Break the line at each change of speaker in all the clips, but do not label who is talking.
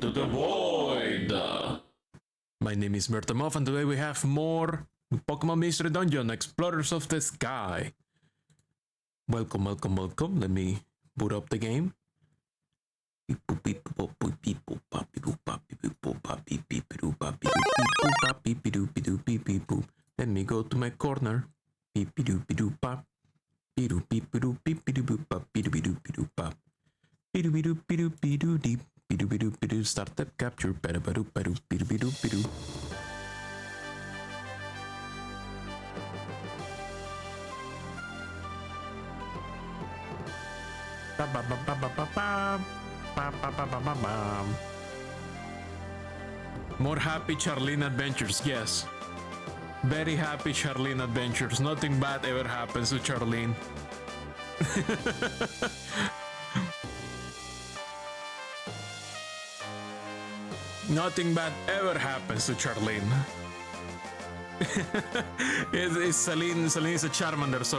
into the void. My name is Moth, and today we have more Pokemon Mystery Dungeon, Explorers of the Sky. Welcome, welcome, welcome. Let me boot up the game. Let me go to my corner. Startup capture. More happy Charlene adventures, yes. Very happy Charlene adventures. Nothing bad ever happens to Charlene. Nothing bad ever happens to Charlene. Celine is a Charmander, so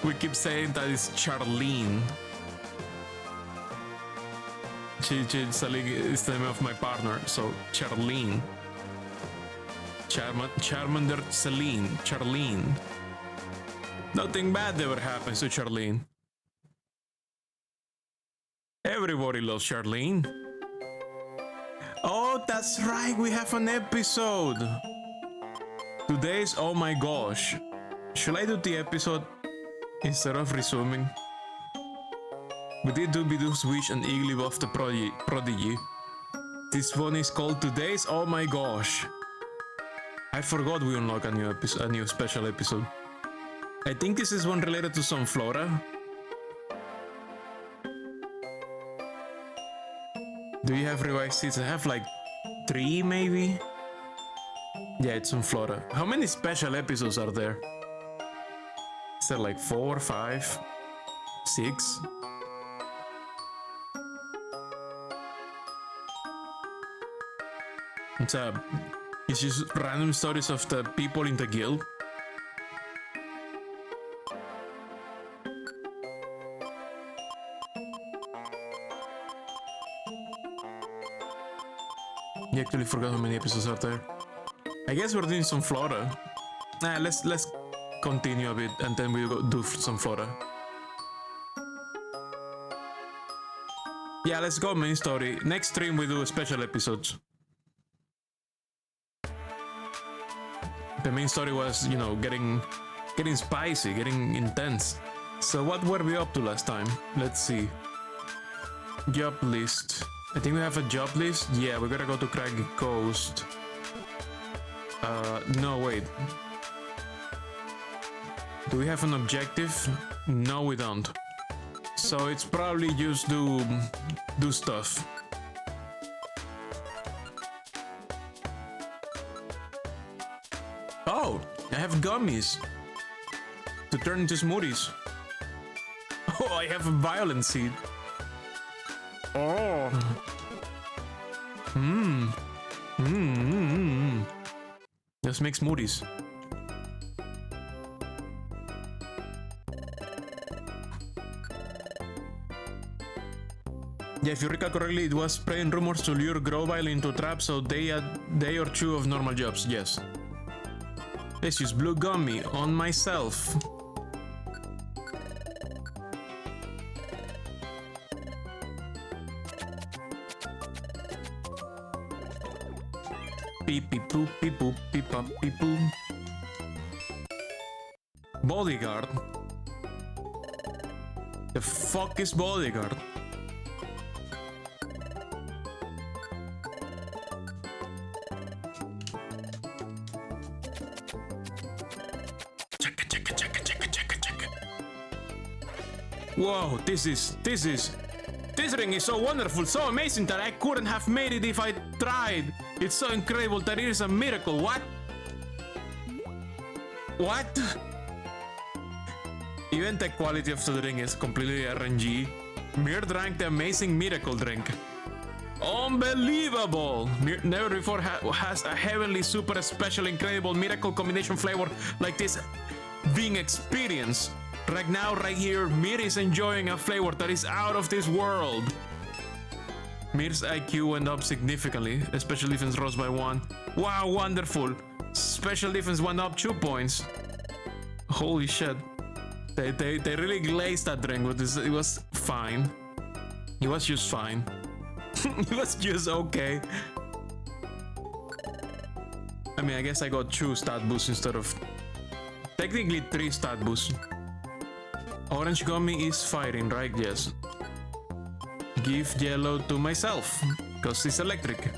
we keep saying that it's Charlene. Celine is the name of my partner, so Charlene. Charmander Celine. Charlene. Nothing bad ever happens to Charlene. Everybody loves Charlene. Oh, that's right, we have an episode. Today's oh my gosh. Should I do the episode instead of resuming? We did do Bidoo's Wish and Igglybuff of the Prodigy. This one is called Today's oh my gosh. I forgot we unlock a new special episode. I think this is one related to some flora. Do you have revised seeds? I have like 3 maybe? Yeah, it's on flora. How many special episodes are there? Is there like 4, 5, 6? It's just random stories of the people in the guild. You actually forgot how many episodes are there. I guess we're doing some flora. Nah, let's continue a bit and then we'll go do some flora. Yeah, let's go main story. Next stream we do special episodes. The main story was, you know, getting spicy, getting intense. So what were we up to last time? Let's see. Job list. I think we have a job list. Yeah, we gotta go to Craggy Coast. No, wait. Do we have an objective? No, we don't. So it's probably just do stuff. Oh, I have gummies to turn into smoothies. Oh, I have a violent seed. Oh. Let's make smoothies. Yeah, if you recall correctly, it was spreading rumors to lure Grovyle into traps so day or 2 of normal jobs. Yes. Let's use blue gummy on myself. Beep beep boop beep boop beep bop beep boom. Bodyguard? The fuck is bodyguard? Whoa, this ring is so wonderful, so amazing that I couldn't have made it if I tried. It's so incredible that it is a miracle. What? What? Even the quality of the drink is completely RNG. Mir drank the amazing miracle drink. Unbelievable! Never before has a heavenly, super special, incredible miracle combination flavor like this being experienced. Right now, right here, Mir is enjoying a flavor that is out of this world. Mir's IQ went up significantly. Special defense rose by 1. Wow, wonderful. Special defense went up 2 points. Holy shit. They really glazed that drink, but it was fine. It was just fine. It was just okay. I mean, I guess I got 2 stat boosts instead of... Technically 3 stat boosts. Orange gummy is firing, right? Yes. Give yellow to myself, because it's electric.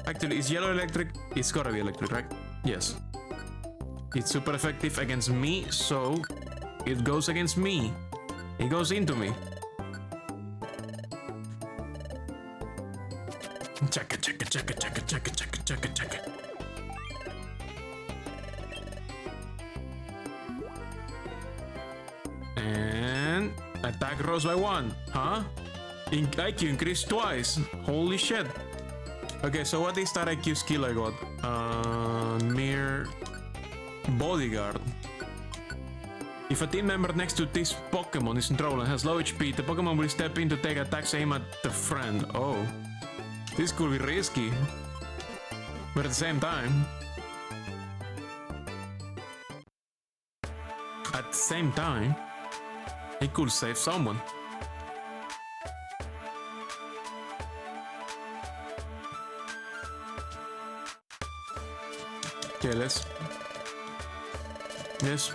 Actually, is yellow electric? It's gotta be electric, right? Yes. It's super effective against me, so it goes against me. It goes into me. Check it, check it, check it, check it, check it, check it, check it, check it. And attack rose by 1, huh? IQ increased twice. Holy shit. Okay, so what is that IQ skill I got? Mere bodyguard. If a team member next to this Pokemon is in trouble and has low HP, the Pokemon will step in to take attacks aim at the friend. Oh. This could be risky. But at the same time... it could save someone. Okay, let's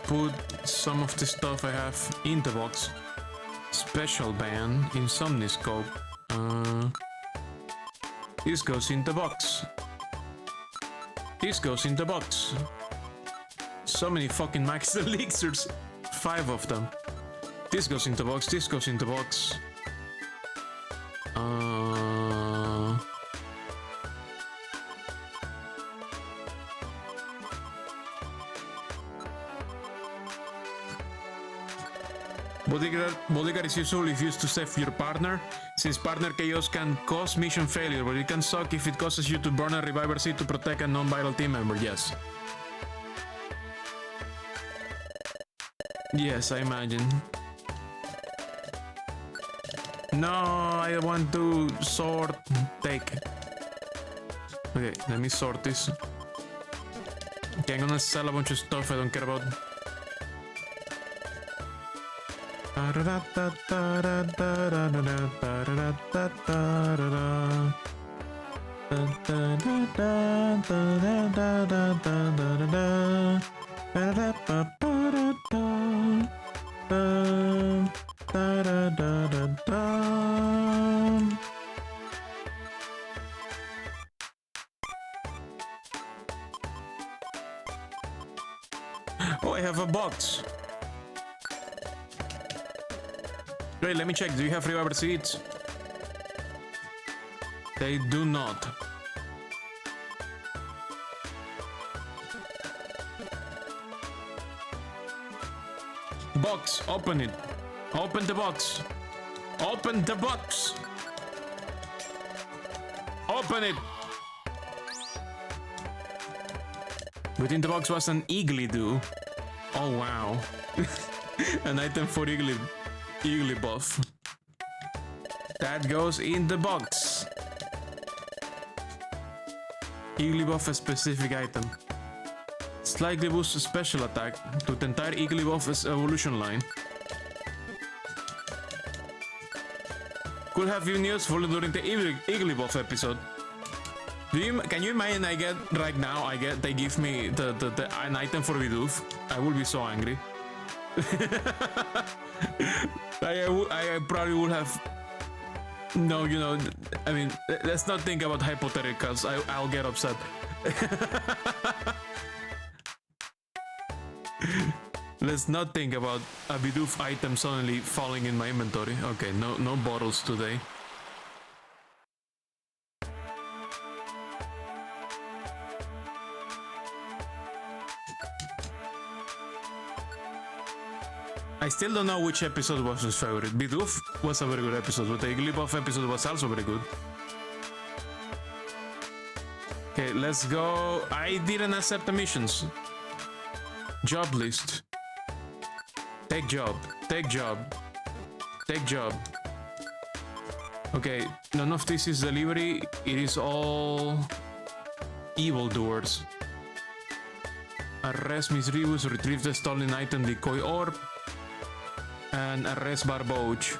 put some of the stuff I have in the box. Special ban, Insomniscope. This goes in the box. This goes in the box. So many fucking max elixirs. 5 of them. This goes in the box, this goes in the box. Bodyguard is usually used to save your partner, since partner chaos can cause mission failure, but it can suck if it causes you to burn a reviver seed to protect a non-vital team member, yes. Yes, I imagine. No, I want to sort. Take. Okay, let me sort this. Okay, I'm gonna sell a bunch of stuff I don't care about. Oh, I have a box. Wait, let me check. Do you have reviver seeds? They do not. Box, open it. Open the box. Open the box. Open it. Within the box was an Iggly-Doo. Oh wow. An item for Iggly buff. That goes in the box. Iggly buff a specific item. Slightly boosts special attack to the entire Iggly buff's evolution line. Could have been useful during the Iggly buff episode. Can you imagine they give me an item for Bidoof? I will be so angry. I probably would have. No, you know, I mean, let's not think about hypotheticals. I'll get upset. Let's not think about a Bidoof item suddenly falling in my inventory. Okay, no bottles today. I still don't know which episode was his favorite. Bidoof was a very good episode, but the Igglybuff episode was also very good. Okay, let's go. I didn't accept the missions. Job list. Take job. Take job. Take job. Okay, none of this is delivery. It is all evildoers. Arrest Miss Rebus, retrieve the stolen item decoy orb, and arrest Barboach.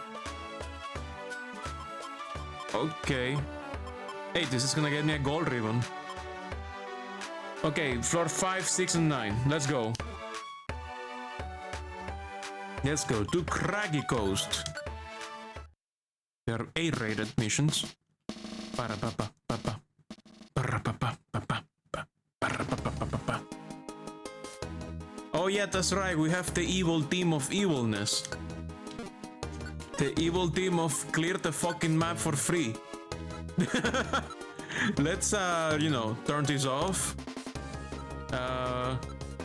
Okay. Hey, this is gonna get me a gold ribbon. Okay, floor 5, 6, and 9. Let's go. Let's go to Craggy Coast. There are A-rated missions. Oh yeah, that's right. We have the evil team of evilness. The evil team of clear the fucking map for free. Let's, you know, turn this off.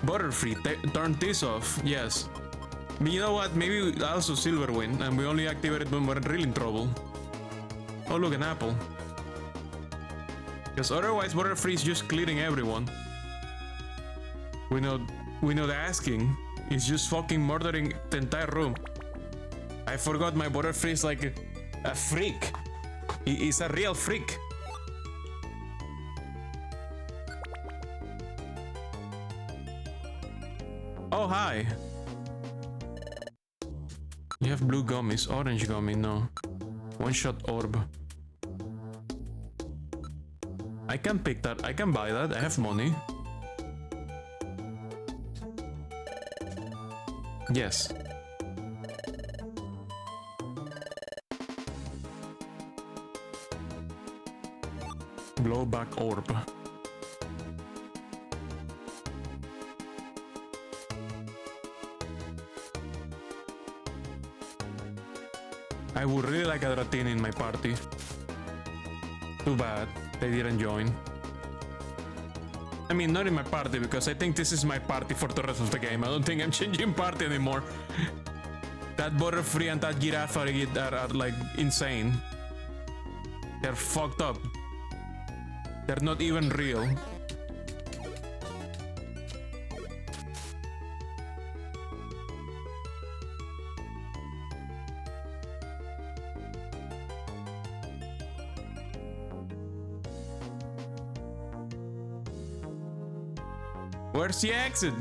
Butterfree, turn this off. Yes. But you know what? Maybe also Silverwind, and we only activate it when we're really in trouble. Oh, look, an apple. Because otherwise, Butterfree is just clearing everyone. We know the asking is just fucking murdering the entire room. I forgot my Butterfree is like a freak. He's a real freak. Oh, hi. You have blue gummies, orange gummy, no. One-shot orb. I can pick that, I can buy that, I have money. Yes. Blowback orb. I would really like a Dratini in my party. Too bad they didn't join. I mean, not in my party, because I think this is my party for the rest of the game. I don't think I'm changing party anymore. That Butterfree and that Giraffe are like insane. They're fucked up. They're not even real. Where's the exit?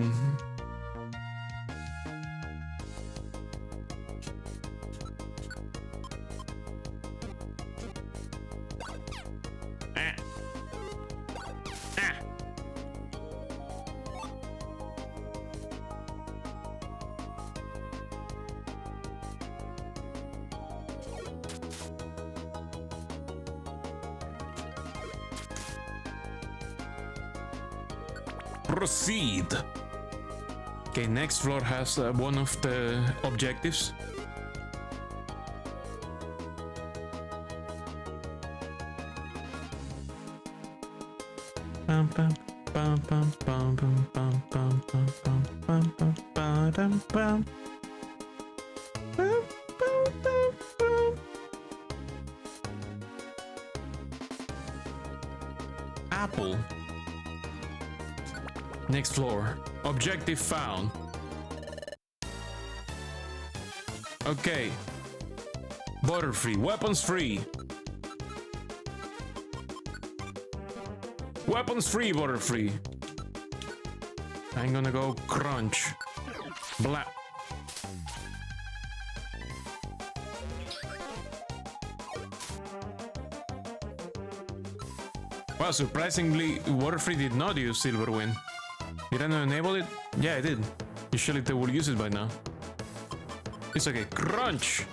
Proceed. Okay, next floor has one of the objectives. Apple. Next floor. Objective found. Okay. Butterfree. Weapons free. Weapons free, Butterfree. I'm gonna go crunch. Blah. Wow, surprisingly, Butterfree did not use Silverwind. Did I not enable it? Yeah, I did. Usually they will use it by now. It's okay. Crunch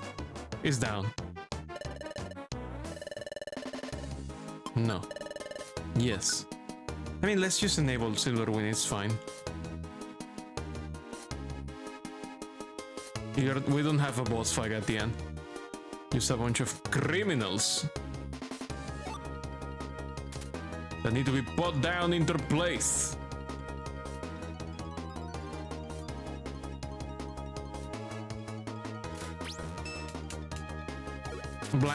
is down. No. Yes. I mean, let's just enable Silverwind, it's fine. We don't have a boss fight at the end. Just a bunch of criminals that need to be put down into place. Blah.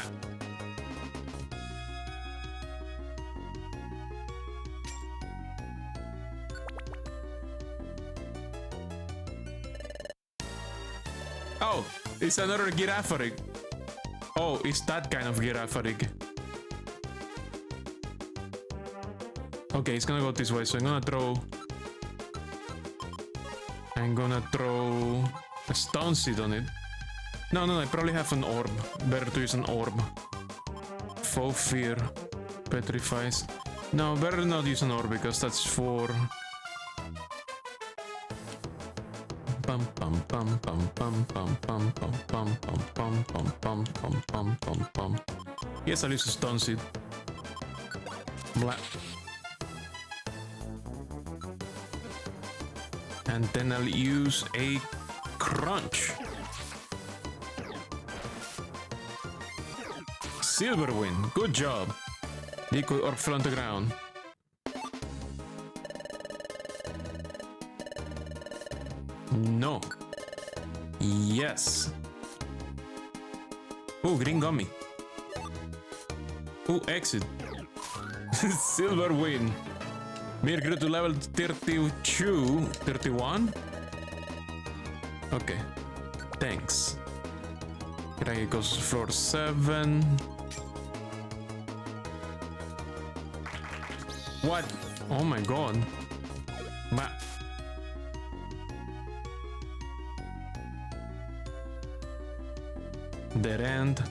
Oh, it's another Giraffe. Oh, it's that kind of giraffe rig. Okay, it's gonna go this way, so I'm gonna throw a stone seed on it. No, I probably have an orb. Better to use an orb. Faux fear. Petrifies. No, better not use an orb because that's for... Pum pum pum pum pum pum pum pum pum pum pum pum pum pum pum pum. Yes, I'll use a stone seed. Blah. And then I'll use a crunch. Silver win, good job. Decoy orb fell on the ground. No. Yes. Oh, green gummy. Oh, exit. Silver win. Mir grew to level 32, 31? Okay. Thanks. Here goes floor 7. What? Oh my god. Dead end.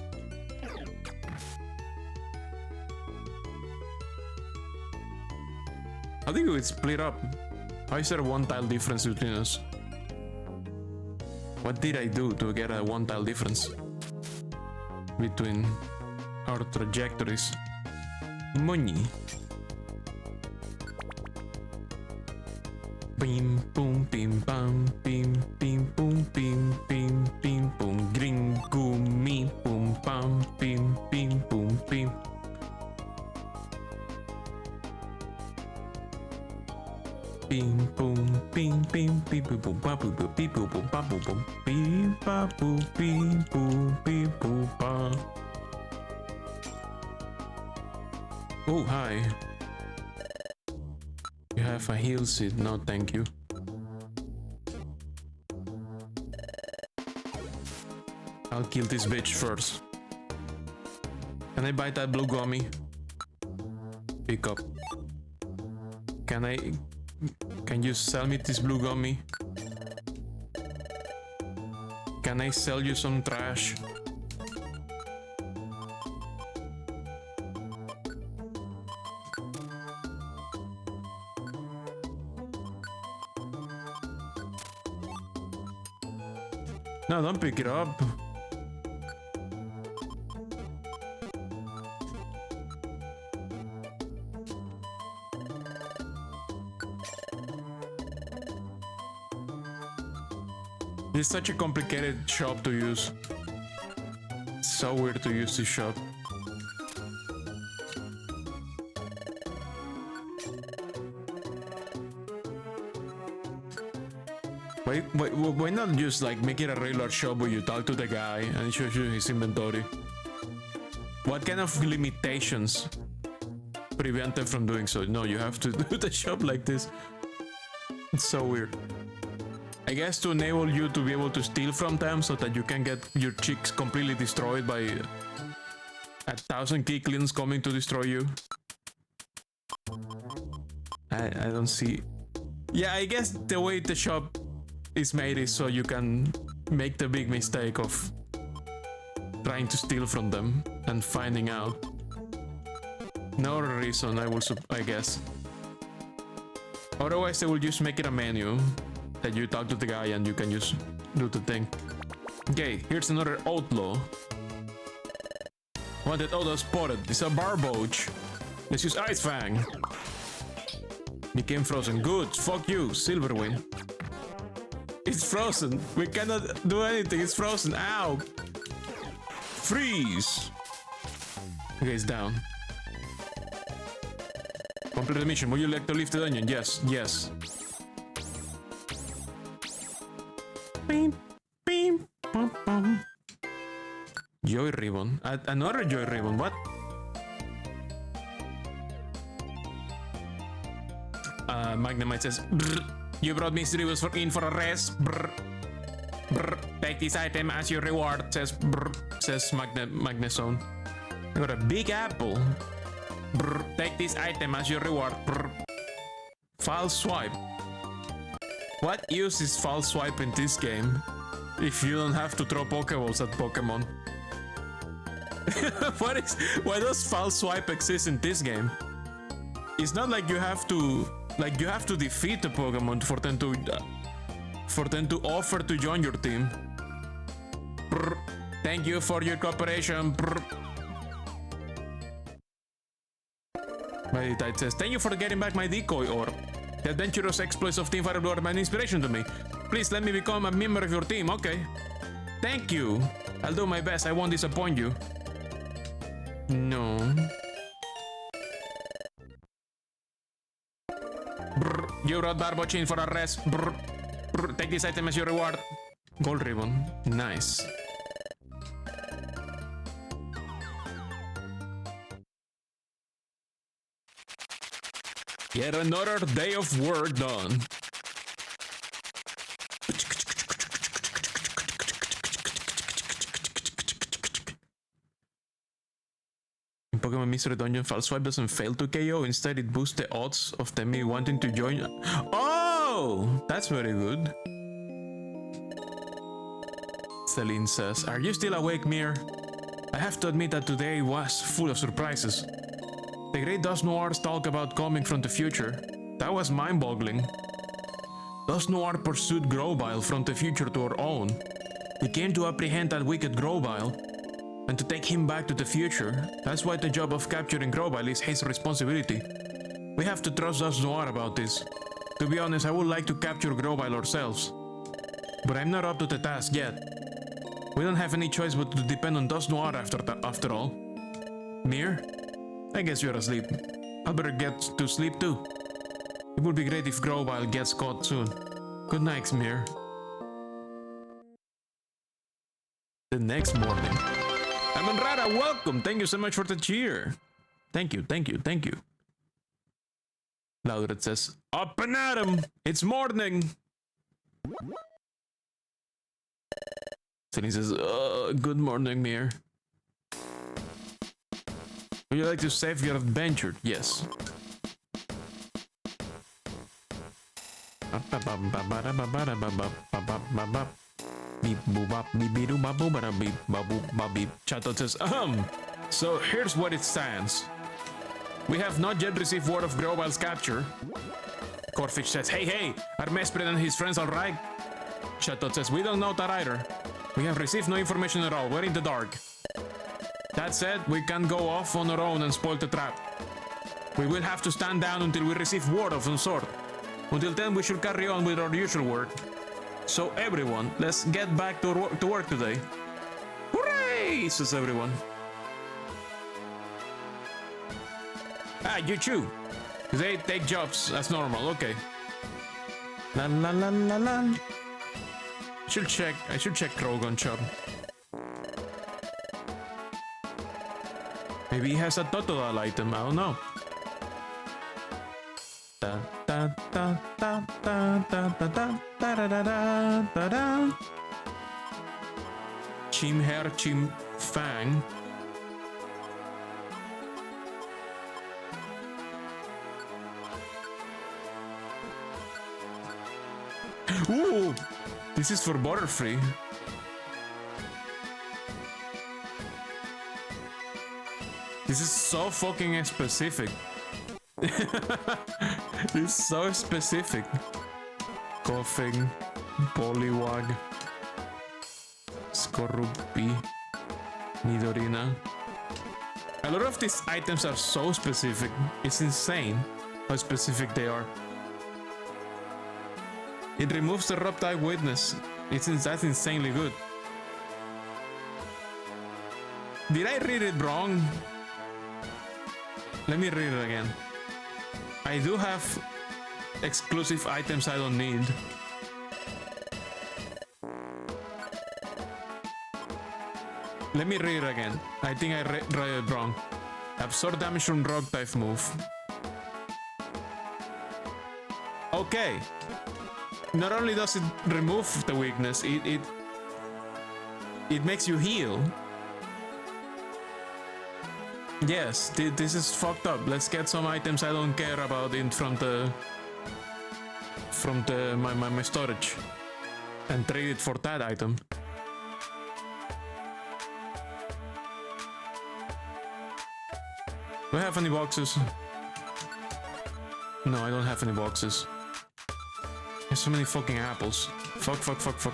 I think we would split up. How is there a one tile difference between us? What did I do to get a one tile difference between our trajectories? Money. Bim boom bim bam bim bim boom bim bim bim boom green gummy boom bam bim bim boom bim. Bim boom bim bim bim boom ba boom bim boom boom ba boom boom bim ba boom bim boom ba. Oh hi. You have a heal seed, no thank you. I'll kill this bitch first. Can I buy that blue gummy? Pick up. Can you sell me this blue gummy? Can I sell you some trash? No, don't pick it up. It's such a complicated shop to use. It's so weird to use this shop. Why not just like make it a regular shop where you talk to the guy and it shows you his inventory? What kind of limitations prevent them from doing so? No, you have to do the shop like this. It's so weird. I guess to enable you to be able to steal from them so that you can get your chicks completely destroyed by 1,000 kicklings coming to destroy you. I don't see. Yeah, I guess the way the shop is made is so you can make the big mistake of trying to steal from them and finding out. No reason, I guess. Otherwise, they will just make it a menu that you talk to the guy and you can just do the thing. Okay, here's another outlaw. Wanted outlaw spotted. It's a barboach. Let's use Ice Fang. Became frozen. Good. Fuck you, Silverwing. It's frozen. We cannot do anything. It's frozen. Ow. Freeze. Okay, it's down. Complete the mission. Would you like to leave the dungeon? Yes. Yes. Beep, beep, bum, bum. Joy ribbon. Another joy ribbon. What? Magnemite says, "Brr, you brought me cereals in for a rest. Brr, brr, take this item as your reward, says Magnezone. I got a big apple. Brr, take this item as your reward. Brr. False swipe. What use is false swipe in this game if you don't have to throw Pokeballs at Pokemon? Why does false swipe exist in this game? It's not like you have to defeat the Pokemon for them to offer to join your team. Brr. Thank you for your cooperation. Brr. Meditite says, thank you for getting back my decoy orb. The adventurous exploits of Team Fire Blue are an inspiration to me. Please let me become a member of your team, okay? Thank you. I'll do my best, I won't disappoint you. No. Brr, you brought Barbochin for a rest. Brr, brr, take this item as your reward. Gold ribbon. Nice. Yet another day of work done. In Pokemon Mystery Dungeon, False Swipe doesn't fail to KO. Instead, it boosts the odds of them wanting to join. Oh! That's very good. Celine says, are you still awake, Mir? I have to admit that today was full of surprises. The great Dust Noirs talk about coming from the future. That was mind-boggling. Dust Noir pursued Grovyle from the future to our own. We came to apprehend that wicked Grovyle and to take him back to the future. That's why the job of capturing Grovyle is his responsibility. We have to trust Dust Noir about this. To be honest, I would like to capture Grovyle ourselves. But I'm not up to the task yet. We don't have any choice but to depend on Dust Noir after all. Mir? I guess you're asleep. I'll better get to sleep too. It would be great if Grovyle gets caught soon. Good night, Mir. The next morning. Amanrara, welcome! Thank you so much for the cheer. Thank you, thank you, thank you. Laudred says, up and at 'em! It's morning! Celine says, good morning, Mir. Would you like to save your adventure? Yes. Chatot says, so here's what it stands. We have not yet received word of Grovyle's capture. Corfish says, hey, are Mesprit and his friends alright? Chatot says, we don't know that either. We have received no information at all, we're in the dark. That said, we can't go off on our own and spoil the trap. We will have to stand down until we receive word of some sort. Until then, we should carry on with our usual work. So everyone, let's get back to work today. Hooray! Says everyone. Ah, you too. They take jobs as normal, okay. La la la la la. I should check Krogon Chub. Maybe he has a Totodile item, I don't know. Da da da da da da da da da da da da da. Chimher Chim Fang. Ooh! This is for Butterfree. This is so fucking specific. It's so specific. Coughing, Poliwag, Skorupi, Nidorina. A lot of these items are so specific. It's insane how specific they are. It removes the Reptile Witness. That's insanely good. Did I read it wrong? Let me read it again. I do have exclusive items I don't need. Let me read it again. I think I read it wrong. Absorb damage from rock type move. Okay. Not only does it remove the weakness, It makes you heal. Yes, this is fucked up. Let's get some items I don't care about in from my storage and trade it for that item. Do I have any boxes? No, I don't have any boxes. There's so many fucking apples. Fuck.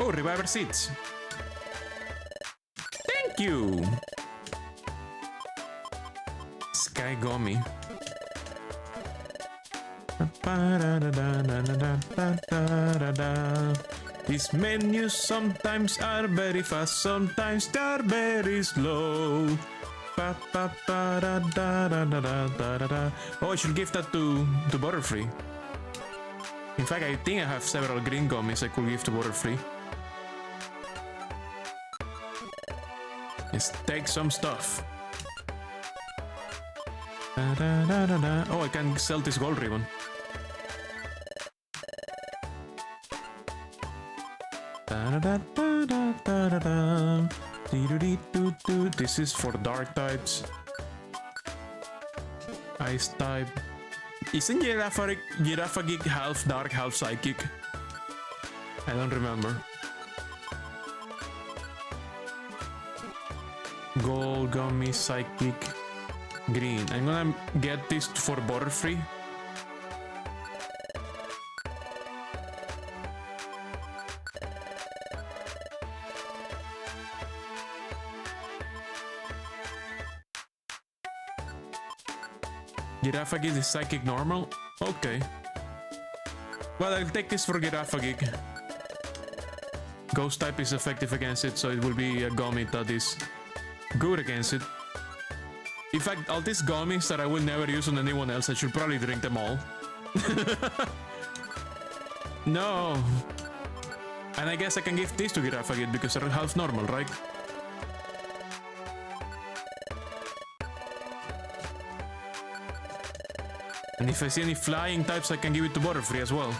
Oh, reviver seeds. Thank you. Sky Gummy. These menus sometimes are very fast, sometimes they're very slow. Oh, I should give that to Butterfree. In fact, I think I have several green gummies I could give to Butterfree. Let's take some stuff. Oh, I can sell this gold ribbon. This is for dark types. Ice type. Isn't Girafagic half dark, half psychic? I don't remember. Gold, gummy, psychic, green. I'm gonna get this for Butterfree. Girafagic is psychic normal? Okay. Well, I'll take this for Girafagic. Ghost type is effective against it, so it will be a gummy that is good against it. In fact, all these gummies that I will never use on anyone else, I should probably drink them all. No. And I guess I can give this to Girafagic because they're half normal, right? And if I see any flying types, I can give it to Butterfree as well.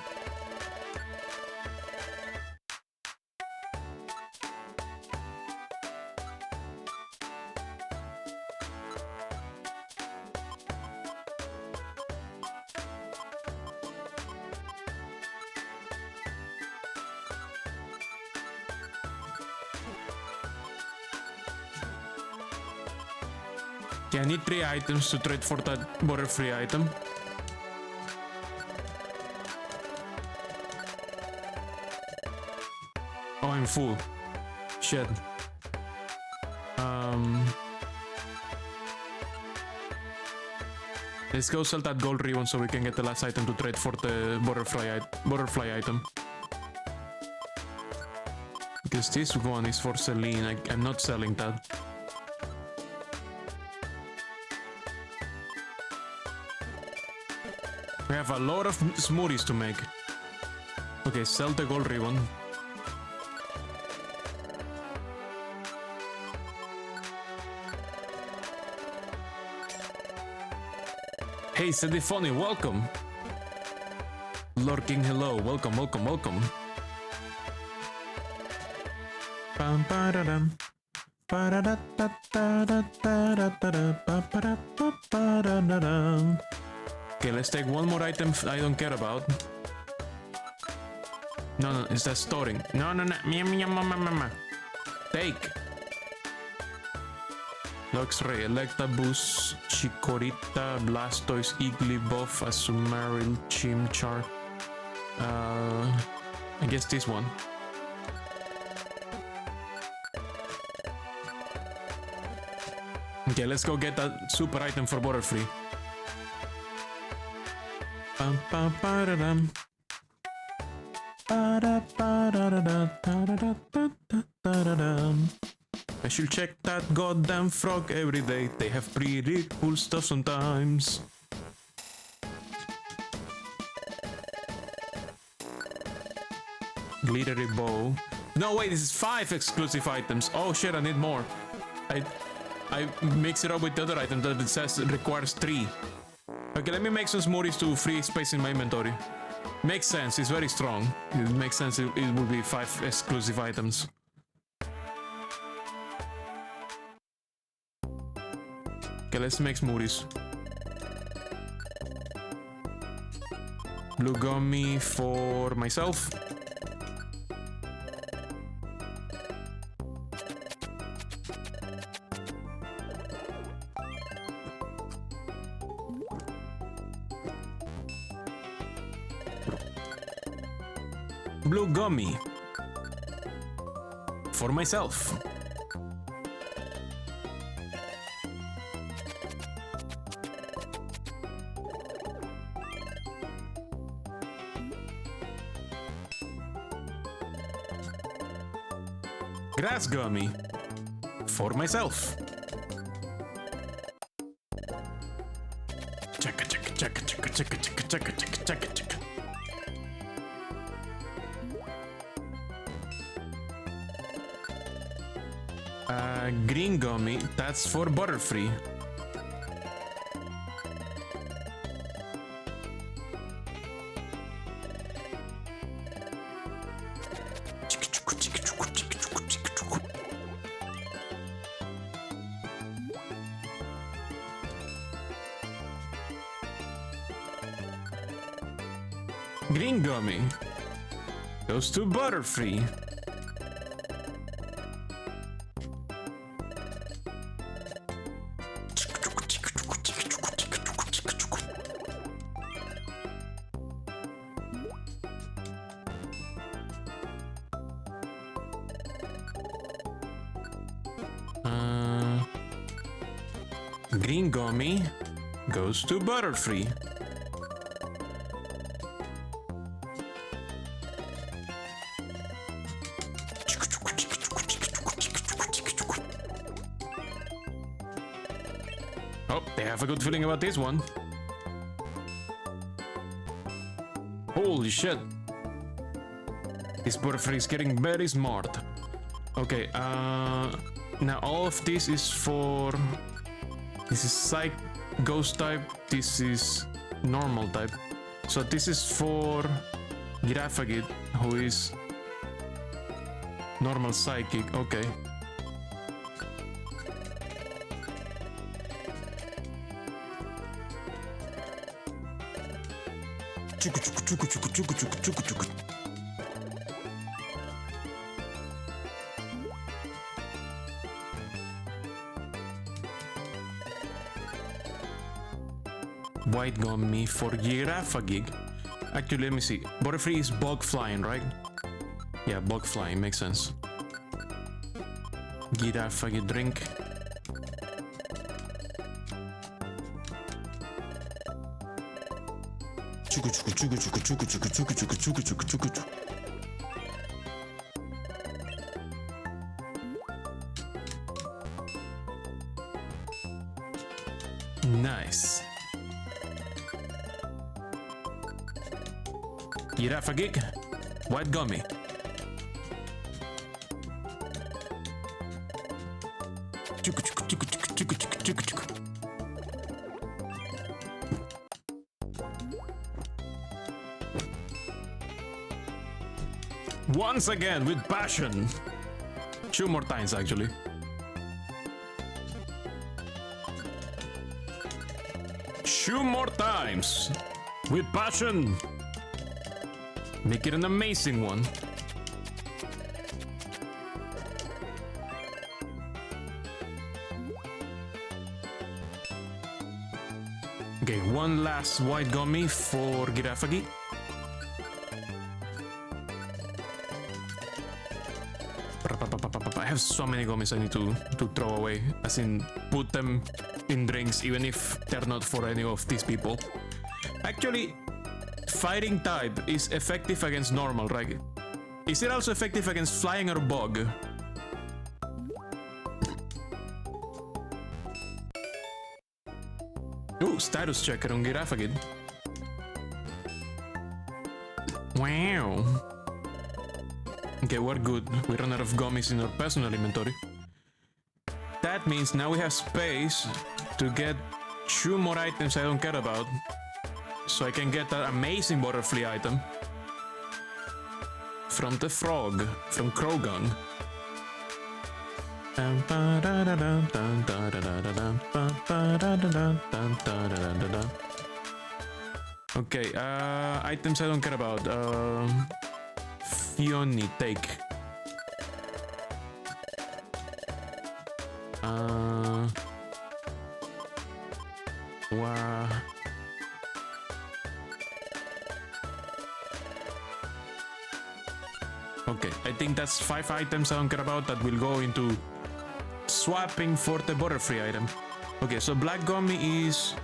Okay, I need 3 items to trade for that Butterfree item. Oh, I'm full. Shit. Let's go sell that gold ribbon so we can get the last item to trade for the butterfly item. Because this one is for Celine. I'm not selling that. We have a lot of smoothies to make. Okay, sell the gold ribbon. Hey, Sedifoni, welcome. Lurking, hello, welcome. Okay, let's take one more item I don't care about. No, is that storing? No. Take. Luxray, Electabuzz, Chikorita, Blastoise, Igglybuff, Azumarill, Chimchar. I guess this one. Okay, let's go get that super item for Butterfree. Bum, bum, ba-da-dum. Ba-da-ba-da-da-da-da-da-da-da-dum. I should check that goddamn frog every day. They have pretty cool stuff sometimes. Glittery bow. No, wait, this is 5 exclusive items. Oh shit, I need more. I mix it up with the other item that it says it requires 3. Okay, let me make some smoothies to free space in my inventory. Makes sense, it's very strong. It makes sense it would be 5 exclusive items. Okay, let's make smoothies. Blue gummy for myself. Blue gummy for myself. Grass gummy for myself. Checka checka checka checka checka checka checka checka checka checka. Green gummy, that's for Butterfree. Green gummy goes to Butterfree. Green gummy goes to Butterfree. Oh, they have a good feeling about this one. Holy shit. This Butterfree is getting very smart. Okay, now all of this is for... This is Psych Ghost type, this is normal type. So this is for Giraffagit, who is normal psychic, okay. White gummy for Giraffagig. Actually, let me see. Butterfree is bug flying, right? Yeah, bug flying makes sense. Giraffagig drink. Nice. Giraffagig, white gummy. Once again with passion. 2 more times actually. Two more times with passion. Make it an amazing one. Okay, one last white gummy for Giraffagig. I have so many gummies I need to throw away. As in, put them in drinks, even if they're not for any of these people. Actually, fighting type is effective against normal, right? Is it also effective against flying or bug? Ooh, status checker on Giraffagid. Wow. Okay, we're good. We run out of gummies in our personal inventory. That means now we have space to get 2 more items I don't care about. So I can get that amazing butterfly item. From the frog, from Krogan. Okay, items I don't care about. Fioni, take. Wow. Okay, I think that's 5 items I don't care about that will go into swapping for the butterfree item. Okay, so black gummy is...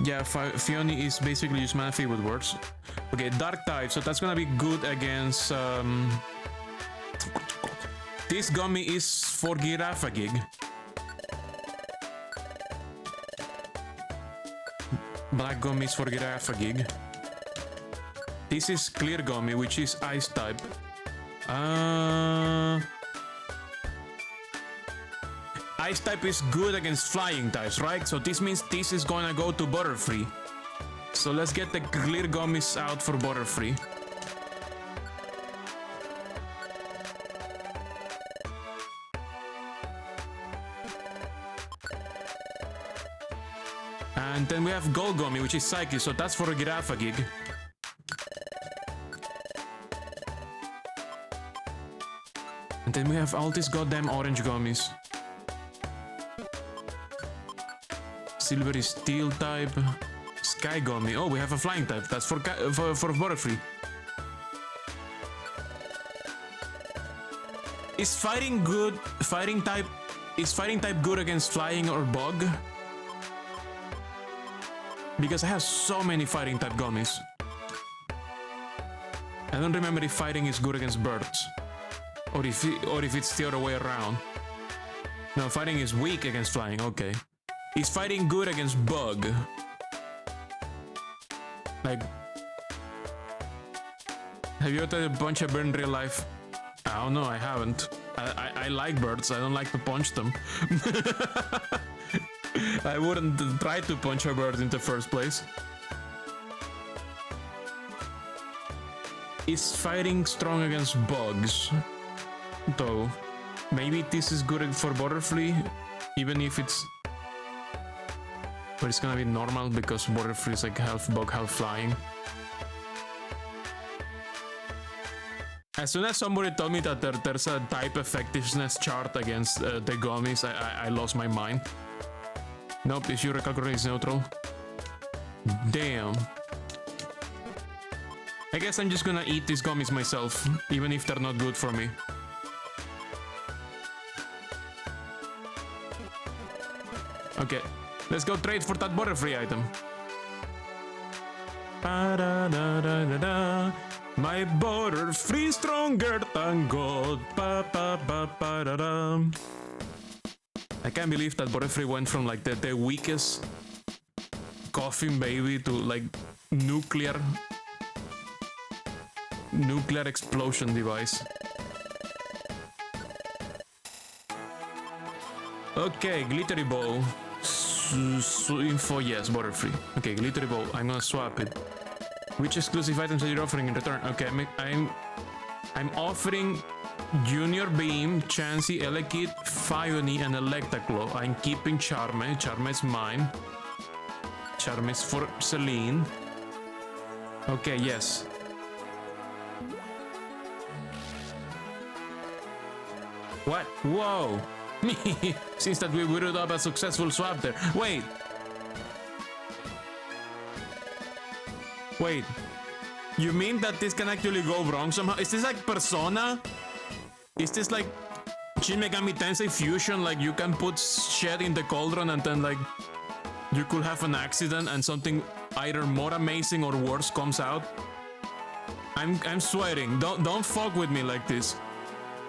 Yeah, Fioni is basically use mana fee with words. Okay, dark type, so that's gonna be good against... This gummy is for Giraffagig. Black gummy is for Giraffagig. This is clear gummy, which is ice type. Ice type is good against flying types, right? So this means this is gonna go to Butterfree. So let's get the clear gummies out for Butterfree. And then we have Gold Gummy, which is Psychic, so that's for a Giraffagig. And then we have all these goddamn orange gummies. Silvery Steel type. Sky Gummy. Oh, we have a flying type. That's for Butterfree. Is fighting good? Is fighting type good against flying or bug? Because I have so many fighting type gummies. I don't remember if fighting is good against birds. Or if it's the other way around. No, fighting is weak against flying, okay. Is fighting good against bug? Like... Have you had a bunch of birds in real life? I don't know, I haven't. I like birds, I don't like to punch them. I wouldn't try to punch a bird in the first place. Is fighting strong against bugs? Though, maybe this is good for Butterfree, even if it's... But it's gonna be normal because Butterfree is like half bug, half flying. As soon as somebody told me that there's a type effectiveness chart against the gummies, I lost my mind. Nope, if you recalculate is neutral. Damn. I guess I'm just gonna eat these gummies myself, even if they're not good for me. Okay, let's go trade for that Butterfree item. Ba-da-da-da-da-da. My Butterfree stronger than God. Ba-ba-ba-ba-da-da. I can't believe that Butterfree went from like the weakest coffin baby to like nuclear explosion device. Okay, glittery bow. Info, yes, Butterfree. Okay, glittery bow. I'm gonna swap it. Which exclusive items are you offering in return? Okay, I'm offering Junior Beam, Chansey, Elekid, Fioni, and Electaclaw. I'm keeping Charme. Charme is mine. Charme is for Celine. Okay, yes. What? Whoa! Seems that we whittled up a successful swap there. Wait! Wait. You mean that this can actually go wrong somehow? Is this like Persona? Is this like Shin Megami Tensei Fusion? Like you can put shit in the cauldron and then like you could have an accident and something either more amazing or worse comes out? I'm swearing. Don't fuck with me like this.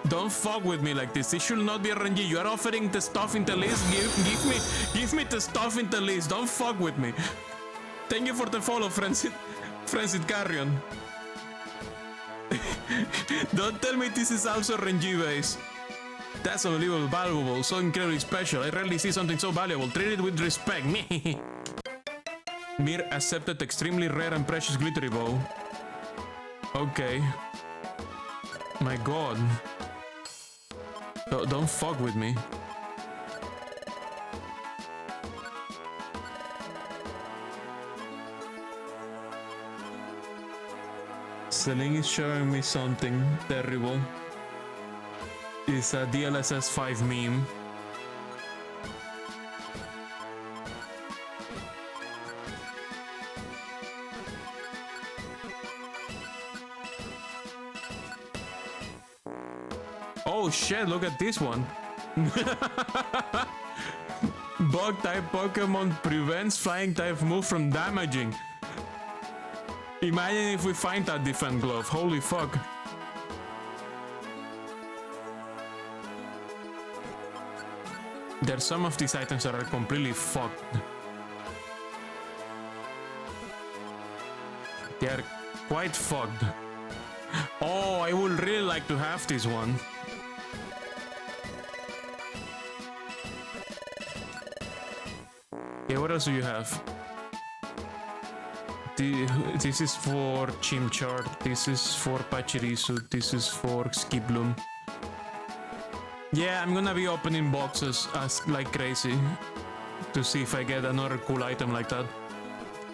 Don't fuck with me like this. This should not be RNG. You are offering the stuff in the list. Give me the stuff in the list. Don't fuck with me. Thank you for the follow, Francis Carrion. Don't tell me this is also RNG base. That's unbelievable, valuable, so incredibly special. I rarely see something so valuable. Treat it with respect. Mir accepted extremely rare and precious glittery bow. Okay. My god. Don't fuck with me. Celine is showing me something terrible. It's a DLSS 5 meme. Oh shit, look at this one. Bug type Pokemon prevents flying type move from damaging. Imagine if we find that defense glove. Holy fuck. There's some of these items that are completely fucked. They are quite fucked. Oh, I would really like to have this one. Okay, what else do you have? This is for Chimchar, this is for Pachirisu, this is for Skiploom. Yeah, I'm gonna be opening boxes as like crazy to see if I get another cool item like that.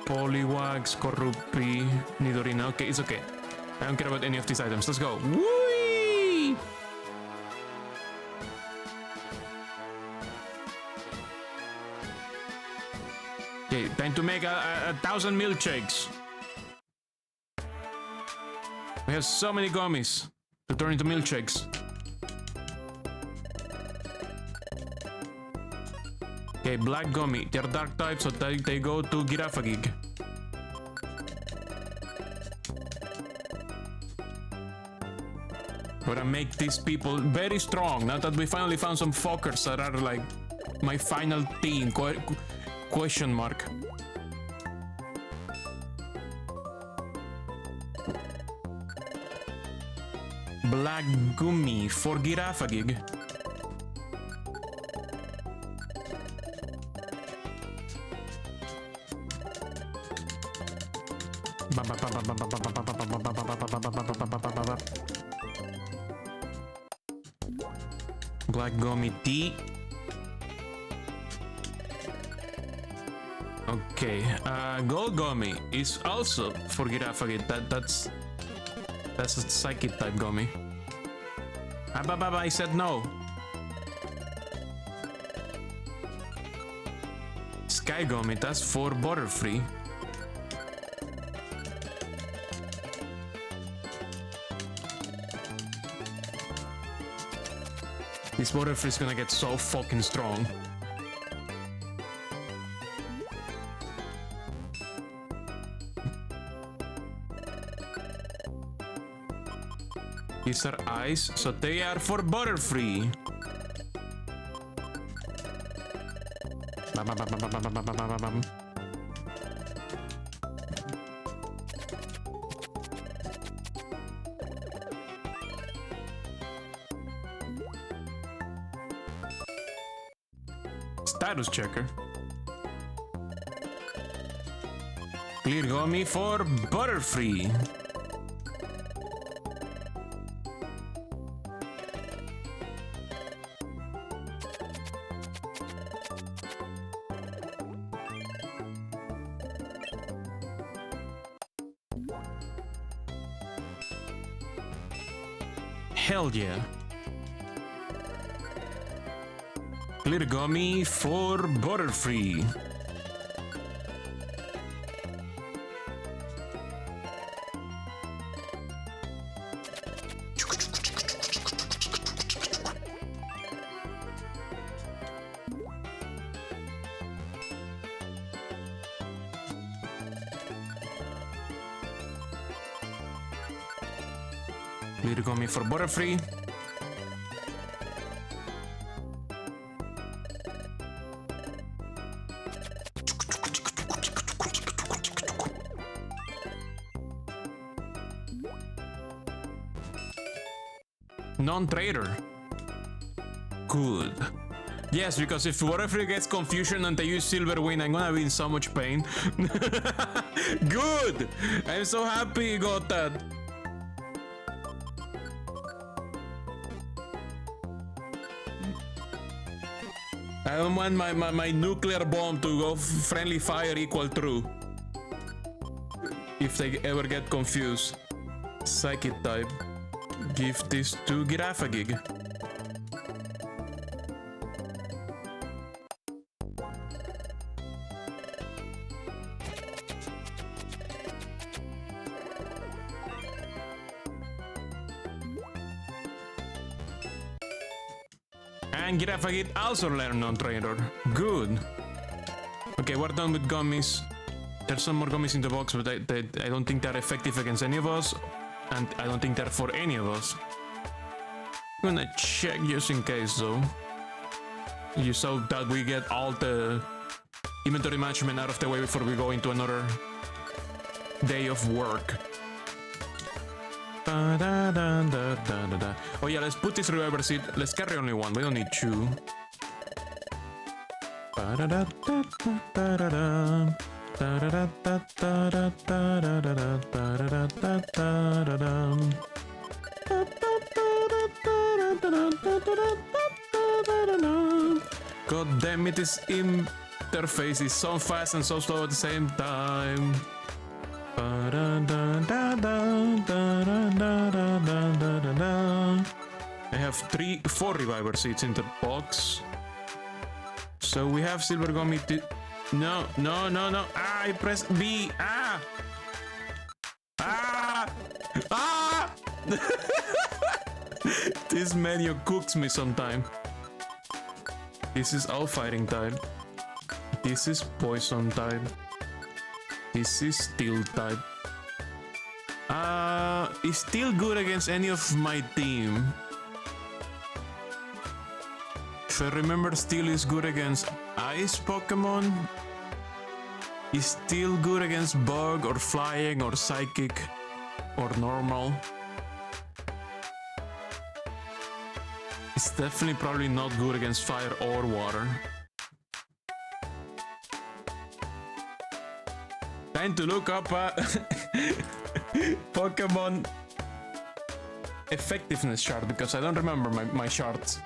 Poliwag, Skorupi, Nidorina. Okay, it's okay. I don't care about any of these items. Let's go. Whee! Okay, time to make a 1,000 milkshakes. We have so many gummies to turn into milkshakes. Okay, black gummy. They're dark types, so they go to Girafagig. We're gonna make these people very strong. Now that we finally found some fuckers that are like my final team. Question mark. Black gummy for Girafagig. Black gummy tea. Okay, gold gummy is also for Girafagig. That's a psychic type gummy. I said no. Sky gummy, that's for Butterfree. This Butterfree is gonna get so fucking strong. These are ice, so they are for Butterfree. Status checker. Clear gummy for Butterfree. Hell yeah. Clear gummy for Butterfree. Little gummy for Butterfree. Non-trader. Good. Yes, because if Butterfree gets confusion and they use Silver Wing, I'm gonna be in so much pain. Good! I'm so happy you got that. I don't want my nuclear bomb to go friendly fire equal true. If they ever get confused. Psychic type. Give this to Giraffagig. And Giraffagig also learned non-trader. Good. Okay, we're done with gummies. There's some more gummies in the box, but I don't think they're effective against any of us. And I don't think they're for any of us. I'm gonna check just in case though. So that we get all the inventory management out of the way before we go into another day of work. Oh yeah, let's put this reviver seed. Let's carry only one, we don't need two. God damn it, this interface is so fast and so slow at the same time. I have 4 reviver seeds in the box. So we have silver gummy to... No. Ah, I pressed B. Ah! This menu cooks me sometime. This is all fighting type. This is poison type. This is steel type. Is steel good against any of my team? If I remember, steel is good against ice Pokemon. Is steel good against bug or flying or psychic or normal? It's definitely probably not good against fire or water. Time to look up Pokemon effectiveness chart because I don't remember my charts.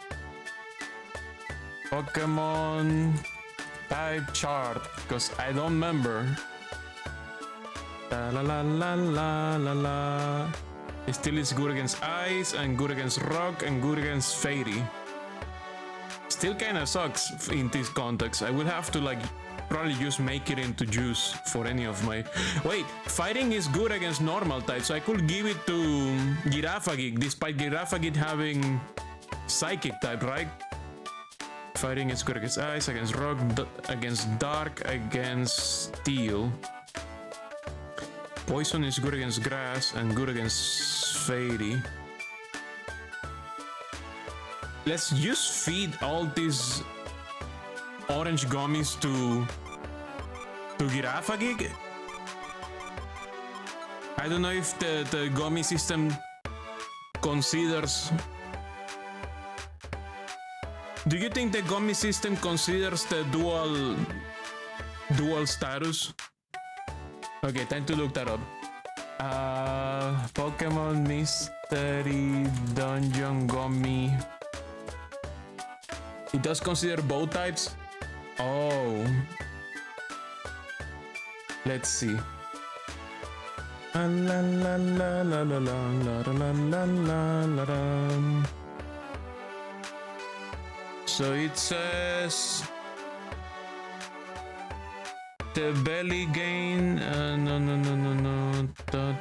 Pokemon type chart because I don't remember. La la la la la la. It still is good against ice and good against rock and good against fairy. Still kinda sucks in this context. I would have to like probably just make it into juice for any of my... Wait, fighting is good against normal type, so I could give it to Giraffagig despite Giraffagig having psychic type, right? Fighting is good against ice, against rock, against dark, against steel. Poison is good against grass and good against fairy. Let's just feed all these orange gummies to Giraffagig. I don't know if the gummy system considers... Do you think the gummy system considers the dual status? Okay, time to look that up. Pokemon Mystery Dungeon Gummy. It does consider both types? Oh. Let's see. La la la la la la la la la la. So it says the belly gain. No. Da.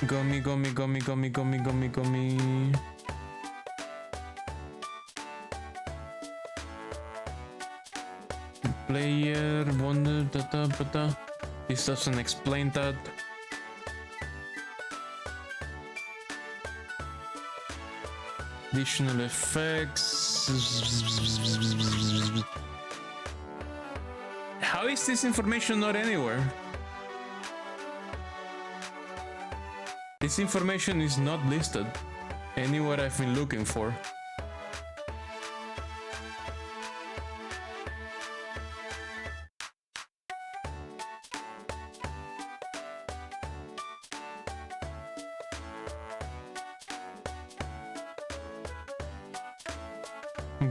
Gummy. Player, wonder, This doesn't explain that. Additional effects. How is this information not anywhere? This information is not listed anywhere I've been looking for.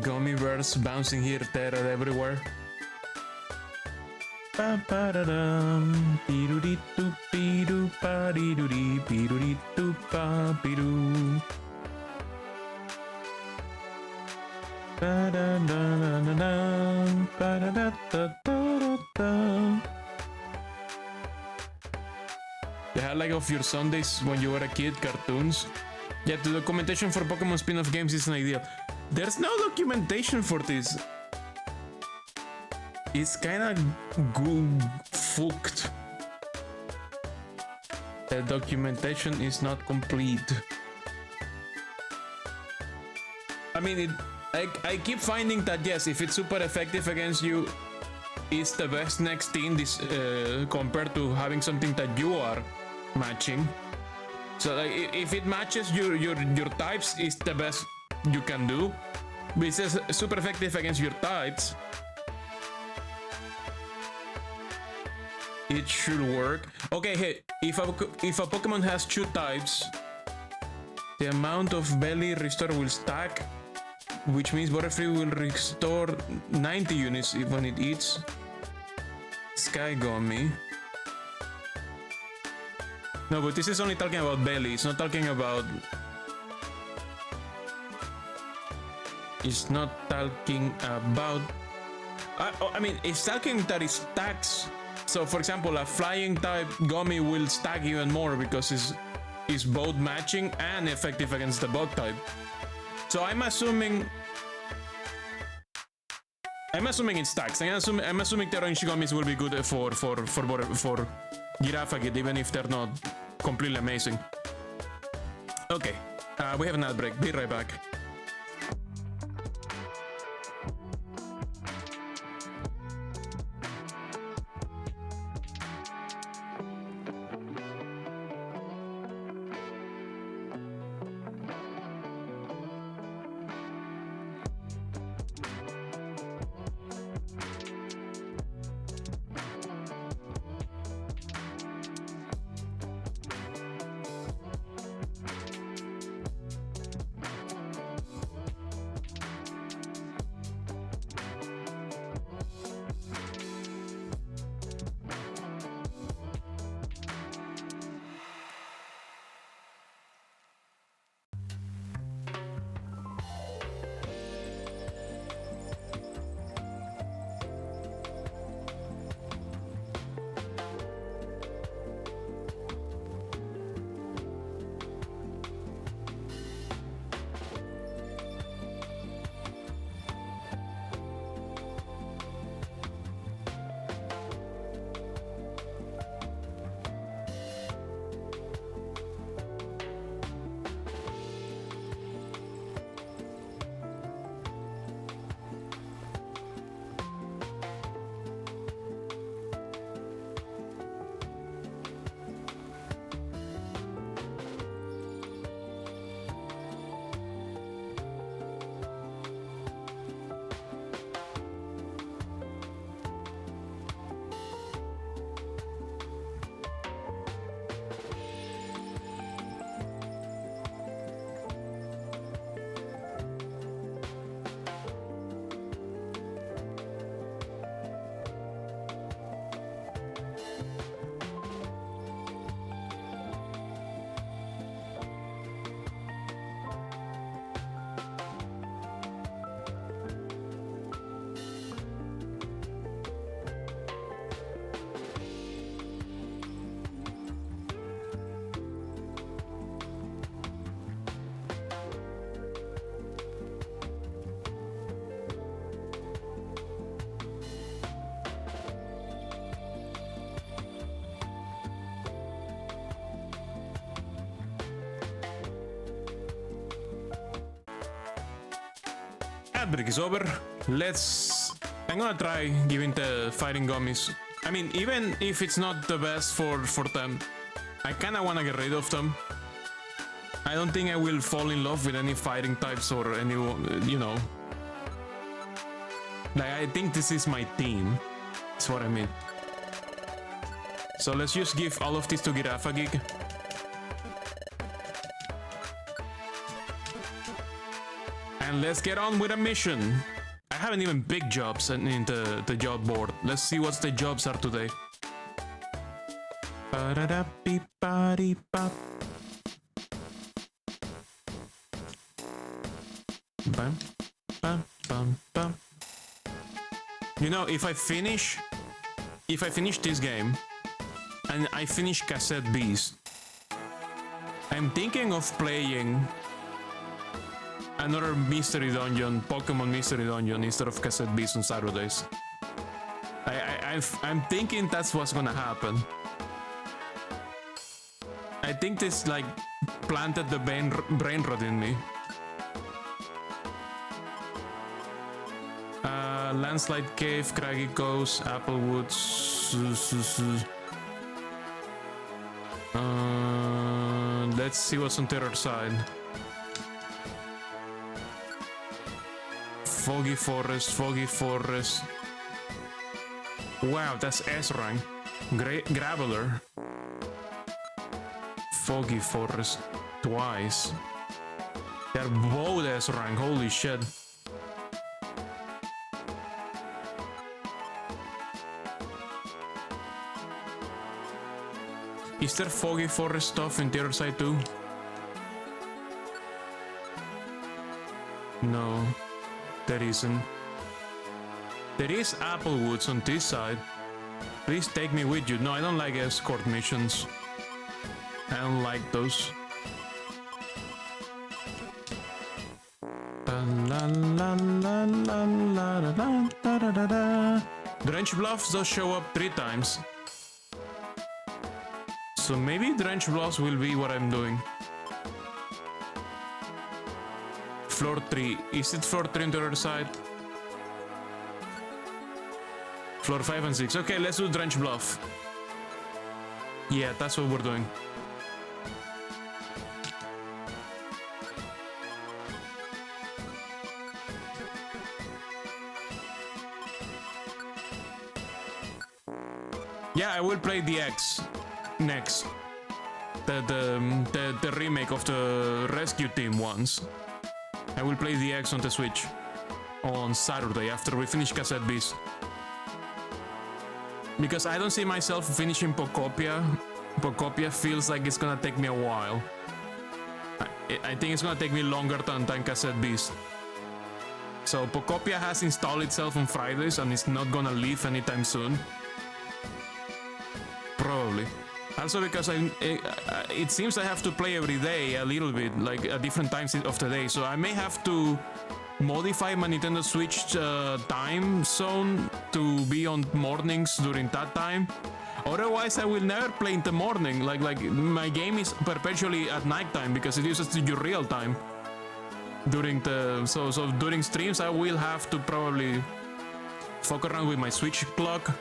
Gummy bears bouncing here, there, and everywhere. Ba-ba-da-dum, be-do-dee-doo, be-doo, ba-dee-doo-dee, be-doo-dee-doo, ba-be-doo. Ba-da-da-da-da-dum, ba-da-da-da-da-da-dum. The highlight of your Sundays when you were a kid, cartoons. Yeah, the documentation for Pokemon spin-off games isn't ideal. There's no documentation for this. It's kinda fucked. The documentation is not complete. I mean, I keep finding that yes, if it's super effective against you, it's the best next thing this compared to having something that you are matching. So like, if it matches your types, it's the best you can do. But it says super effective against your types. It should work. Okay, hey, if a Pokemon has 2 types, the amount of belly restore will stack, which means Butterfree will restore 90 units when it eats Sky Gummy. No, but this is only talking about belly. It's not talking about. It's not talking about. I mean, it's talking that it stacks. So, for example, a flying type Gummy will stack even more because it's both matching and effective against the bug type. So I'm assuming it stacks. I'm assuming the orange Gummies will be good for Giraffagit, even if they're not completely amazing. Okay, we have an ad break. Be right back. Ad break is over. I'm gonna try giving the fighting gummies. I mean, even if it's not the best for them, I kinda wanna get rid of them. I don't think I will fall in love with any fighting types or any, you know. Like, I think this is my team. That's what I mean. So let's just give all of this to Giraffa Gig. And let's get on with a mission. I haven't even picked jobs in the job board. Let's see what the jobs are today. Bam, bam, bam, bam. You know, if I finish this game and I finish Cassette Beast, I'm thinking of playing another mystery dungeon, Pokemon mystery dungeon, instead of Cassette Beast on Saturdays. I'm thinking that's what's gonna happen. I think this like planted the brain rot in me. Landslide Cave, Craggy Coast, Applewoods. Let's see what's on the other side. Foggy Forest, Foggy Forest. Wow, that's S rank. Graveler. Foggy Forest twice. They're both S rank, holy shit. Is there Foggy Forest stuff in the other side too? No, there isn't. There is Applewoods on this side. Please take me with you. No, I don't like escort missions. I don't like those. Drench Bluffs does show up 3 times. So maybe Drench Bluffs will be what I'm doing. Floor 3. Is it floor 3 on the other side? Floor 5 and 6. Okay, let's do Drench Bluff. Yeah, that's what we're doing. Yeah, I will play the X next. The remake of the Rescue Team ones. I will play the X on the Switch on Saturday after we finish Cassette Beast. Because I don't see myself finishing Pokopia. Pokopia feels like it's gonna take me a while. I think it's gonna take me longer than Cassette Beast. So Pokopia has installed itself on Fridays and it's not gonna leave anytime soon. Probably. Also because it seems I have to play every day a little bit, like at different times of the day. So I may have to modify my Nintendo Switch time zone to be on mornings during that time. Otherwise, I will never play in the morning. Like my game is perpetually at nighttime because it uses your real time. During the so during streams, I will have to probably fuck around with my Switch clock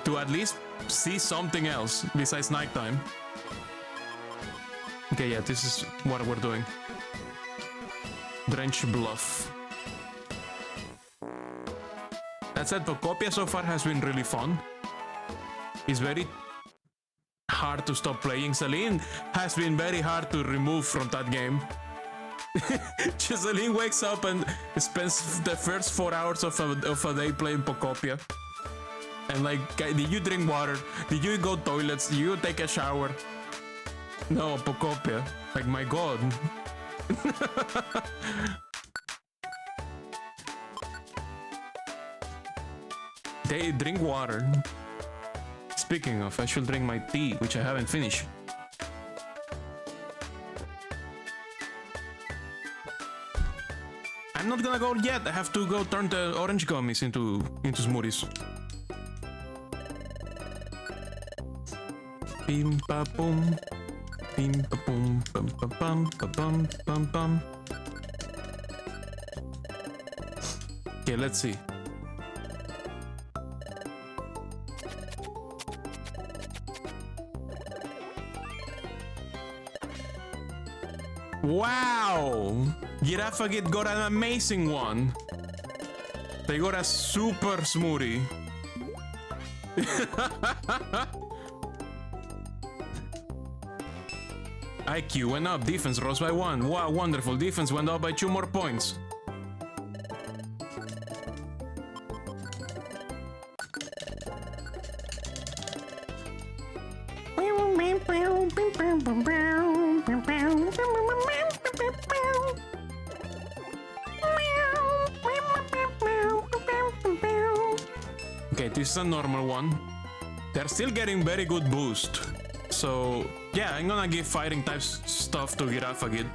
to at least see something else besides nighttime. Okay, yeah, this is what we're doing. Drench Bluff. That said, Pokopia so far has been really fun. It's very hard to stop playing. Celine has been very hard to remove from that game. Celine wakes up and spends the first 4 hours of a day playing Pokopia. And like, did you drink water? Did you go toilets? Did you take a shower? No, Pokopia. Like, my god. They drink water. Speaking of, I should drink my tea, which I haven't finished. I'm not gonna go yet. I have to go turn the orange gummies into smoothies. Bim ba boom. Bim ba boom bum ba bum ba bum bum bum. Okay, let's see. Wow! Giraffagit got an amazing one. They got a super smoothie. IQ went up, defense rose by 1. Wow, wonderful. Defense went up by 2 more points. Okay, this is a normal one. They're still getting very good boost. So, yeah, I'm gonna give fighting type stuff to Giraffagit.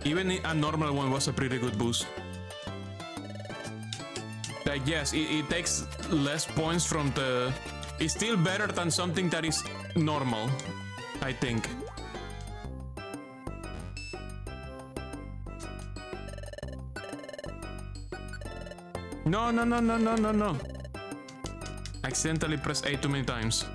Even a normal one was a pretty good boost. Like, yes, it takes less points from the... It's still better than something that is normal, I think. No. Accidentally pressed A too many times.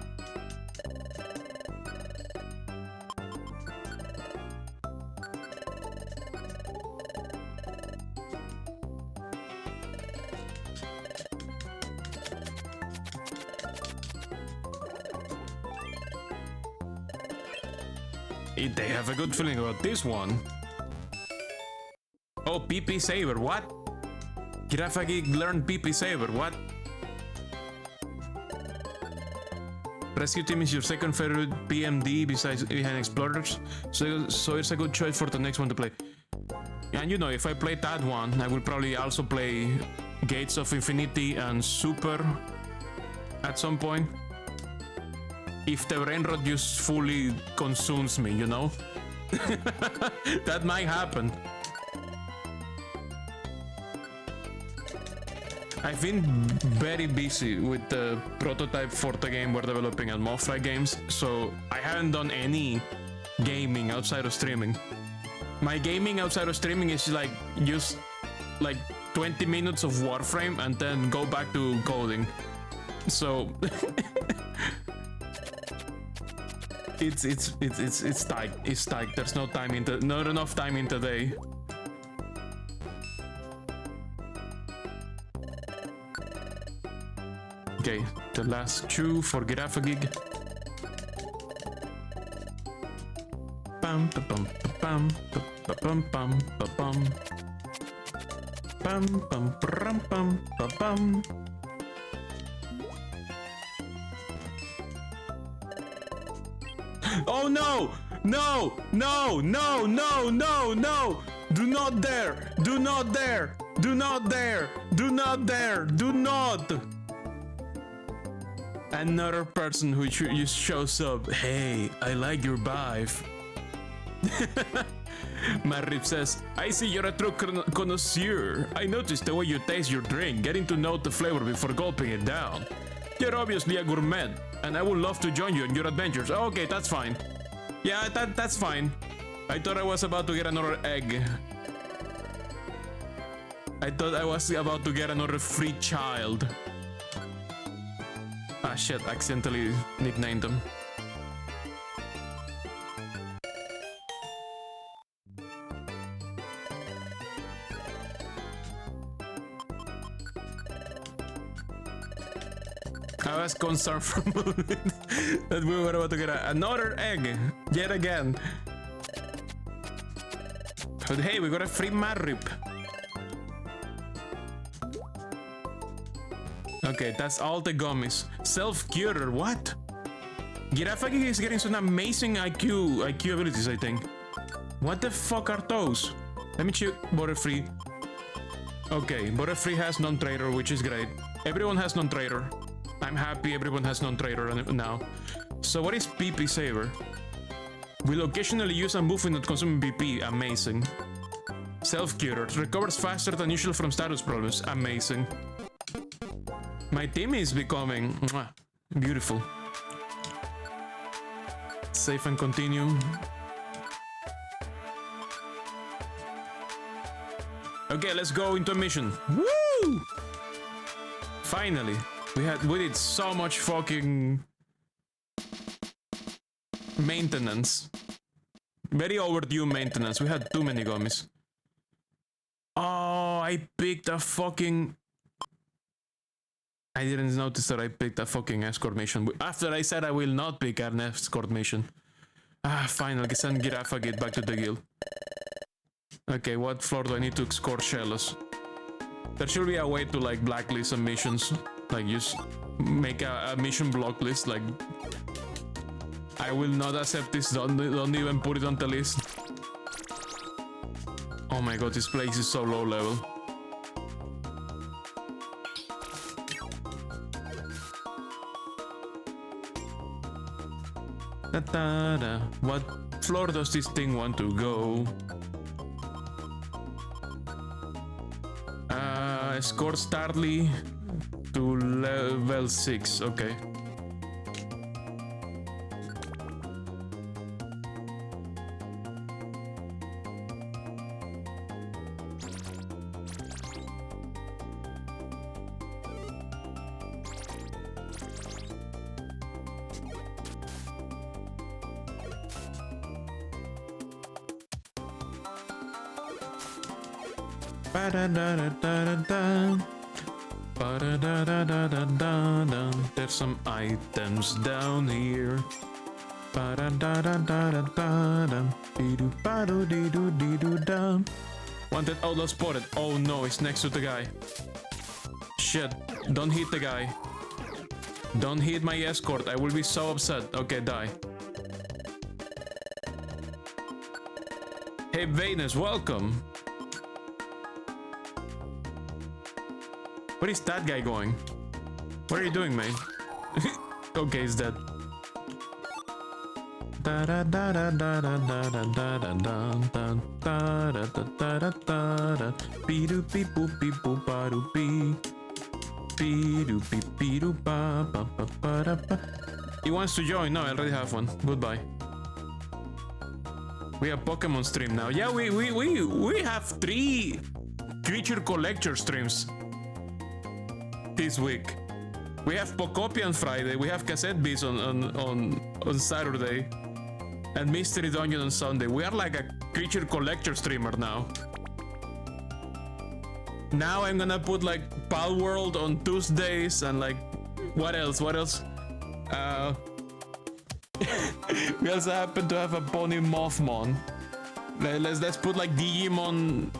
They have a good feeling about this one. Oh, PP Saber, what? Giraffagit learned PP Saber, what? Rescue team is your second favorite PMD besides behind Explorers, so it's a good choice for the next one to play. And you know, if I play that one, I will probably also play Gates of Infinity and Super at some point. If the brain rot just fully consumes me, you know? That might happen. I've been very busy with the prototype for the game we're developing at Moth Games, so I haven't done any gaming outside of streaming. My gaming outside of streaming is like just like 20 minutes of Warframe and then go back to coding. So it's tight. It's tight. There's no time not enough time in the day. Okay, the last 2 for Giraffagit. Pam pam pam pam pam pam pam pam pam pam pam. Oh no! No! No! No! No! No! No! Do not dare! Do not dare! Do not dare! Do not dare! Do not! Another person who just shows up. Hey, I like your vibe. Marip says, I see you're a true connoisseur. I noticed the way you taste your drink, getting to know the flavor before gulping it down. You're obviously a gourmet, and I would love to join you in your adventures. Oh, okay, that's fine. Yeah, that's fine. I thought I was about to get another egg. I thought I was about to get another free child. Ah shit, accidentally nicknamed them. I was concerned for a moment that we were about to get another egg yet again. But hey, we got a free Marip. Okay, that's all the gummies. Self-curer, what? Giraffagit is getting some amazing IQ abilities, I think. What the fuck are those? Let me check Butterfree. Okay, Butterfree has non-trader, which is great. Everyone has non-trader. I'm happy everyone has non-trader now. So what is PP Saver? Will occasionally use a move not consuming BP. Amazing. Self-curer. Recovers faster than usual from status problems. Amazing. My team is becoming beautiful. Save and continue. Okay, let's go into a mission. Woo! Finally, we did so much fucking maintenance. Very overdue maintenance. We had too many gummies. Oh, I picked a fucking... I didn't notice that I picked a fucking escort mission. After I said I will not pick an escort mission. Ah, fine, I'll send Giraffa Gate back to the guild. Okay, what floor do I need to escort Shellos? There should be a way to like blacklist some missions. Like just make a mission block list, like... I will not accept this, don't even put it on the list. Oh my god, this place is so low level. Da-da-da. What floor does this thing want to go? Escort Starly to level 6, okay. There's some items down here. Wanted outlaw spotted. Oh no, it's next to the guy. Shit, don't hit the guy. Don't hit my escort, I will be so upset. Okay, die. Hey Venus, welcome. Where is that guy going? What are you doing, man? Okay, he's dead. He wants to join. No, I already have one. Goodbye. We have Pokemon stream now. Yeah, we have 3 creature collector streams this week. We have Pokopia on Friday, we have Cassette Beast on Saturday, and Mystery Dungeon on Sunday. We are like a creature collector streamer now. Now I'm gonna put like Pal World on Tuesdays and like what else? We also happen to have a Pony Mothmon. Let's put like Digimon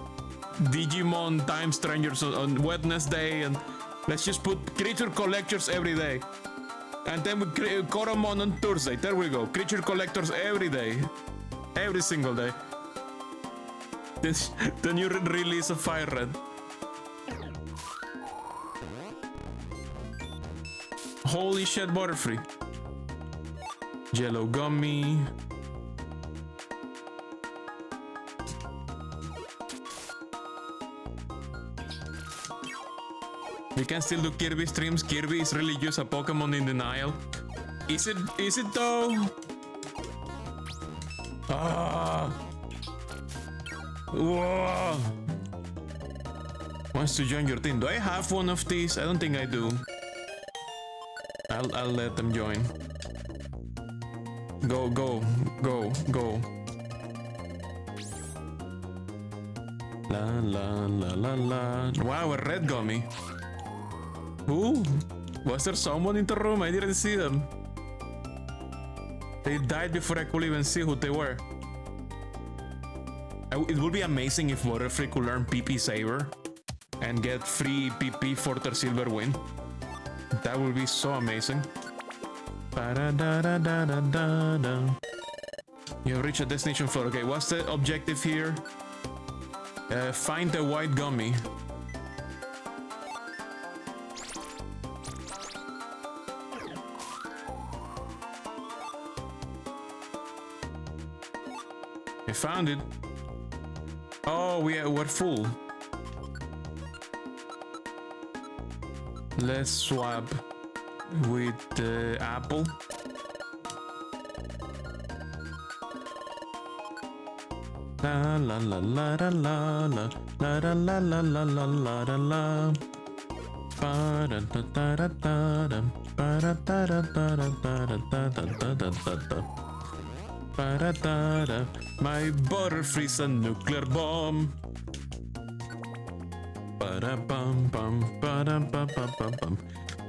Time Strangers on Wednesday, and let's just put creature collectors every day. And then we Koromon on Thursday. There we go. Creature collectors every day. Every single day. This the new release of Fire Red. Holy shit, Butterfree. Jello Gummy. We can still do Kirby streams. Kirby is really just a Pokemon in denial. Is it though? Ah. Whoa. Wants to join your team. Do I have one of these? I don't think I do. I'll let them join. Go. La. Wow, a red gummy. Who? Was there someone in the room? I didn't see them. They died before I could even see who they were. It would be amazing if Butterfree could learn PP Saber and get free PP for their silver win. That would be so amazing. You have reached a destination floor. Okay, what's the objective here? Find the white gummy. I found it. Oh, we're full. Let's swap with the apple. La la la la la la la la la la la la la la la la. My butter freeze a nuclear bomb.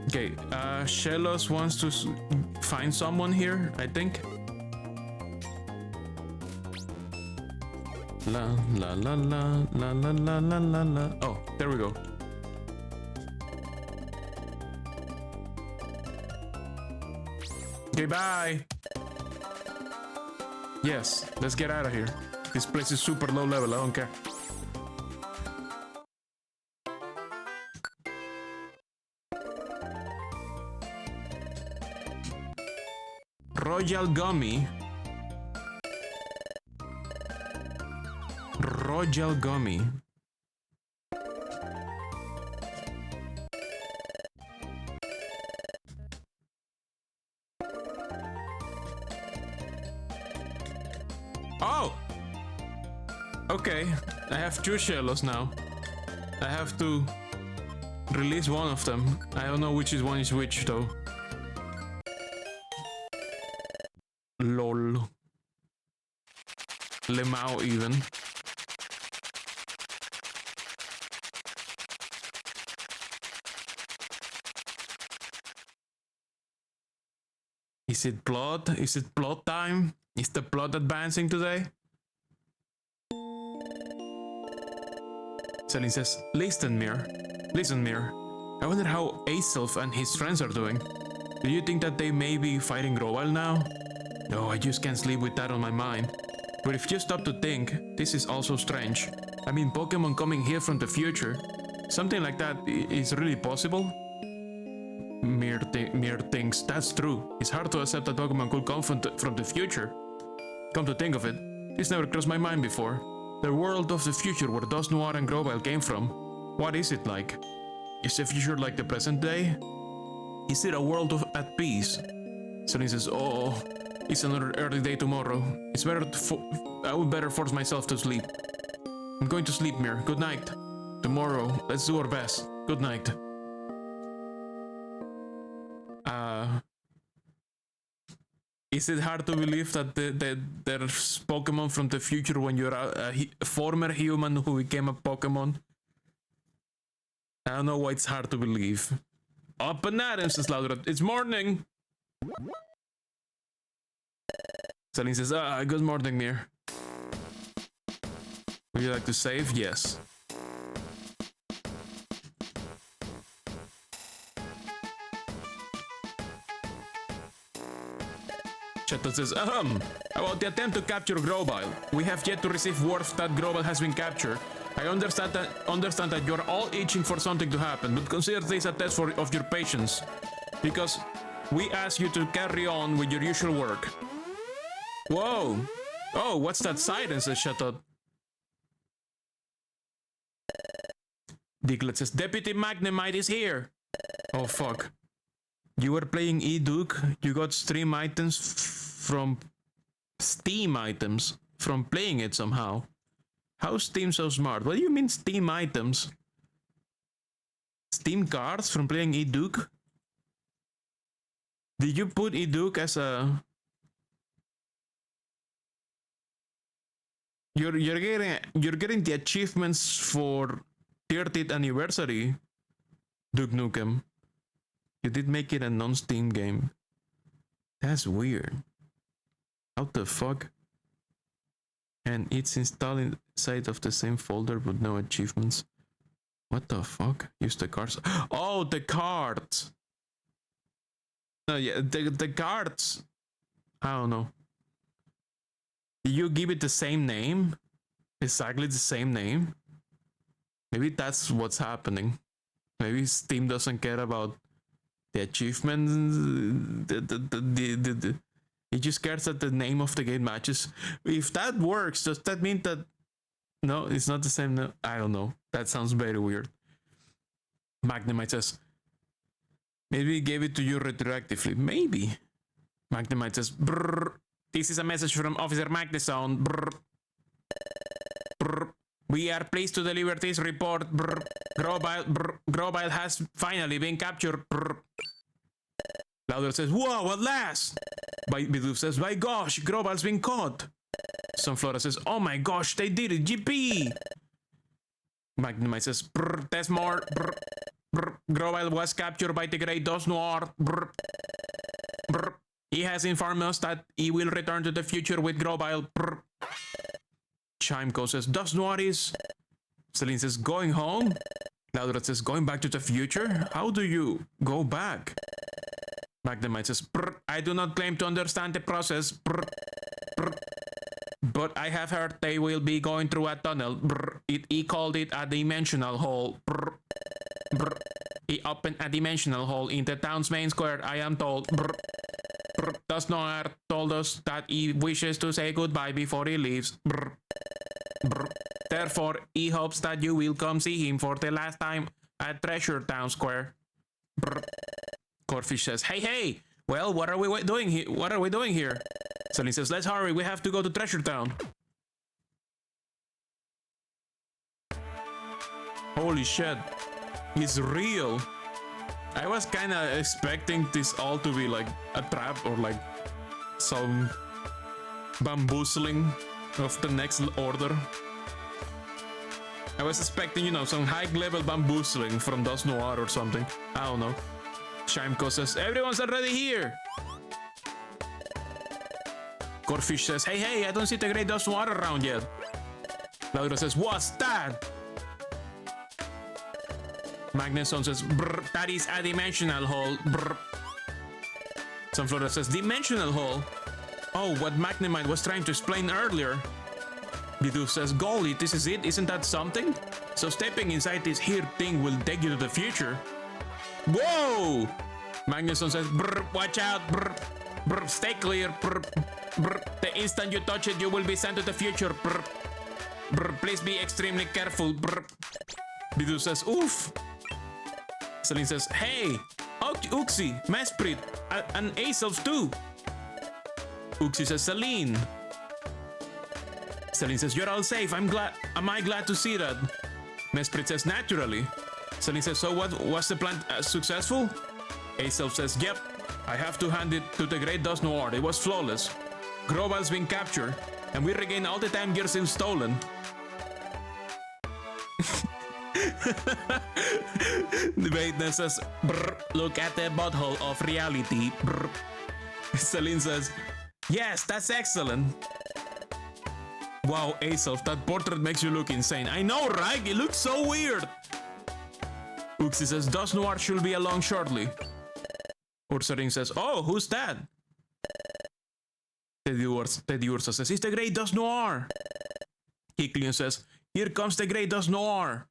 Okay, Shellos wants to find someone here, I think. La la la la la la la la la la. Oh, there we go. Okay, bye. Yes, let's get out of here. This place is super low level, I don't care. Royal Gummy. Royal Gummy. Oh! Okay, I have two shellos now. I have to release one of them. I don't know which one is which though. LOL. Lemao even. Is it blood? Is it blood time? Is the blood advancing today? Celine says, listen, Mir. Listen, Mir. I wonder how Aself and his friends are doing. Do you think that they may be fighting Growal now? No, I just can't sleep with that on my mind. But if you stop to think, this is also strange. I mean, Pokemon coming here from the future. Something like that is really possible? Mir thinks that's true. It's hard to accept that Pokemon could come from the future. Come to think of it, this never crossed my mind before. The world of the future where Dusknoir and Grovyle came from. What is it like? Is the future like the present day? Is it a world at peace? Celine says, oh, it's another early day tomorrow. It's better I would better force myself to sleep. I'm going to sleep, Mir. Good night. Tomorrow, let's do our best. Good night. Is it hard to believe that there's Pokemon from the future when you're a former human who became a Pokemon? I don't know why it's hard to believe. Up and Adams says louder. It's morning! Celine says, good morning, Mir. Would you like to save? Yes. Chato says, about the attempt to capture Grovyle. We have yet to receive word that Grovyle has been captured. I understand that you're all itching for something to happen, but consider this a test of your patience. Because we ask you to carry on with your usual work. Whoa! Oh, what's that siren, says Chatot. Diglett says, Deputy Magnemite is here! Oh, fuck. You were playing E-Duke, you got Steam items from playing it somehow. How's Steam so smart? What do you mean Steam items? Steam cards from playing E-Duke? Did you put E-Duke as a... You're getting the achievements for 30th anniversary, Duke Nukem. You did make it a non-Steam game. That's weird. How the fuck? And it's installed inside of the same folder with no achievements. What the fuck? Use the cards. Oh, the cards! No, yeah, the cards. I don't know. Did you give it the same name? Exactly the same name? Maybe that's what's happening. Maybe Steam doesn't care about the achievements. It just cares that the name of the game matches. If that works, does that mean that... No, it's not the same. No, I don't know. That sounds very weird. Magnemite says, maybe he gave it to you retroactively. Maybe. Magnemite says, brrr, this is a message from Officer Magneson. Brrr. Brr. We are pleased to deliver this report. Brr. Grobile has finally been captured. Brr. Louder says, "Whoa, at last!" Bidoof says, "By gosh, Grobile's been caught." Sunflora says, "Oh my gosh, they did it, GP!" Magnemite says, "Brr, there's more. Brr, brr. Grobile was captured by the Great Dos Noir. Brr, brr. He has informed us that he will return to the future with Grobile." Brr. Chimco says, "Dos Noir is..." Celine says, "Going home?" Laudrat says, "Going back to the future? How do you go back?" Magnemite says, "Brr, I do not claim to understand the process. Brr, brr. But I have heard they will be going through a tunnel. Brr. He called it a dimensional hole. Brr, brr. He opened a dimensional hole in the town's main square, I am told. Brr, brr. Dos Noir told us that he wishes to say goodbye before he leaves. Brr, brr. Therefore, he hopes that you will come see him for the last time at Treasure Town Square." Brr. Corfish says, Hey! Well, what are we doing here? What are we doing here?" Celine says, "Let's hurry. We have to go to Treasure Town." Holy shit. It's real. I was kind of expecting this all to be like a trap or like some bamboozling of the next order. I was expecting, you know, some high-level bamboozling from Dos Noir or something. I don't know. Chimco says, "Everyone's already here." Corfish says, Hey, I don't see the Great Dos Noir around yet." Laura says, "What's that?" Magneson says, "Brr, that is a dimensional hole. Brr." Sunflora says, "Dimensional hole? Oh, what Magnemite was trying to explain earlier." Bidoof says, "Golly, this is it? Isn't that something? So stepping inside this here thing will take you to the future." Whoa! Magneson says, "Brr, watch out. Brr, brr, stay clear. Brr, brr. The instant you touch it, you will be sent to the future. Brr, brr, please be extremely careful. Brr." Bidoof says, "Oof." Celine says, "Hey, Uxie, Mesprit, and Acelf too." Uxie says, "Celine." Celine says, "You're all safe. Am I glad to see that?" Mesprit says, "Naturally." Celine says, "So what was the plan successful?" Acelf says, "Yep. I have to hand it to the Great Dos Noir. It was flawless. Grobile's been captured, and we regained all the time gears he's stolen." Debatener says, "Brr, look at the butthole of reality." Brr. Celine says, "Yes, that's excellent." Wow, Acelf, that portrait makes you look insane. I know, right? It looks so weird. Uxie says, "Dos Noir should be along shortly." Ursaring says, "Oh, who's that?" Teddy Ursa says, "It's the Great Dos Noir." Kiklian says, "Here comes the Great Dos Noir."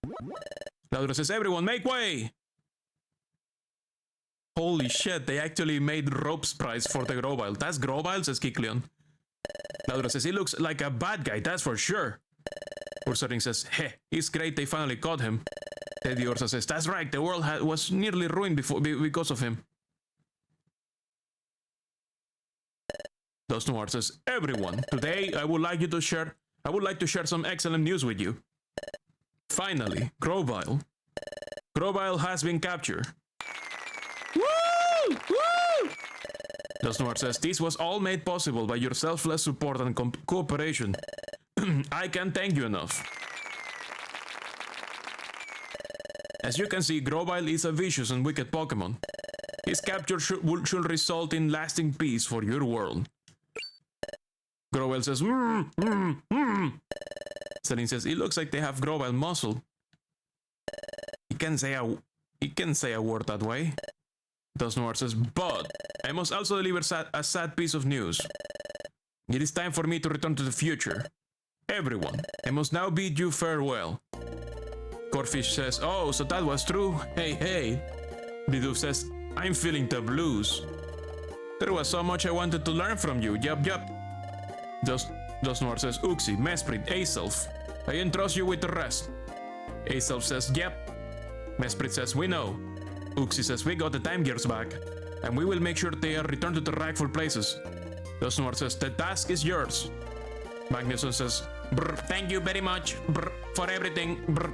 Laudra says, "Everyone, make way!" Holy shit, they actually made rope sprites for the Grobile. "That's Grobile," says Kiklian. Laudra says, "He looks like a bad guy, that's for sure." Ursaring says, "Heh, it's great they finally caught him." Teddy Ursa says, "That's right, the world was nearly ruined because of him." Dos Noir says, "Everyone, today I would like to share some excellent news with you. Finally, Grobile has been captured." Woo! Woo! Dos Noir says, "This was all made possible by your selfless support and cooperation. I can't thank you enough." As you can see, Grobile is a vicious and wicked Pokemon. His capture should result in lasting peace for your world. Grobile says, Celine says, "It looks like they have Grobile muscle." He can say a word that way. Dos Noir says, "But I must also deliver a sad piece of news. It is time for me to return to the future. Everyone, I must now bid you farewell." Corfish says, "Oh, so that was true? Hey. Bidoof says, "I'm feeling the blues. There was so much I wanted to learn from you. Yup. Dos Noir says, "Uxie, Mesprit, Acelf, I entrust you with the rest." Acelf says, "Yep." Mesprit says, "We know." Uxie says, "We got the time gears back, and we will make sure they are returned to the rightful places." Dos Noir says, "The task is yours." Magneson says, Brr, thank you very much. Brr, for everything. Brr,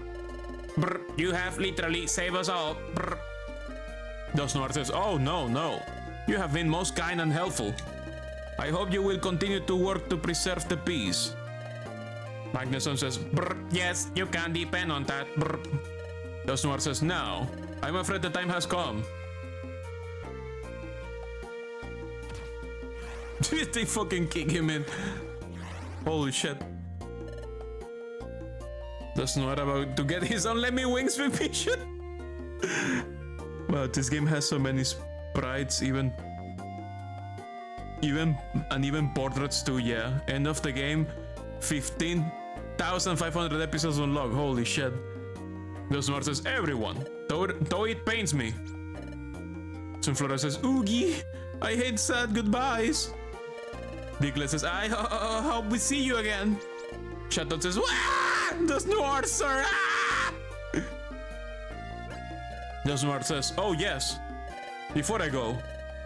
brr, you have literally saved us all. Brr. Dosnoir says, oh no, no. You have been most kind and helpful. I hope you will continue to work to preserve the peace. Magnusson says, brr, yes, you can depend on that. Brr. Dosnoir says, no. I'm afraid the time has come. They fucking kick him in. Holy shit. Dosnoir about to get his own Lemmy Wings mission. Wow, this game has so many sprites, even portraits too, yeah. End of the game, 15,500 episodes unlocked, holy shit. Dosnoir says, everyone, though it pains me. Sunflora says, Oogie, I hate sad goodbyes. Diglett says, I hope we see you again. Chaton says, Wah! Dosnoir, sir! Ah! Dosnoir says, oh yes. Before I go,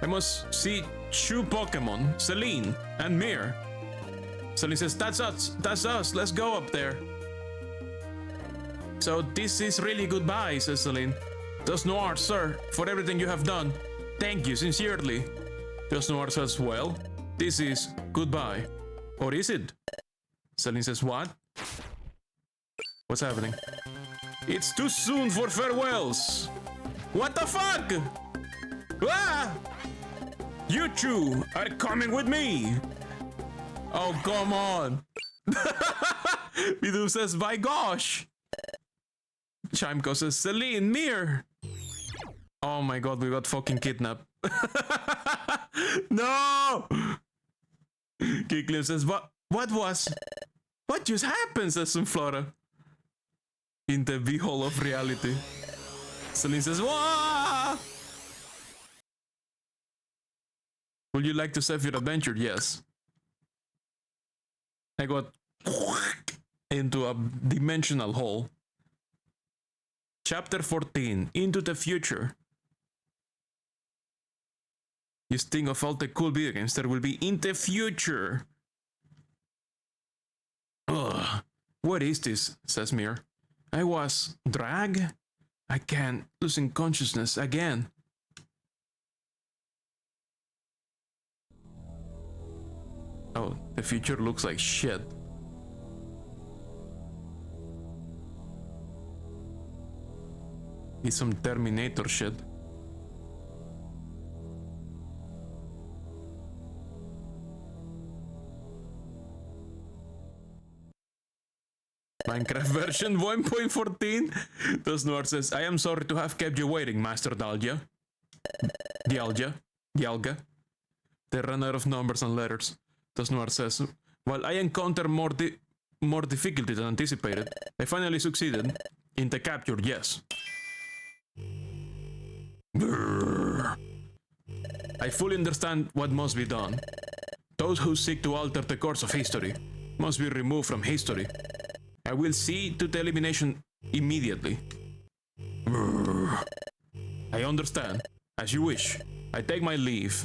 I must see two Pokemon, Celine and Mir. Celine says, that's us, let's go up there. So this is really goodbye, says Celine. Dosnoir, sir, for everything you have done. Thank you, sincerely. Dosnoir says, well, this is goodbye. Or is it? Celine says, what? What's happening? It's too soon for farewells. What the fuck? Ah! You two are coming with me. Oh, come on. Bidoof says, by gosh. Chimco says, Celine, Mir. Oh my god, we got fucking kidnapped. No! Kicklip says, what just happened, says Sunflora. In the V-hole of reality. Celine says, Wah! Would you like to save your adventure? Yes. I got into a dimensional hole. Chapter 14, Into the Future. You think of all the cool video games that will be in the future. Ugh, what is this? Says Mir. I was drag? I can't, losing consciousness again. Oh, the future looks like shit. It's some Terminator shit. Minecraft version 1.14? Dosnoir says, I am sorry to have kept you waiting, Master Dialga, the runner of numbers and letters. Dosnoir says, while I encountered more difficulty than anticipated, I finally succeeded in the capture, yes. Brrr. I fully understand what must be done. Those who seek to alter the course of history must be removed from history. I will see to the elimination immediately. Brrr. I understand. As you wish. I take my leave.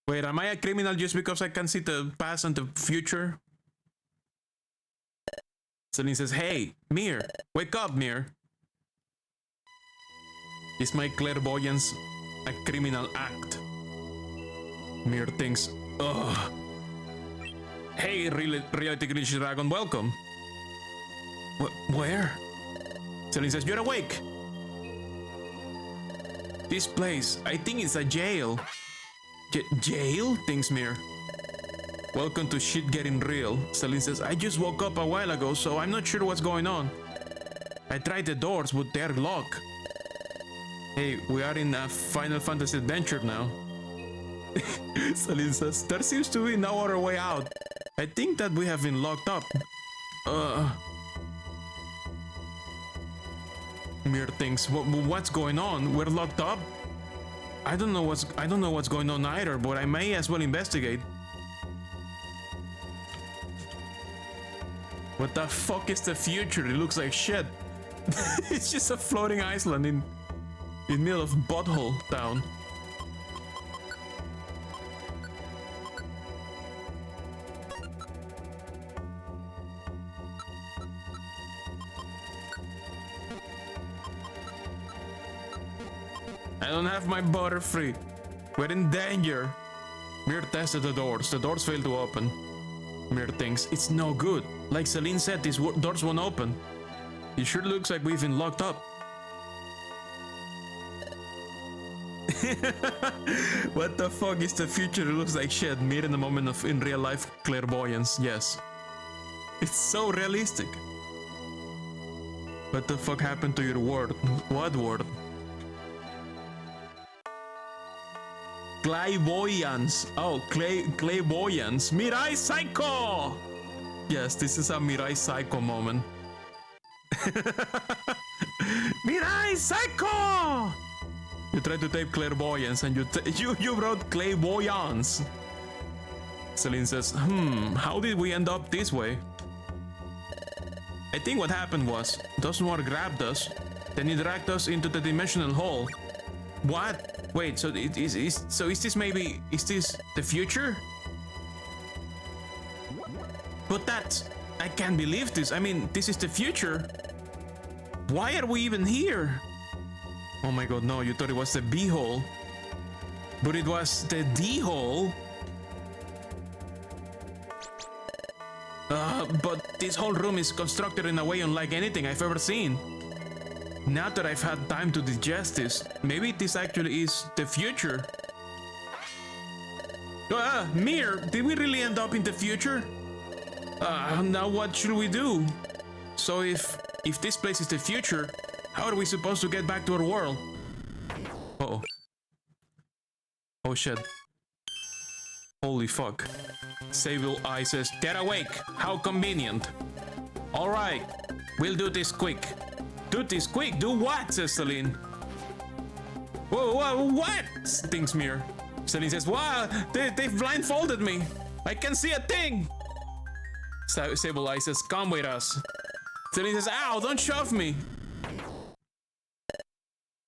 Wait, am I a criminal just because I can see the past and the future? Celine says, hey, Mir, wake up, Mir. Is my clairvoyance a criminal act? Mir thinks, ugh. Hey, Reality Glitch Dragon, welcome. Where? Celine says, you're awake. This place, I think it's a jail. Jail? Thinks Mir. Welcome to shit getting real. Celine says, I just woke up a while ago, so I'm not sure what's going on. I tried the doors, but they're locked. Hey, we are in a Final Fantasy adventure now. Celine says, there seems to be no other way out. I think that we have been locked up. Mir thinks, what's going on? We're locked up? I don't know what's going on either, but I may as well investigate. What the fuck is the future? It looks like shit. It's just a floating island in middle of Butthole Town. I don't have my Butterfree. We're in danger. Mir tested the doors. The doors failed to open. Mir thinks it's no good. Like Celine said, these doors won't open. It sure looks like we've been locked up. What the fuck is the future? It looks like shit. Mir in a moment of in real life clairvoyance. Yes. It's so realistic. What the fuck happened to your word? What word? Clairvoyance. Oh, clairvoyance. Mirai Psycho! Yes, this is a Mirai Psycho moment. Mirai Psycho! You tried to type clairvoyance and you wrote clairvoyance. Celine says, how did we end up this way? I think what happened was, Dosnoir grabbed us, then he dragged us into the dimensional hole. What? Wait, so is this the future? But I can't believe this. I mean, this is the future. Why are we even here? Oh my god, no, you thought it was the B hole. But it was the D hole. But this whole room is constructed in a way unlike anything I've ever seen. Now that I've had time to digest this, maybe this actually is the future. Mir, did we really end up in the future? Now what should we do? So if this place is the future, how are we supposed to get back to our world? Uh-oh. Oh shit. Holy fuck. Sable Eye says, "They're awake! How convenient!" Alright, we'll do this quick. Do this quick? Do what? Says Celine. Whoa, what? Thinks Mir. Celine says, wow, they've blindfolded me. I can't see a thing. Sable Eye says, come with us. Celine says, ow, don't shove me.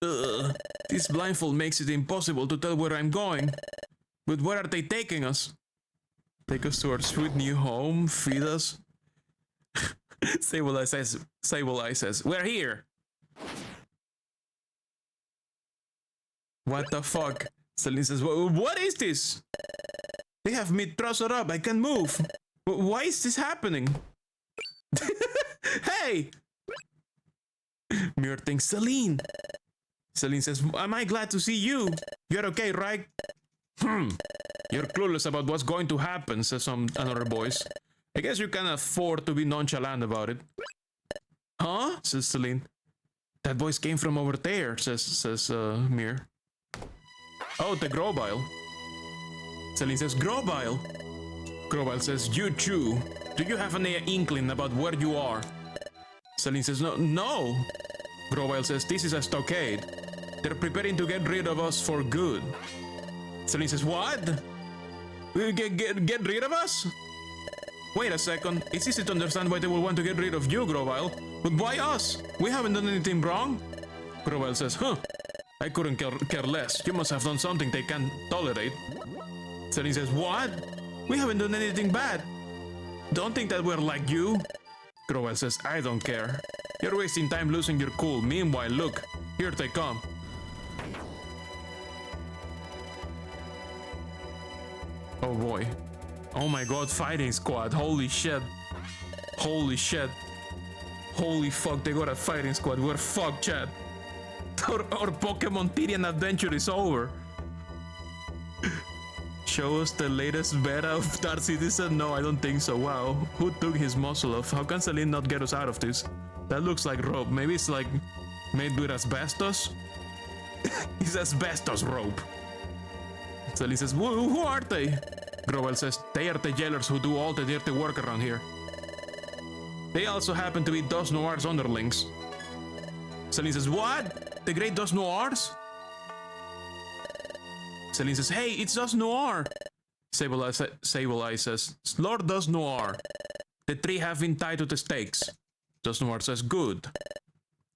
This blindfold makes it impossible to tell where I'm going. But where are they taking us? Take us to our sweet new home? Feed us? Sable Eye says, we're here. What the fuck? Celine says, what is this? They have me trussed up. I can't move. Why is this happening? Hey! Mir thinks, Celine. Celine says, am I glad to see you? You're okay, right? You're clueless about what's going to happen, says another voice. I guess you can afford to be nonchalant about it. Huh? Says Celine. That voice came from over there, says Mir. Oh, the Grobile. Celine says, Grobile. Grobile says, you too. Do you have any inkling about where you are? Celine says, no. Grobile says, this is a stockade. They're preparing to get rid of us for good. Celine says, what? Get rid of us? Wait a second, it's easy to understand why they will want to get rid of you, Grobile. But why us? We haven't done anything wrong. Grobile says, I couldn't care less. You must have done something they can't tolerate. Celine says, what? We haven't done anything bad. Don't think that we're like you. Grobile says, I don't care. You're wasting time losing your cool. Meanwhile, look, here they come. Oh boy. Oh my god, fighting squad. Holy shit. Holy shit. Holy fuck, they got a fighting squad. We're fucked, chat. Our Pokemon Tyrian adventure is over. Show us the latest beta of Dark Citizen? No, I don't think so. Wow. Who took his muscle off? How can Celine not get us out of this? That looks like rope. Maybe it's like made with asbestos? It's asbestos rope. Celine says, who are they? Grobel says, they are the jailers who do all the dirty work around here. They also happen to be Dos Noir's underlings. Celine says, what? The great Dos Noirs? Celine says, hey, it's Dos Noir. Sable Eye says, Lord Dos Noir. The three have been tied to the stakes. Dos Noir says, good.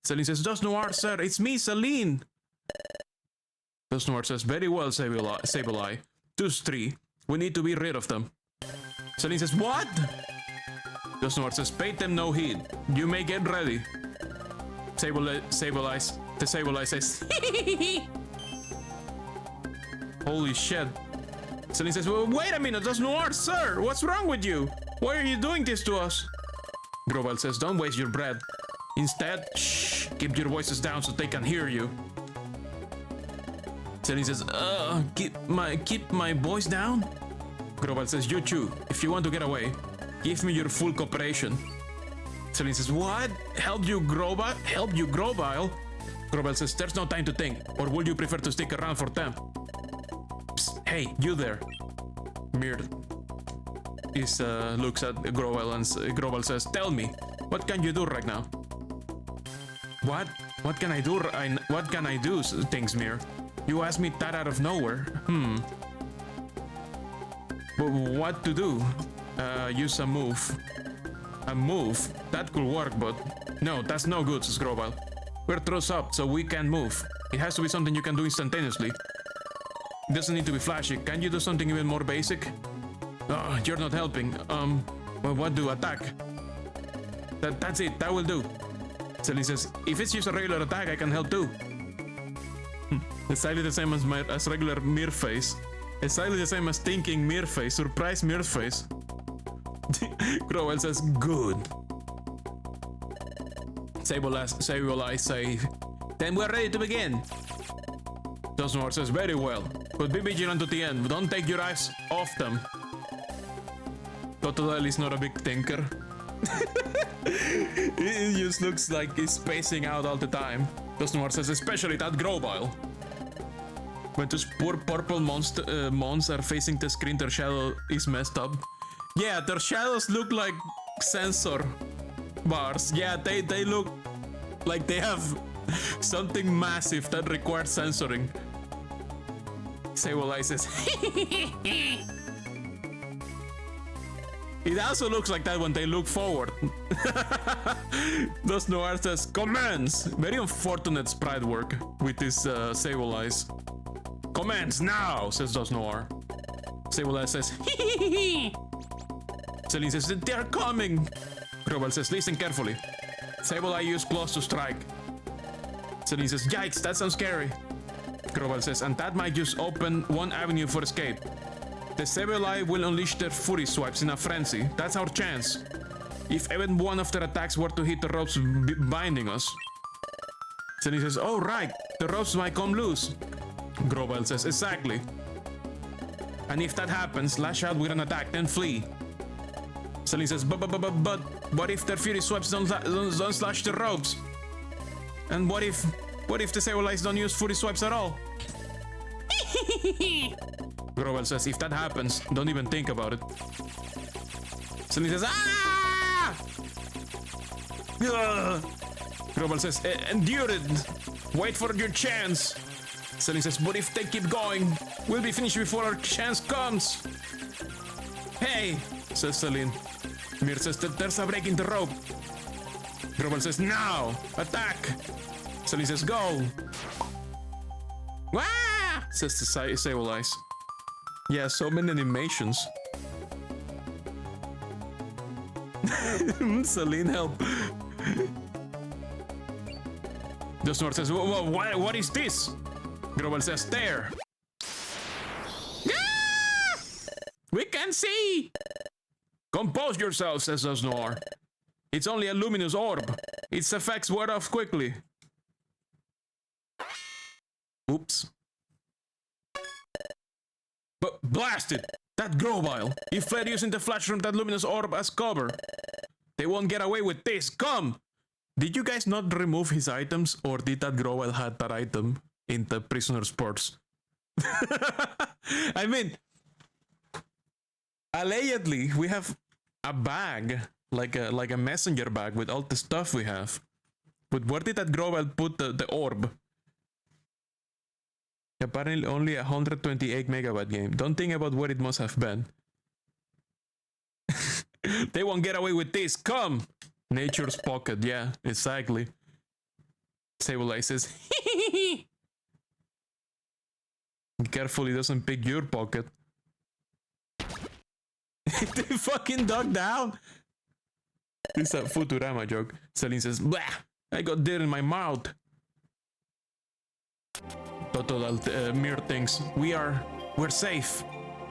Celine says, Dos Noir, sir, it's me, Celine. Dos Noir says, very well, Sable Eye. Those three. We need to be rid of them. Celine says, what? Dos Noir says, pay them no heed. You may get ready. The Sable Eye says, Holy shit. Celine says, well, wait a minute, that's Noir, sir! What's wrong with you? Why are you doing this to us? Grobal says, don't waste your breath. Instead, shh, keep your voices down so they can hear you. Celine says, keep my voice down? Grobal says, you too. If you want to get away, give me your full cooperation. Celine says, what? Help you, Grobal? Help you, Grobal? Grobal says, there's no time to think. Or would you prefer to stick around for them? Psst, hey, you there. Mir looks at Grobal and Grobal says, tell me, what can you do right now? What? What can I do? What can I do? Thinks Mir. You asked me that out of nowhere. But what to do? Use a move. A move? That could work, but no, that's no good, says Grobal. We're throws up, so we can't move. It has to be something you can do instantaneously. It doesn't need to be flashy. Can you do something even more basic? Oh, you're not helping. Well, what do? Attack. That's it. That will do. Celine says, if it's just a regular attack, I can help too. Exactly the same as regular Mir face. Exactly the same as thinking Mir face. Surprise Mir face. Crowell says, good. Sable Eyes say, then we're ready to begin. Dunsmore says, very well. But be vigilant to the end. Don't take your eyes off them. Totodile is not a big thinker. It just looks like he's spacing out all the time. Dunsmore says, especially that Grobile. When those poor purple mons are facing the screen, their shadow is messed up. Yeah, their shadows look like sensor bars. Yeah, they look like they have something massive that requires censoring. Sable Eye says, it also looks like that when they look forward. Thus Noir says, commence! Very unfortunate sprite work with this Sable Eyes. Commence now, says Dos Noir. Sable Eyes says, Celine says, they're coming. Grobal says, listen carefully. Sable Eye used claws to strike. Celine says, yikes, that sounds scary. Grobal says, and that might just open one avenue for escape. The Sable Eye will unleash their fury swipes in a frenzy. That's our chance. If even one of their attacks were to hit the ropes binding us. Celine says, oh right, the ropes might come loose. Grobal says, exactly. And if that happens, lash out with an attack, then flee. Celine says, but what if their fury swipes don't slash the ropes? And what if the Sable Eyes don't use fury swipes at all? Grobel says, if that happens, don't even think about it. Celine says, ah! Grobel says, endure it. Wait for your chance. Celine says, but if they keep going, we'll be finished before our chance comes. Hey, says Celine. Mir says that there's a break in the rope. Grobel says, now, attack. Celine says, go. Wah! Says the Sable Eyes. Yeah, so many animations. Celine, help. The Snort says, what is this? Grobel says, there. Ah! We can see. Compose yourself, says the Snore. It's only a luminous orb. Its effects wear off quickly. Oops. But blast it! That Grovile! He fled using the flash from that luminous orb as cover. They won't get away with this. Come! Did you guys not remove his items, or did that Grovile had that item in the prisoner's purse? I mean, allegedly, we have a bag, like a messenger bag with all the stuff we have. But where did that Grovile put the orb? Apparently only a 128 megabyte game. Don't think about what it must have been. They won't get away with this. Come! Nature's pocket. Yeah, exactly. Sable Eye says, be careful he doesn't pick your pocket. They fucking dug down. This is a Futurama joke. Celine says, blah! I got dirt in my mouth. Total Mir thinks, we are We're safe.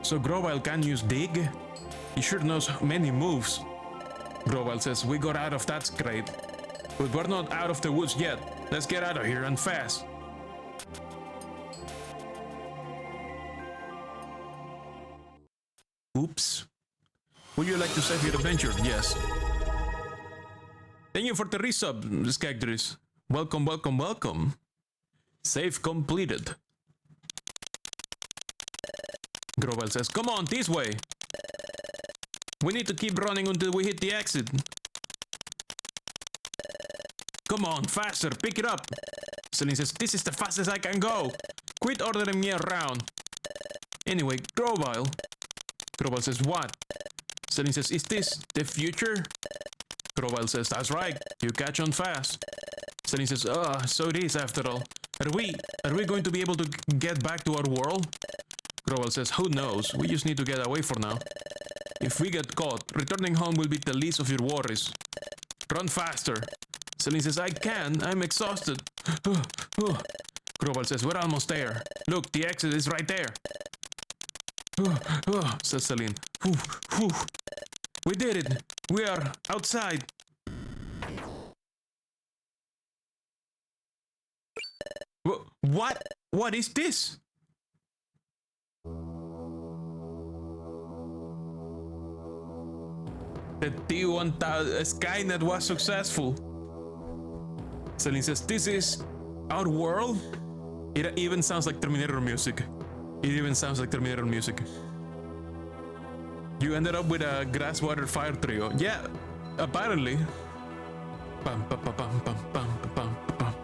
So Grovile can use dig? He sure knows many moves. Grovile says, we got out of that scrape. But we're not out of the woods yet. Let's get out of here and fast. Oops. Would you like to save your adventure? Yes. Thank you for the resub, Skagdris. Welcome, welcome, welcome. Save completed. Grovile says, come on, this way. We need to keep running until we hit the exit. Come on, faster, pick it up. Celine says, this is the fastest I can go. Quit ordering me around. Anyway, Grovile. Grovile says, what? Celine says, is this the future? Grovile says, that's right, you catch on fast. Celine says, so it is after all. Are we going to be able to get back to our world? Grovile says, who knows, we just need to get away for now. If we get caught, returning home will be the least of your worries. Run faster. Celine says, I can, I'm exhausted. Grovile says, we're almost there. Look, the exit is right there. Says Celine. We did it. We are outside. What? What is this? The T-1000 Skynet was successful. Celine says, this is our world? It even sounds like Terminator music. It even sounds like Terminator music. You ended up with a grass, water, fire trio. Yeah, apparently. Pam, pam, pam, pam, pam, pam, pam, pam.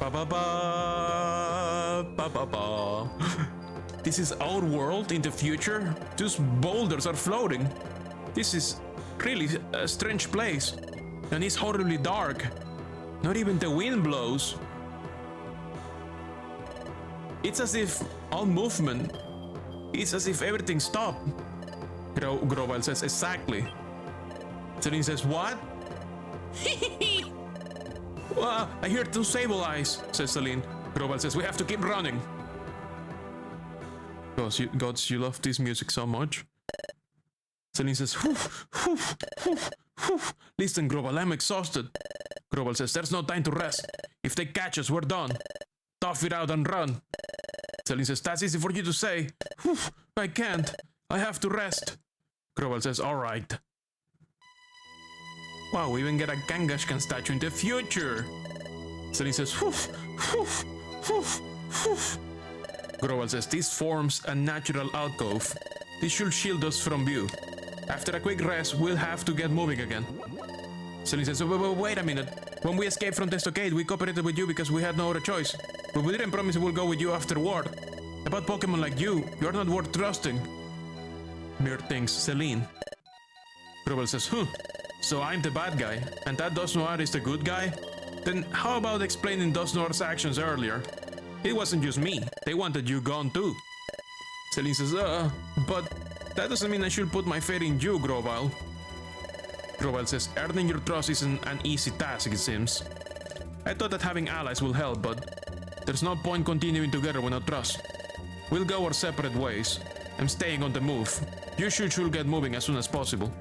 Pa, pa, pa, pa, pa, pa. This is our world in the future? Those boulders are floating. This is really a strange place. And it's horribly dark. Not even the wind blows. It's as if all movement, it's as if everything stopped. Grovile says, exactly. Celine says, what? I hear two sable eyes, says Celine. Grovile says, we have to keep running. Gods, you love this music so much. Celine says, listen, Grovile, I'm exhausted. Grovile says, there's no time to rest. If they catch us, we're done. Tough it out and run. Celine says, that's easy for you to say. I can't. I have to rest. Grovile says, all right. Wow, we even get a Kangashkan statue in the future. Celine says, Grovile says, this forms a natural alcove. This should shield us from view. After a quick rest, we'll have to get moving again. Celine says, wait a minute. When we escaped from the stockade, we cooperated with you because we had no other choice. But we didn't promise we'll go with you afterward. About Pokemon like you're not worth trusting. Mere thinks Celine. Grovile says, so I'm the bad guy, and that Dusknoir is the good guy? Then how about explaining Dusknoir's actions earlier? It wasn't just me, they wanted you gone too. Celine says, but that doesn't mean I should put my faith in you, Grovile. Grovile says, earning your trust isn't an easy task, it seems. I thought that having allies will help, but there's no point continuing together without trust. We'll go our separate ways. I'm staying on the move. You should get moving as soon as possible.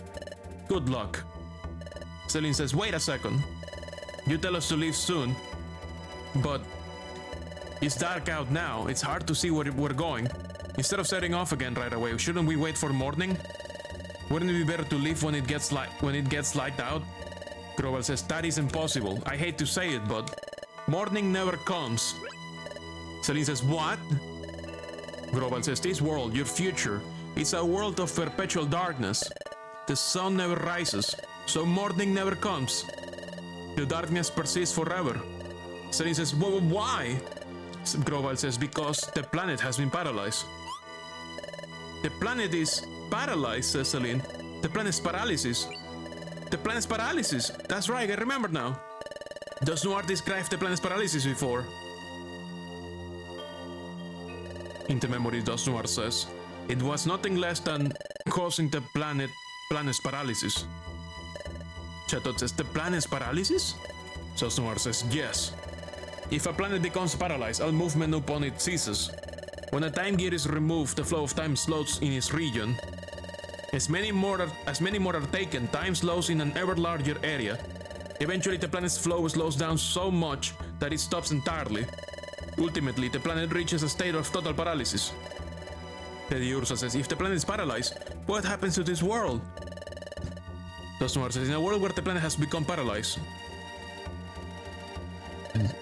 Good luck. Celine says, wait a second. You tell us to leave soon, but it's dark out now. It's hard to see where we're going. Instead of setting off again right away, shouldn't we wait for morning? Wouldn't it be better to leave when it gets light out? Grovile says, that is impossible. I hate to say it, but morning never comes. Celine says, what? Grovile says, this world, your future, is a world of perpetual darkness. The sun never rises, so morning never comes. The darkness persists forever. Celine says, well, why? Grovile says, because the planet has been paralyzed. The planet is paralyzed, says Celine. The planet's paralysis. The planet's paralysis. That's right, I remember now. Dusknoir described the planet's paralysis before. In the memory, Dusknoir says, it was nothing less than causing the planet's paralysis. Chatot says, the planet's paralysis? Dusknoir says, yes. If a planet becomes paralyzed, all movement upon it ceases. When a time gear is removed, the flow of time slows in its region. As many more are taken, time slows in an ever larger area. Eventually, the planet's flow slows down so much that it stops entirely. Ultimately, the planet reaches a state of total paralysis. Teddy Ursa says, if the planet is paralyzed, what happens to this world? Dosnoir says, in a world where the planet has become paralyzed,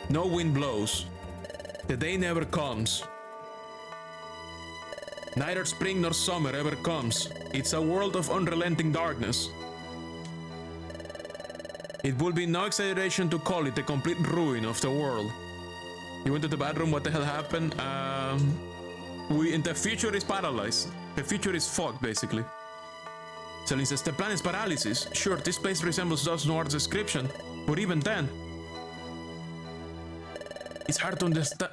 no wind blows. The day never comes. Neither spring nor summer ever comes. It's a world of unrelenting darkness. It would be no exaggeration to call it the complete ruin of the world. You went to the bathroom, what the hell happened? The future is paralyzed. The future is fucked, basically. Celine says, the planet's paralysis. Sure, this place resembles Dust Noir's description, but even then, it's hard to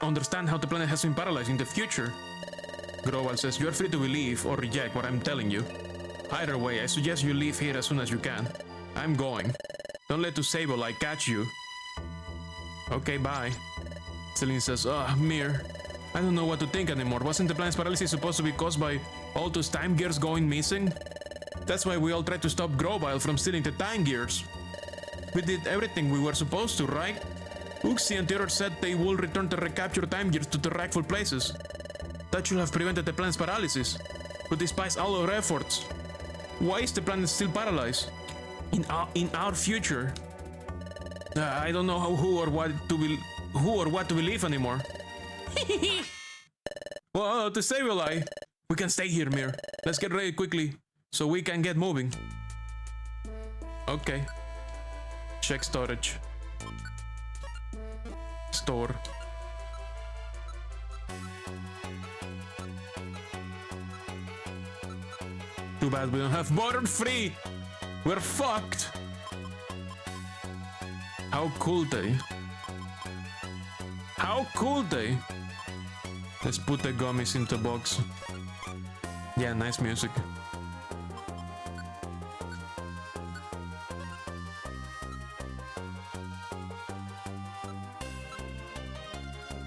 understand how the planet has been paralyzed in the future. Groval says, you're free to believe or reject what I'm telling you. Either way, I suggest you leave here as soon as you can. I'm going. Don't let Sable catch you. Okay, bye. Celine says, Mir, I don't know what to think anymore. Wasn't the planet's paralysis supposed to be caused by all those time gears going missing? That's why we all tried to stop Grovile from stealing the time gears. We did everything we were supposed to, right? Uxie and the others said they will return the recaptured time gears to their rightful places. That should have prevented the planet's paralysis. But despite all our efforts, why is the planet still paralyzed? In our future? I don't know who or what to believe anymore. Well, to save a lie, we can stay here, Mir. Let's get ready quickly so we can get moving. Okay. Check storage. Store. Too bad we don't have buttered free. We're fucked. How could they? How could they? Let's put the gummies into the box. Yeah, nice music.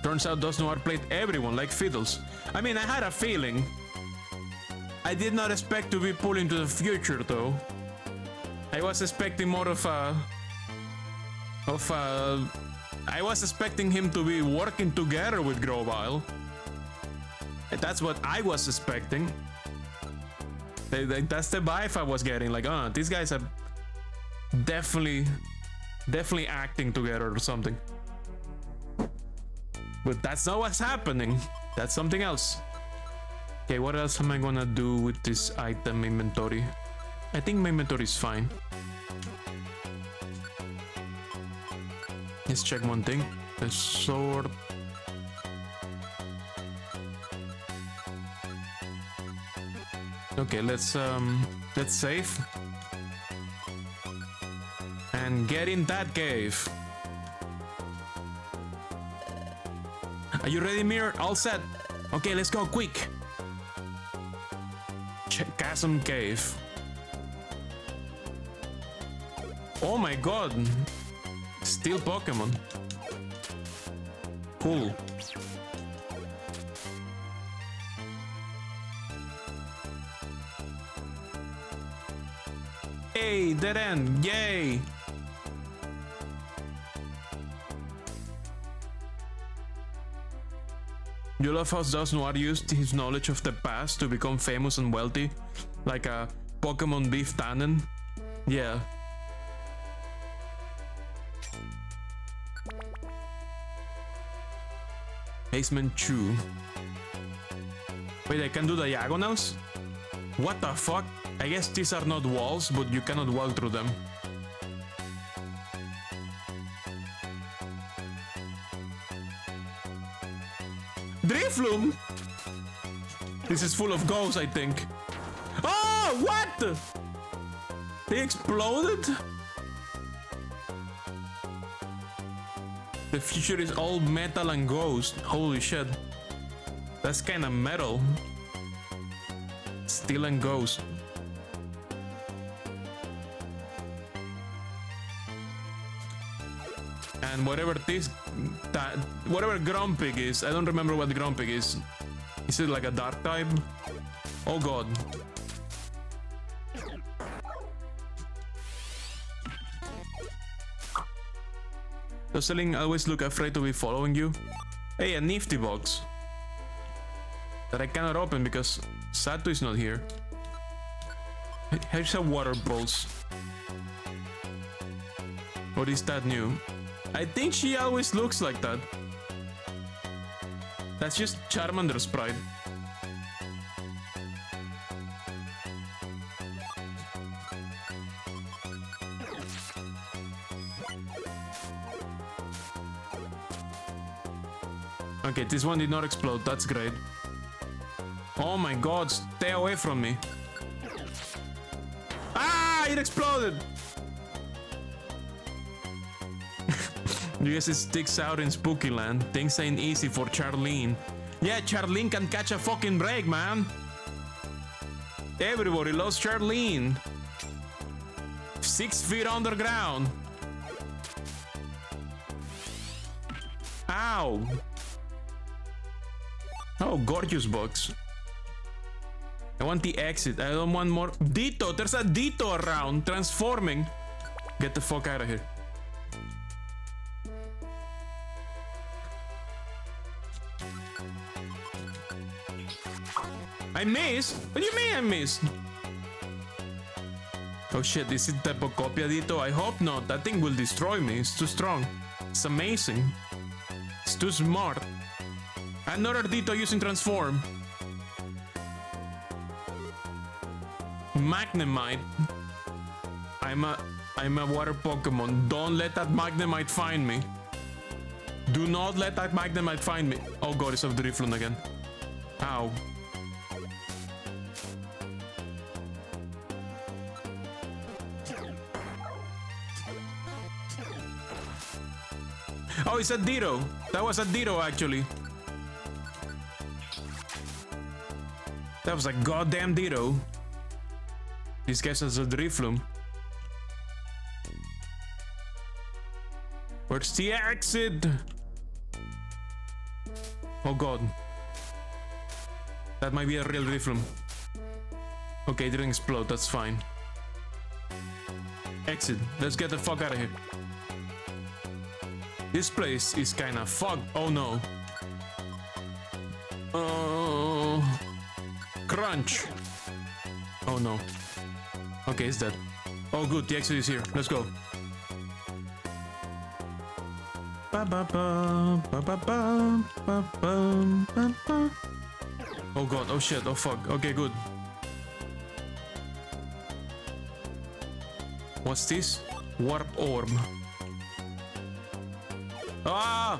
Turns out Dust Noir played everyone like fiddles. I mean, I had a feeling. I did not expect to be pulled into the future, though. I was expecting more of a... I was expecting him to be working together with Grovile. That's what I was expecting. That's the vibe I was getting. Like, these guys are definitely acting together or something. But that's not what's happening. That's something else. Okay, what else am I gonna do with this item inventory? I think my inventory is fine. Let's check one thing. The sword. Okay, let's save. And get in that cave. Are you ready, Mir? All set. Okay, let's go quick. Chasm Cave. Oh my god. Still Pokemon. Cool. Hey, dead end. Yay. You love how Dust Noir used his knowledge of the past to become famous and wealthy, like a Pokemon beef Tannen? Yeah. Basement Chew. Wait, I can do diagonals? What the fuck? I guess these are not walls, but you cannot walk through them. Drifloon! This is full of ghosts, I think. Oh, what? They exploded? The future is all metal and ghost. Holy shit. That's kind of metal. Steel and ghost. And whatever Grumpig is, I don't remember what Grumpig is. Is it like a dark type? Oh god. Does the link always look afraid to be following you? Hey, a nifty box. That I cannot open because Sato is not here. Here's a water pulse. Or is that new? I think she always looks like that. That's just Charmander's pride. Okay, this one did not explode. That's great. Oh my god, stay away from me. Ah, it exploded! Because it sticks out in Spooky Land. Things ain't easy for Charlene. Yeah, Charlene can catch a fucking break, man. Everybody loves Charlene. 6 feet underground. Ow. Oh, gorgeous box. I want the exit. I don't want more. Ditto! There's a Ditto around, transforming. Get the fuck out of here. I missed? What do you mean I missed? Oh shit, is it type of copia Ditto? I hope not. That thing will destroy me. It's too strong. It's amazing. It's too smart. Another Ditto using transform. Magnemite. I'm a water Pokemon. Don't let that Magnemite find me. Do not let that Magnemite find me. Oh god, it's of the Drifloon again. Ow. Oh, it's a Ditto. That was a Ditto actually. That was a goddamn Ditto. This guy's a Drifloon. Where's the exit? Oh god. That might be a real Drifloon. Okay, it didn't explode, that's fine. Exit. Let's get the fuck out of here. This place is kinda fucked. Oh no. Crunch. Oh no. Okay, it's dead. Oh good, the exit is here. Let's go. Oh god, oh shit, oh fuck. Okay, good. What's this? Warp orb. Ah!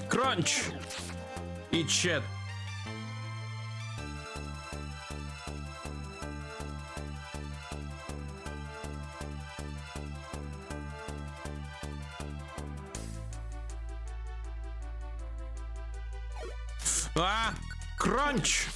Crunch! Eat shit. Ah! Crunch!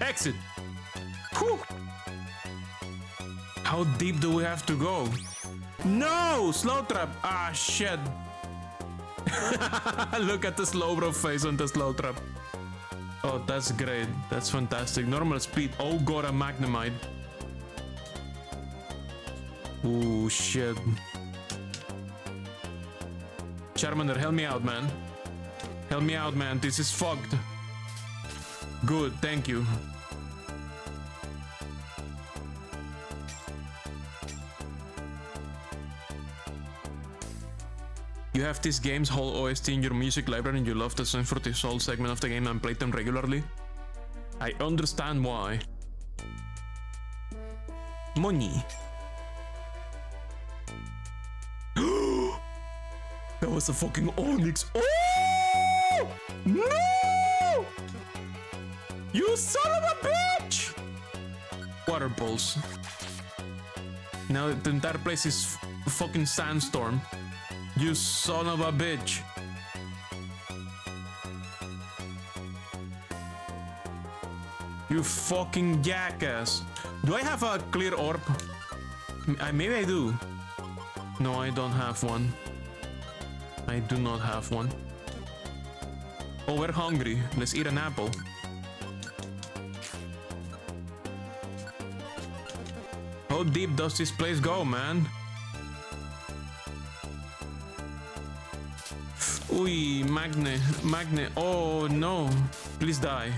Exit. Whew. How deep do we have to go? No! Slow trap! Ah, shit. Look at the slow bro face on the slow trap. Oh, that's great. That's fantastic. Normal speed. Oh god, a Magnemite. Oh, shit. Charmander, help me out, man. Help me out, man. This is fucked. Good, thank you. You have this game's whole OST in your music library and you love the songs for this whole segment of the game and play them regularly? I understand why. Money. That was a fucking Onyx. Oh! No! You son of a bitch! Water pulse. Now the entire place is fucking sandstorm. You son of a bitch. You fucking jackass. Do I have a clear orb? Maybe I do. No, I don't have one. I do not have one. Oh, we're hungry. Let's eat an apple. How deep does this place go, man? Ui, Magne. Oh no. Please die.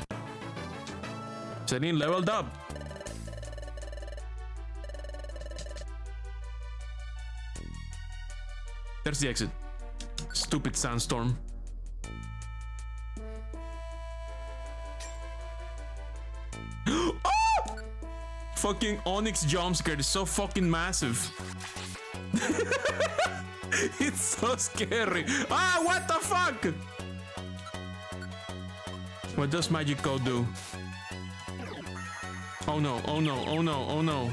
Celine leveled up. There's the exit. Stupid sandstorm. Oh! Fucking Onyx jumpscare is so fucking massive. It's so scary. Ah, what the fuck? What does magic code do? Oh no, oh no, oh no, oh no.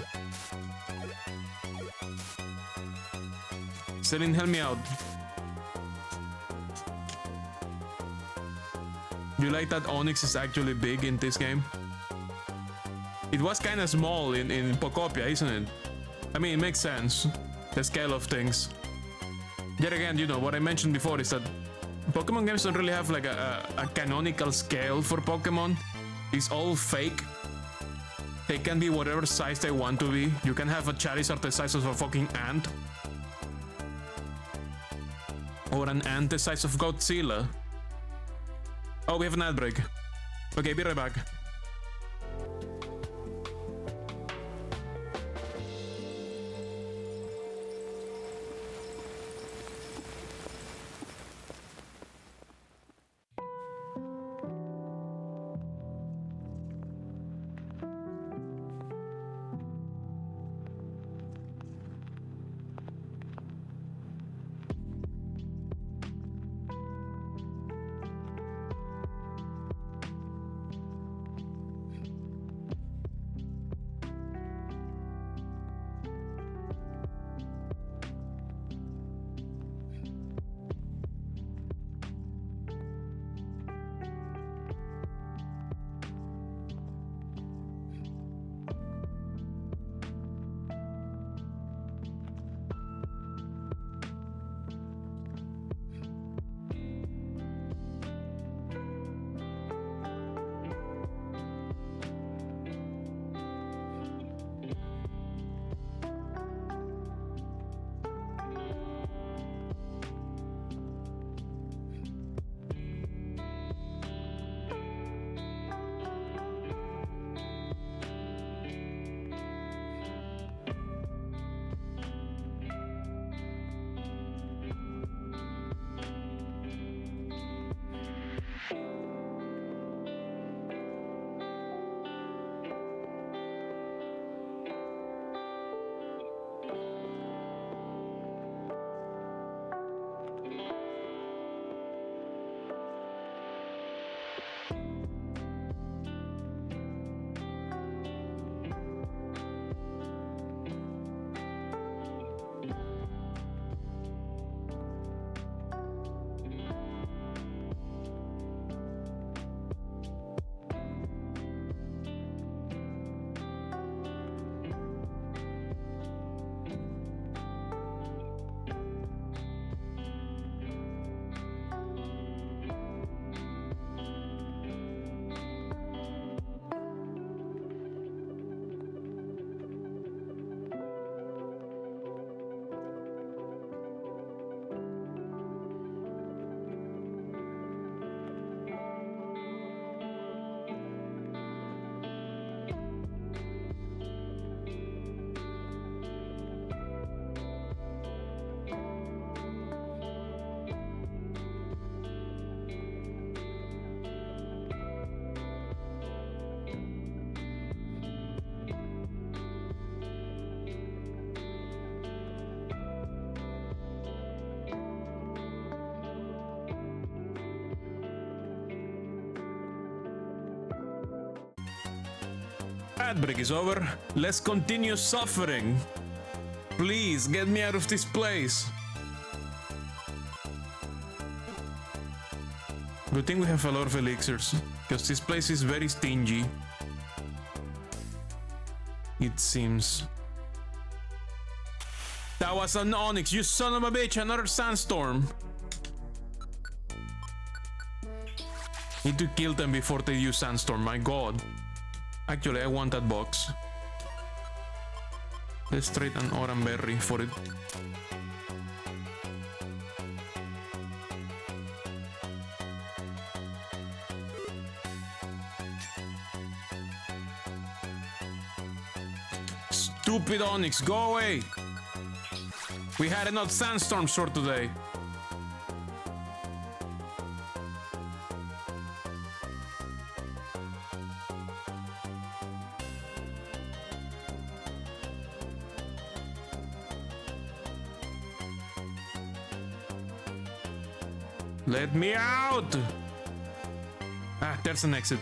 Celine, help me out. Do you like that Onyx is actually big in this game? It was kind of small in Pocopia, isn't it? I mean, it makes sense. The scale of things. Yet again, you know, what I mentioned before is that Pokemon games don't really have like a canonical scale for Pokemon. It's all fake. They can be whatever size they want to be. You can have a Charizard the size of a fucking ant. Or an ant the size of Godzilla. Oh, we have an ad break. Okay, be right back. Ad break is over. Let's continue suffering. Please, get me out of this place. Good thing we have a lot of elixirs, because this place is very stingy. It seems. That was an onyx, you son of a bitch, another sandstorm. Need to kill them before they use sandstorm, my god. Actually, I want that box. Let's trade an orange berry for it. Stupid onyx, go away! We had enough sandstorms for today. Let me out! Ah, there's an exit.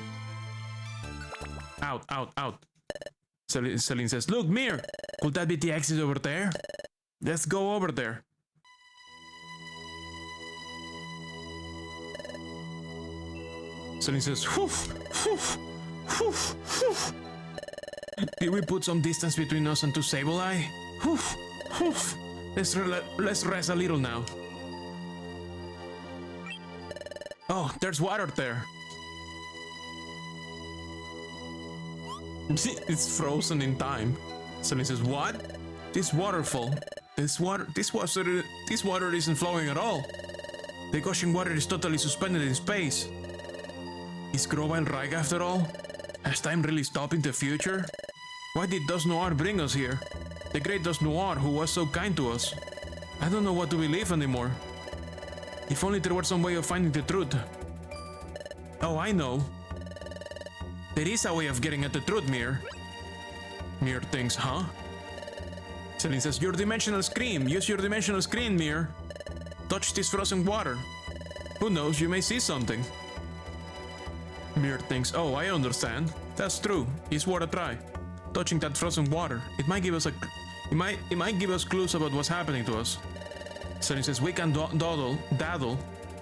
Out, out, out. Celine says, look, Mir, could that be the exit over there? Let's go over there. Celine says, whoof, whoof, whoof, whoof. Did we put some distance between us and to Sableye? Whoof, whoof. Let's rest a little now. Oh, there's water there. It's frozen in time. Celine says, what? This waterfall. This water isn't flowing at all. The gushing water is totally suspended in space. Is Grovyle right after all? Has time really stopped in the future? Why did Dos Noir bring us here? The great Dos Noir who was so kind to us. I don't know what to believe anymore. If only there were some way of finding the truth. Oh, I know. There is a way of getting at the truth, Mir. Mir thinks, huh? Celine says, your dimensional screen. Use your dimensional screen, Mir. Touch this frozen water. Who knows, you may see something. Mir thinks, oh, I understand. That's true. It's worth a try. Touching that frozen water. It might give us clues about what's happening to us. Celine says, we can daddle.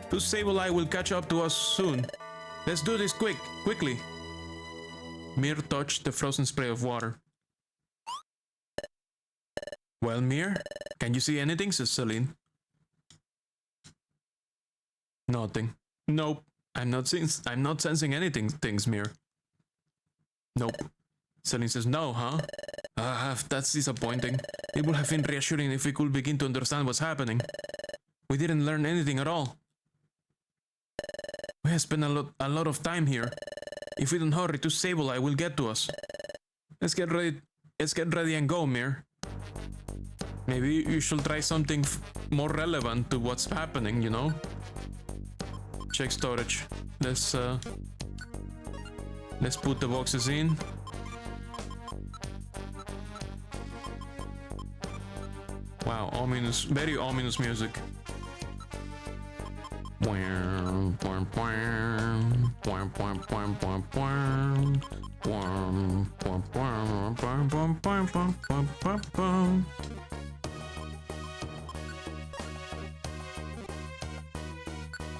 Whose Sableye will catch up to us soon. Let's do this quickly. Mir touched the frozen spray of water. Well, Mir, can you see anything, says Celine. Nothing. Nope. I'm not sensing anything, Mir. Nope. Celine says, no, huh? That's disappointing. It would have been reassuring if we could begin to understand what's happening. We didn't learn anything at all. We have spent a lot of time here. If we don't hurry, to Sableye will get to us. Let's get ready and go, Mir. Maybe you should try something more relevant to what's happening, you know? Check storage. Let's put the boxes in. Wow, ominous, very ominous music.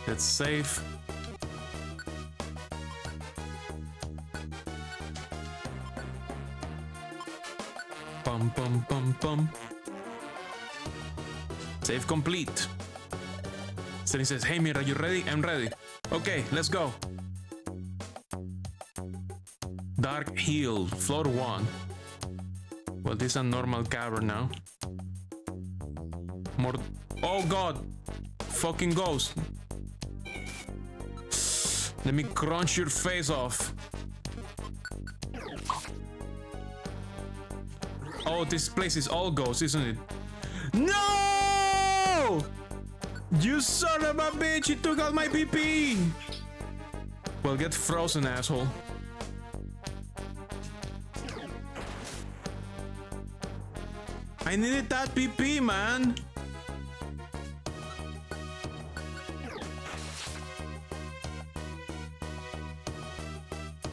Let's save. Bum bum bum bum. Save complete. Celine says, hey Mir, are you ready? I'm ready. Okay, let's go. Dark Hill, floor 1. Well, this is a normal cavern now. More. Oh god! Fucking ghost. Let me crunch your face off. Oh, this place is all ghosts, isn't it? No! You son of a bitch, you took out my PP! Well, get frozen, asshole. I needed that PP, man!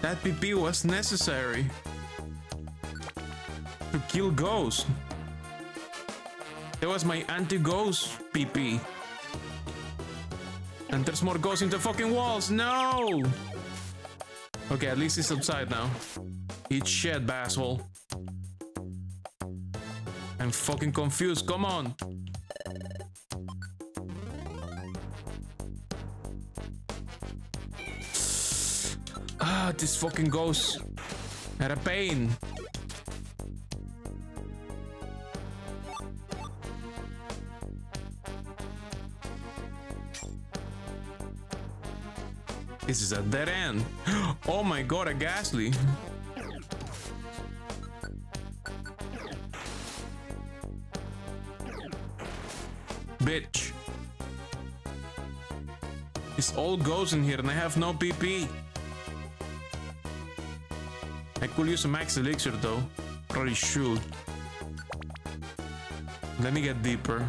That PP was necessary to kill ghosts. That was my anti-ghost PP. And there's more ghosts in the fucking walls. No! Okay, at least it's outside now. Eat shit, asshole. I'm fucking confused. Come on. Ah, this fucking ghost had a pain. This is a dead end. Oh my god, a ghastly. Bitch. This all goes in here and I have no PP. I could use a max elixir though. Probably should. Let me get deeper.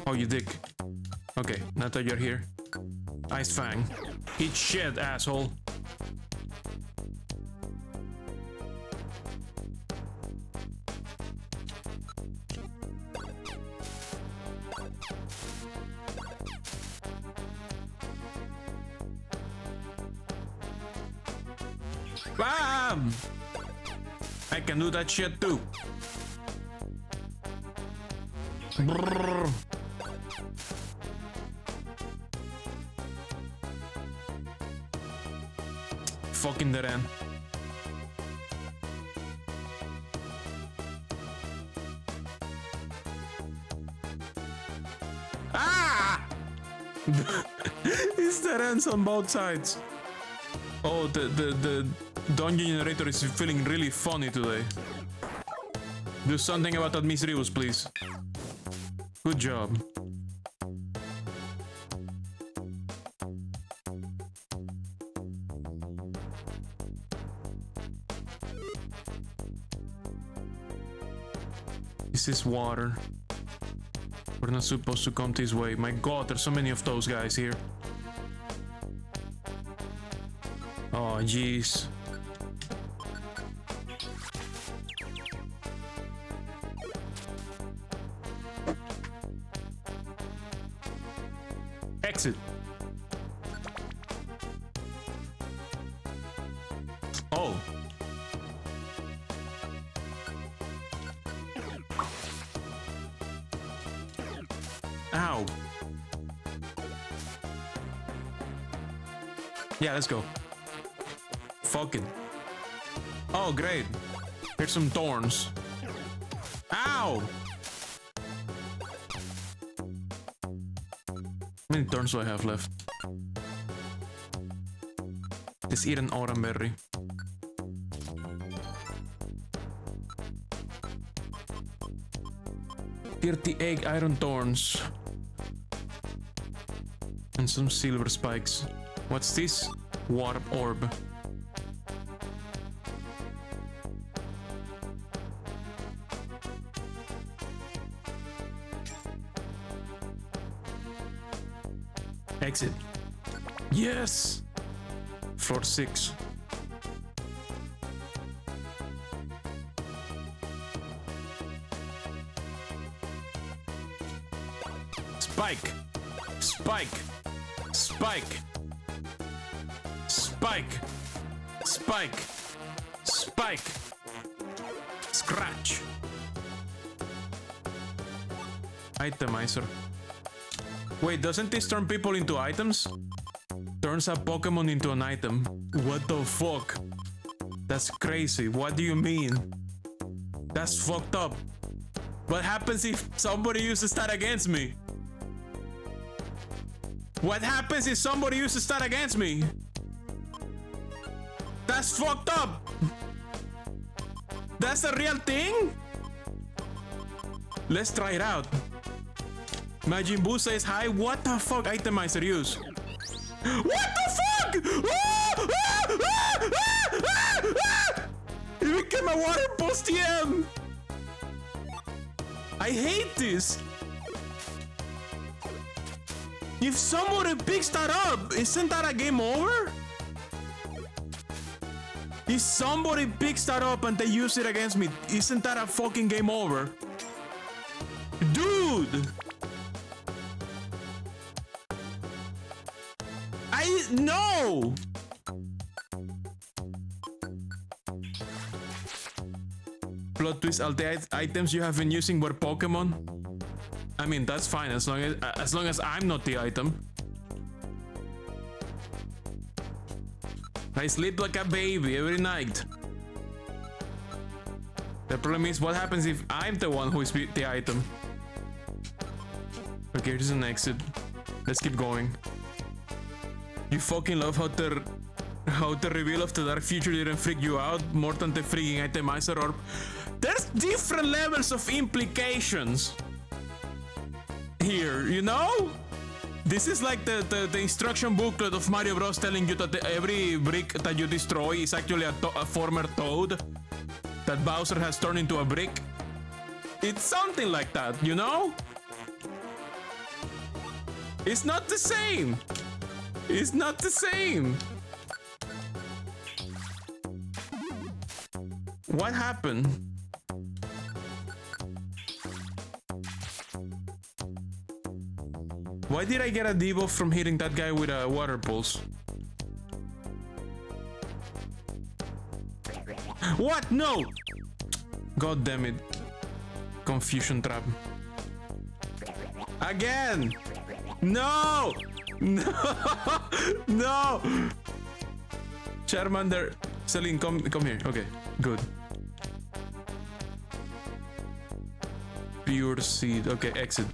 Oh, you dick. Okay, now that you're here. Ice Fang. Eat shit, asshole. Bam! I can do that shit too. Brrr. Fucking dead end. Ah! It's dead ends on both sides. Oh, the dungeon generator is feeling really funny today. Do something about that Misrius, please. Good job. This is water. We're not supposed to come this way. My god, there's so many of those guys here. Oh, jeez. Exit. Oh. Ow. Yeah, let's go. Fucking. Oh, great. Here's some thorns. Ow! How many thorns do I have left? Just eat an autumn berry. $38 iron thorns. And some silver spikes. What's this? Warp orb. Exit. Yes! Floor 6. Spike! Spike! Spike! Spike! Spike! Spike! Scratch! Itemizer. Wait, doesn't this turn people into items? Turns a Pokemon into an item. What the fuck? That's crazy. What do you mean? That's fucked up. What happens if somebody uses that against me? What happens if somebody uses that against me? That's fucked up. That's a real thing? Let's try it out. Majin Buu says hi. What the fuck itemizer use? What the fuck? Ah! Ah! Ah! Ah! Ah! It became a water post TM. I hate this. If somebody picks that up, isn't that a game over? If somebody picks that up and they use it against me, isn't that a fucking game over? Dude! No! Plot twist, all the items you have been using were Pokemon? I mean, that's fine as long as I'm not the item. I sleep like a baby every night. The problem is, what happens if I'm the one who is the item? Okay, here's an exit. Let's keep going. You fucking love how the reveal of the dark future didn't freak you out more than the freaking itemizer orb. There's different levels of implications here, you know? This is like the instruction booklet of Mario Bros. Telling you that every brick that you destroy is actually a former Toad that Bowser has turned into a brick. It's something like that, you know? It's not the same. It's not the same. What happened? Why did I get a debuff from hitting that guy with a water pulse? What? No! God damn it. Confusion trap. Again! No! No! No! Charmander. Celine, come here. Okay, good. Pure seed. Okay, exit.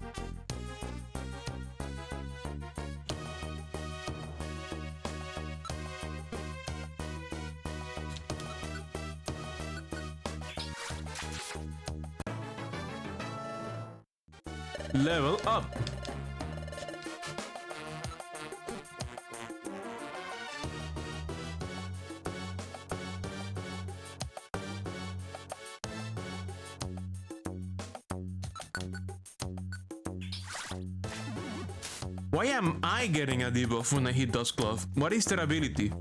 Level up. Why am I getting a debuff when I hit Dust Glove? What is their ability?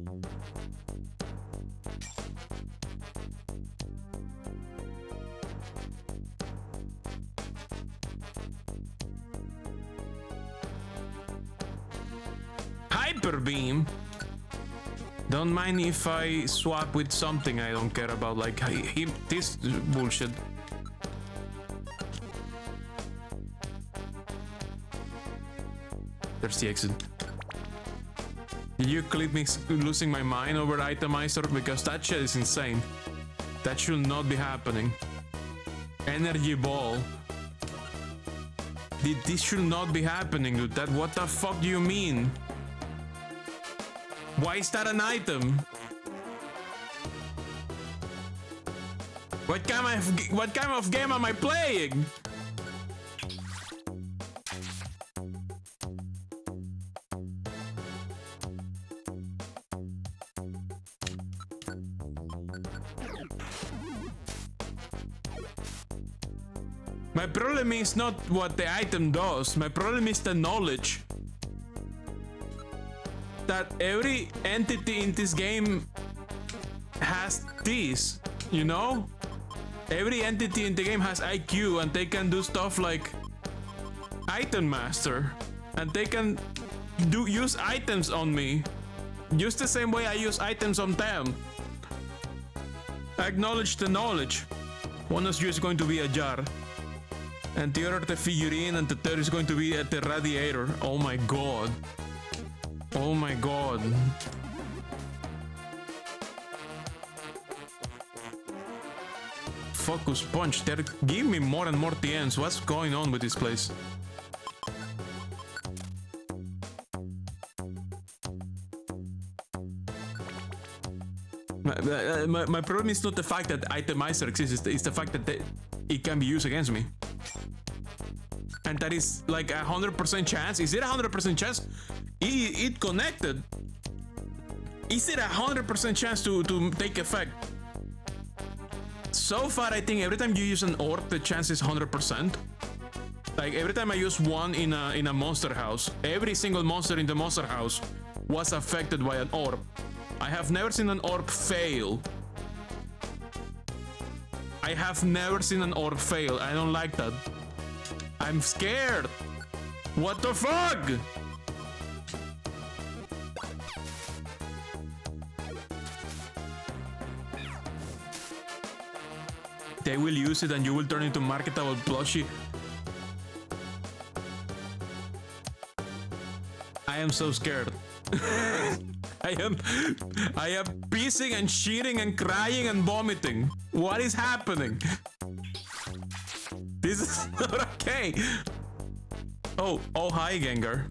Hyper Beam? Don't mind if I swap with something I don't care about, like this bullshit. There's the exit. Did you clip me losing my mind over itemizer? Because that shit is insane. That should not be happening. Energy ball. This should not be happening, dude. What the fuck do you mean? Why is that an item? What kind of game am I playing? My problem is not what the item does. My problem is the knowledge that every entity in this game has this, you know? Every entity in the game has IQ and they can do stuff like Item Master, and they can use items on me just the same way I use items on them. Acknowledge the knowledge. One of you is going to be a jar, and the other the figurine, and the third is going to be the radiator. Oh my god. Oh my god. Focus punch. They're giving me more and more TNs. What's going on with this place? My problem is not the fact that itemizer exists, it's the fact that it can be used against me. And that is like 100% chance. Is it 100% chance? It connected. Is it 100% chance to take effect? So far, I think every time you use an orb, the chance is 100%. Like every time I use one in a monster house, every single monster in the monster house was affected by an orb. I have never seen an orb fail. I have never seen an orb fail. I don't like that. I'm scared. What the fuck? They will use it and you will turn into marketable plushie. I am so scared. I am pissing and shitting and crying and vomiting. What is happening? This is not okay. Oh, hi Gengar.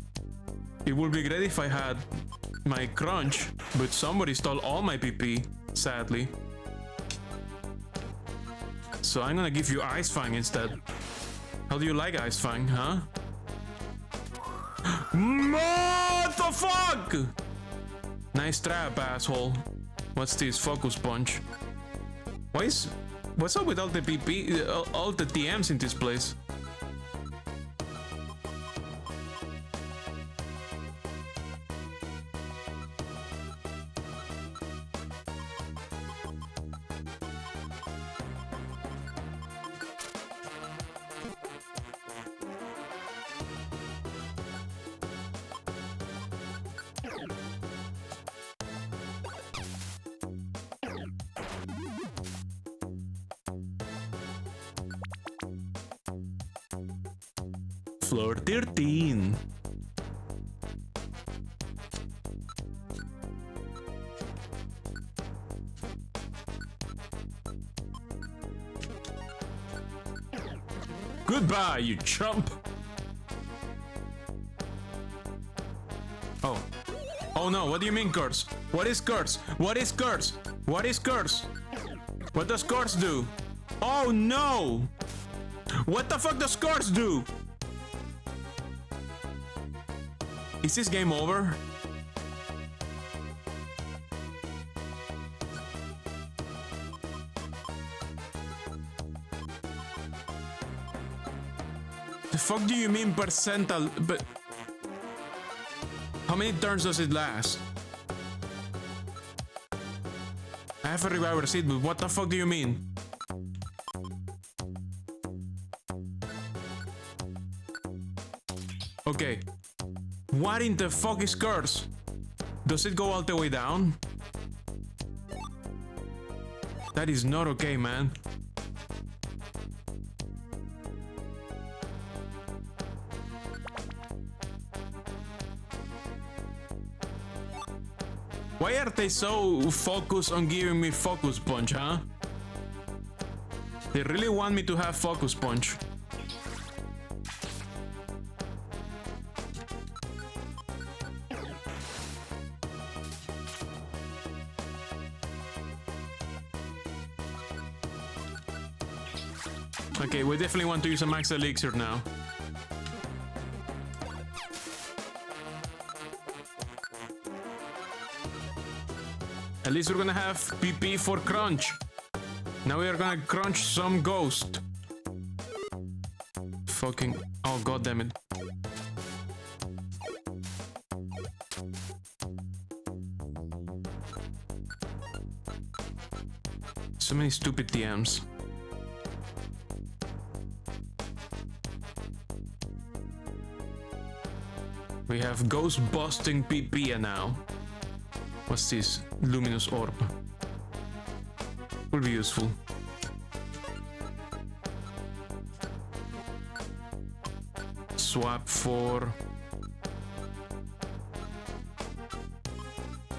It would be great if I had my crunch, but somebody stole all my PP, sadly. So I'm gonna give you Ice Fang instead. How do you like Ice Fang, huh? What the fuck? Nice trap, asshole. What's this? Focus punch. What's up with all the PP, all the TMs in this place? Floor 13. Goodbye, you chump. Oh. Oh no, what do you mean curse? What is curse? What is curse? What is curse? What does curse do? Oh no! What the fuck does curse do? Is this game over? The fuck do you mean percentile? But how many turns does it last? I have a reviver seed, but what the fuck do you mean? Okay. What in the fuck is curse? Does it go all the way down? That is not okay, man. Why are they so focused on giving me focus punch, huh? They really want me to have focus punch. Okay, we definitely want to use a max elixir now. At least we're gonna have PP for crunch. Now we are gonna crunch some ghost. Fucking... Oh, god damn it. So many stupid TMs. We have ghost busting PP now. What's this? Luminous orb. Will be useful. Swap for...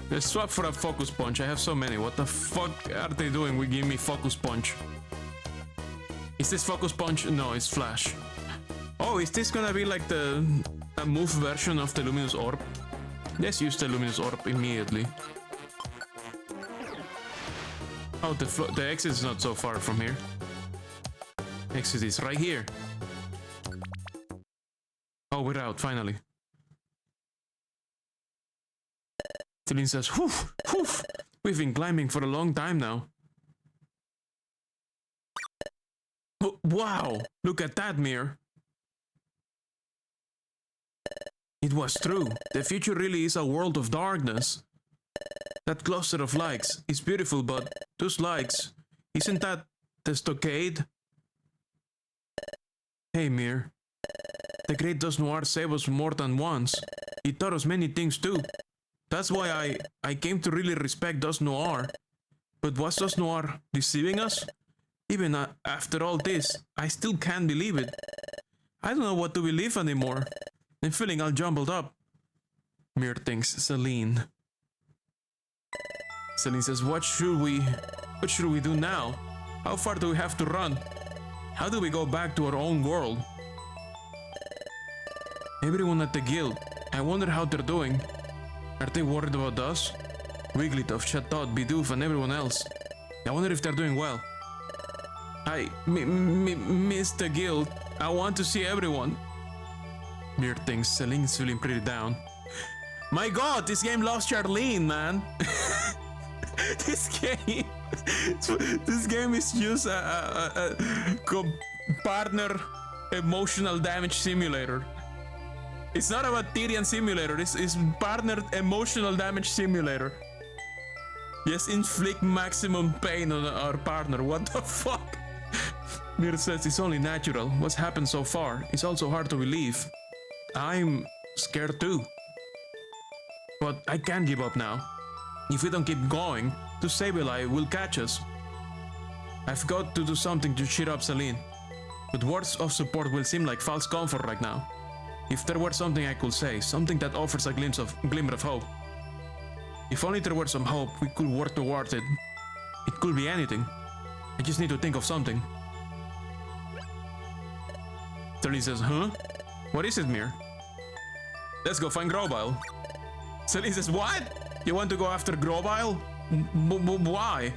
Let's swap for a focus punch. I have so many. What the fuck are they doing? We give me focus punch. Is this focus punch? No, it's flash. Oh, is this gonna be like a move version of the luminous orb? Let's use the luminous orb immediately. Oh, the exit is not so far from here. Exit is right here. Oh, we're out, finally. Tilin says, whew, whew. We've been climbing for a long time now. Oh, wow, look at that mirror. It was true. The future really is a world of darkness. That cluster of lights is beautiful, but those lights, isn't that the stockade? Hey, Mir. The great Dos Noir saved us more than once. He taught us many things too. That's why I came to really respect Dos Noir. But was Dos Noir deceiving us? Even after all this, I still can't believe it. I don't know what to believe anymore. I'm feeling all jumbled up. Mir thinks Celine. Celine says, what should we do now? How far do we have to run? How do we go back to our own world? Everyone at the guild, I wonder how they're doing. Are they worried about us? Wigglytuff, Chatot, Bidoof, and everyone else. I wonder if they're doing well. I miss the guild. I want to see everyone. Mir thinks Celine's feeling pretty down. My god, this game lost Charlene, man. This game is just a partner emotional damage simulator. It's not about Tyrian simulator, it's partner emotional damage simulator. Yes, inflict maximum pain on our partner. What the fuck? Mir says it's only natural. What's happened so far? It's also hard to believe. I'm scared too. But I can't give up now. If we don't keep going, the Sableye will catch us. I've got to do something to cheer up Celine. But words of support will seem like false comfort right now. If there were something I could say, something that offers a glimmer of hope. If only there were some hope, we could work towards it. It could be anything. I just need to think of something. Celine says, huh? What is it, Mir? Let's go find Grovyle. Celine says, what? You want to go after Grovyle? Why?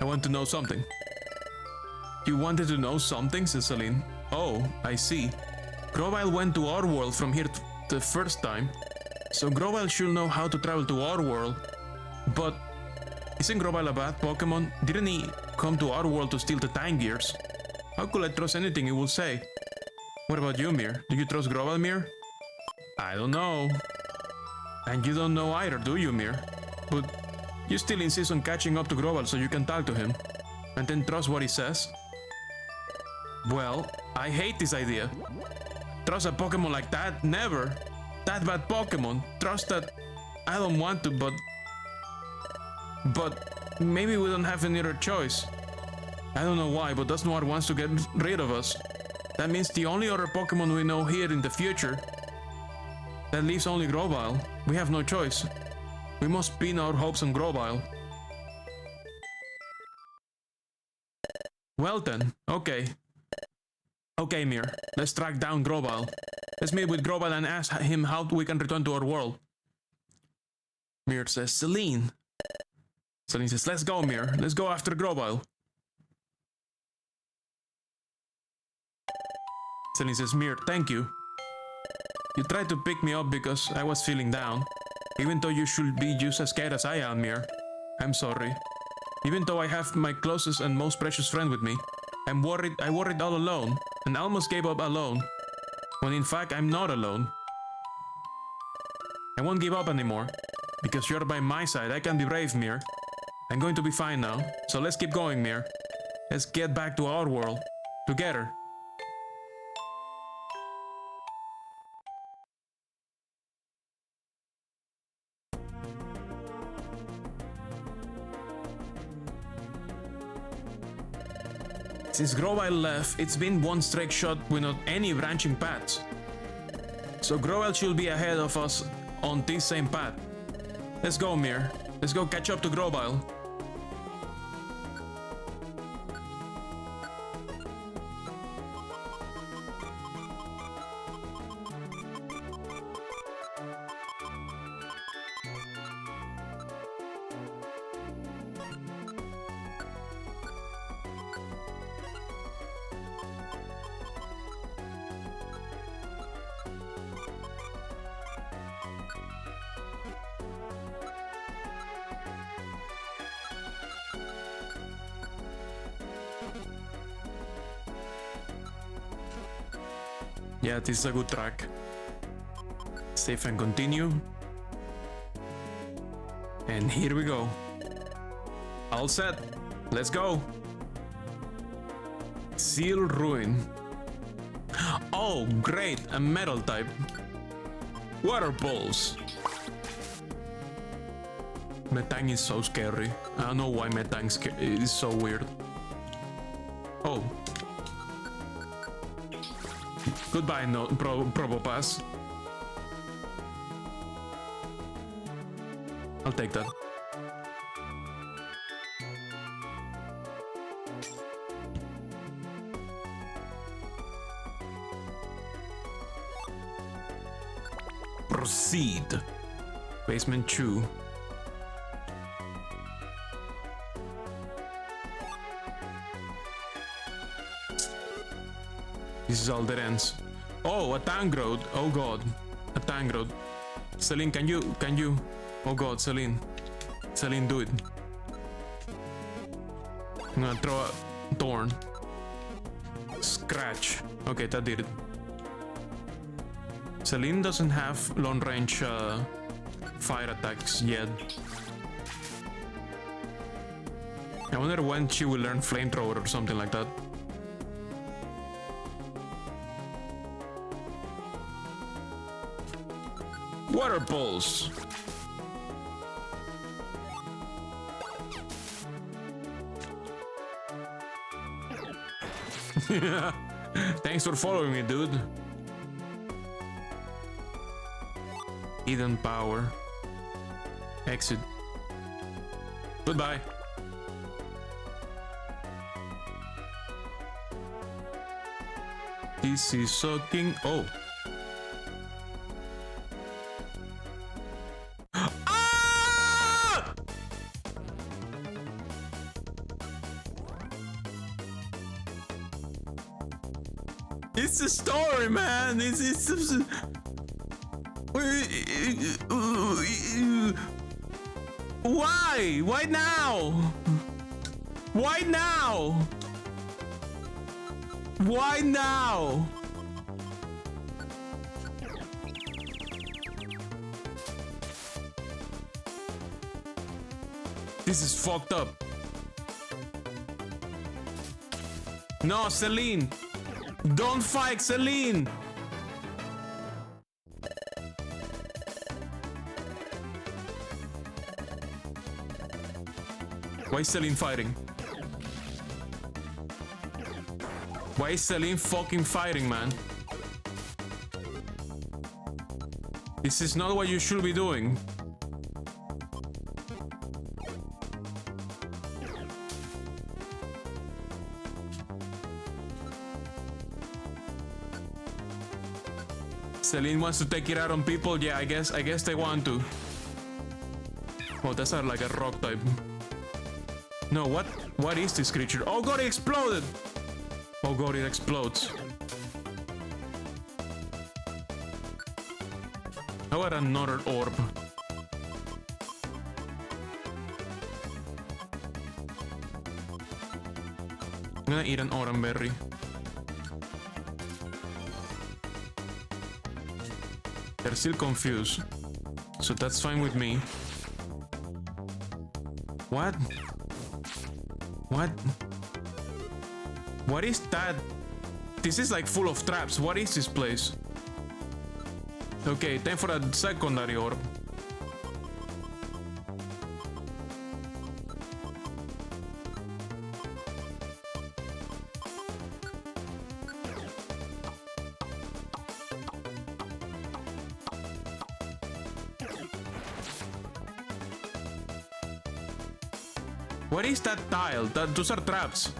I want to know something. You wanted to know something, says Celine. Oh, I see. Grovyle went to our world from here the first time. So Grovyle should know how to travel to our world. But isn't Grovyle a bad Pokemon? Didn't he come to our world to steal the Time Gears? How could I trust anything he will say? What about you, Mir? Do you trust Grovyle, Mir? I don't know. And you don't know either, do you, Mir? But you still insist on catching up to Grovyle so you can talk to him. And then trust what he says? Well, I hate this idea. Trust a Pokemon like that? Never. That bad Pokemon. Trust that I don't want to, but maybe we don't have any other choice. I don't know why, but Dusknoir wants to get rid of us. That means the only other Pokemon we know here in the future. That leaves only Grovyle. We have no choice. We must pin our hopes on Grovyle. Well then, okay. Okay, Mir, let's track down Grovyle. Let's meet with Grovyle and ask him how we can return to our world. Mir says, Celine. Celine says, let's go, Mir. Let's go after Grovyle. Celine says, Mir, thank you. You tried to pick me up because I was feeling down. Even though you should be just as scared as I am, Mir. I'm sorry. Even though I have my closest and most precious friend with me, I worried all alone, and almost gave up alone. When in fact, I'm not alone. I won't give up anymore. Because you're by my side, I can be brave, Mir. I'm going to be fine now, so let's keep going, Mir. Let's get back to our world. Together. Since Grovyle left, it's been one straight shot without any branching paths. So Grovyle should be ahead of us on this same path. Let's go, Mir. Let's go catch up to Grovyle. Yeah, this is a good track. Save and continue. And here we go. All set. Let's go. Seal Ruin. Oh, great. A metal type. Water Pulse. Metang is so scary. I don't know why Metang is so weird. Oh. Goodbye, no, Probopass. I'll take that. Proceed. Basement 2. This is all that ends. Oh, a Tangrowth. Oh god. A Tangrowth. Celine, can you? Oh god, Celine. Celine, do it. I'm gonna throw a Thorn. Scratch. Okay, that did it. Celine doesn't have long range fire attacks yet. I wonder when she will learn Flamethrower or something like that. Water Pulse. Thanks for following me, dude. Hidden Power. Exit. Goodbye. This is sucking. Oh. Ah! It's a story, man. It's why? Why now? Why now? Why now? This is fucked up. No, Celine. Don't fight, Celine. Why is Celine fighting? Why is Celine fucking fighting, man? This is not what you should be doing. Celine wants to take it out on people. Yeah, I guess they want to. Oh, that's like a rock type. No, what is this creature? Oh god, it exploded! Oh god, it explodes. How about another orb? I'm gonna eat an autumn berry. They're still confused, so that's fine with me. What? What? What is that? This is like full of traps. What is this place? Okay, time for a secondary orb. What is that tile? Those are traps.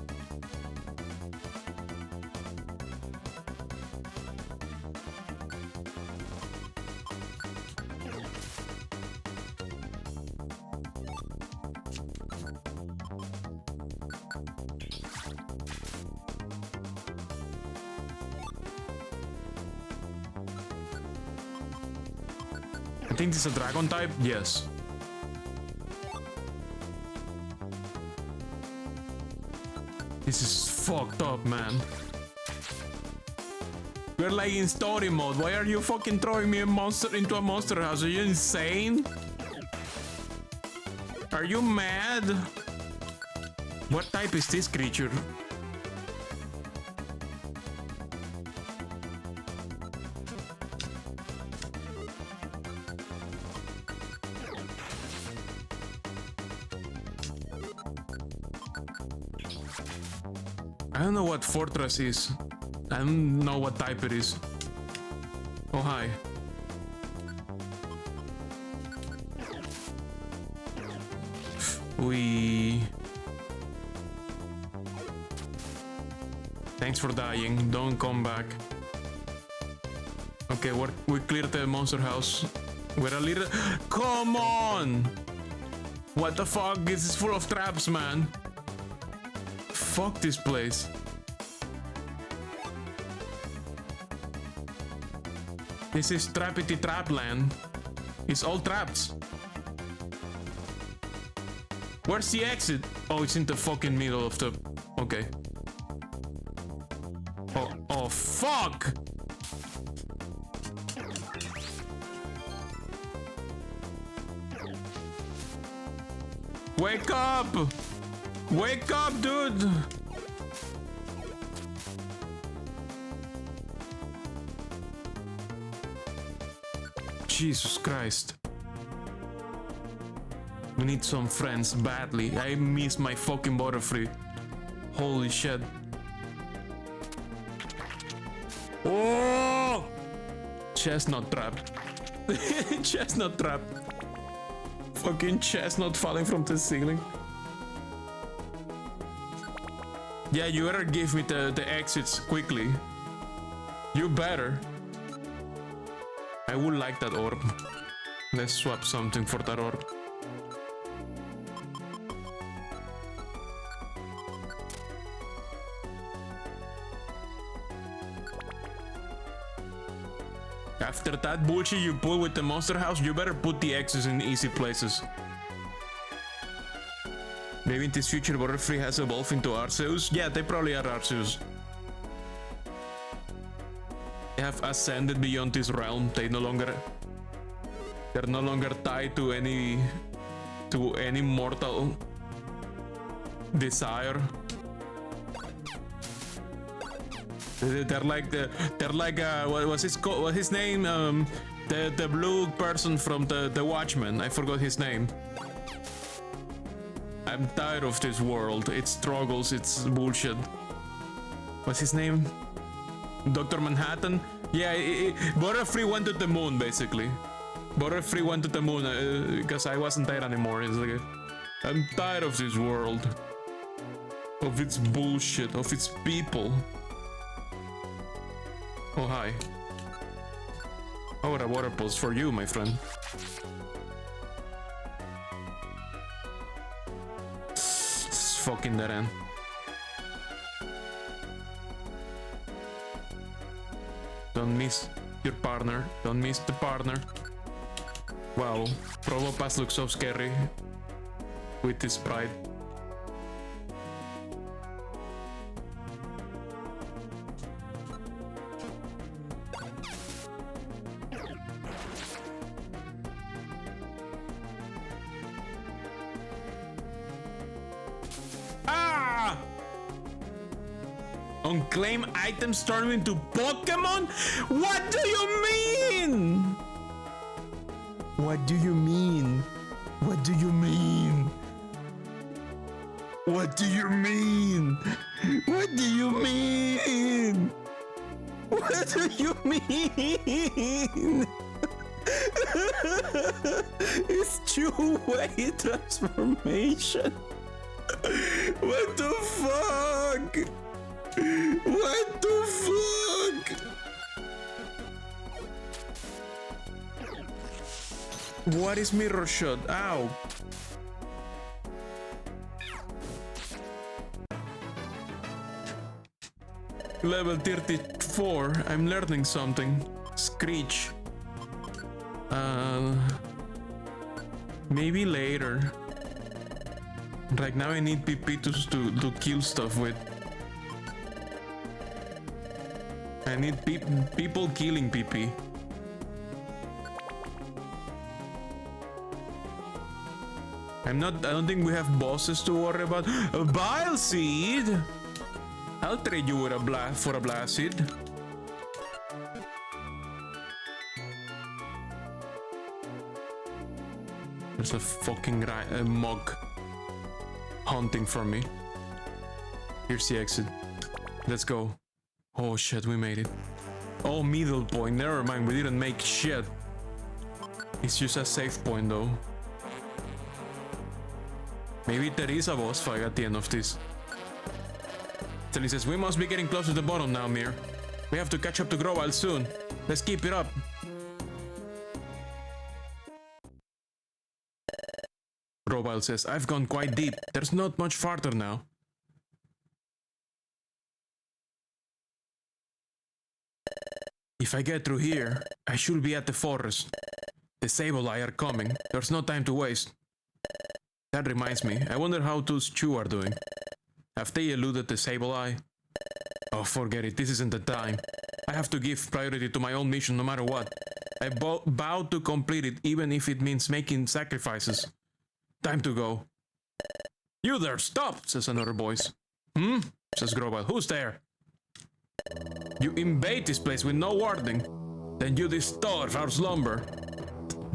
I think this is a dragon type. Yes. This is fucked up, man. We're like in story mode. Why are you fucking throwing me into a monster house? Are you insane? Are you mad? What type is this creature? I don't know what fortress is. I don't know what type it is. Oh, hi. Thanks for dying. Don't come back. Okay, we cleared the monster house. We're a little... Come on! What the fuck? This is full of traps, man. Fuck this place. This is Trappity Trapland. It's all traps. Where's the exit? Oh, it's in the fucking middle of the... Okay. Oh, fuck! Wake up! Wake up, dude! Jesus Christ. We need some friends badly. I miss my fucking Butterfree. Holy shit. Oh! Chestnut trap. Chestnut trap. Fucking chestnut falling from the ceiling. Yeah, you better give me the exits quickly. You better. I would like that orb. Let's swap something for that orb. After that bullshit you pull with the monster house, you better put the X's in easy places. Maybe in this future Butterfree has evolved into Arceus? Yeah, they probably are Arceus. They have ascended beyond this realm. They're no longer tied to any mortal desire. They're like what was his what's his name? The blue person from the Watchmen. I forgot his name. I'm tired of this world. It struggles. It's bullshit. What's his name? Dr. Manhattan? Yeah, Butterfree went to the moon, basically. Butterfree went to the moon because I wasn't there anymore. It's like, I'm tired of this world. Of its bullshit, of its people. Oh, hi. Oh, a water pulse for you, my friend. It's fucking dead end. Don't miss your partner. Don't miss the partner. Wow, Probopass looks so scary with his pride. Ah! Unclaimed items turn into Pokemon? What do you mean? What do you mean? What do you mean? What do you mean? What do you mean? What do you mean? It's two-way transformation. What the fuck? What the fuck? What is mirror shot? Ow. Level 34. I'm learning something. Screech. Maybe later. Right now I need PP to kill stuff with. I need people killing PP. I don't think we have bosses to worry about. A bile seed? I'll trade you with for a blast seed. There's a fucking mug hunting for me. Here's the exit. Let's go. Oh shit, we made it. Oh, middle point. Never mind, we didn't make shit. It's just a safe point though. Maybe there is a boss fight at the end of this. Telly says, we must be getting close to the bottom now, Mir. We have to catch up to Growile soon. Let's keep it up. Growile says, I've gone quite deep. There's not much farther now. If I get through here, I should be at the forest. The Sableye are coming. There's no time to waste. That reminds me, I wonder how those two are doing. Have they eluded the Sableye? Oh, forget it, this isn't the time. I have to give priority to my own mission no matter what. I vow to complete it even if it means making sacrifices. Time to go. You there, stop, says another voice. Hmm? Says Growile. Who's there? You invade this place with no warning. Then you disturb our slumber.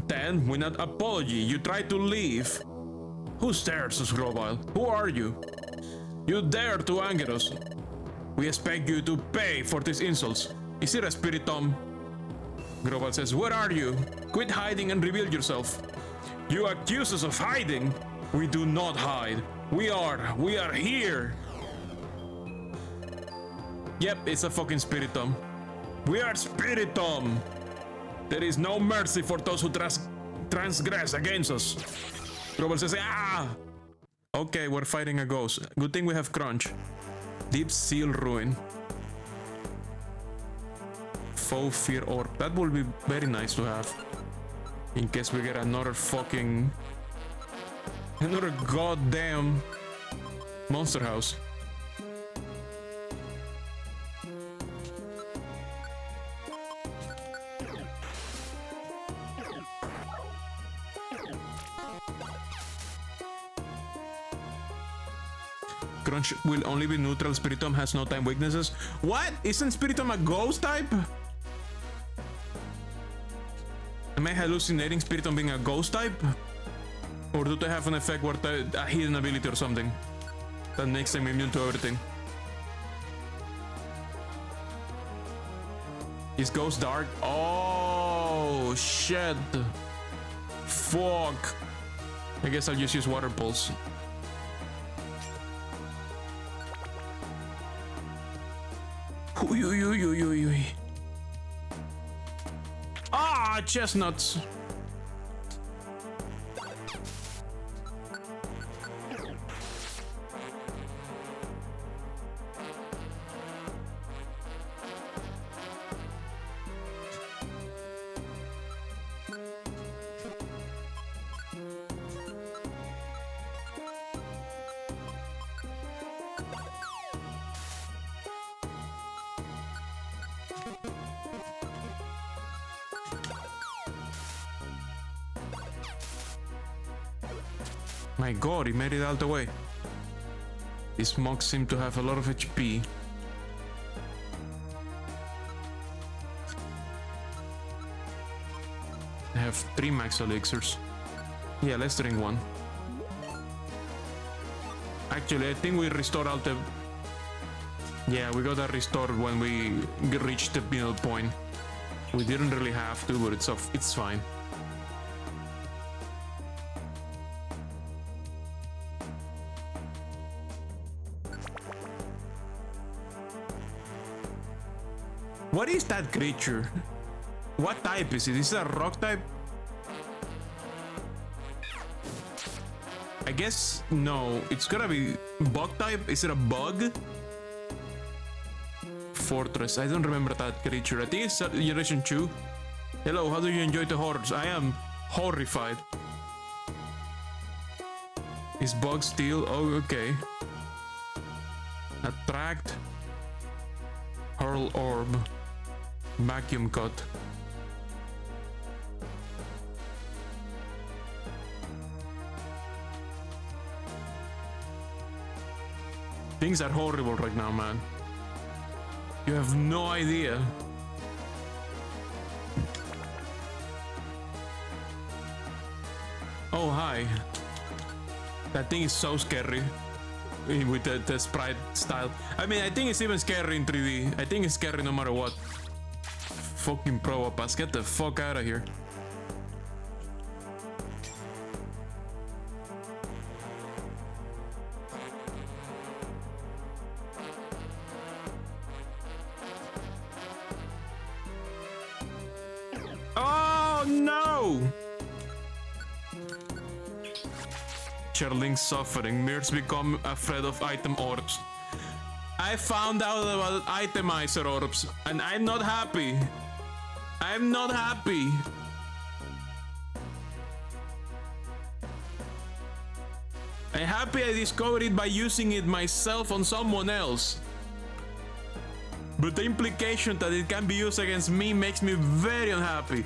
Then, without apology, you try to leave. Who's there, says Growile. Who are you? You dare to anger us. We expect you to pay for these insults. Is it a spiritomb? Growile says, where are you? Quit hiding and reveal yourself. You accuse us of hiding. We do not hide. We are here. Yep, it's a fucking spiritomb. We are spiritomb. There is no mercy for those who transgress against us. Growile says, ah! Okay, we're fighting a ghost. Good thing we have Crunch. Deep Seal Ruin. Faux Fear Orb. That will be very nice to have. In case we get another fucking... another goddamn monster house. Crunch will only be neutral. Spiritomb has no time weaknesses. What? Isn't Spiritomb a ghost type? Am I hallucinating Spiritomb being a ghost type? Or do they have an effect where a hidden ability or something that makes them immune to everything? Is Ghost dark? Oh shit. Fuck. I guess I'll just use Water Pulse. Ah, chestnuts. My god, he made it all the way. These monks seem to have a lot of HP. I have 3 max elixirs. Yeah, let's drink one. Actually, I think we restored all the... Yeah, we got that restored when we reached the middle point. We didn't really have to, but it's fine. What is that creature? What type is it? Is it a rock type? I guess no. It's gotta be bug type. Is it a bug? Fortress. I don't remember that creature. I think it's Generation 2. Hello, how do you enjoy the horrors? I am horrified. Is bug steel? Oh, okay. Attract. Hurl orb. Vacuum cut. Things are horrible right now, man. You have no idea. Oh, hi. That thing is so scary. With the sprite style. I mean, I think it's even scary in 3D. I think it's scary no matter what. Fucking Probopass, get the fuck out of here. Oh no! Cherling's suffering. Mirrors become afraid of item orbs. I found out about itemizer orbs, and I'm not happy. I'm not happy. I'm happy I discovered it by using it myself on someone else. But the implication that it can be used against me makes me very unhappy.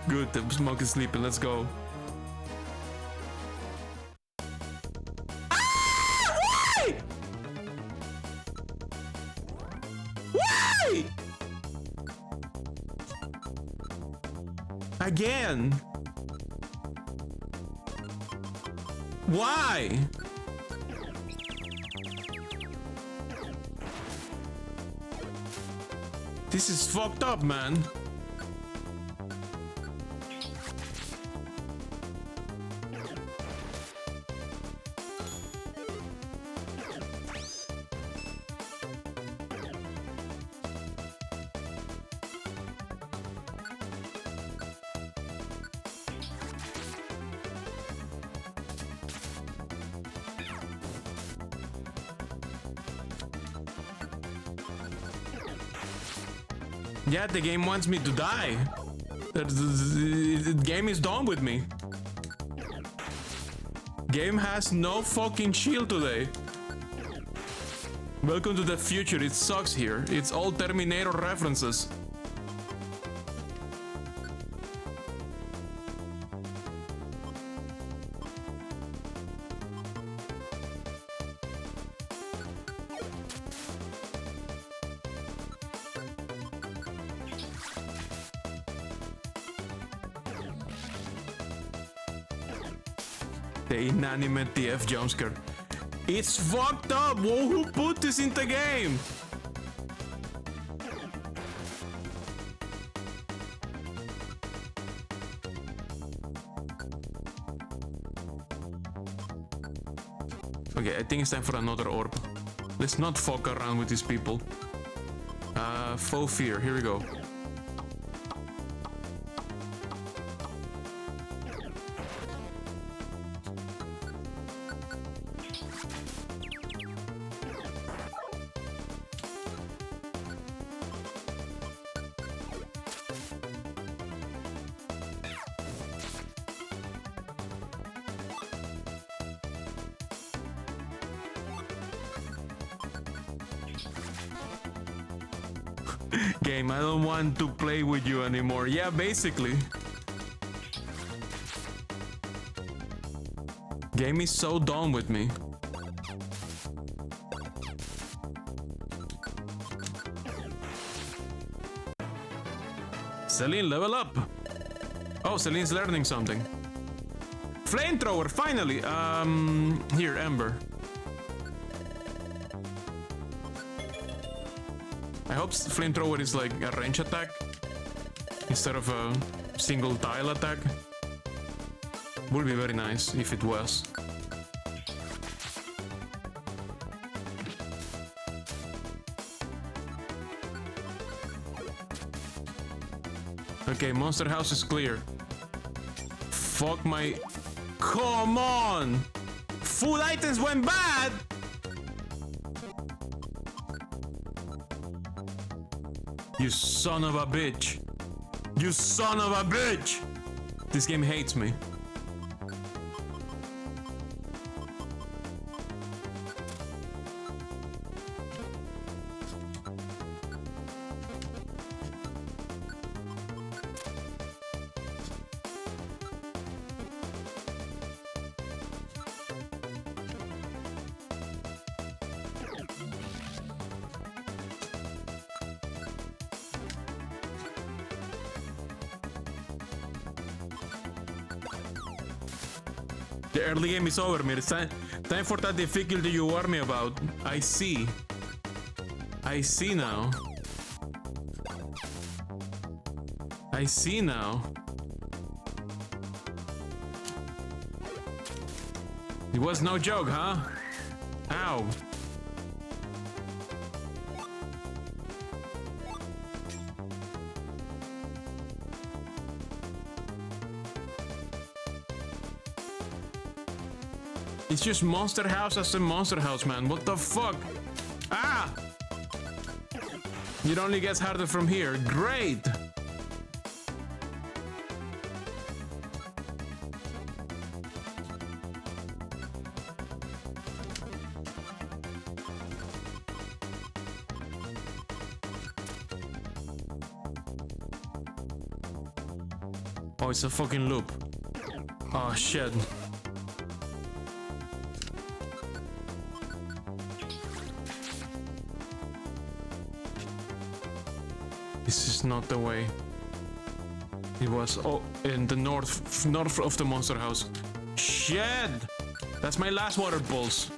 Good, the smoke is sleeping, let's go. Why? Why? Again? Why? This is fucked up, man. Yeah, the game wants me to die. The game is done with me. Game has no fucking shield today. Welcome to the future, it sucks here. It's all Terminator references. The inanimate TF jumpscare. It's fucked up! Whoa, who put this in the game? Okay, I think it's time for another orb. Let's not fuck around with these people. Faux fear, here we go. Game, I don't want to play with you anymore. Yeah, basically. Game is so done with me. Celine, level up. Oh, Celine's learning something. Flamethrower, finally. Here, Ember. I hope flamethrower is like a range attack instead of a single tile attack. Would be very nice if it was. Okay, monster house is clear. Fuck my... Come on! Food items went bad! You son of a bitch. You son of a bitch! This game hates me. The early game is over, Mir. It's time for that difficulty you warned me about. I see. I see now. I see now. It was no joke, huh? Ow. It's just Monster House as a Monster House, man. What the fuck? Ah! It only gets harder from here. Great! Oh, it's a fucking loop. Oh, shit. This is not the way. It was in the north of the monster house. Shit! That's my last water pulse.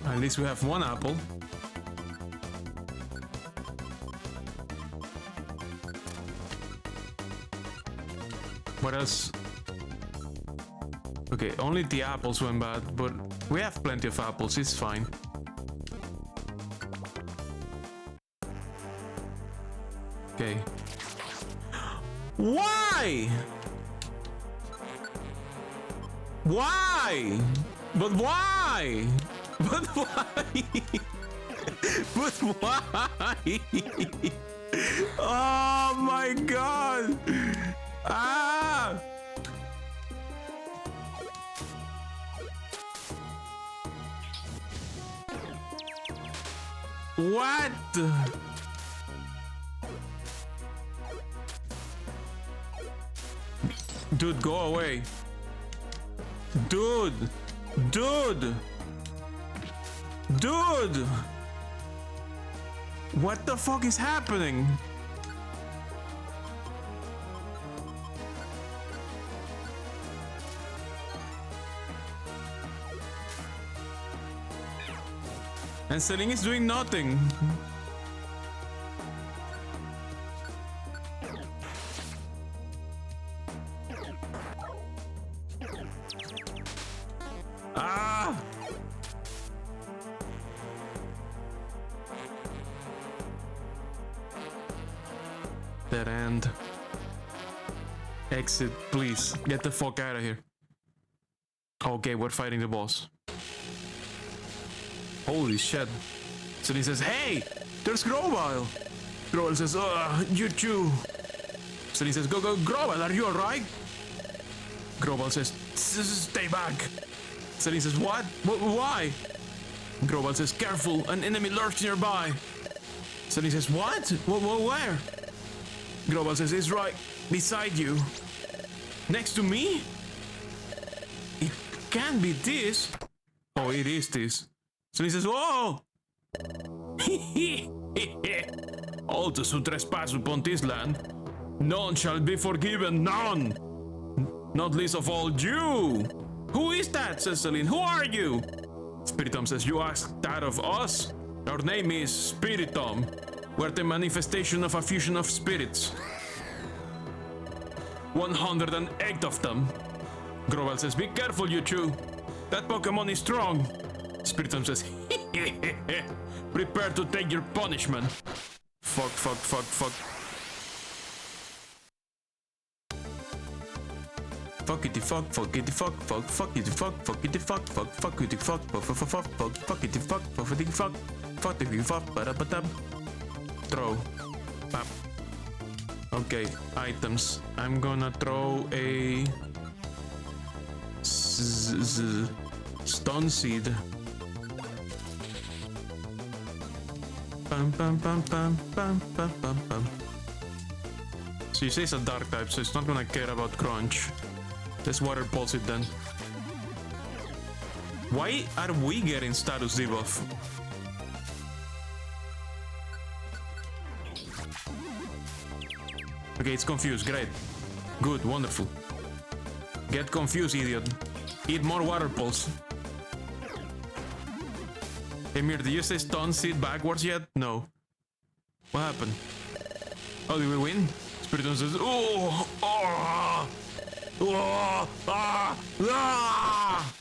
At least we have one apple. What else? Okay, only the apples went bad, but we have plenty of apples, it's fine. Okay. Why? Why? But why? But why? But why? Oh my god! Ah! What? Dude, go away. Dude! Dude! Dude! What the fuck is happening? And Celine is doing nothing. Ah! Dead end. Exit, please. Get the fuck out of here. Okay, we're fighting the boss. Holy shit. So he says, hey, there's Grobile. Grobile says, you too. So he says, go, Grobile, are you alright? Grobile says, stay back. So he says, what? Why? Grobile says, careful, an enemy lurks nearby. So he says, what? Where? Grobile says, it's right beside you. Next to me? It can't be this. Oh, it is this. So he says, "Whoa! All those who trespass upon this land, none shall be forgiven, none! Not least of all you! Who is that?" says Celine. "Who are you?" Spiritom says, "You ask that of us? Our name is Spiritom. We're the manifestation of a fusion of spirits. 108 of them." Grobile says, "Be careful, you two. That Pokemon is strong." Spiritom says, "Prepare to take your punishment." Fuck. Fuckity fuck, fuckity fuck, fuckity fuck, fuckity fuck, fuckity fuck, fuckity fuck, fuckity fuck, fuckity fuck, badabatab. Throw. Pap. Okay, items. I'm gonna throw a stun seed. Pam. So you say it's a dark type, so it's not gonna care about crunch. Let's water pulse it then. Why are we getting status debuff? Okay, it's confused. Great. Good, wonderful. Get confused, idiot. Eat more water pulse. Emir, did you say stun seed backwards yet? No. What happened? Oh, did we win? Spiriton says, oh, oh, oh, ah, ah.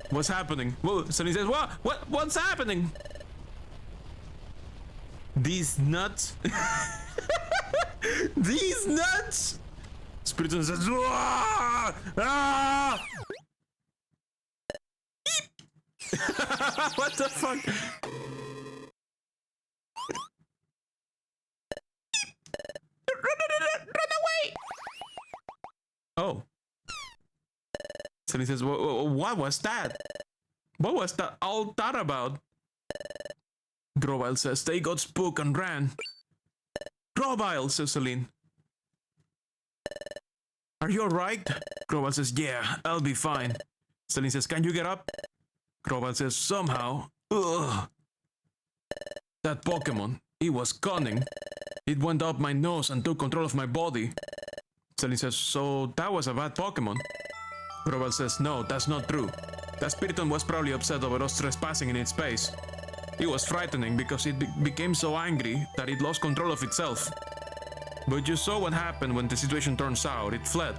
What's happening? Whoa, Sunny says, what's happening? These nuts. These nuts. Spiriton says, ah, ah. What the fuck? Run away! Oh. Sunny says, what was that? What was that all that about? Grovile says, they got spooked and ran. Grovile, says Celine. Are you alright? Grovile says, yeah, I'll be fine. Celine says, can you get up? Grovile says, somehow. Ugh. That Pokemon, it was cunning. It went up my nose and took control of my body. Celine says, so that was a bad Pokemon? Grovile says, no, that's not true. That Spiritomb was probably upset over us trespassing in its space. It was frightening because it became so angry that it lost control of itself. But you saw what happened when the situation turned sour. It fled.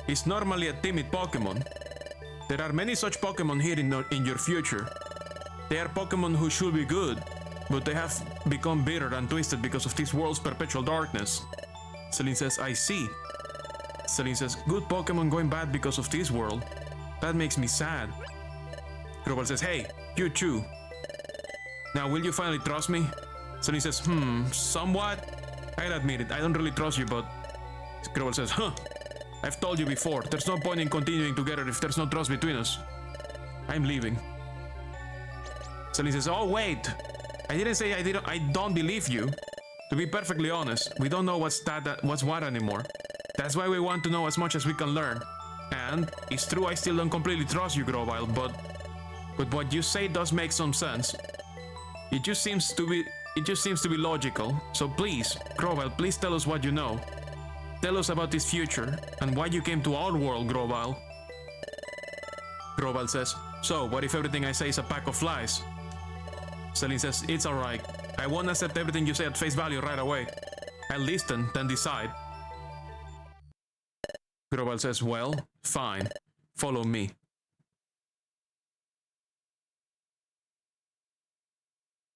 It's normally a timid Pokemon. There are many such Pokemon here in your future. They are Pokemon who should be good, but they have become bitter and twisted because of this world's perpetual darkness. Celine says, I see. Celine says, good Pokemon going bad because of this world. That makes me sad. Grovile says, hey, you too. Now, will you finally trust me? Celine says, somewhat. I'll admit it, I don't really trust you, but... Grovile says, I've told you before, there's no point in continuing together if there's no trust between us. I'm leaving. Celine says, oh wait, I didn't say I don't believe you. To be perfectly honest, we don't know what's what anymore. That's why we want to know as much as we can learn. And it's true I still don't completely trust you, Grovile, but what you say does make some sense. It just seems to be logical. So please, Grovile, please tell us what you know. Tell us about this future and why you came to our world, Grovile. Grovile says, so what if everything I say is a pack of lies? Celine says, it's alright. I won't accept everything you say at face value right away. I'll listen, then decide. Grovile says, well, fine. Follow me.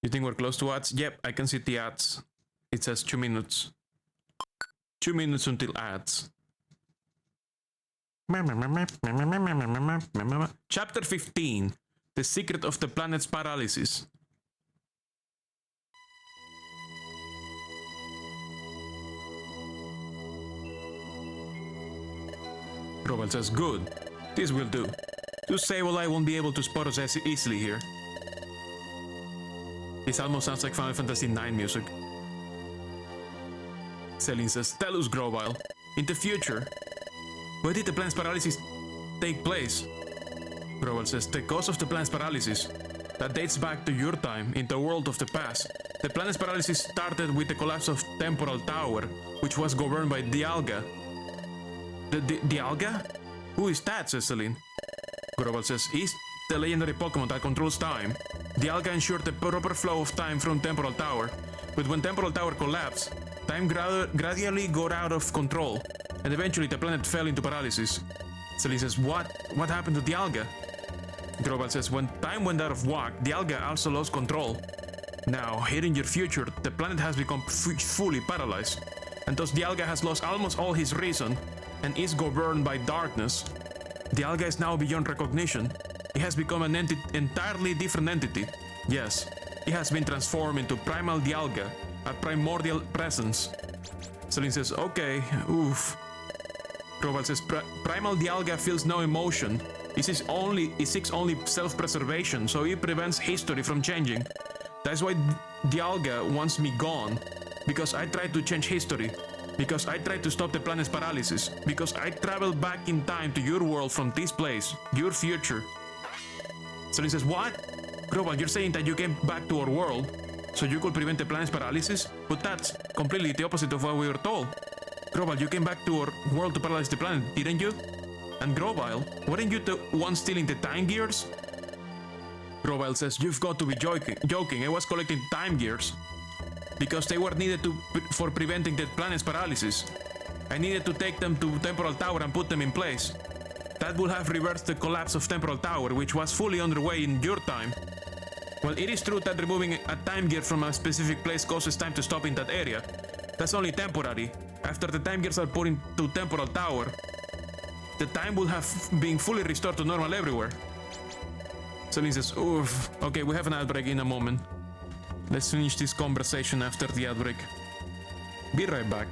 You think we're close to ads? Yep, I can see the ads. It says 2 minutes. 2 minutes until ads. Chapter 15. The Secret of the Planet's Paralysis. Grovile says, good. This will do. Just say, well, I won't be able to spot us as easily here. This almost sounds like Final Fantasy IX music. Celine says, tell us, Grovile. In the future, where did the planet's paralysis take place? Grovile says, the cause of the planet's paralysis. That dates back to your time, in the world of the past. The planet's paralysis started with the collapse of Temporal Tower, which was governed by Dialga. Dialga? Who is that, says Celine. Grovile says, he's the legendary Pokemon that controls time. Dialga ensured the proper flow of time from Temporal Tower, but when Temporal Tower collapsed, time gradually got out of control, and eventually the planet fell into paralysis. Celine says, what happened to Dialga? Grovile says, when time went out of whack, Dialga also lost control. Now, here in your future, the planet has become fully paralyzed, and thus Dialga has lost almost all his reason, and is governed by darkness. Dialga is now beyond recognition. He has become an entirely different entity. Yes, he has been transformed into Primal Dialga, a primordial presence. Celine says, okay, oof. Grovile says, Primal Dialga feels no emotion. He seeks only self-preservation, so he prevents history from changing. That's why Dialga wants me gone. Because I tried to change history. Because I tried to stop the planet's paralysis. Because I traveled back in time to your world from this place, your future. Celine says, what? Groval, you're saying that you came back to our world so you could prevent the planet's paralysis? But that's completely the opposite of what we were told. Groval, you came back to our world to paralyze the planet, didn't you? And Groval, weren't you the one stealing the time gears? Groval says, you've got to be joking. I was collecting time gears because they were needed for preventing the planet's paralysis. I needed to take them to Temporal Tower and put them in place. That would have reversed the collapse of Temporal Tower, which was fully underway in your time. Well, it is true that removing a time gear from a specific place causes time to stop in that area. That's only temporary. After the time gears are put into Temporal Tower, the time will have been fully restored to normal everywhere. Celine says, oof, okay, we have an outbreak in a moment. Let's finish this conversation after the outbreak. Be right back.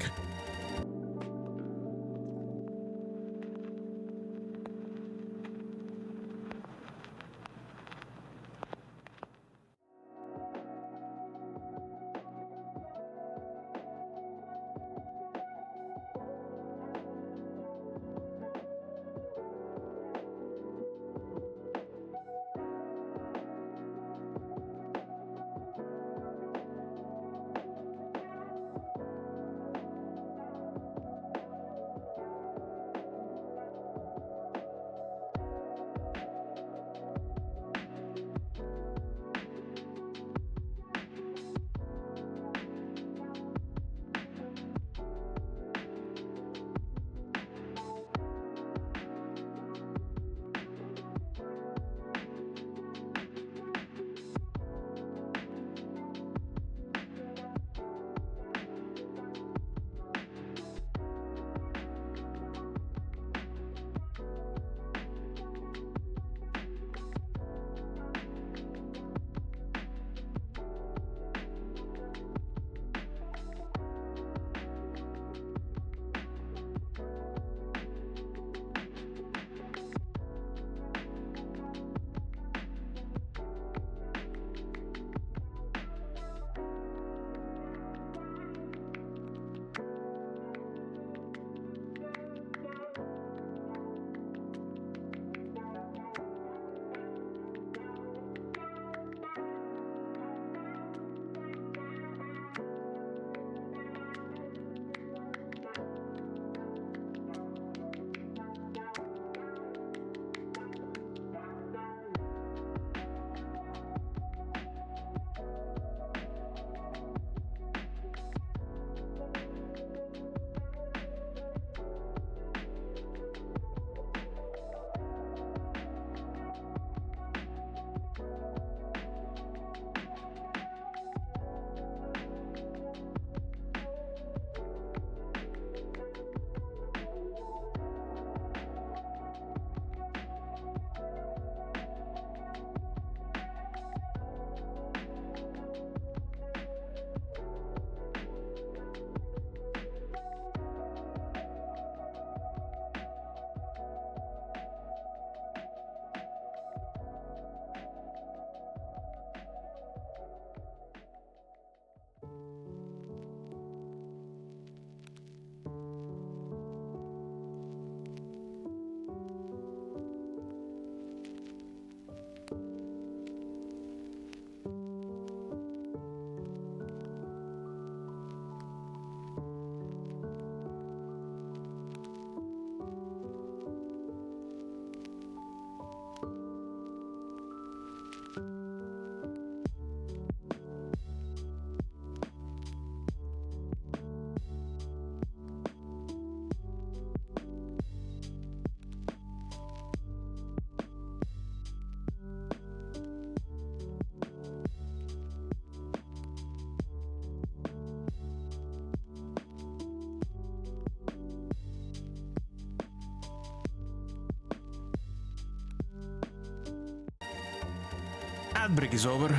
Outbreak is over.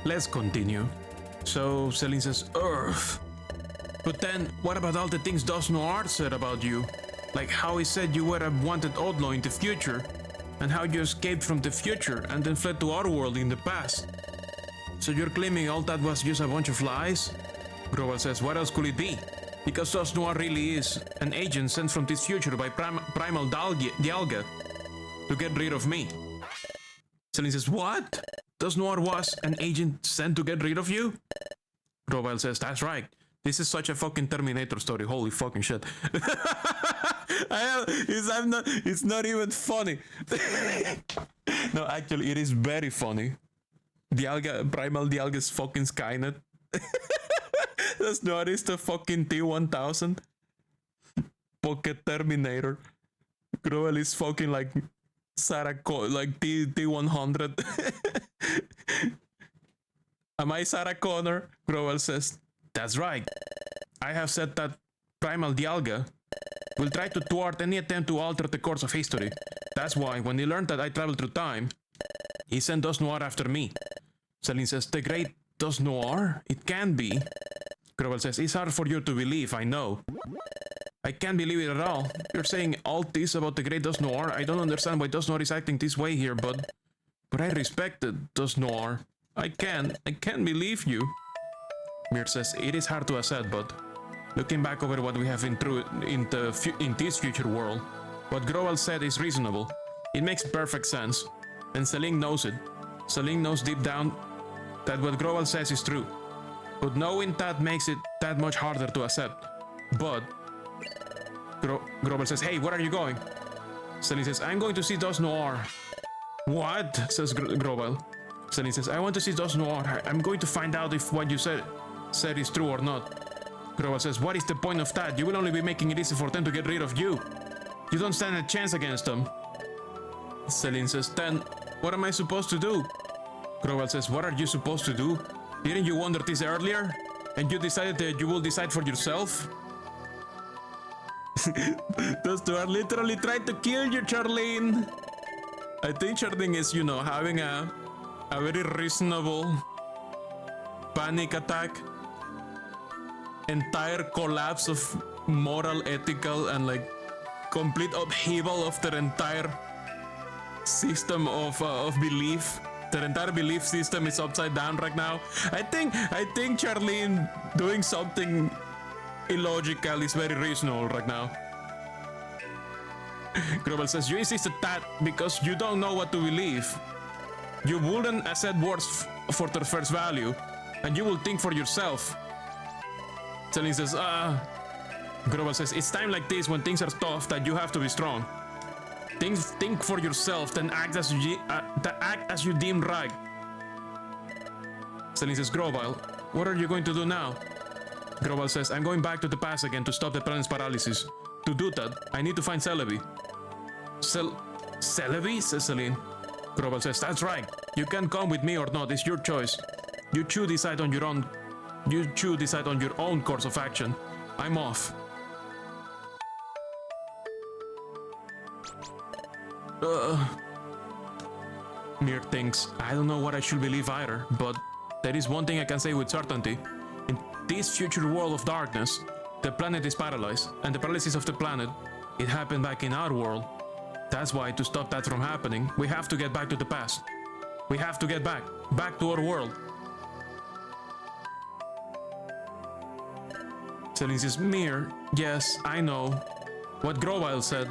Let's continue. So Celine says, Earth. But then, what about all the things Dos Noir said about you? Like how he said you were a wanted outlaw in the future, and how you escaped from the future and then fled to our world in the past. So you're claiming all that was just a bunch of lies? Groval says, what else could it be? Because Dos Noir really is an agent sent from this future by Primal Dialga to get rid of me. Celine says, what? Does Noir was an agent sent to get rid of you? Grovel says, that's right. This is such a fucking Terminator story. Holy fucking shit. It's not even funny. No, actually, it is very funny. Primal Dialga is fucking Skynet. That's Noir is the fucking T-1000. Pocket Terminator. Grovel is fucking like like T-100. Am I Sarah Connor? Grovel says, that's right. I have said that Primal Dialga will try to thwart any attempt to alter the course of history. That's why, when he learned that I traveled through time, he sent Dos Noir after me. Celine says, the great Dos Noir? It can be. Grovel says, it's hard for you to believe, I know. I can't believe it at all. You're saying all this about the great Dos Noir? I don't understand why Dos Noir is acting this way here, but I respect it, Dos Noir. I can't believe you. Mir says, it is hard to accept, but looking back over what we have been through in this future world, what Grovel said is reasonable. It makes perfect sense. And Celine knows it. Celine knows deep down that what Grovel says is true. But knowing that makes it that much harder to accept. But Grovel says, hey, where are you going? Celine says, I'm going to see Dos Noir. What? Says Grovel. Celine says, I want to see Dos Noir. I'm going to find out if what you said is true or not. Grovel says, what is the point of that? You will only be making it easy for them to get rid of you. You don't stand a chance against them. Celine says, then what am I supposed to do? Grovel says, what are you supposed to do? Didn't you wonder this earlier? And you decided that you will decide for yourself? Those two are literally trying to kill you, Charlene. I think Charlene is, having a very reasonable panic attack. Entire collapse of moral, ethical, and like complete upheaval of their entire system of belief. Their entire belief system is upside down right now. I think Charlene doing something illogical is very reasonable right now. Grovel says, you insisted that because you don't know what to believe. You wouldn't accept words for their first value, and you will think for yourself. Celine says, Grovel says, it's time like this when things are tough that you have to be strong. Think for yourself, then act as you deem right. Celine says, Grovel, what are you going to do now? Grovel says, I'm going back to the past again to stop the planet's paralysis. To do that, I need to find Celebi. Celebi? Says Celine. Grovel says, that's right. You can come with me or not, it's your choice. You two decide on your own course of action. I'm off. Mir thinks, I don't know what I should believe either, but there is one thing I can say with certainty. In this future world of darkness, the planet is paralyzed, and the paralysis of the planet, it happened back in our world. That's why, to stop that from happening, we have to get back to the past. We have to get back to our world. Celine says, Mir, yes, I know. What Grovel said.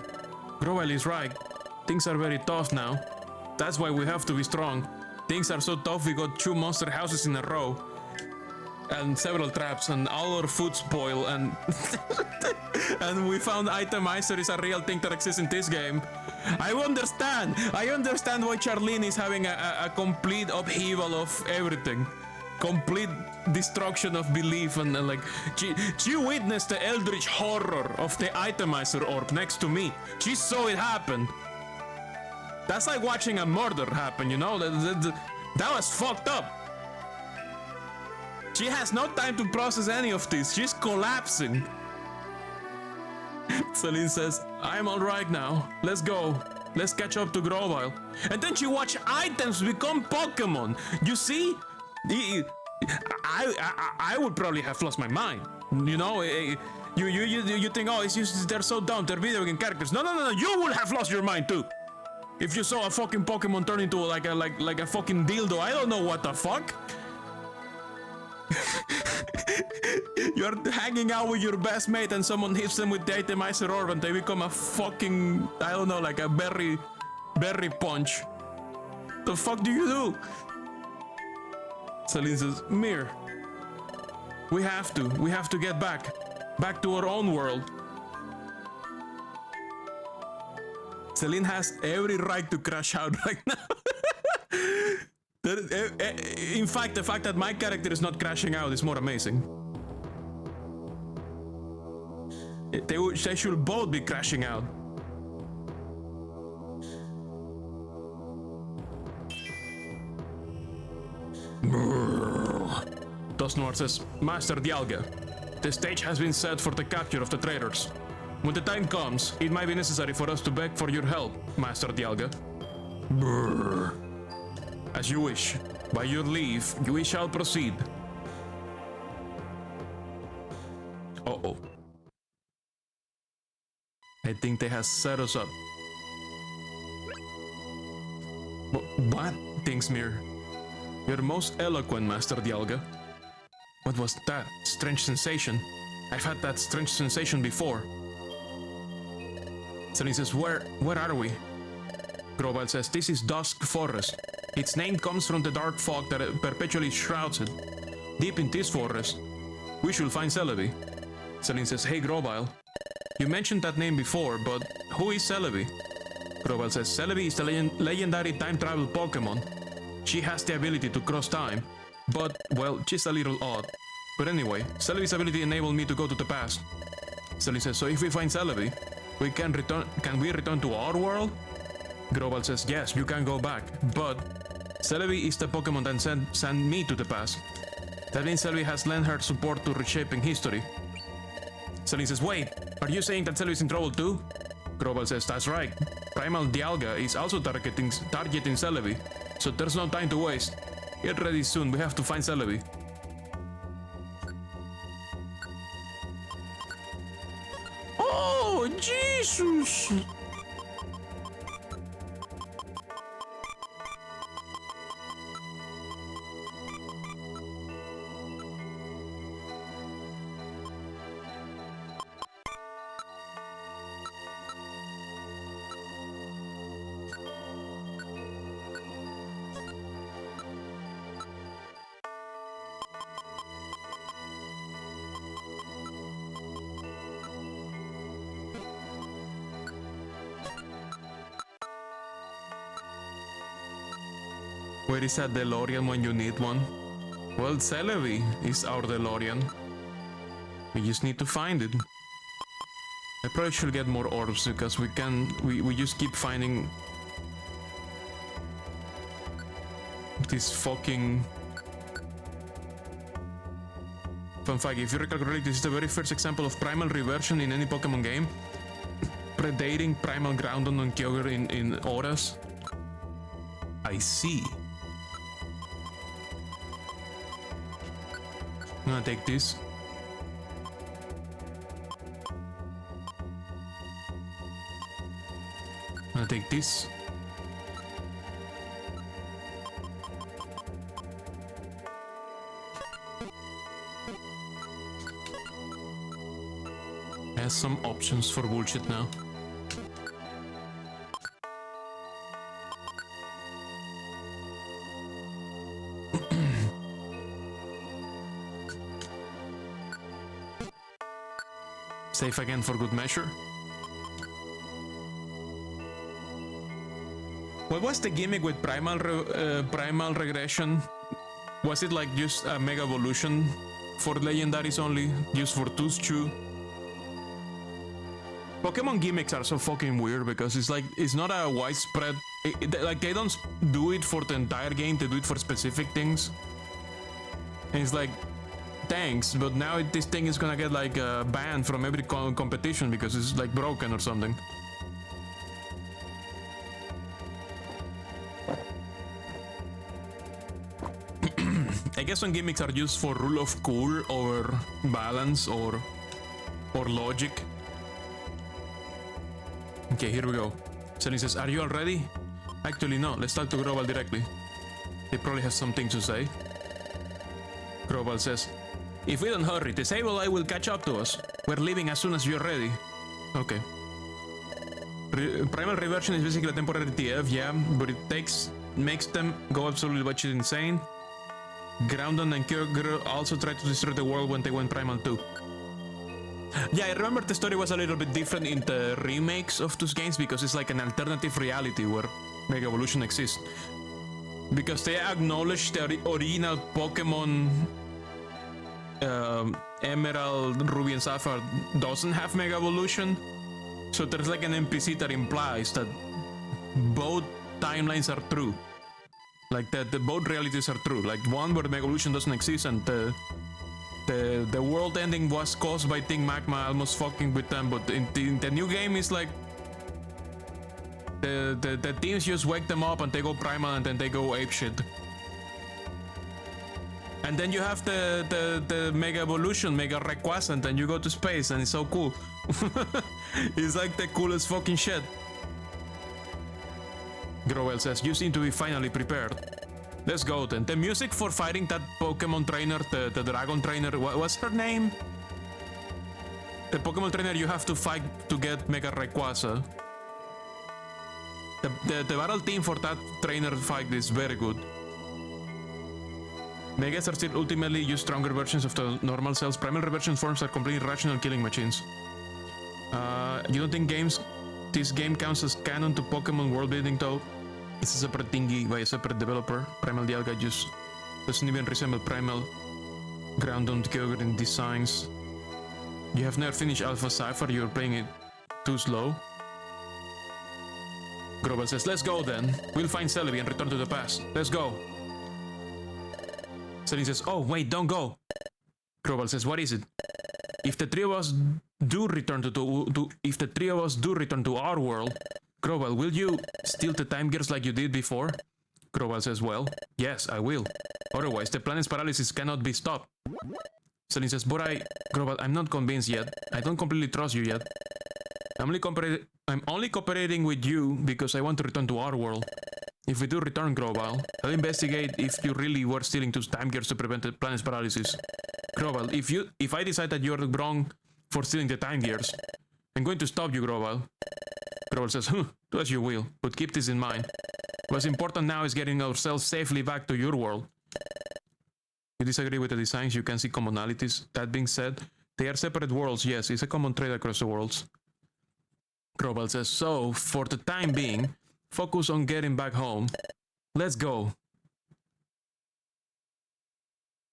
Grovel is right. Things are very tough now. That's why we have to be strong. Things are so tough we got 2 monster houses in a row. And several traps, and all our food spoil, and and we found itemizer is a real thing that exists in this game. I understand why Charlene is having a complete upheaval of everything. Complete destruction of belief, and like she witnessed the eldritch horror of the itemizer orb next to me. She saw it happen. That's like watching a murder happen, that was fucked up. She has no time to process any of this. She's collapsing. Celine says, I'm alright now. Let's go. Let's catch up to Grovel. And then she watch items become Pokemon. You see? I would probably have lost my mind. You think, oh, it's just they're so dumb. They're video game characters. No. You would have lost your mind too. If you saw a fucking Pokemon turn into like a fucking dildo. I don't know what the fuck. You're hanging out with your best mate and someone hits them with the itemizer orb and they become a fucking, I don't know, like a berry punch. The fuck do you do? Celine says, Mir, we have to get back to our own world. Celine has every right to crash out right now. In fact, the fact that my character is not crashing out is more amazing. They should both be crashing out. Dosnoir says, Master Dialga, the stage has been set for the capture of the traitors. When the time comes, it might be necessary for us to beg for your help, Master Dialga. Brrr. As you wish. By your leave, we shall proceed. Uh-oh. I think they have set us up. What? Thinks Mir. You're most eloquent, Master Dialga. What was that strange sensation? I've had that strange sensation before. Celine says, where are we? Grobile says, this is Dusk Forest. Its name comes from the dark fog that perpetually shrouds it. Deep in this forest, we should find Celebi. Celine says, hey Grobile, you mentioned that name before, but who is Celebi? Grobile says, Celebi is the legendary time travel Pokemon. She has the ability to cross time, but, well, she's a little odd. But anyway, Celebi's ability enabled me to go to the past. Celine says, so if we find Celebi, can we return to our world? Grobal says, yes, you can go back, but Celebi is the Pokemon that sent me to the past. That means Celebi has lent her support to reshaping history. Celine says, wait, are you saying that Celebi is in trouble too? Grobal says, that's right. Primal Dialga is also targeting Celebi, so there's no time to waste. Get ready soon, we have to find Celebi. Oh, Jesus! Where is a DeLorean when you need one? Well, Celebi is our DeLorean. We just need to find it. I probably should get more orbs because we just keep finding this fucking... Fun fact, if you recall correctly, this is the very first example of primal reversion in any Pokemon game. Predating Primal Groudon on Kyogre in auras. I see. I'm gonna take this. I'm gonna take this. Has some options for bullshit now. Save again for good measure. What was the gimmick with primal regression? Was it like just a mega evolution for legendaries only, just for Tushu? Pokemon gimmicks are so fucking weird because it's like it's not a widespread. Like they don't do it for the entire game; they do it for specific things. And it's like, thanks, but now this thing is gonna get like banned from every competition because it's like broken or something. I guess some gimmicks are used for rule of cool or balance or logic. Okay, here we go. Celine says, are you all ready? Actually, no. Let's talk to Grobal directly. He probably has something to say. Grobal says, if we don't hurry, the Sableye will catch up to us. We're leaving as soon as you're ready. Okay. Primal reversion is basically a temporary TF, yeah, but it takes makes them go absolutely batshit insane. Groundon and Kyogre also tried to destroy the world when they went Primal too. Yeah, I remember the story was a little bit different in the remakes of those games because it's like an alternative reality where Mega Evolution exists. Because they acknowledge the original Pokemon Emerald, Ruby, and Sapphire doesn't have Mega Evolution. So there's like an NPC that implies that both timelines are true. Like that the both realities are true. Like one where Mega Evolution doesn't exist and the world ending was caused by Team Magma almost fucking with them, but in the new game it's like the teams just wake them up and they go primal and then they go apeshit. And then you have the Mega Evolution, Mega Rayquaza, and then you go to space and it's so cool. It's like the coolest fucking shit. Growell says, you seem to be finally prepared. Let's go then. The music for fighting that Pokemon trainer, the dragon trainer, what's her name? The Pokemon trainer you have to fight to get Mega Rayquaza. The battle theme for that trainer fight is very good. Megas are still ultimately just stronger versions of the normal cells. Primal reversion forms are completely rational killing machines. You don't think this game counts as canon to Pokemon world building though? It's a separate thingy by a separate developer. Primal Dialga just doesn't even resemble Primal. Groundon Kyogre in designs. You have never finished Alpha Sapphire, you're playing it too slow. Grobel says, let's go then. We'll find Celebi and return to the past. Let's go. Celine says, oh wait, don't go. Grobel says, what is it? If the three of us do return to our world, Grobel, will you steal the time gears like you did before? Grobel says, well, yes, I will. Otherwise, the planet's paralysis cannot be stopped. Celine says, but Grobel, I'm not convinced yet. I don't completely trust you yet. I'm only cooperating with you because I want to return to our world. If we do return, Grobel, I'll investigate if you really were stealing those time gears to prevent the planet's paralysis. Grobel, if I decide that you're wrong for stealing the time gears, I'm going to stop you, Grobel. Grobel says, do as you will, but keep this in mind. What's important now is getting ourselves safely back to your world. You disagree with the designs, you can see commonalities. That being said, they are separate worlds, yes, it's a common trait across the worlds. Grobel says, so, for the time being, focus on getting back home. Let's go.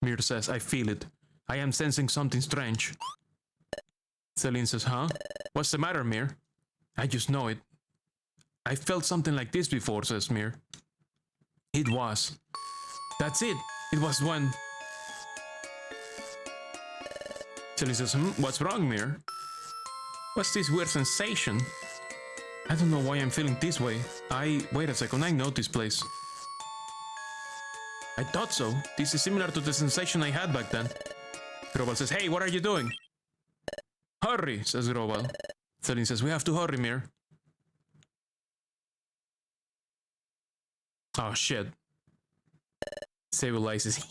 Mir says, I feel it. I am sensing something strange. Celine says, huh? What's the matter, Mir? I just know it. I felt something like this before, says Mir. It was. That's it. It was when... Celine says, what's wrong, Mir? What's this weird sensation? I don't know why I'm feeling this way. Wait a second, I know this place. I thought so. This is similar to the sensation I had back then. Grobel says, hey, what are you doing? Hurry, says Grobel. Celine says, we have to hurry, Mir. Oh, shit. Stabilizes.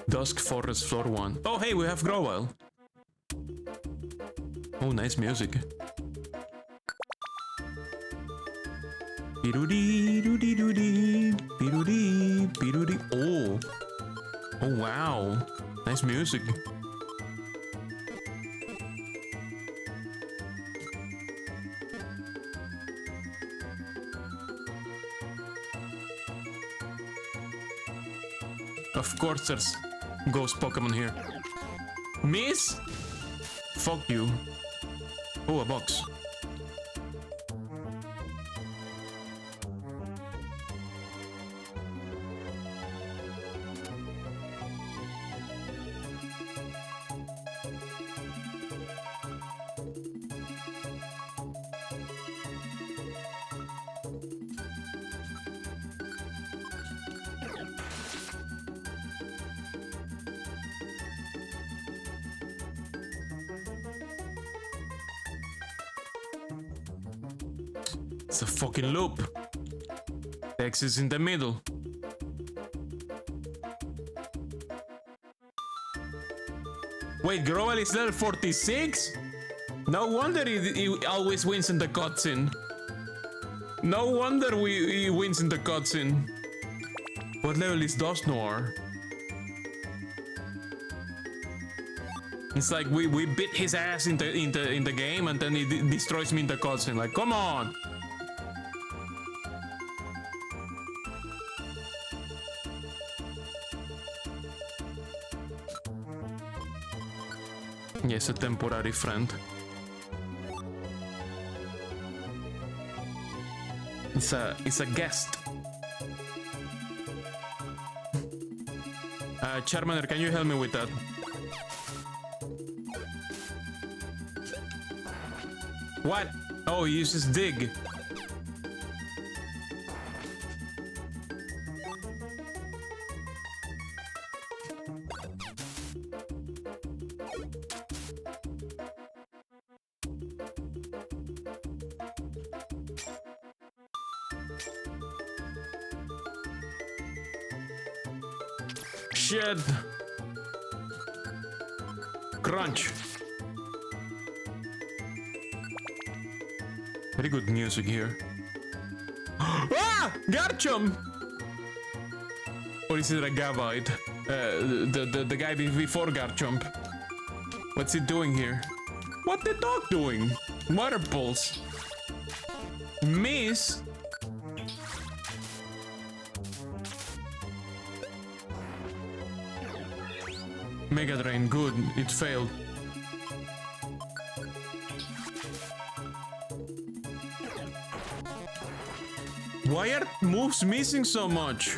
Dusk Forest Floor 1. Oh, hey, we have Growell. Oh, nice music. Oh. Oh, wow. Nice music. Of course there's ghost Pokemon here. Miss? Fuck you. Oh, a box. It's a fucking loop. X is in the middle. Wait, Growell is level 46? No wonder he always wins in the cutscene. No wonder he wins in the cutscene. What level is Dust Noir? It's like we beat his ass in the game and then he destroys me in the cutscene. Like, come on! Yes, a temporary friend. It's a guest. Charmander, can you help me with that? What? Oh, he uses dig. Shit. Crunch. Very good music here. Ah! Garchomp! Or is it a Gavite? The guy before Garchomp. What's he doing here? What the dog doing? Water pulse. Miss? Mega Drain, good. It failed. Why are moves missing so much?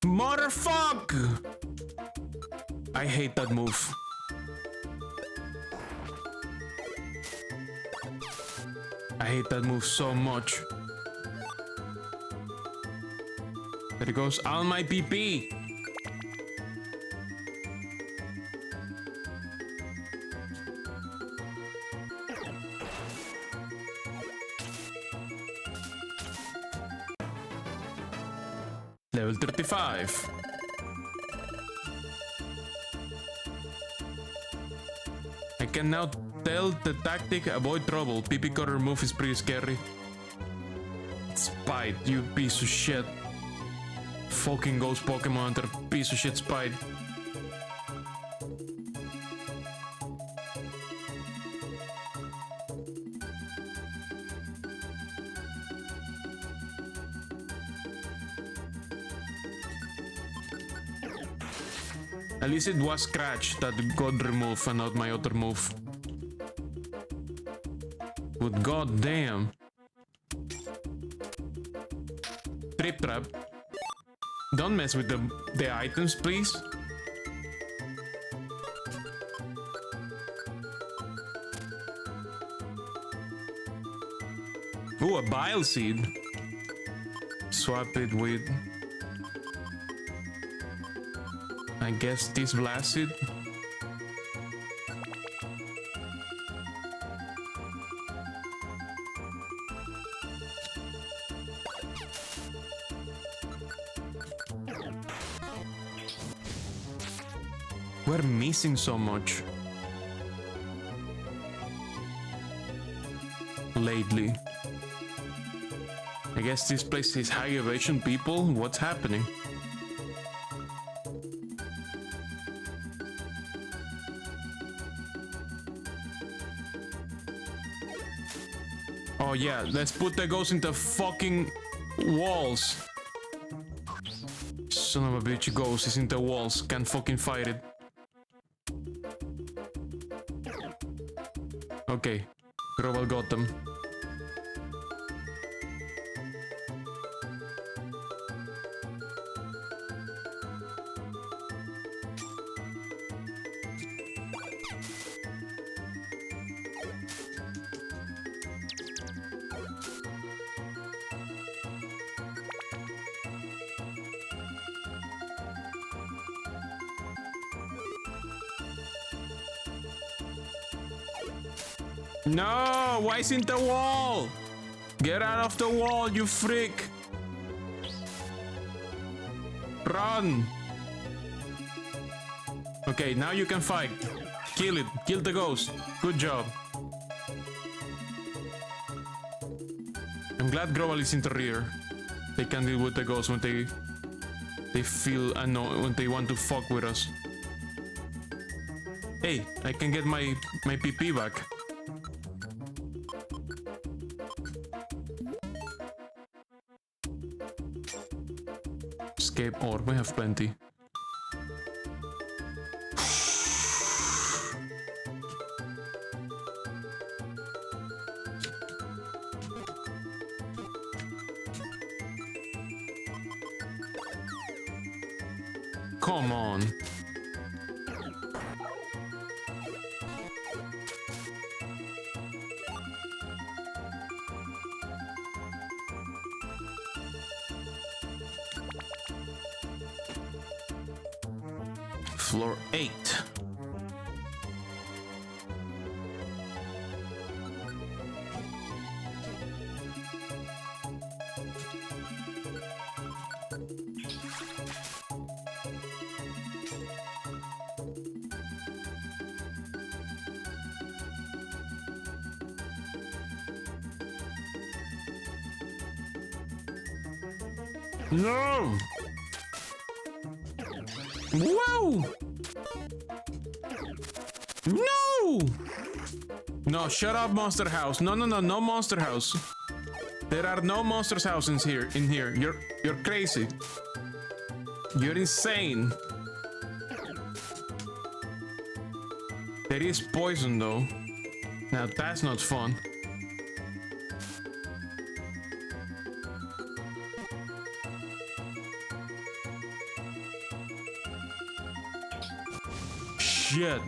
Motherfuck! I hate that move. I hate that move so much. There goes all my PP. Level 35. I can now tell the tactic, avoid trouble. PP cutter move is pretty scary. Spite, you piece of shit. Fucking ghost Pokemon Hunter, piece of shit Spite. At least it was Scratch that got removed and not my other move. But goddamn. Trip Trap. Don't mess with the items, please. Ooh, a Bile Seed. Swap it with... I guess this Blast Seed. We're missing so much lately. I guess this place is high elevation people. What's happening? Oh yeah, let's put the ghost in the fucking walls. Son of a bitch, ghost is in the walls. Can't fucking fight it. Okay, Groval got them. No, why isn't the wall? Get out of the wall, you freak. Run. Okay, now you can fight. Kill it. Kill the ghost. Good job. I'm glad Groval is in the rear. They can deal with the ghost when they feel annoyed, when they want to fuck with us. Hey, I can get my PP back. Escape orb, we have plenty. Come on. Floor 8. No! Whoa! No! No, shut up, Monster House. No, no Monster House. There are no Monsters houses in here. You're crazy. You're insane. There is poison though. Now that's not fun. Shit.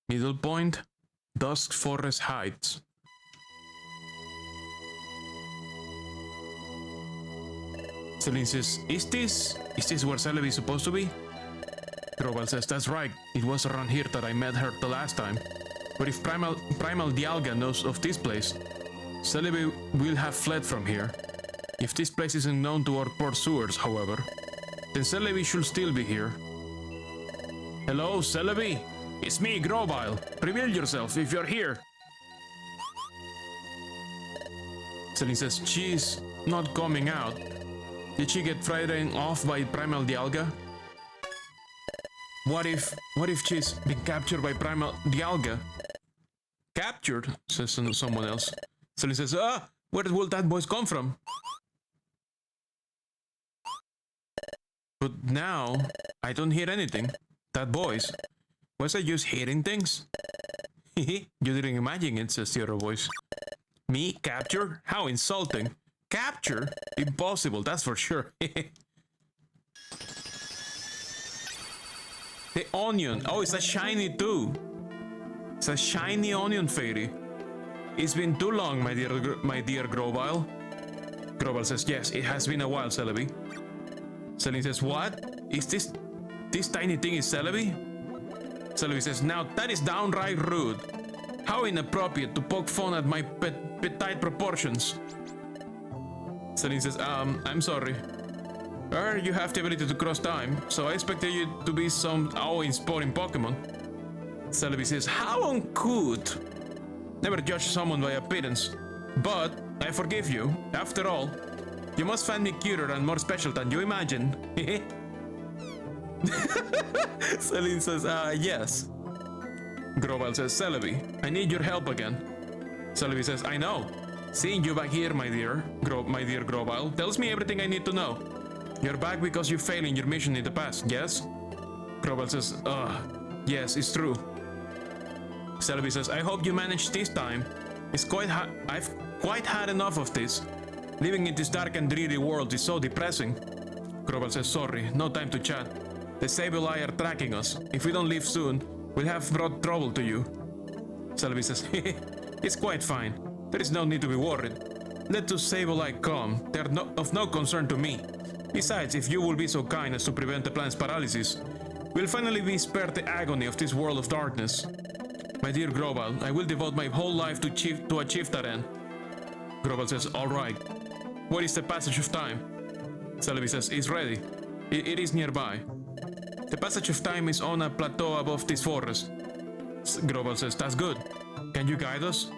Middle point, Dusk Forest Heights. Celine says, Is this where Celebi is supposed to be? Groval says, that's right. It was around here that I met her the last time. But if Primal Dialga knows of this place, Celebi will have fled from here. If this place isn't known to our pursuers, however, then Celebi should still be here. Hello, Celebi? It's me, Groval. Reveal yourself if you're here. Celine says, she's not coming out. Did she get frightened off by Primal Dialga? What if she's been captured by Primal Dialga? Captured, says someone else. Celine says, where will that voice come from? But now, I don't hear anything. That voice. Was I just hearing things? You didn't imagine it, says the other voice. Me? Captured? How insulting. Capture? Impossible, that's for sure. The onion. Oh, it's a shiny too. It's a shiny onion fairy. It's been too long, my dear Groval. Groval says, yes, it has been a while, Celebi. Celine says, what? Is this tiny thing is Celebi? Celebi says, now that is downright rude. How inappropriate to poke fun at my petite proportions. Celine says, I'm sorry. You have the ability to cross time, so I expected you to be some awe-inspiring Pokemon. Celebi says, how uncouth. Never judge someone by appearance. But I forgive you. After all, you must find me cuter and more special than you imagine. Celine says, yes. Groval says, Celebi, I need your help again. Celebi says, I know. Seeing you back here, my dear Groval, tells me everything I need to know. You're back because you failed in your mission in the past, yes? Groval says, yes, it's true. Celebi says, I hope you managed this time. I've quite had enough of this. Living in this dark and dreary world is so depressing. Grovel says, sorry, no time to chat. The Sableye are tracking us. If we don't leave soon, we'll have brought trouble to you. Celebi says, it's quite fine. There is no need to be worried. Let those Sableye come. They are of no concern to me. Besides, if you will be so kind as to prevent the planet's paralysis, we'll finally be spared the agony of this world of darkness. My dear Grovel, I will devote my whole life to achieve that end. Grovel says, alright. Where is the passage of time? Celebi says, it's ready. It is nearby. The passage of time is on a plateau above this forest. Grovel says, that's good. Can you guide us?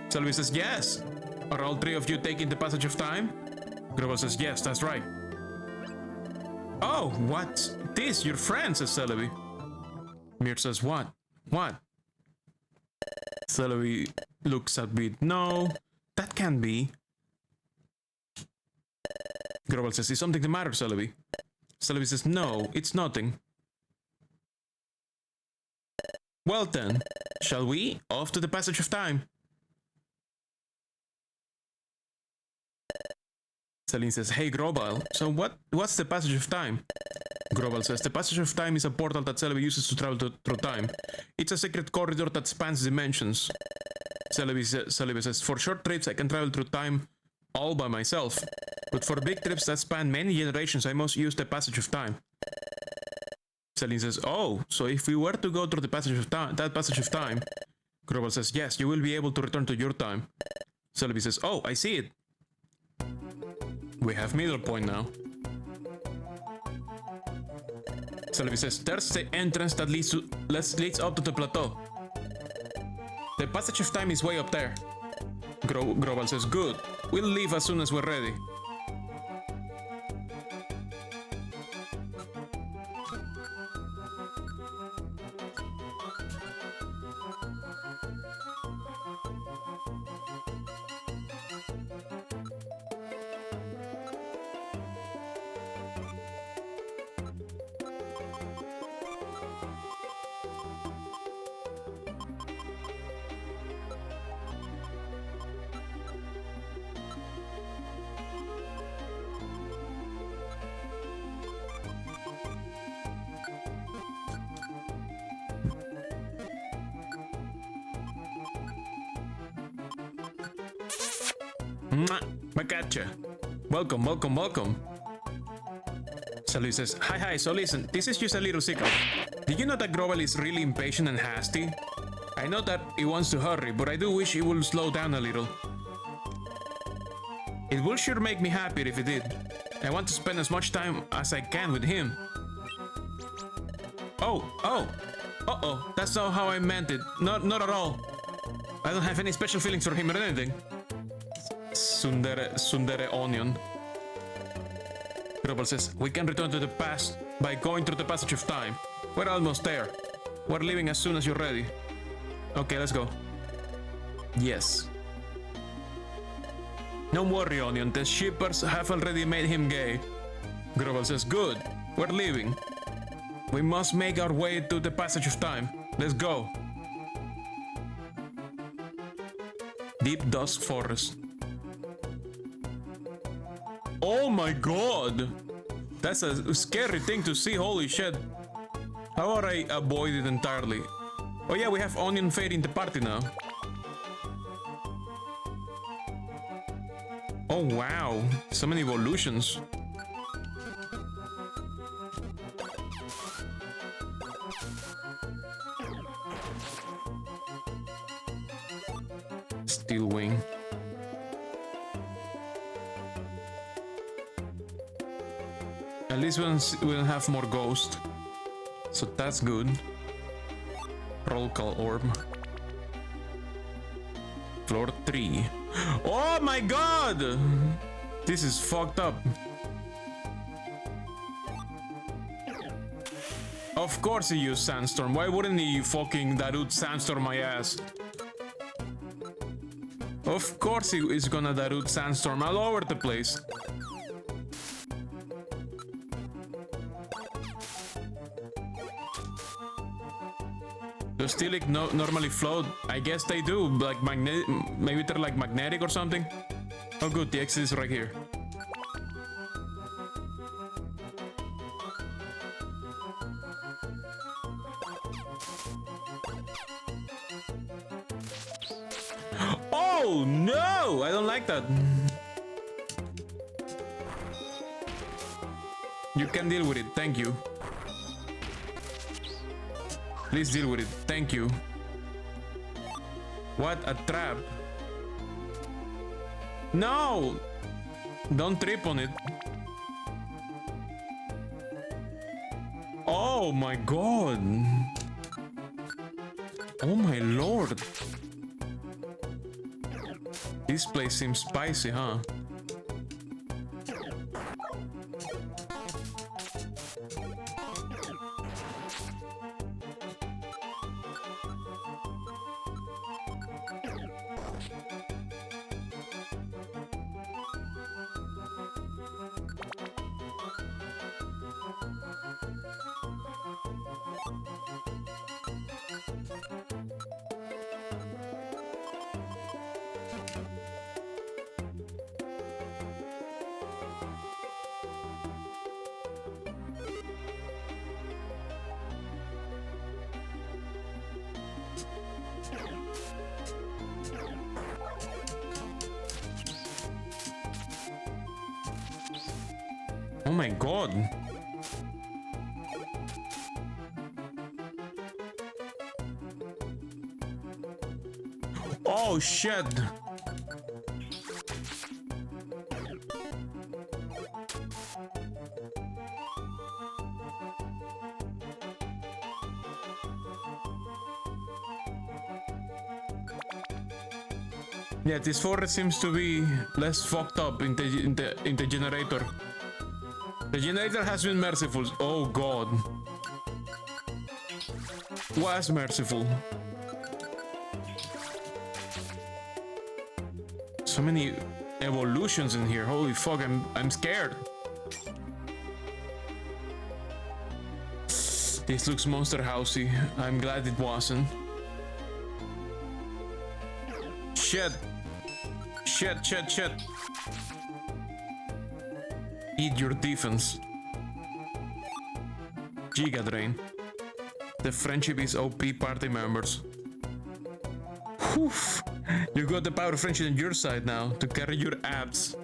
Celebi says, yes. Are all three of you taking the passage of time? Grovel says, yes, that's right. Oh, what's this? Your friend, says Celebi. Mir says, what? What? Celebi looks at me. No, that can't be. Grovel says, is something the matter, Celebi? Celebi says, no, it's nothing. Well then, shall we? Off to the passage of time. Celine says, hey Grovel, so what's the passage of time? Grovel says, the passage of time is a portal that Celebi uses to travel through time. It's a secret corridor that spans dimensions. Celebi says, for short trips I can travel through time all by myself. But for big trips that span many generations, I must use the passage of time. Celine says, oh, so if we were to go through the passage of time, Grovel says, yes, you will be able to return to your time. Celebi says, oh, I see it. We have middle point now. Celebi says, there's the entrance that leads up to the plateau. The passage of time is way up there. Grovel says, good. We'll leave as soon as we're ready. Gotcha. Welcome. Celebi says, hi, so listen, this is just a little secret. Did you know that Grovel is really impatient and hasty? I know that he wants to hurry, but I do wish he would slow down a little. It will sure make me happier if he did. I want to spend as much time as I can with him. Uh-oh, that's not how I meant it. Not at all. I don't have any special feelings for him or anything. Sundere onion. Grovel says, we can return to the past by going through the passage of time. We're almost there. We're leaving as soon as you're ready. Okay, let's go. Yes. Don't worry, Onion. The shippers have already made him gay. Grovel says, good. We're leaving. We must make our way to the passage of time. Let's go. Deep Dusk Forest. Oh my god! That's a scary thing to see, holy shit. How would I avoid it entirely? Oh yeah, we have Onion Fairy in the party now. Oh wow, so many evolutions. Steel Wing. At least we'll have more ghost. So that's good. Roll Call Orb. Floor 3. Oh my god! This is fucked up. Of course he used Sandstorm. Why wouldn't he fucking Darude Sandstorm my ass? Of course he is gonna Darude Sandstorm all over the place. Does Steelix normally float? I guess they do, like maybe they're like magnetic or something. Oh good, the exit is right here. Oh no! I don't like that. You can deal with it, thank you. Please deal with it, thank you. What a trap. No! Don't trip on it. Oh my god. Oh my lord. This place seems spicy, huh? Oh my god. Oh shit. Yeah, this forest seems to be less fucked up in the generator. The generator has been merciful. Oh god. Was merciful. So many evolutions in here. Holy fuck, I'm scared. This looks monster housey. I'm glad it wasn't. Shit. Shit. Eat your defense. Giga Drain. The friendship is OP party members. Whew. You got the power of friendship on your side now to carry your abs.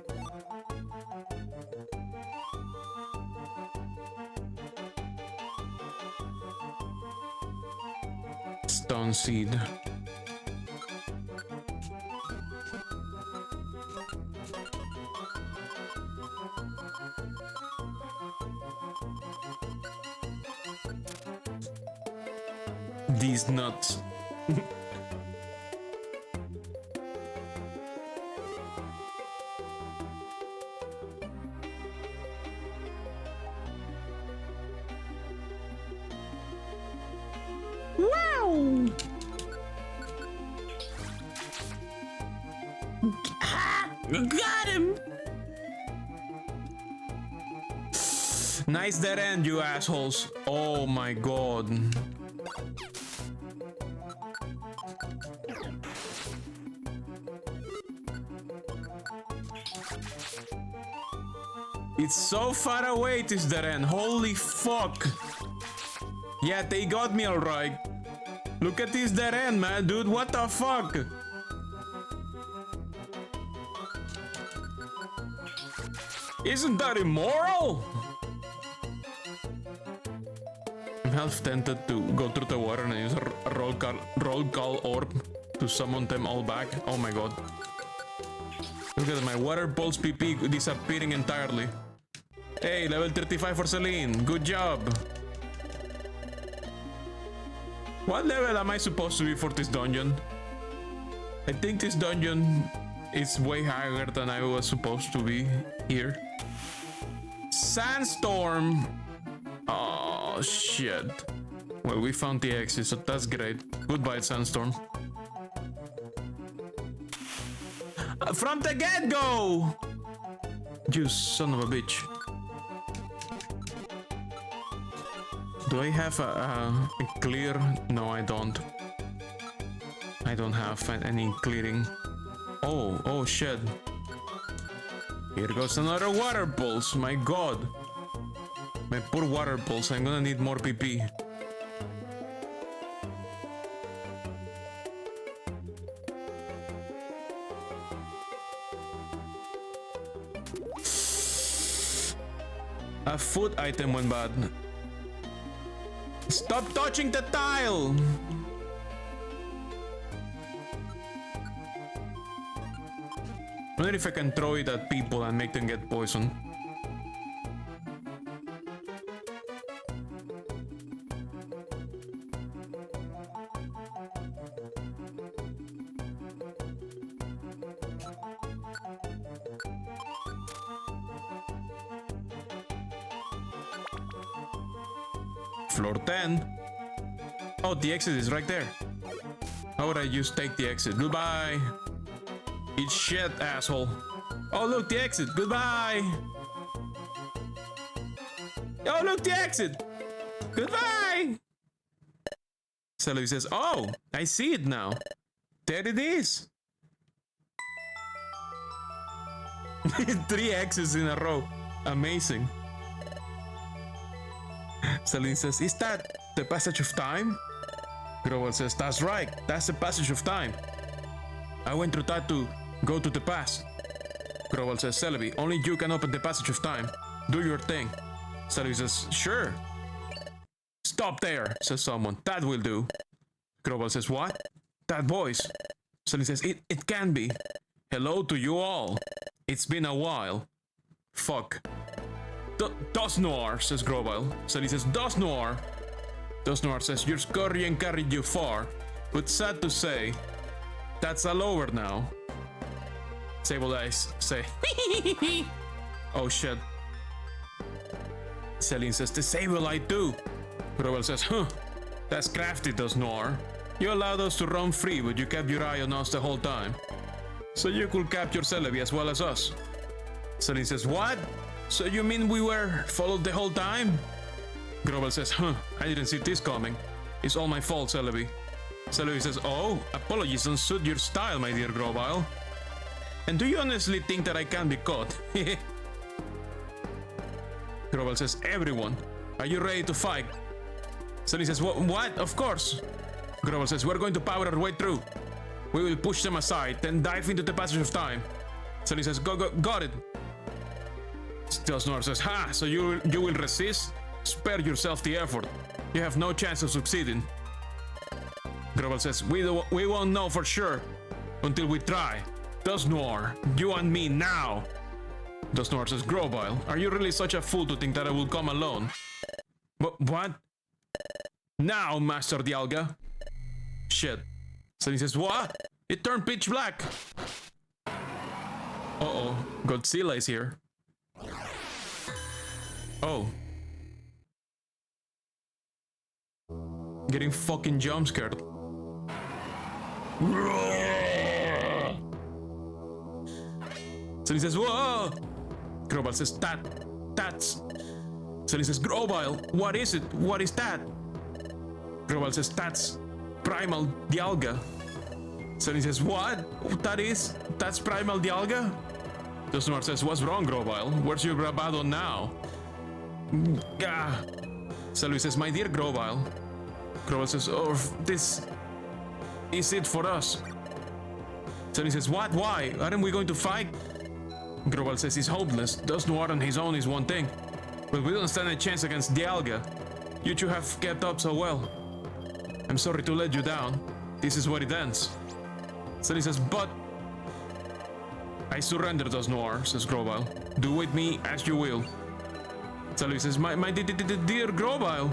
Stone seed. These nuts. Wow! Got him! Nice dead end, you assholes. Oh my god. It's so far away, this dead end. Holy fuck. Yeah, they got me alright. Look at this dead end, man, dude. What the fuck? Isn't that immoral? I'm half tempted to go through the water and use a roll call orb to summon them all back. Oh my god. Look at my water pulse PP disappearing entirely. Hey, level 35 for Celine. Good job. What level am I supposed to be for this dungeon? I think this dungeon is way higher than I was supposed to be here. Sandstorm! Oh, shit. Well, we found the exit, so that's great. Goodbye, Sandstorm. From the get-go! You son of a bitch. Do I have a clear? No, I don't. I don't have any clearing. Oh shit. Here goes another water pulse. My god. My poor water pulse. I'm gonna need more PP. A food item went bad. Stop touching the tile! I wonder if I can throw it at people and make them get poisoned. Floor 10. Oh, the exit is right there. How would I just take the exit? Goodbye. Eat shit, asshole. Oh, look, the exit. Goodbye. Oh, look, the exit. Goodbye. Celebi says, oh, I see it now. There it is. 3 exits in a row. Amazing. Celine says, is that the passage of time? Grovel says, that's right, that's the passage of time. I went through that to go to the past. Grovel says, Celebi, only you can open the passage of time. Do your thing. Celebi says, sure. Stop there, says someone. That will do. Grovel says, what? That voice. Celebi says, it can be. Hello to you all. It's been a while. Fuck. Das Noir, says Grovel. Celebi says, Das Noir. Das Noir says, your scurrying carried you far, but sad to say, that's all over now. Sable Eyes say, oh shit. Celine says, the Sable Eye too. Grovel says, huh, that's crafty, Das Noir. You allowed us to roam free, but you kept your eye on us the whole time. So you could capture Celebi as well as us. Celine says, what? So you mean we were followed the whole time? Grovel says, huh, I didn't see this coming. It's all my fault, Celebi. Celebi says, oh, apologies don't suit your style, my dear Grovel. And do you honestly think that I can be caught? Grovel says, everyone, are you ready to fight? Celebi says, what? Of course. Grovel says, we're going to power our way through. We will push them aside, then dive into the passage of time. Celebi says, got it. Snor says, ha, so you will resist? Spare yourself the effort. You have no chance of succeeding. Grovel says, we won't know for sure until we try. Das Noir, you and me now. Das Noir says, Grovel, are you really such a fool to think that I will come alone? What? Now, Master Dialga. Shit. So he says, what? It turned pitch black. Uh-oh, Godzilla is here. Oh. Getting fucking jump scared. So he says, whoa! Grovel says, that's... So he says, Grovel, what is it? What is that? Grovel says, that's Primal Dialga. So he says, what? That's Primal Dialga? Dusnor says, what's wrong, Grovel? Where's your bravado now? Gah. So he says, my dear Grovel. Grovel says, oh, this is it for us. So he says, what? Why? Aren't we going to fight? Grovel says, it's hopeless. Dusnor on his own is one thing, but we don't stand a chance against Dialga. You two have kept up so well. I'm sorry to let you down. This is where it ends. So he says, but... I surrender, Dusnor, says Grovel. Do with me as you will. So he says, my dear Grovel.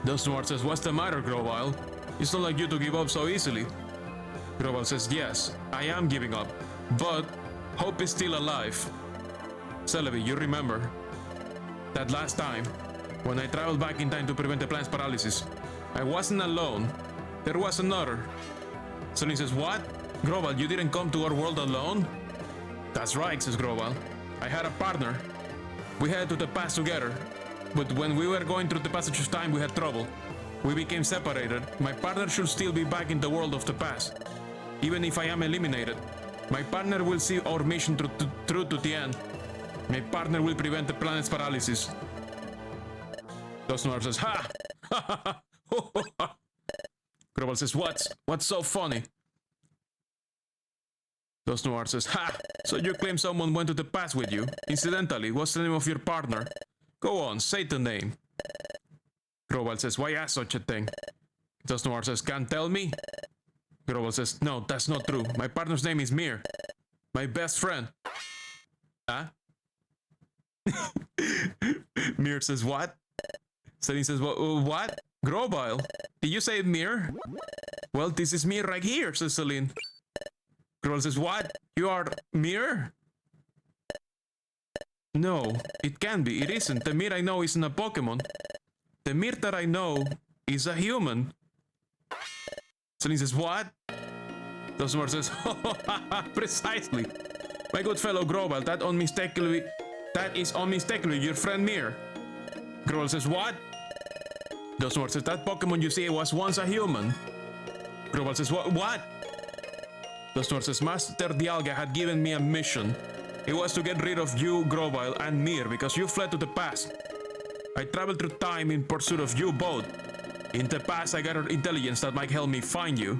Dusnor says, what's the matter, Grovel? It's not like you to give up so easily. Grovel says, yes, I am giving up, but hope is still alive. Celebi, you remember that last time when I traveled back in time to prevent the plant's paralysis? I wasn't alone. There was another. Celebi says, what? Grovel, you didn't come to our world alone? That's right, says Grovel. I had a partner. We headed to the past together, but when we were going through the passage of time, we had trouble. We became separated. My partner should still be back in the world of the past, even if I am eliminated. My partner will see our mission through to the end. My partner will prevent the planet's paralysis. Dosnoir says, ha! Grovel says, what's so funny? Dosnoir says, ha! So you claim someone went to the past with you? Incidentally, what's the name of your partner? Go on, say the name. Grovel says, why ask such a thing? Dosnoir says, can't tell me? Grovel says, no, that's not true. My partner's name is Mir. My best friend. Huh? Mir says, what? Celine says, what? Grobile? Did you say Mir? Well, this is Mir right here, says Celine. Grovel says, what? You are Mir? No, it can be. It isn't. The Mir I know isn't a Pokemon. The Mir that I know is a human. Celine says, what? Dosnoir says, precisely. My good fellow Grobile, that is unmistakably your friend Mir. Grovel says, what? Dosnoir says, that Pokemon you see was once a human. Grovel says, what? Dosnoir says, Master Dialga had given me a mission. It was to get rid of you, Grobile, and Mir, because you fled to the past. I traveled through time in pursuit of you both. In the past, I gathered intelligence that might help me find you.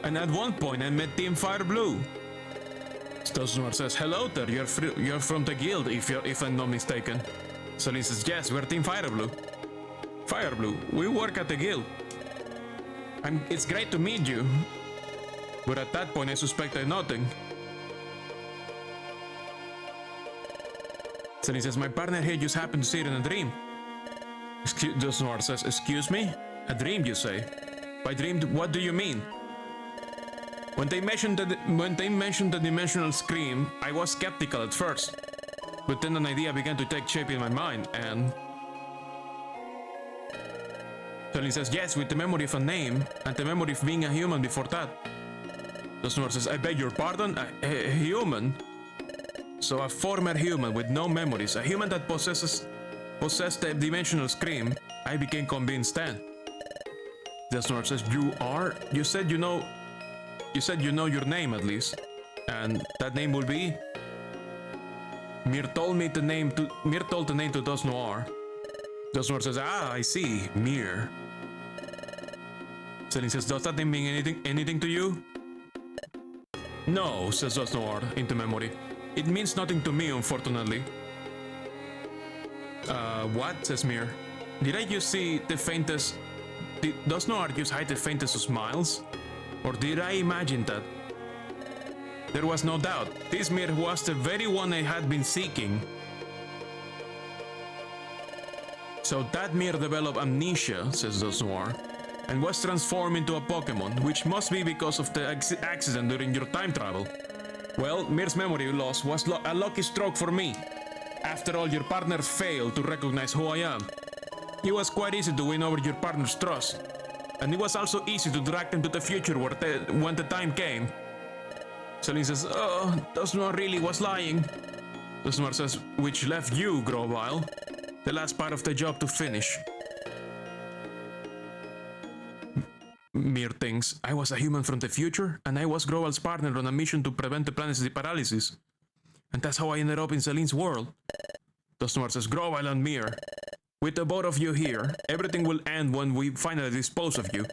And at one point, I met Team Fire Blue. Dosnoir says, hello there, you're from the guild, if I'm not mistaken. Celine says, yes, we're Team Fire Blue. Fire Blue, we work at the guild. It's great to meet you. But at that point, I suspected nothing. Celine says, my partner here just happened to see it in a dream. Dosnoir says, excuse me? A dream, you say? By dream, what do you mean? When they mentioned the dimensional scream, I was skeptical at first. But then an idea began to take shape in my mind, and... Celine says, yes, with the memory of a name, and the memory of being a human before that. Dosnoir says, I beg your pardon? A human? So a former human with no memories, a human that possessed the dimensional scream, I became convinced then. Dosnoir says, you said you know your name at least, and that name will be? Mir told the name to Dosnoir. Dosnoir says, I see, Mir. Celine says, does that name mean anything to you? No, says Dosnoir into memory. It means nothing to me, unfortunately. What? Says Mir. Did I just see the faintest... Does Dosnoir just hide the faintest of smiles? Or did I imagine that? There was no doubt. This Mir was the very one I had been seeking. So that Mir developed amnesia, says Dosnoir, and was transformed into a Pokemon, which must be because of the accident during your time travel. Well, Mir's memory loss was a lucky stroke for me. After all, your partner failed to recognize who I am. It was quite easy to win over your partner's trust. And it was also easy to drag them to the future when the time came. Celine says, oh, Dosnoir really was lying. Dosnoir says, which left you, Grobile, the last part of the job to finish. Mir thinks, I was a human from the future, and I was Grobal's partner on a mission to prevent the planet's paralysis. And that's how I ended up in Celine's world. Dosnoir says, Grobile and Mir, with the both of you here, everything will end when we finally dispose of you.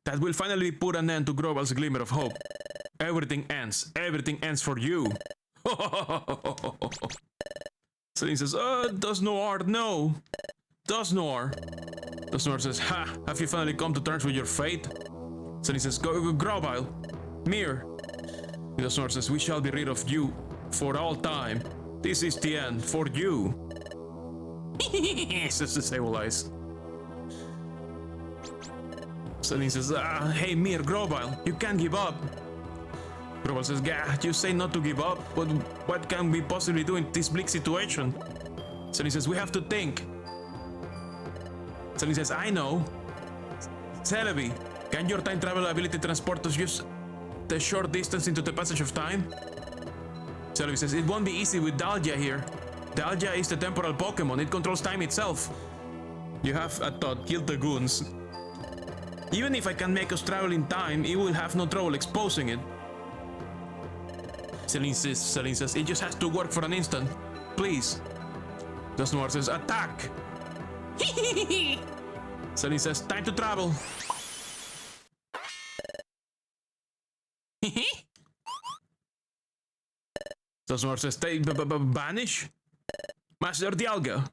That will finally put an end to Grobal's glimmer of hope. Everything ends for you. Celine says, Dosnoir, no. Dosnoir. Dosnoir says, ha, have you finally come to terms with your fate? Celine says, go, Grobile. Mir. Dosnoir says, we shall be rid of you for all time. This is the end, for you. Says the Sable Eyes. Celine says, hey Mir, Grobile, you can't give up. Grobile says, gah, you say not to give up, but what can we possibly do in this bleak situation? Celine says, we have to think. Celine says, I know. Celebi, can your time travel ability transport us just the short distance into the passage of time? Celebi says, it won't be easy with Dalgia here. Dalgia is the temporal Pokemon, it controls time itself. You have a thought, kill the goons. Even if I can make us travel in time, it will have no trouble exposing it. Celine says, it just has to work for an instant. Please. Dusknoir says, attack! Celine says, time to travel. Dusknoir says, banish? Master Dialga.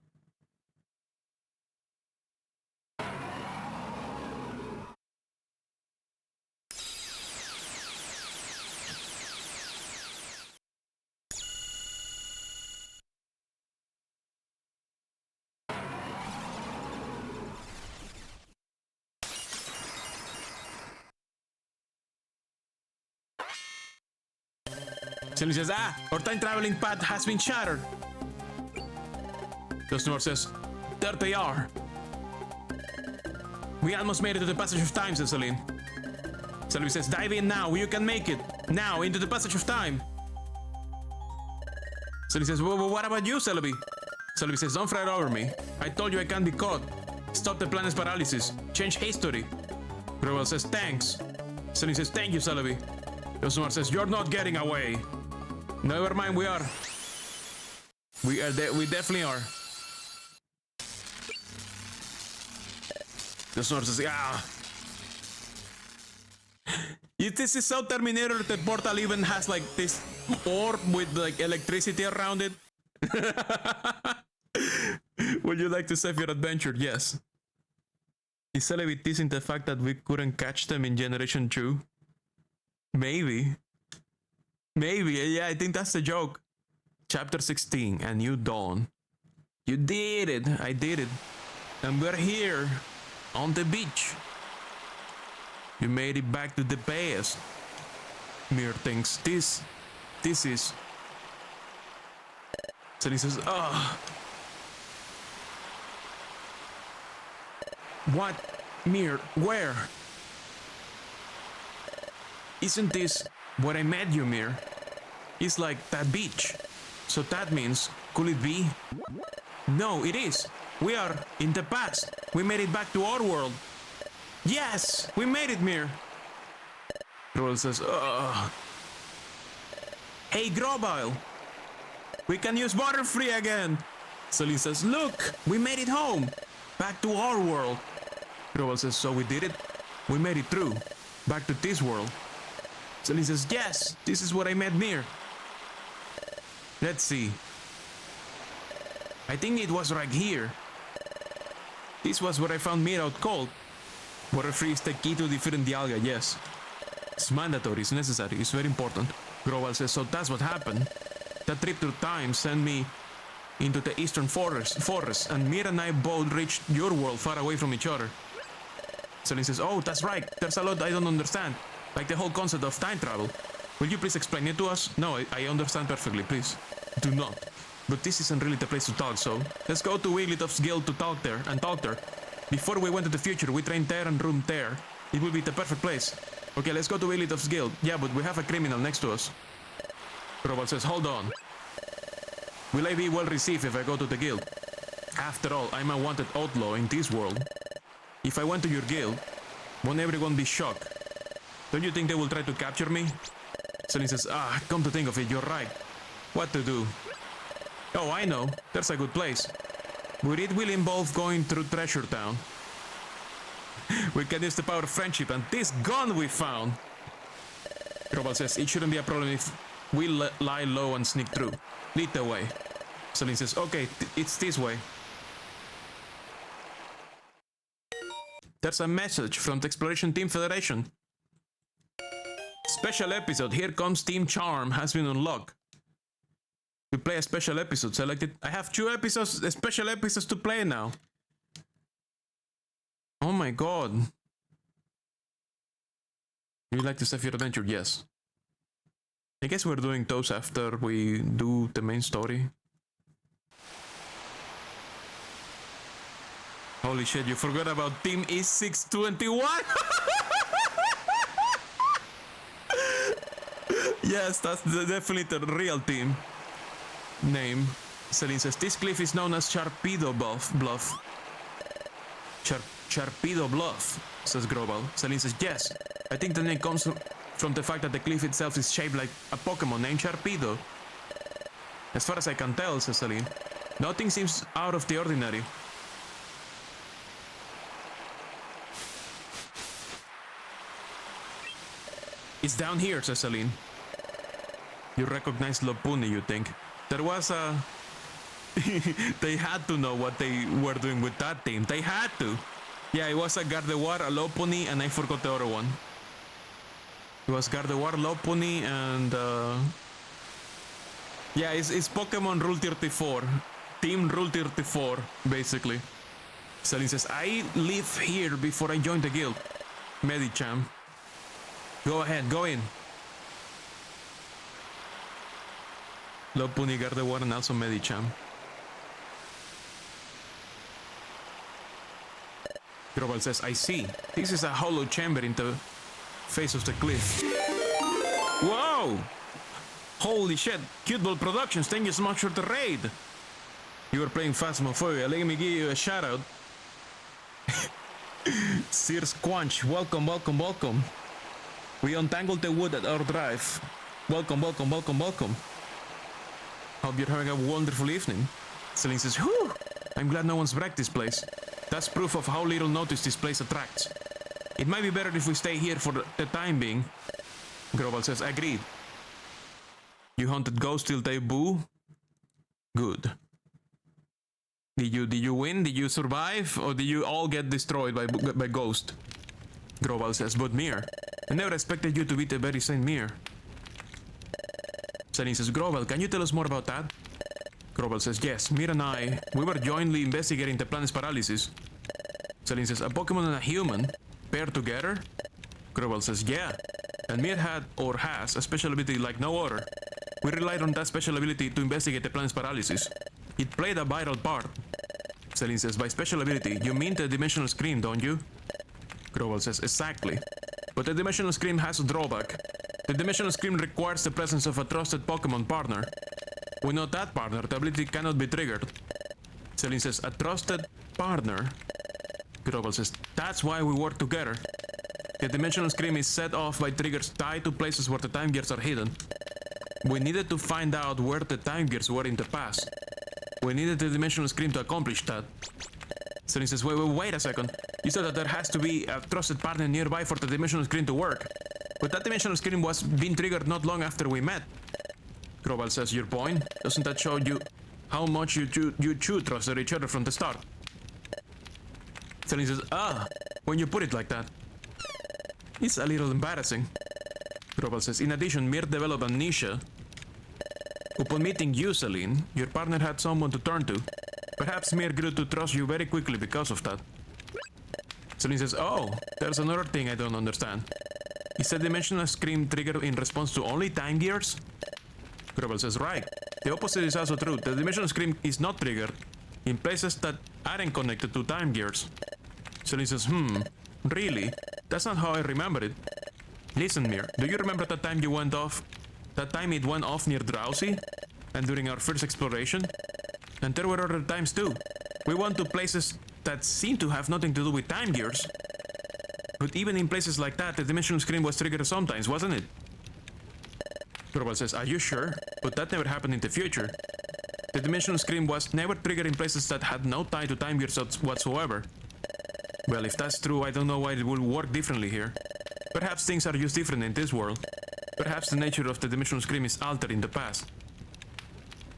Celine says, our time traveling path has been shattered. Dusknoir says, there they are. We almost made it to the passage of time, says Celine. Celebi says, dive in now, you can make it. Now, into the passage of time. Celebi says, well, what about you, Celebi? Celebi says, don't fret over me. I told you I can't be caught. Stop the planet's paralysis. Change history. Grovel says, thanks. Celebi says, thank you, Celebi. Dusknoir says, you're not getting away. Never mind, we are. We definitely are. Dusknoir says, this is so Terminator that Portal even has like this orb with like electricity around it. Would you like to save your adventure? Yes. Is Celebi teasing the fact that we couldn't catch them in Generation 2? Maybe. Maybe, yeah, I think that's the joke. Chapter 16, A New Dawn. You did it, I did it. And we're here, on the beach. You made it back to the past. Mir thinks this is... Celine says, What? Mir, where? Isn't this where I met you, Mir? It's like that beach. So that means, could it be? No, it is. We are in the past. We made it back to our world. Yes, we made it, Mir. Grovel says, Hey, Grobile. We can use Butterfree again. Celine says, look, we made it home. Back to our world. Grovel says, so we did it? We made it through. Back to this world. Celine says, yes, this is what I met Mir. Let's see. I think it was right here. This was where I found Mir out cold. Butterfree is the key to defeating Dialga, yes. It's mandatory, it's necessary, it's very important. Grovel says, so that's what happened. That trip through time sent me into the eastern forest, and Mir and I both reached your world far away from each other. Celine says, oh, that's right, there's a lot I don't understand. Like the whole concept of time travel. Will you please explain it to us? No, I understand perfectly, please. Do not. But this isn't really the place to talk, so let's go to Wigglytuff's guild to talk there. Before we went to the future, we trained there and roomed there. It will be the perfect place. Okay, let's go to Wigglytuff's guild. Yeah, but we have a criminal next to us. Grovel says, hold on. Will I be well received if I go to the guild? After all, I'm a wanted outlaw in this world. If I went to your guild, won't everyone be shocked? Don't you think they will try to capture me? Celine says, come to think of it, you're right. What to do? Oh, I know. There's a good place. But it will involve going through Treasure Town. We can use the power of friendship and this gun we found. Grovel says, it shouldn't be a problem if we lie low and sneak through. Lead the way. Celine says, okay, it's this way. There's a message from the Exploration Team Federation. Special episode, Here Comes Team Charm, has been unlocked. We play a special episode selected. I have 2 episodes, special episodes to play now. Oh my god. Would you like to save your adventure? Yes. I guess we're doing those after we do the main story. Holy shit, you forgot about Team E621? Yes, that's definitely the real team. Name. Celine says, this cliff is known as Sharpedo Bluff. Sharpedo Bluff, says Global. Celine says, yes. I think the name comes from the fact that the cliff itself is shaped like a Pokemon named Sharpedo. As far as I can tell, says Celine, nothing seems out of the ordinary. It's down here, says Celine. You recognize Lopuni, you think? There was a... They had to know what they were doing with that team. They had to. Yeah, it was a Gardevoir, a Lopunny, and I forgot the other one. It was Gardevoir, Lopunny, and... Yeah, it's Pokemon Rule 34. Team Rule 34, basically. Celine says, I live here before I joined the guild. Medicham. Go ahead, go in. Lopunny, Gardevoir, and also Medicham. Global says, I see. This is a hollow chamber in the face of the cliff. Whoa! Holy shit! Cuteball Productions, thank you so much for the raid! You were playing Phasmophobia, let me give you a shout out. Sears Quanch, welcome, welcome, welcome. We untangled the wood at our drive. Welcome, welcome, welcome, welcome. Hope you're having a wonderful evening. Celine says, whew! I'm glad no one's wrecked this place. That's proof of how little notice this place attracts. It might be better if we stay here for the time being. Global says, agreed. You hunted ghosts till they boo? Good. Did you win? Did you survive? Or did you all get destroyed by ghost? Global says, but Mir, I never expected you to be the very same Mir. Celine says, Global, can you tell us more about that? Global says, yes, Mir and I, we were jointly investigating the planet's paralysis. Celine says, a Pokemon and a human paired together? Global says, yeah. And Mir had, or has, a special ability like no other. We relied on that special ability to investigate the planet's paralysis. It played a vital part. Celine says, by special ability, you mean the dimensional screen, don't you? Global says, exactly. But the dimensional screen has a drawback. The dimensional screen requires the presence of a trusted Pokemon partner. Without that partner, the ability cannot be triggered. Celine says, a trusted partner? Global says, that's why we work together. The dimensional screen is set off by triggers tied to places where the time gears are hidden. We needed to find out where the time gears were in the past. We needed the dimensional screen to accomplish that. Celine says, wait a second. You said that there has to be a trusted partner nearby for the dimensional screen to work. But that dimensional screen was being triggered not long after we met. Global says, your point? Doesn't that show you how much you two trusted each other from the start? Celine says, when you put it like that. It's a little embarrassing. Global says, in addition, Mir developed amnesia. Upon meeting you, Celine, your partner had someone to turn to. Perhaps Mir grew to trust you very quickly because of that. Celine says, oh, there's another thing I don't understand. Is the dimensional screen triggered in response to only time gears? Global says, right. The opposite is also true. The dimensional screen is not triggered in places that aren't connected to time gears. Celine says, really? That's not how I remember it. Listen, Mir, do you remember that time you went off? That time it went off near Drowsy? And during our first exploration? And there were other times too. We went to places that seem to have nothing to do with time gears. But even in places like that, the dimensional screen was triggered sometimes, wasn't it? Global says, are you sure? But that never happened in the future. The dimensional screen was never triggered in places that had no tie to time gears whatsoever. Well, if that's true, I don't know why it will work differently here. Perhaps things are used different in this world. Perhaps the nature of the dimensional screen is altered in the past.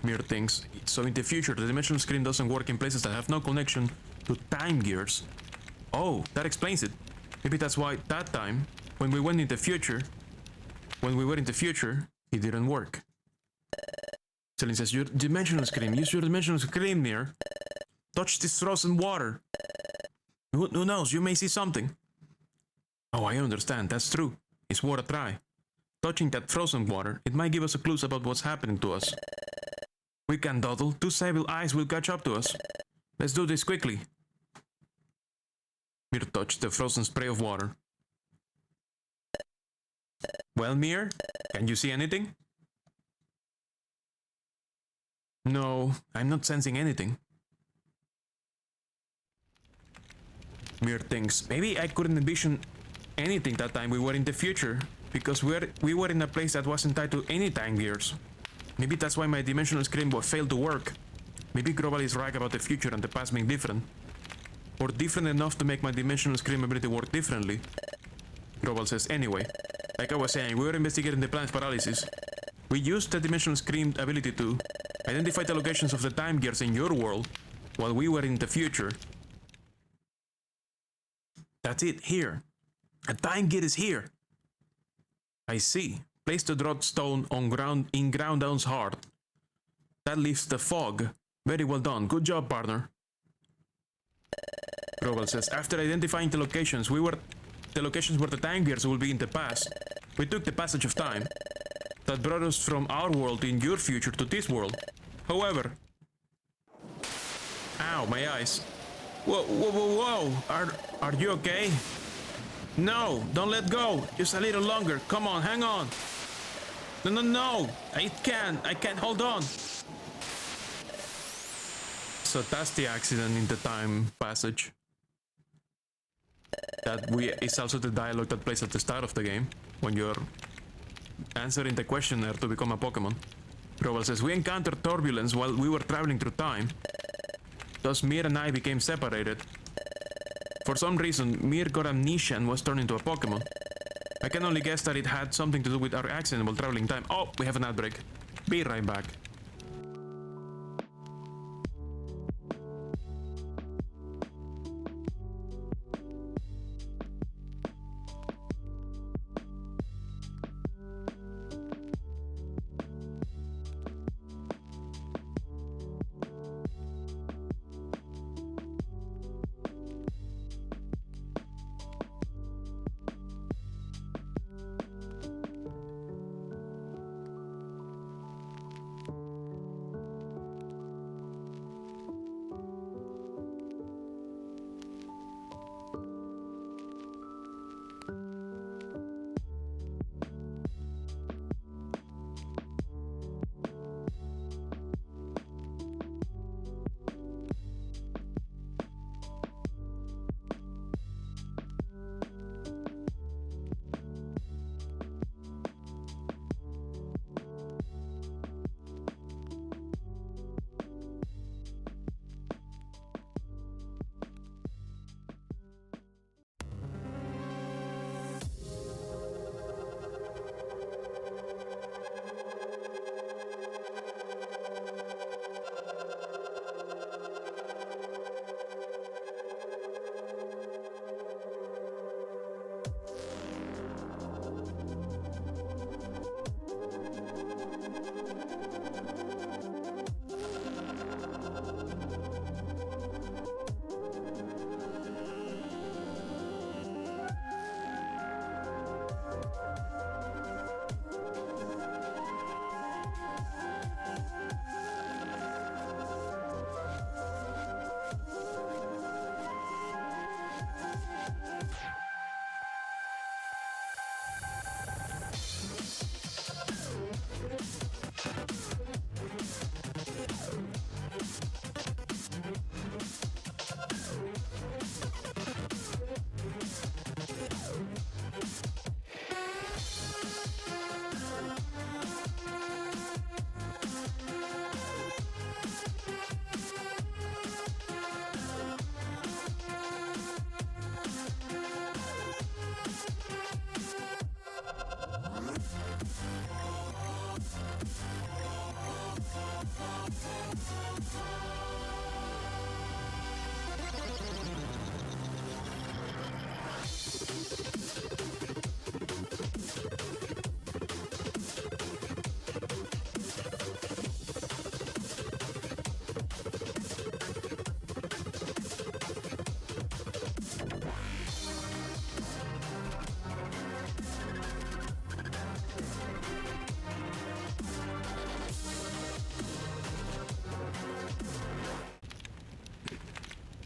Mere things. So in the future, the dimensional screen doesn't work in places that have no connection to time gears. Oh, that explains it. Maybe that's why that time, when we were in the future, it didn't work. Celine says, your dimensional screen, use your dimensional screen, Mir. Touch this frozen water. Who knows, you may see something. Oh, I understand, that's true. It's worth a try. Touching that frozen water, it might give us a clue about what's happening to us. We can dawdle, 2 Sable eyes will catch up to us. Let's do this quickly. Mir touched the frozen spray of water. Well, Mir, can you see anything? No, I'm not sensing anything. Mir thinks, maybe I couldn't envision anything that time we were in the future, because we were in a place that wasn't tied to any time gears. Maybe that's why my dimensional screen failed to work. Maybe Global is right about the future and the past being different. Or different enough to make my dimensional screen ability work differently. Global says, anyway, like I was saying, we were investigating the planet's paralysis. We used the dimensional screen ability to identify the locations of the time gears in your world while we were in the future. That's it, here. A time gear is here. I see. Place the drop stone on ground down's heart. That lifts the fog. Very well done. Good job, partner. Global says, after identifying the locations where the time gears will be in the past, we took the passage of time that brought us from our world in your future to this world. However... Ow, my eyes. Whoa, whoa, whoa, whoa! Are you okay? No, don't let go! Just a little longer, come on, hang on! No, no, no! I can't hold on! So that's the accident in the time passage. It's also the dialogue that plays at the start of the game, when you're answering the questionnaire to become a Pokemon. Global says, we encountered turbulence while we were traveling through time. Thus Mir and I became separated. For some reason, Mir got amnesia and was turned into a Pokemon. I can only guess that it had something to do with our accident while traveling time. Oh, we have an ad break. Be right back.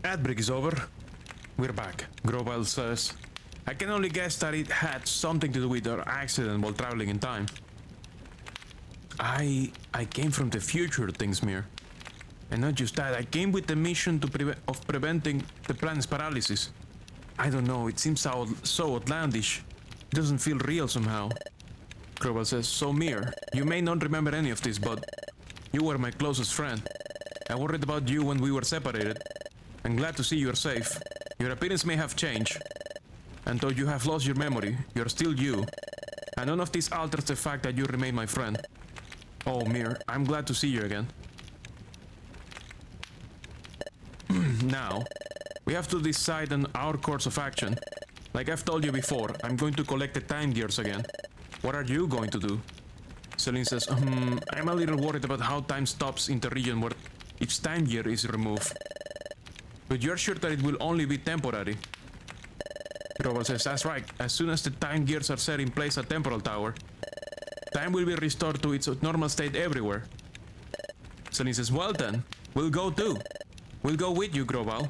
Ad break is over. We're back. Grovile says, I can only guess that it had something to do with our accident while traveling in time. I came from the future, thinks Mir. And not just that, I came with the mission of preventing the planet's paralysis. I don't know, it seems so outlandish. It doesn't feel real somehow. Crowell says, so Mir, you may not remember any of this, but you were my closest friend. I worried about you when we were separated. I'm glad to see you're safe. Your appearance may have changed. And though you have lost your memory, you're still you. And none of this alters the fact that you remain my friend. Oh, Mir, I'm glad to see you again. Now, we have to decide on our course of action. Like I've told you before, I'm going to collect the time gears again. What are you going to do? Celine says, I'm a little worried about how time stops in the region where each time gear is removed. But you're sure that it will only be temporary. Crowell says, that's right. As soon as the time gears are set in place at Temporal Tower, time will be restored to its normal state everywhere. Celine says, well then, we'll go too. We'll go with you, Groval.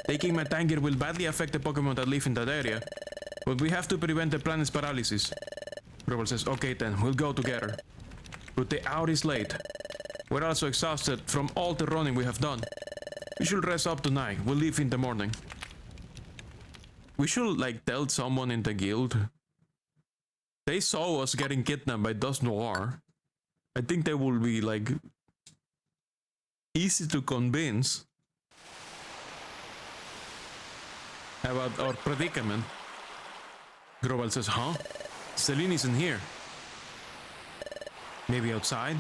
Taking my time gear will badly affect the Pokemon that live in that area, but we have to prevent the planet's paralysis. Groval says, okay then, we'll go together. But the hour is late. We're also exhausted from all the running we have done. We should rest up tonight. We'll leave in the morning. We should, like, tell someone in the guild. They saw us getting kidnapped by Dust Noir. I think they will be, like, easy to convince about our predicament. Groval says, huh? Celine isn't here. Maybe outside?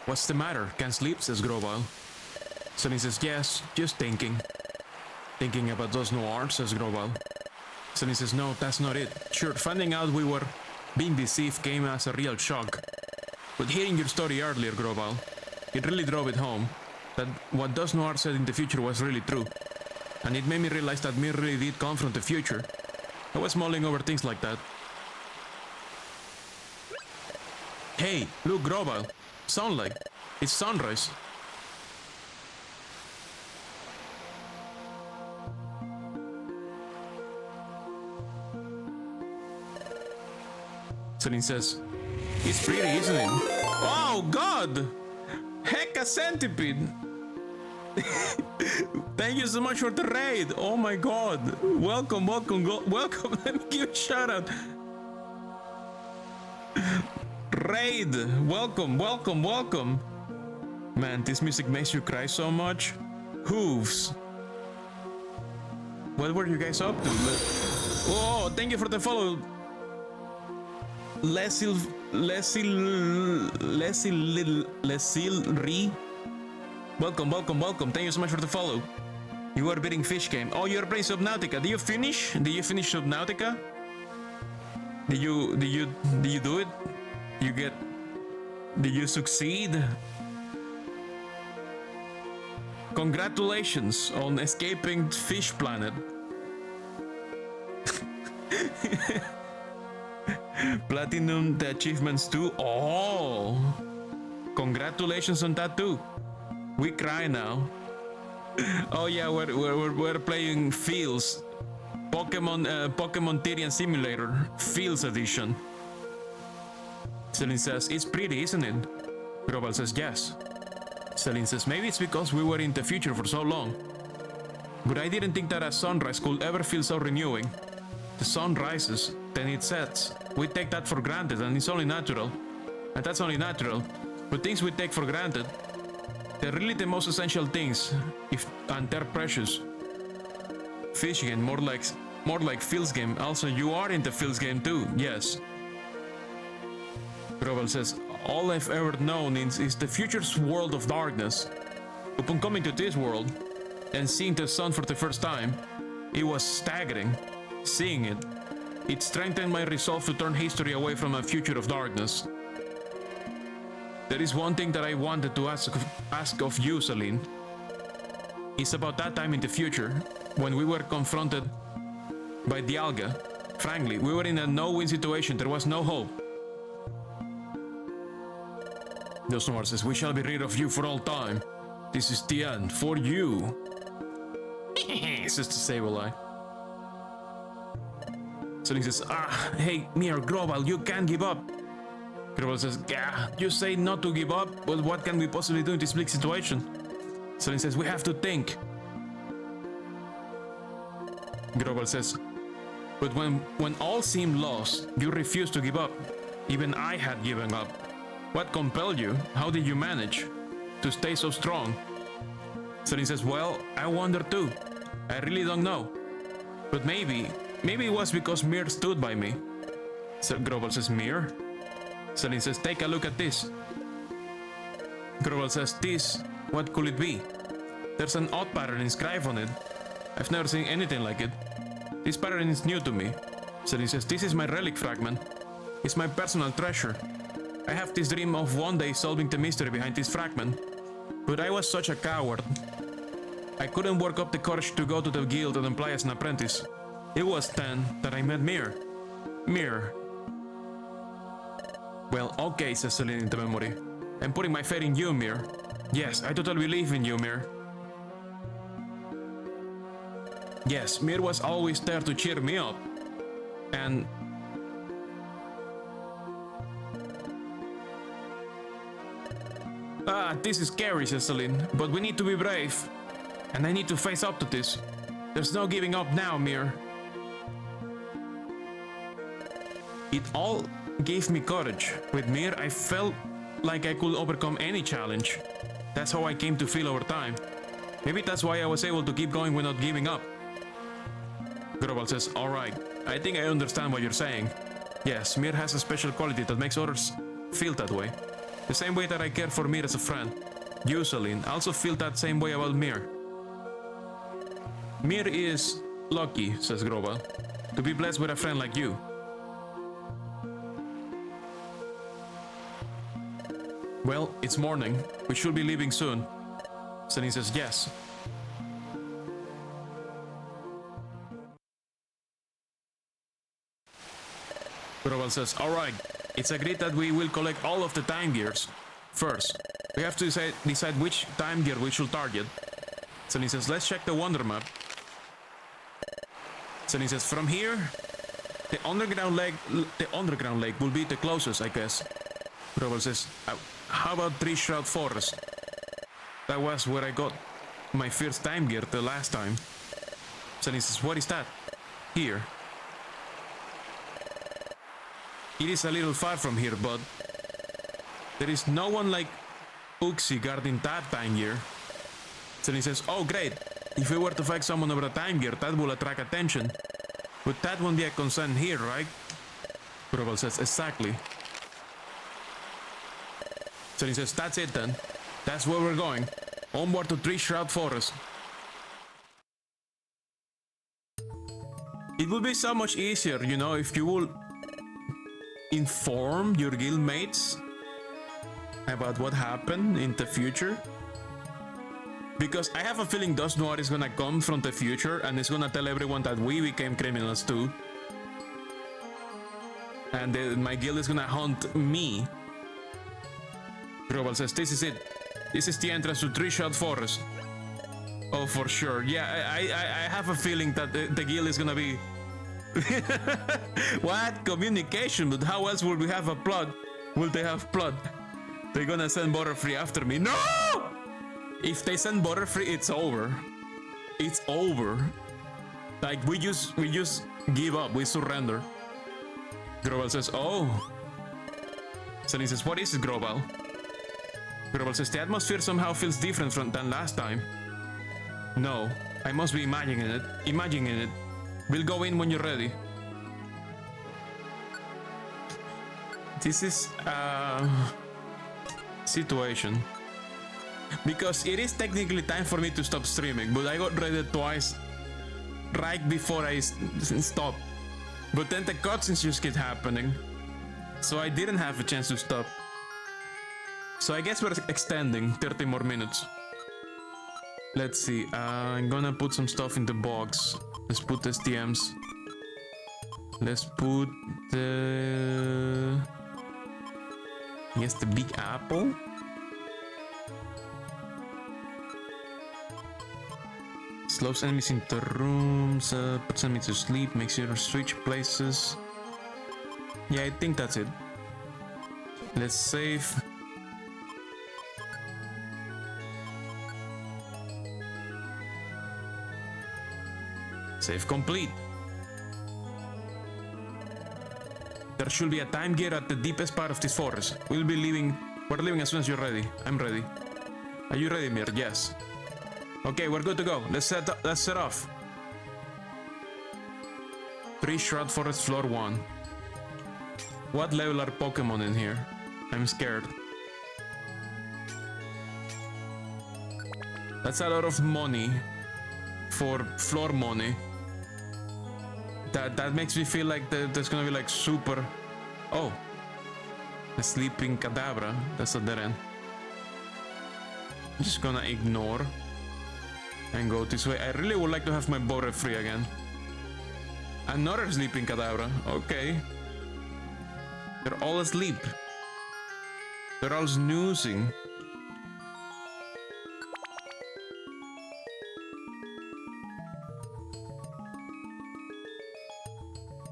What's the matter? Can't sleep, says Groval. Celine says, yes, just thinking. Thinking about those noirs, says Groval. Celine says, no, that's not it. Sure, finding out we were being deceived came as a real shock. But hearing your story earlier, Groval, it really drove it home. That what Dust Noir said in the future was really true. And it made me realize that Mir really did come from the future. I was mulling over things like that. Hey, look, Groval. Sunlight. It's sunrise. Celine says, it's pretty, isn't it? Oh, God! Heck, a centipede! Thank you so much for the raid! Oh my God! Welcome, welcome, welcome! Let me give a shout out! Raid! Welcome, welcome, welcome! Man, this music makes you cry so much. Hooves! What were you guys up to? Oh, thank you for the follow! Lesil Re. Welcome, welcome, welcome. Thank you so much for the follow. You are beating Fish Game. Oh, you're playing Subnautica. Did you finish? Did you finish Subnautica? Did you do it? Did you succeed? Congratulations on escaping Fish Planet. Platinum the achievements too. Oh, congratulations on that too. We cry now. Oh yeah, we're playing Fields, Pokemon Tyrian Simulator Fields Edition. Celine says it's pretty, isn't it? Groval says yes. Celine says maybe it's because we were in the future for so long, but I didn't think that a sunrise could ever feel so renewing. The sun rises, then it sets. We take that for granted, and it's only natural. And that's only natural. But things we take for granted, they're really the most essential things, and they're precious. Fish game, more like Phil's game. Also, you are in the Phil's game too, yes. Groval says, all I've ever known is the future's world of darkness. Upon coming to this world, and seeing the sun for the first time, it was staggering. Seeing it, it strengthened my resolve to turn history away from a future of darkness. There is one thing that I wanted to ask of you, Celine. It's about that time in the future, when we were confronted by Dialga. Frankly, we were in a no-win situation. There was no hope. Dosnoir says, we shall be rid of you for all time. This is the end, for you. Says the Sableye. Celine says, hey, Mir, Global, you can't give up. Global says, yeah, you say not to give up, but what can we possibly do in this bleak situation? Celine says, we have to think. Global says, but when all seemed lost, you refused to give up. Even I had given up. What compelled you? How did you manage to stay so strong? Celine says, well, I wonder too. I really don't know. But maybe it was because Mir stood by me. So Global says, Mir? Celine says, take a look at this. Global says, this, what could it be? There's an odd pattern inscribed on it. I've never seen anything like it. This pattern is new to me. Celine says, this is my relic fragment. It's my personal treasure. I have this dream of one day solving the mystery behind this fragment. But I was such a coward. I couldn't work up the courage to go to the guild and apply as an apprentice. It was then that I met Mir. Mir. Well, okay, says Celine in the memory. I'm putting my faith in you, Mir. Yes, I totally believe in you, Mir. Yes, Mir was always there to cheer me up. And... this is scary, says Celine, but we need to be brave. And I need to face up to this. There's no giving up now, Mir. It all gave me courage. With Mir, I felt like I could overcome any challenge. That's how I came to feel over time. Maybe that's why I was able to keep going without giving up. Global says, alright, I think I understand what you're saying. Yes, Mir has a special quality that makes others feel that way. The same way that I care for Mir as a friend. You, Celine, also feel that same way about Mir. Mir is lucky, says Global, to be blessed with a friend like you. Well, it's morning. We should be leaving soon. Celine says, yes. Global says, alright, it's agreed that we will collect all of the time gears. First, we have to decide which time gear we should target. Celine says, let's check the wonder map. Celine says, from here, the underground lake will be the closest, I guess. Global says, how about Tree Shroud Forest? That was where I got my first time gear the last time. Celine says, what is that? Here. It is a little far from here, but there is no one like Uxie guarding that time gear. Celine says, oh great, if we were to fight someone over a time gear, that will attract attention. But that won't be a concern here, right? Global says, exactly. Celine says, that's it then. That's where we're going. Onward to Tree Shroud Forest. It would be so much easier, you know, if you would inform your guildmates about what happened in the future. Because I have a feeling Dust Noir is gonna come from the future and is gonna tell everyone that we became criminals too. And my guild is gonna hunt me. Global says, this is it. This is the entrance to Tree Shroud Forest. Oh, for sure. Yeah, I have a feeling that the guild is gonna be... What? Communication? But how else will we have a plot? Will they have plot? They're gonna send Butterfree after me. No! If they send Butterfree, it's over. It's over. Like, we just give up. We surrender. Global says, oh. Celine says, what is it, Global? Global says, the atmosphere somehow feels different than last time. No, I must be imagining it. We'll go in when you're ready. This is a situation. Because it is technically time for me to stop streaming, but I got ready twice right before I stopped. But then the cutscenes just kept happening. So I didn't have a chance to stop. So I guess we're extending 30 more minutes. Let's see, I'm gonna put some stuff in the box. Let's put STMs. Let's put the... I guess the big apple? Slows enemies into rooms, puts enemies to sleep, makes you switch places. Yeah, I think that's it. Let's save. Save complete. There should be a time gear at the deepest part of this forest. We're leaving as soon as you're ready. I'm ready. Are you ready, Mir? Yes. Okay, we're good to go. Let's set off. 3 Shroud Forest Floor 1. What level are Pokemon in here? I'm scared. That's a lot of money for floor money. That makes me feel like there's gonna be like super... Oh. A sleeping Kadabra. That's a dead end. I'm just gonna ignore and go this way. I really would like to have my Bore free again. Another sleeping Kadabra. Okay. They're all asleep. They're all snoozing.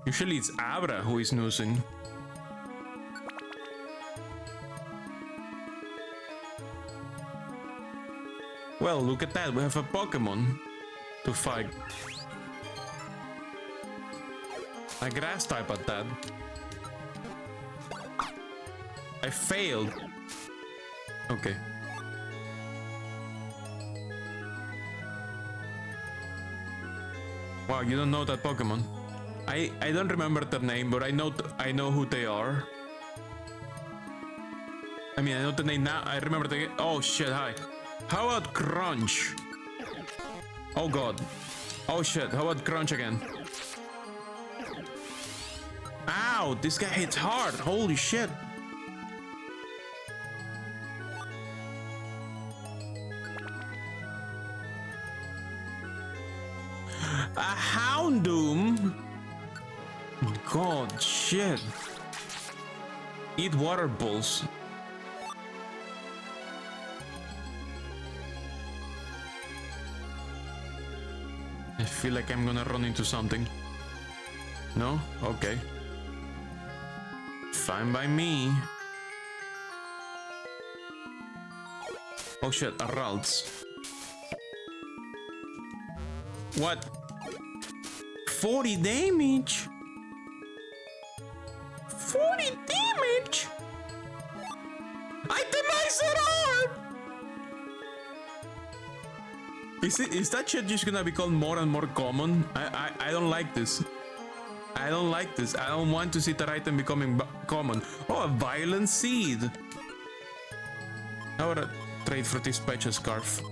Usually it's Abra who is snoozing. Well, look at that. We have a Pokemon to fight. A grass type at that. I failed. Okay. Wow, you don't know that Pokemon. I don't remember their name, but I know who they are. I mean, I know the name now. I remember the... Oh shit, hi. How about Crunch? Oh god. Oh shit, how about Crunch again? Ow, this guy hits hard. Holy shit. A Houndoom? God, shit. Eat water balls. I feel like I'm gonna run into something. No? Okay. Fine by me. Oh shit, a Ralts. What? 40 damage? 40 damage? Itemizer art! Is that shit just gonna become more and more common? I don't like this. I don't like this. I don't want to see that item becoming common. Oh, a Violent Seed. How about a trade for this Pecha Scarf?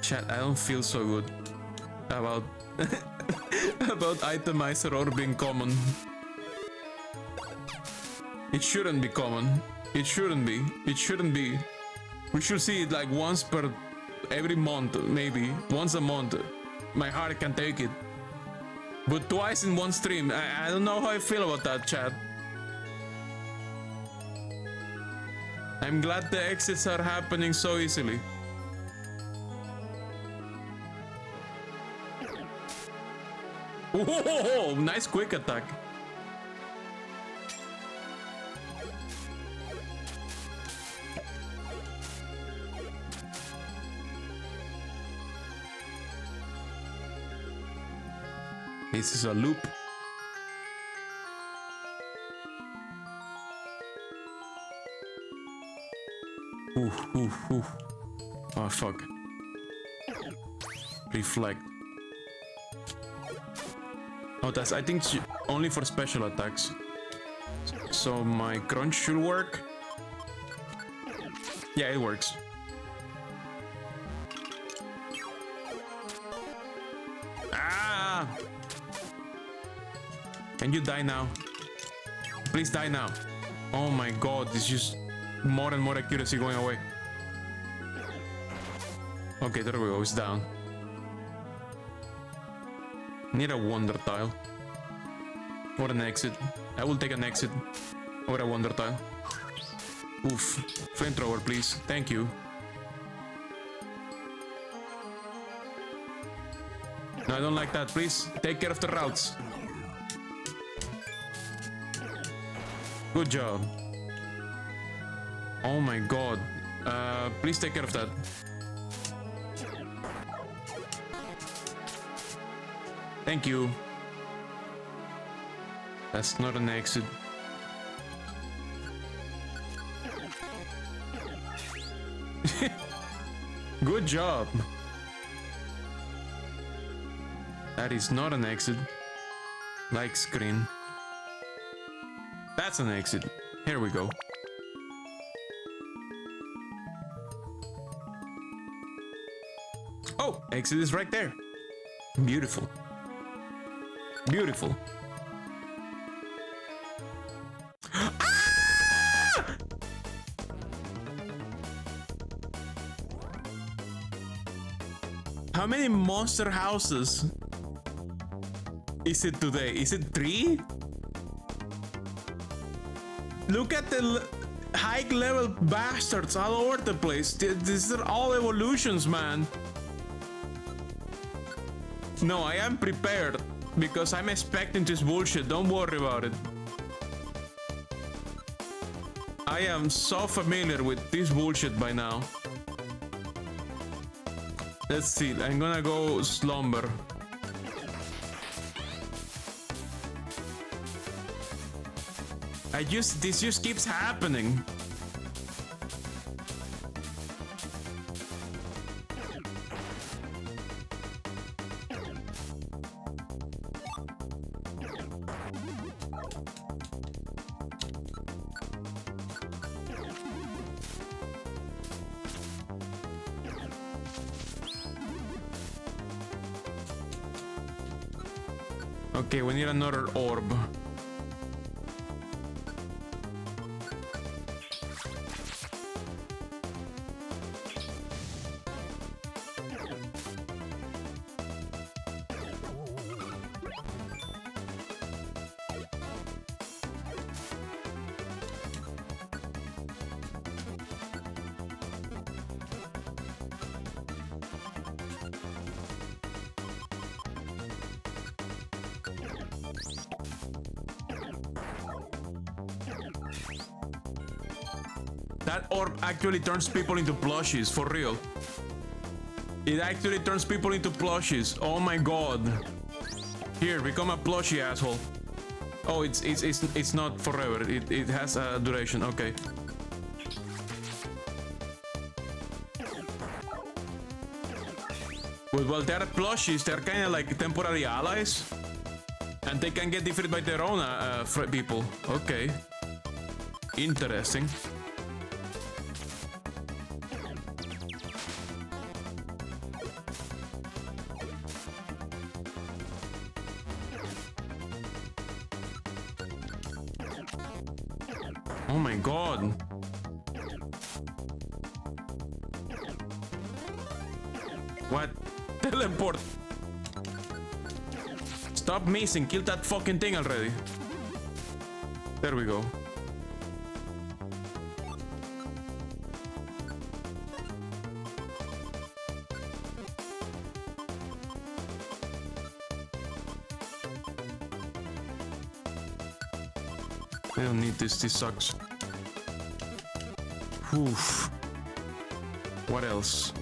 Chat, I don't feel so good about about Itemizer or being common. It shouldn't be common. It shouldn't be. It shouldn't be. We should see it like once per every month, maybe once a month. My heart can take it. But twice in one stream, I don't know how I feel about that, chat. I'm glad the exits are happening so easily. Whoa, nice quick attack. This is a loop. Ooh. Oh fuck. Reflect. Oh, that's, I think, only for special attacks. So my Crunch should work. Yeah, it works. Ah! Can you die now? Please die now. Oh my god, it's just more and more accuracy going away. Okay, there we go, it's down. Need a Wonder Tile. Or an exit. I will take an exit. Or a Wonder Tile. Oof. Flamethrower, please. Thank you. No, I don't like that. Please take care of the routes. Good job. Oh my god. Please take care of that. Thank you. That's not an exit. Good job. That is not an exit. Like screen. That's an exit. Here we go. Oh, exit is right there. Beautiful. Beautiful. Ah! How many monster houses is it today? Is it 3? Look at the high level bastards all over the place. These are all evolutions, man. No, I am prepared because I'm expecting this bullshit. Don't worry about it. I am so familiar with this bullshit by now. Let's see. I'm gonna go slumber. This just keeps happening. Okay, we need another orb. That orb actually turns people into plushies, for real. It actually turns people into plushies. Oh my god. Here, become a plushie, asshole. Oh, it's not forever. It has a duration. Okay. But while they're plushies, they're kind of like temporary allies, and they can get defeated by their own people. Okay. Interesting. Oh my god. What? Teleport. Stop missing. Kill that fucking thing already. There we go. I don't need this. This sucks. Oof. What else?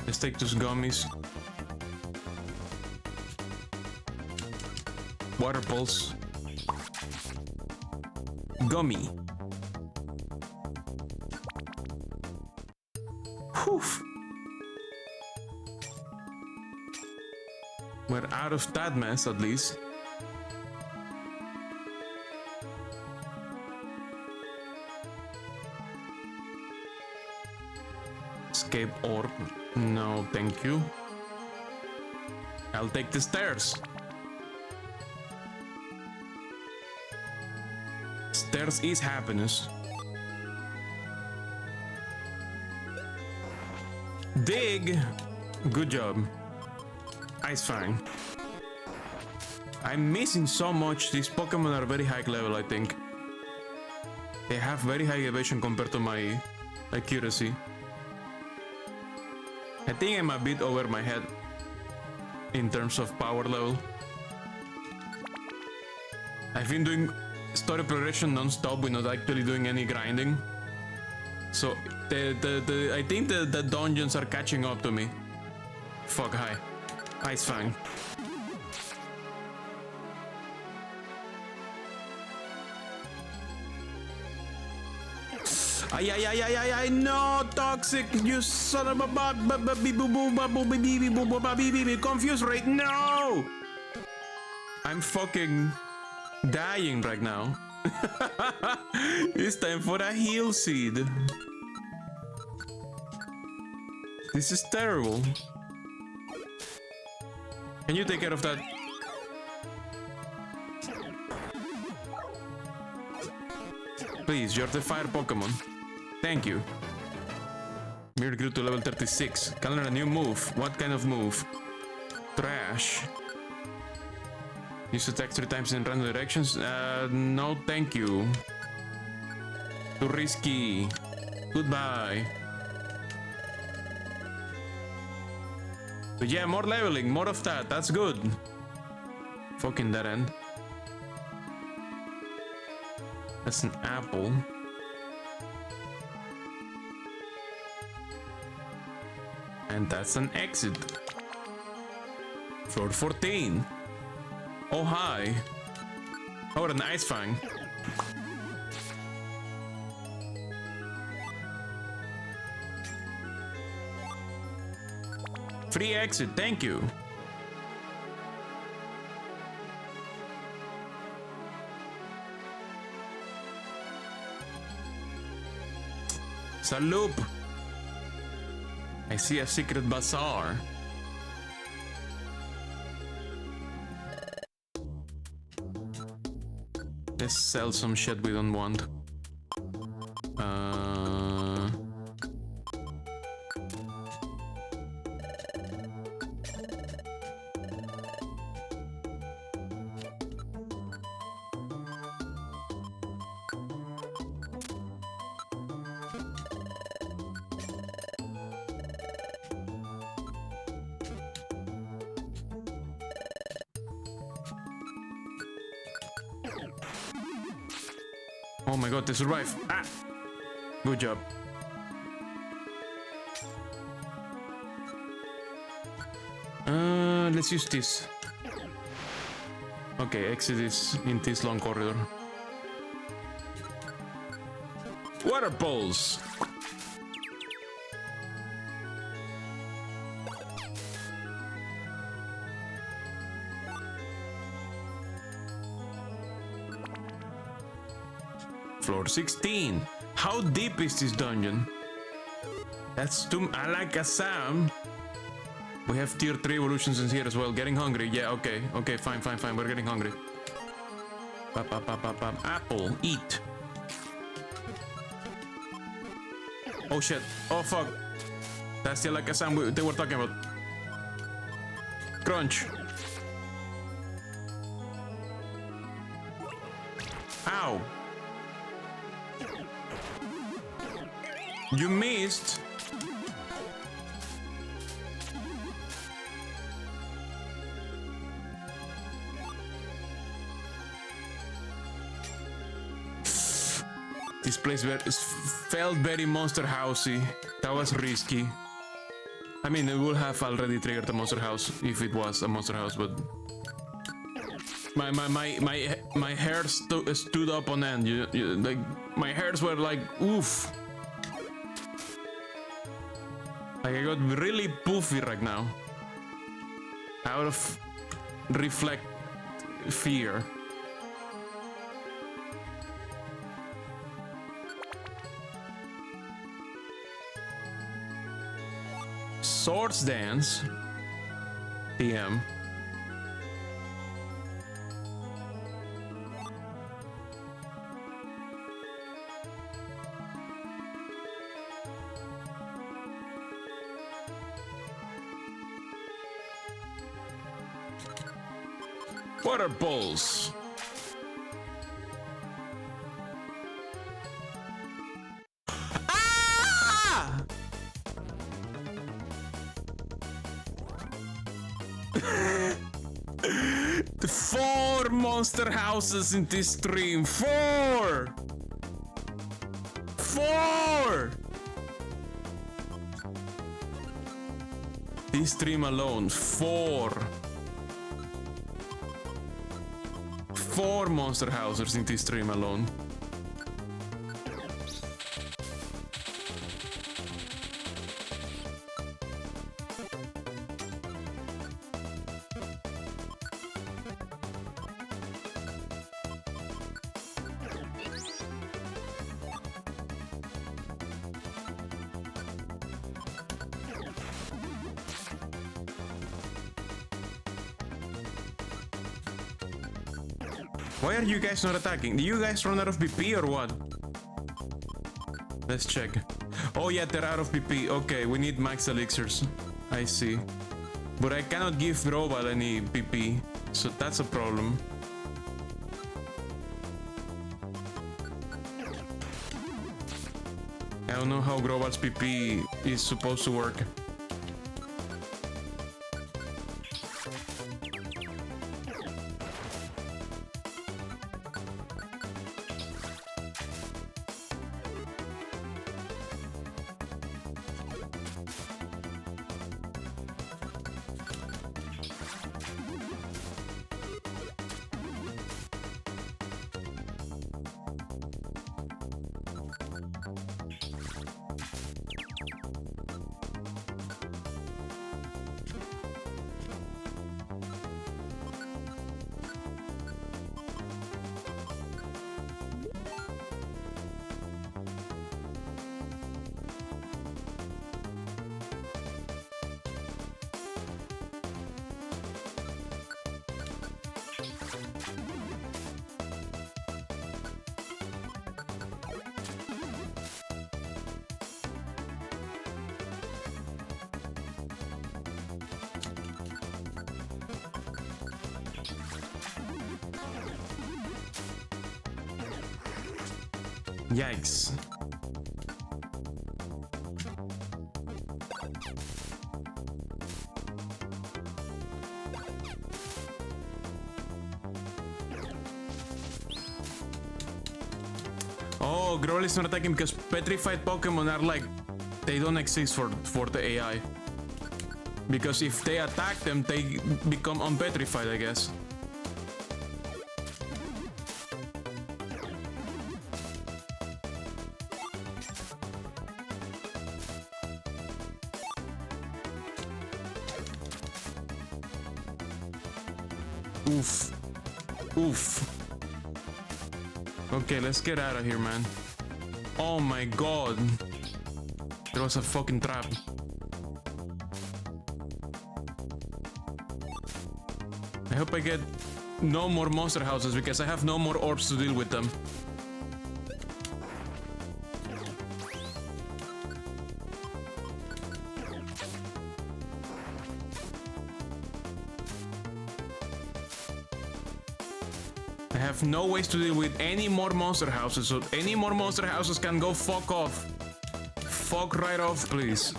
Let's take those gummies. Water pulse. Gummy. Oof. We're out of that mess, at least. Escape orb. No, thank you. I'll take the stairs. Stairs is happiness. Dig. Good job. Ice Fang. I'm missing so much. These Pokemon are very high level, I think. They have very high evasion compared to my accuracy. I think I'm a bit over my head in terms of power level. I've been doing story progression non-stop without actually doing any grinding. So I think the dungeons are catching up to me. Fuck, hi. Ice Fang. Ay, no, toxic, you son of a confused right now. I'm fucking dying right now. It's time for a heal seed. This is terrible. Can you take care of that? Please, you're the fire Pokemon. Thank you. Mirror grew to level 36. Can learn a new move. What kind of move? Trash. Use attack 3 times in random directions. No, thank you. Too risky. Goodbye. But yeah, more leveling, more of that. That's good. Fucking dead end. That's an apple. And that's an exit. Floor 14. Oh, hi. Oh, an Ice Fang. Free exit, thank you. It's a loop. I see a secret bazaar. Let's sell some shit we don't want. Oh my god, they survived. Ah! Good job. Let's use this. Okay, exit is in this long corridor. Water pulse. Floor 16. How deep is this dungeon? That's too... I like a Sam. We have tier 3 evolutions in here as well. Getting hungry. Yeah, okay. Okay, fine. We're getting hungry. Apple. Eat. Oh shit. Oh fuck. That's the like a Sam they were talking about. Crunch. Ow. You missed. This place felt very Monster Housey. That was risky. I mean, it would have already triggered a Monster House if it was a Monster House, but my hair stood up on end. Like my hairs were like oof. Like I got really poofy right now. Out of reflect fear. Swords Dance. DM. Water balls. Ah! The 4 monster houses in this stream. 4! 4! This stream alone, 4. 4 monster houses in this stream alone. Why are you guys not attacking? Do you guys run out of PP or what? Let's check. Oh yeah, they're out of PP. Okay, we need max elixirs. I see. But I cannot give Grobal any PP, so that's a problem. I don't know how Grobal's PP is supposed to work. Yikes. Oh, Growl is not attacking because petrified Pokemon are like, they don't exist for the AI. Because if they attack them, they become unpetrified, I guess. Oof. Oof. Okay, let's get out of here, man. Oh my god. There was a fucking trap. I hope I get no more monster houses because I have no more orbs to deal with them. I have no ways to deal with any more monster houses, so any more monster houses can go fuck off. Fuck right off, please.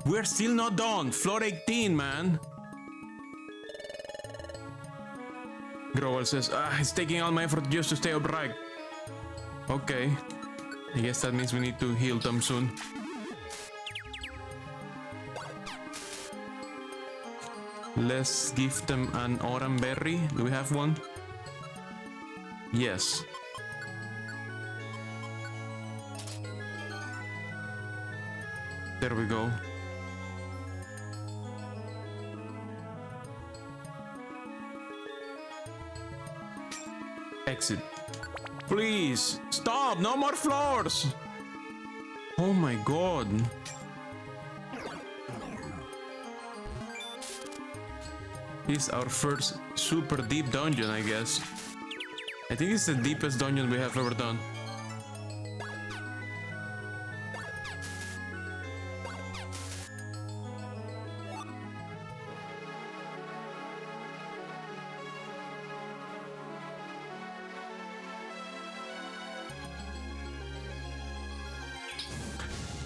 We're still not done. Floor 18, man. Growl says, it's taking all my effort just to stay upright. Okay. I guess that means we need to heal them soon. Let's give them an autumn berry. Do we have one? Yes. There we go. Exit. Please, stop! No more floors! Oh my god. This is our first super deep dungeon, I guess. I think it's the deepest dungeon we have ever done.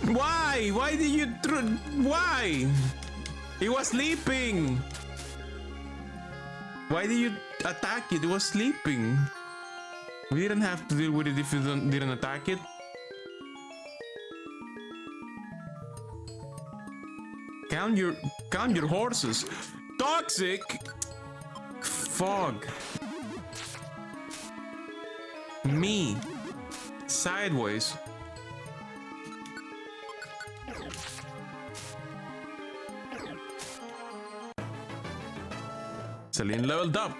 Why? Why did you... Why? He was sleeping. Why did you attack it? It was sleeping. We didn't have to deal with it if you didn't attack it. Count your horses. Toxic. Fog. Me. Sideways. Celine leveled up.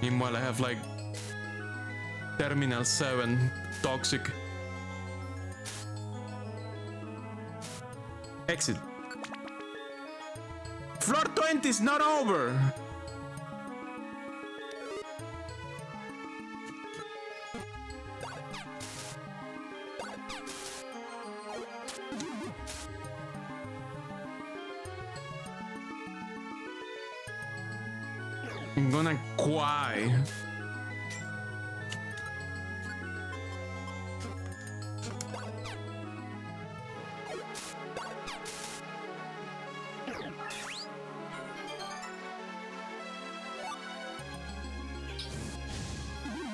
Meanwhile, I have like Terminal 7 Toxic. Exit. Floor 20 is not over. I'm gonna cry.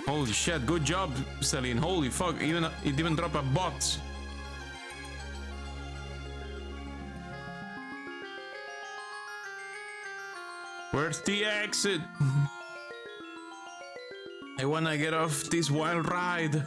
Holy shit, good job, Celine. Holy fuck, it even dropped a box. Where's the exit? I wanna get off this wild ride.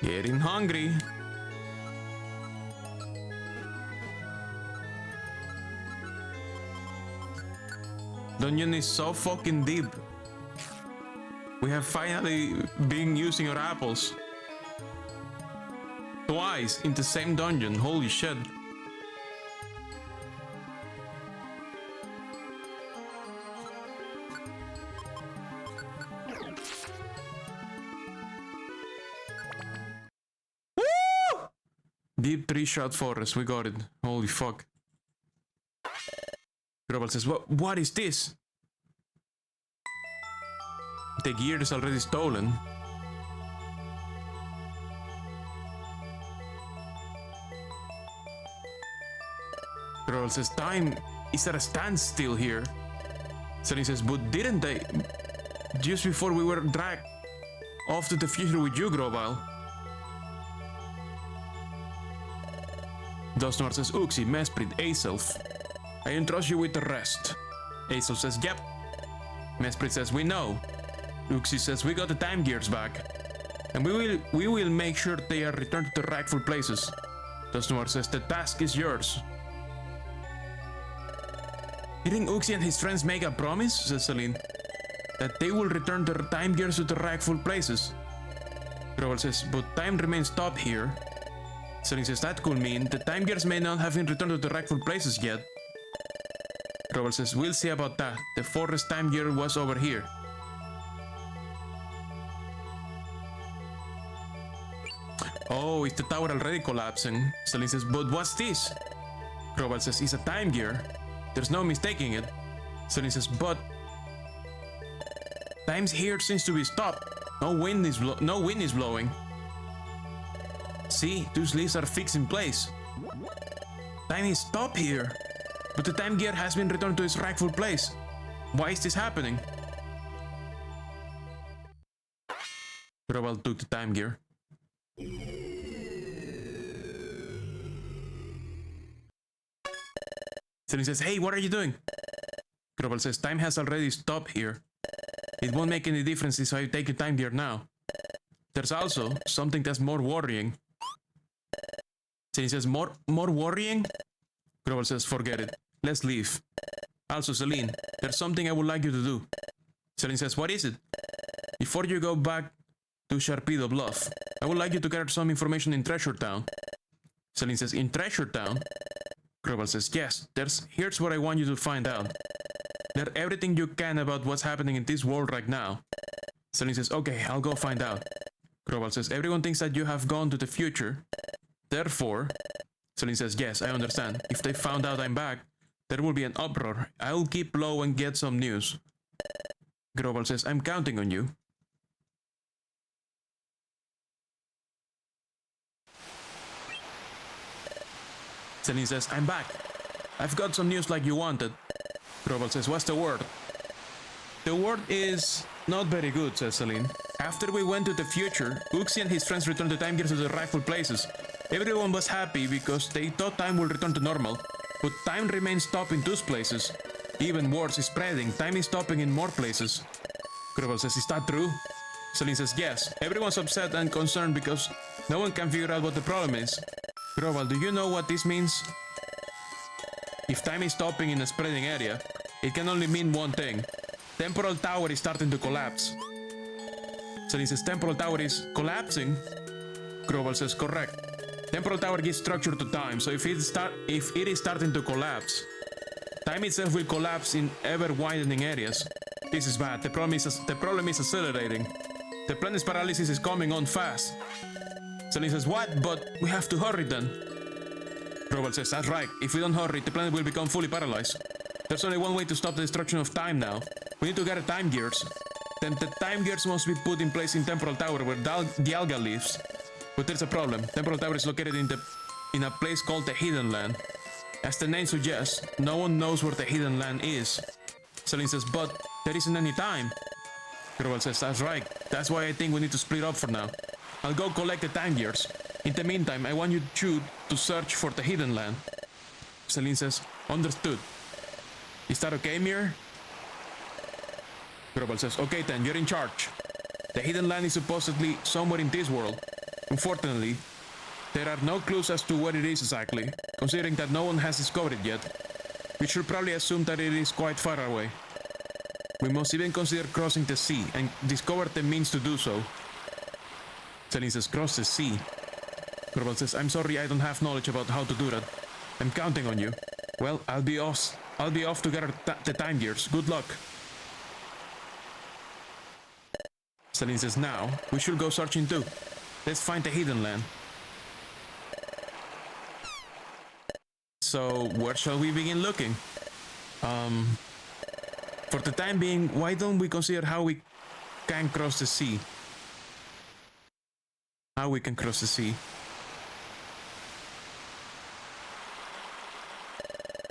Getting hungry. Dungeon is so fucking deep. We have finally been using our apples. Twice in the same dungeon. Holy shit. Deep 3-shot forest, we got it. Holy fuck. Grobal says, what is this? The gear is already stolen. Grobal says, time is at a standstill here. Celine says, but didn't they? Just before we were dragged off to the future with you, Grobal. Dustnor says, Uxie, Mesprit, Aself. I entrust you with the rest. Aself says, yep. Mesprit says, we know. Uxie says, we got the time gears back. And we will make sure they are returned to their rightful places. Dustnor says, the task is yours. Didn't Uxie and his friends make a promise, says Celine, that they will return their time gears to their rightful places? Grobal says, but time remains stopped here. Celine says, that could mean the time gears may not have been returned to the rightful places yet. Grobal says, we'll see about that. The forest time gear was over here. Oh, is the tower already collapsing? Celine says, but what's this? Grobal says, it's a time gear. There's no mistaking it. Celine says, but time's here seems to be stopped. No wind is blowing. See, those leaves are fixed in place. Time is stopped here, but the time gear has been returned to its rightful place. Why is this happening? Grobal took the time gear. Celine says, hey, what are you doing? Grobal says, time has already stopped here. It won't make any difference if I take the time gear now. There's also something that's more worrying. Celine says, more worrying? Grobal says, forget it. Let's leave. Also, Celine, there's something I would like you to do. Celine says, what is it? Before you go back to Sharpedo Bluff, I would like you to gather some information in Treasure Town. Celine says, in Treasure Town? Groval says, yes, here's what I want you to find out. Learn everything you can about what's happening in this world right now. Celine says, okay, I'll go find out. Groval says, everyone thinks that you have gone to the future. Therefore, Celine says, yes, I understand. If they found out I'm back, there will be an uproar. I'll keep low and get some news. Groval says, I'm counting on you. Celine says, I'm back. I've got some news like you wanted. Groval says, what's the word? The word is not very good, says Celine. After we went to the future, Uxie and his friends returned the time gears to their rightful places. Everyone was happy because they thought time would return to normal. But time remains stopped in those places. Even worse is spreading. Time is stopping in more places. Groval says, is that true? Celine says, yes. Everyone's upset and concerned because no one can figure out what the problem is. Groval, do you know what this means? If time is stopping in a spreading area, it can only mean one thing. Temporal tower is starting to collapse. Celine says, temporal tower is collapsing? Groval says, correct. Temporal tower gives structure to time, so if it is starting to collapse, time itself will collapse in ever-widening areas. This is bad. The problem is accelerating. The planet's paralysis is coming on fast. Celine says, what? But we have to hurry then. Groval says, that's right. If we don't hurry, the planet will become fully paralyzed. There's only one way to stop the destruction of time now. We need to gather time gears. Then the time gears must be put in place in Temporal Tower where the Alga lives. But there's a problem. Temporal Tower is located in a place called the Hidden Land. As the name suggests, no one knows where the Hidden Land is. Celine says, but there isn't any time. Groval says, that's right. That's why I think we need to split up for now. I'll go collect the time gears. In the meantime, I want you two to search for the Hidden Land. Celine says, understood. Is that okay, Mir? Groval says, okay then, you're in charge. The Hidden Land is supposedly somewhere in this world. Unfortunately, there are no clues as to where it is exactly, considering that no one has discovered it yet. We should probably assume that it is quite far away. We must even consider crossing the sea and discover the means to do so. Celine says, cross the sea. Groval says, I'm sorry, I don't have knowledge about how to do that. I'm counting on you. Well, I'll be off to gather the time gears. Good luck. Celine says, now, we should go searching too. Let's find the Hidden Land. So, where shall we begin looking? For the time being, why don't we consider how we can cross the sea? How we can cross the sea.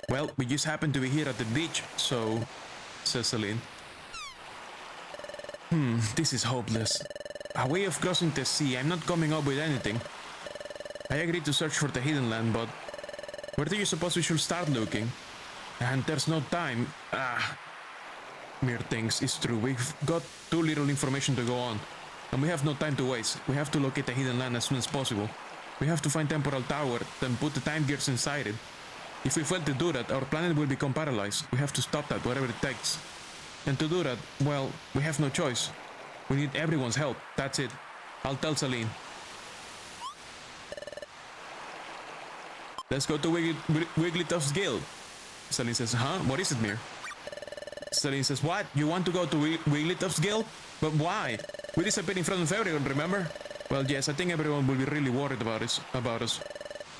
Well, we just happen to be here at the beach, so... says Celine. This is hopeless. A way of crossing the sea, I'm not coming up with anything. I agreed to search for the Hidden Land, but... where do you suppose we should start looking? And there's no time. Mere things, it's true. We've got too little information to go on. And we have no time to waste. We have to locate the Hidden Land as soon as possible. We have to find Temporal Tower, then put the time gears inside it. If we fail to do that, our planet will become paralyzed. We have to stop that, whatever it takes. And to do that, well, we have no choice. We need everyone's help. That's it. I'll tell Celine. Let's go to Wigglytuff's guild. Celine says, huh? What is it, Mir? Celine says, what? You want to go to Wigglytuff's guild? But why? We disappeared in front of everyone, remember? Well, yes, I think everyone will be really worried about us.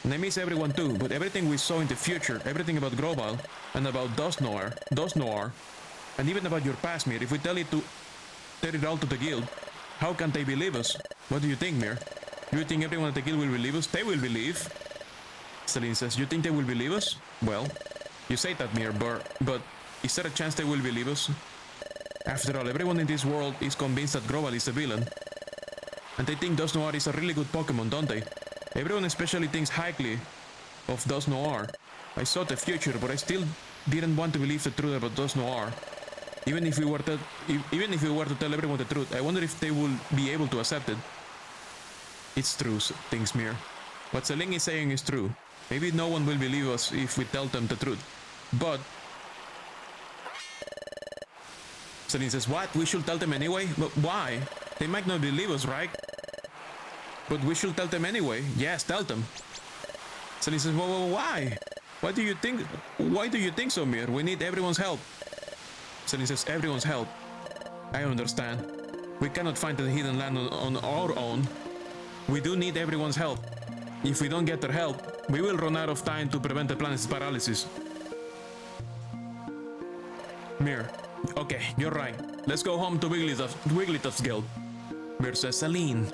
And I miss everyone too, but everything we saw in the future, everything about Global, and about Dos Noir, and even about your past, Mir, if we tell it all to the guild, how can they believe us? What do you think, Mir? Do you think everyone at the guild will believe us? They will believe. Celine says, you think they will believe us? Well, you say that, Mir, but is there a chance they will believe us? After all, everyone in this world is convinced that Global is the villain. And they think Dos Noir is a really good Pokemon, don't they? Everyone especially thinks highly of Dos Noir. I saw the future, but I still didn't want to believe the truth about Dos Noir. Even if we were to tell everyone the truth, I wonder if they will be able to accept it. It's true, thinks Mir. What Celine is saying is true. Maybe no one will believe us if we tell them the truth. But... Celine says, what? We should tell them anyway? But why? They might not believe us, right? But we should tell them anyway. Yes, tell them. Celine says, whoa, why? Why do you think so, Mir? We need everyone's help. Celine says, everyone's help. I understand. We cannot find the hidden land on our own. We do need everyone's help. If we don't get their help, we will run out of time to prevent the planet's paralysis. Mir, okay, you're right. Let's go home to Wigglytuff's guild. Mir says, Celine.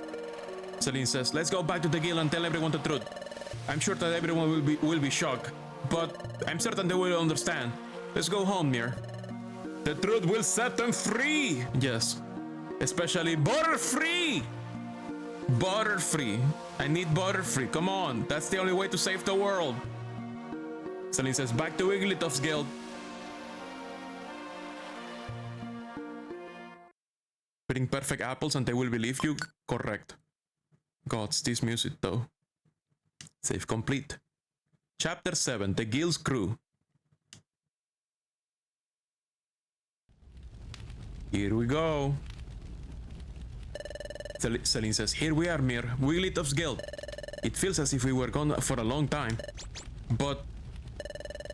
Celine says, let's go back to the guild and tell everyone the truth. I'm sure that everyone will be shocked, but I'm certain they will understand. Let's go home, Mir. The truth will set them free! Yes. Especially butter-free! Butter-free. I need butter-free. Come on. That's the only way to save the world. Celine says, back to Wigglytuff's guild. Eating perfect apples and they will believe you? Correct. Gods, this music though. Save complete. Chapter 7, The Guild's Crew. Here we go. Celine says, here we are, Mir, Wigglytuff's guild. It feels as if we were gone for a long time. But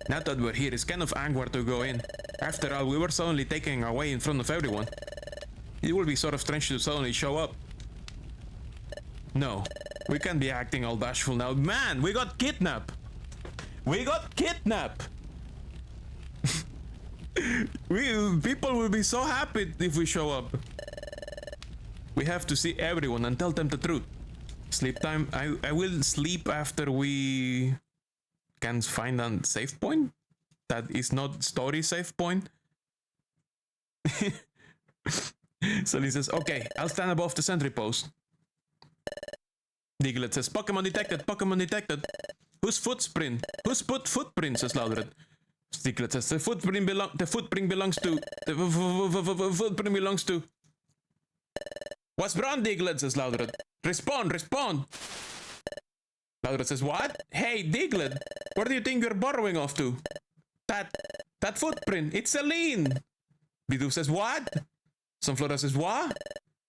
now that we're here, it's kind of awkward to go in. After all, we were suddenly taken away in front of everyone. It will be sort of strange to suddenly show up. No, we can't be acting all bashful now. Man, we got kidnapped! We got kidnapped! People will be so happy if we show up. We have to see everyone and tell them the truth. Sleep time. I will sleep after we can find a save point. That is not story save point. Celine says, okay, I'll stand above the sentry post. Diglett says, Pokemon detected, Pokemon detected. Whose footprint? Whose footprint? Says Loudred. Diglett says, the footprint belongs to. What's wrong, Diglett? Says Loudred. Respond. Loudred says, what? Hey, Diglett, where do you think you're borrowing off to? That footprint, it's Celine. Bidoof says, what? Sunflora says, what?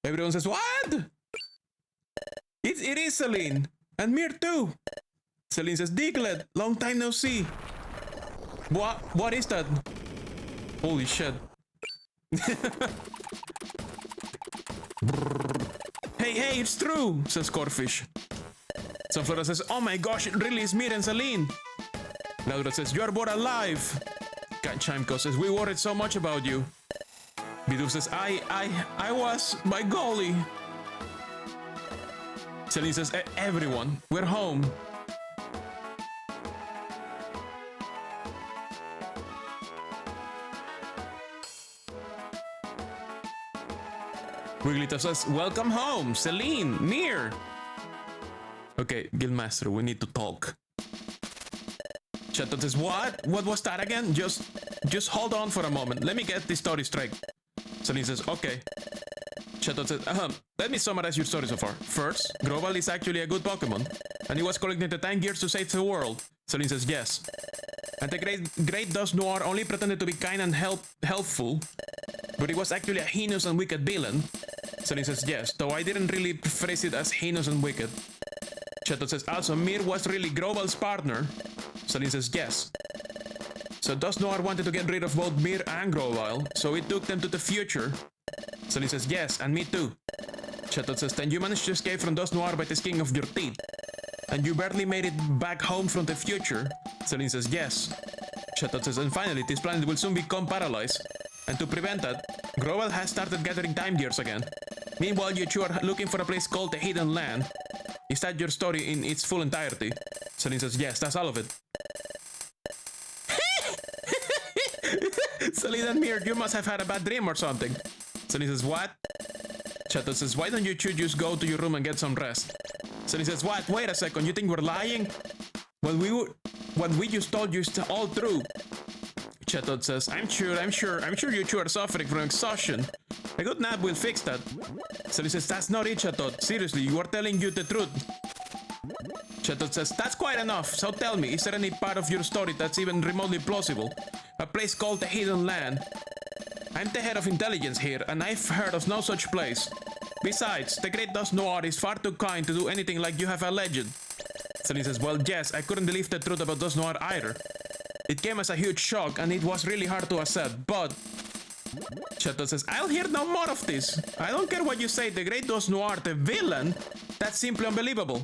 Everyone says, what? It is Celine. And Mir too. Celine says, Diglett, long time no see. What is that? Holy shit. Hey, it's true, says Corfish. Sunflora says, oh my gosh, it really is Mir and Celine. Laura says, you're both alive. Chimco says, we worried so much about you. Bidoof says, I was, my golly. Celine says, everyone, we're home. Wigglytuff says, welcome home, Celine, Mir. Okay, Guildmaster, we need to talk. Chatot says, what? What was that again? Just hold on for a moment. Let me get this story straight. Celine says, okay. Chatot says, let me summarize your story so far. First, Groval is actually a good Pokemon, and he was collecting the time gears to save the world. Celine says, yes. And the great Dusknoir only pretended to be kind and helpful, but he was actually a heinous and wicked villain. Celine says, yes, though I didn't really phrase it as heinous and wicked. Chatot says, also, Mir was really Groval's partner. Celine says, yes. So Dusknoir wanted to get rid of both Mir and Groval, so it took them to the future. Celine says, yes, and me too. Chatot says, then you managed to escape from Dusknoir by the skin of your teeth. And you barely made it back home from the future. Celine says, yes. Chatot says, and finally, this planet will soon become paralyzed. And to prevent that, Groval has started gathering time gears again. Meanwhile, you two are looking for a place called the Hidden Land. Is that your story in its full entirety? Celine says, yes, that's all of it. Celine and Mir, you must have had a bad dream or something. Celine says, what? Chatot says, why don't you two just go to your room and get some rest? Celine says, what? Wait a second, you think we're lying? What we just told you is all true. Chatot says, I'm sure you two are suffering from exhaustion. A good nap will fix that. Celine says, that's not it, Chatot. Seriously, you are telling you the truth. Chatot says, that's quite enough. So tell me, is there any part of your story that's even remotely plausible? A place called the Hidden Land. I'm the head of intelligence here, and I've heard of no such place. Besides, the great Dusknoir is far too kind to do anything like you have alleged. Celine says, well, yes, I couldn't believe the truth about Dos Noir either. It came as a huge shock and it was really hard to accept, but... Chateau says, I'll hear no more of this. I don't care what you say, the great Dos Noir, the villain, that's simply unbelievable.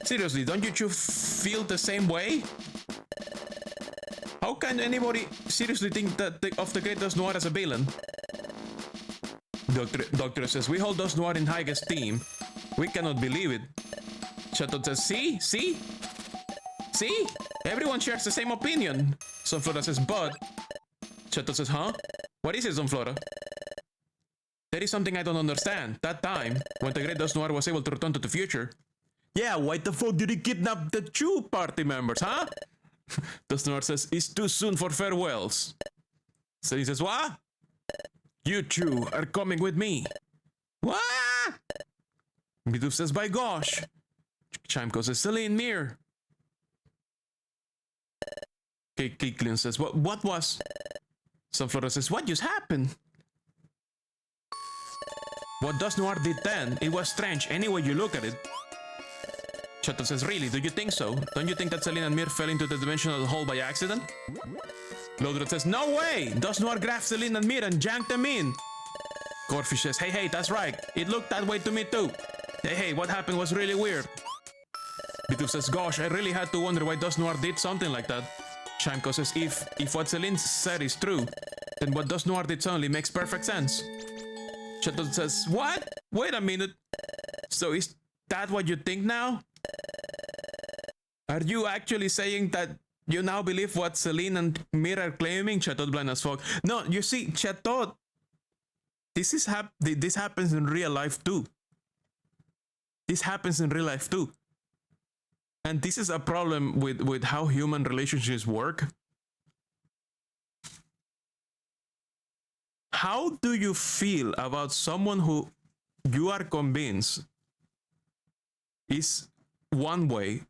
Seriously, don't you two feel the same way? How can anybody seriously think that of the great Dos Noir as a villain? Doctor says, we hold Dos Noir in high esteem. We cannot believe it. Chateau says, see? See? See? Everyone shares the same opinion. Sunflora says, but... Chateau says, huh? What is it, Sunflora? There is something I don't understand. That time, when the great Dos Noir was able to return to the future... Yeah, why the fuck did he kidnap the two party members, huh? Dos Noir says, it's too soon for farewells. So he says, what? You two are coming with me. What? Bidoof says, by gosh. Chimco says, Celine, Mir. Kicklin says, what was? Sunflora says, what just happened? What Dos Noir did then, it was strange any way you look at it. Chateau says, really, do you think so? Don't you think that Celine and Mir fell into the dimensional hole by accident? Lodred says, no way! Dos Noir grabbed Celine and Mir and janked them in. Corfish says, hey, that's right. It looked that way to me too. Hey, what happened was really weird. Bidoof says, gosh, I really had to wonder why Dos Noir did something like that. Chimco says, if what Celine said is true, then what Dos Noir did suddenly makes perfect sense. Chateau says, what? Wait a minute. So is that what you think now? Are you actually saying that you now believe what Celine and Mir are claiming? Chateau blind as fuck. No, you see, Chateau, this happens in real life too. This happens in real life too. And this is a problem with how human relationships work. How do you feel about someone who you are convinced is one way,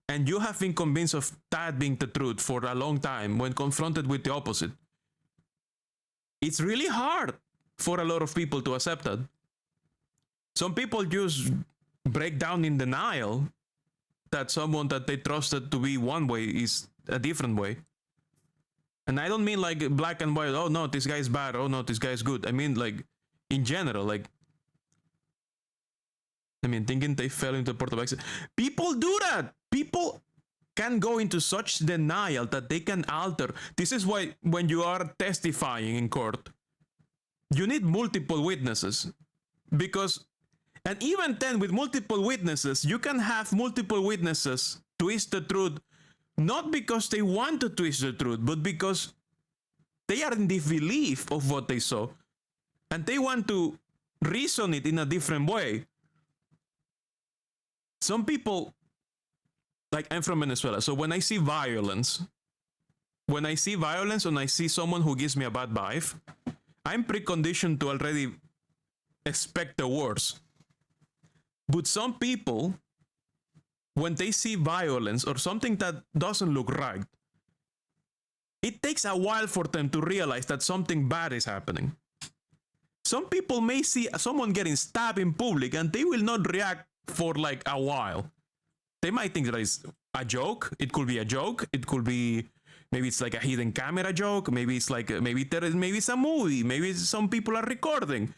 and you have been convinced of that being the truth for a long time when confronted with the opposite? It's really hard for a lot of people to accept that. Some people just break down in denial that someone that they trusted to be one way is a different way. And I don't mean like black and white, oh no, this guy is bad, oh no, this guy is good. I mean like in general, like, I mean, thinking they fell into the port of accident. People do that. People can go into such denial that they can alter. This is why when you are testifying in court, you need multiple witnesses. Because, and even then with multiple witnesses, you can have multiple witnesses twist the truth, not because they want to twist the truth, but because they are in the belief of what they saw. And they want to reason it in a different way. Some people, like I'm from Venezuela, so when I see violence and I see someone who gives me a bad vibe, I'm preconditioned to already expect the worst. But some people, when they see violence or something that doesn't look right, it takes a while for them to realize that something bad is happening. Some people may see someone getting stabbed in public and they will not react for like a while. They might think that it's a joke. It could be a joke. It could be, maybe it's like a hidden camera joke. Maybe it's like, maybe it's a movie. Maybe some people are recording.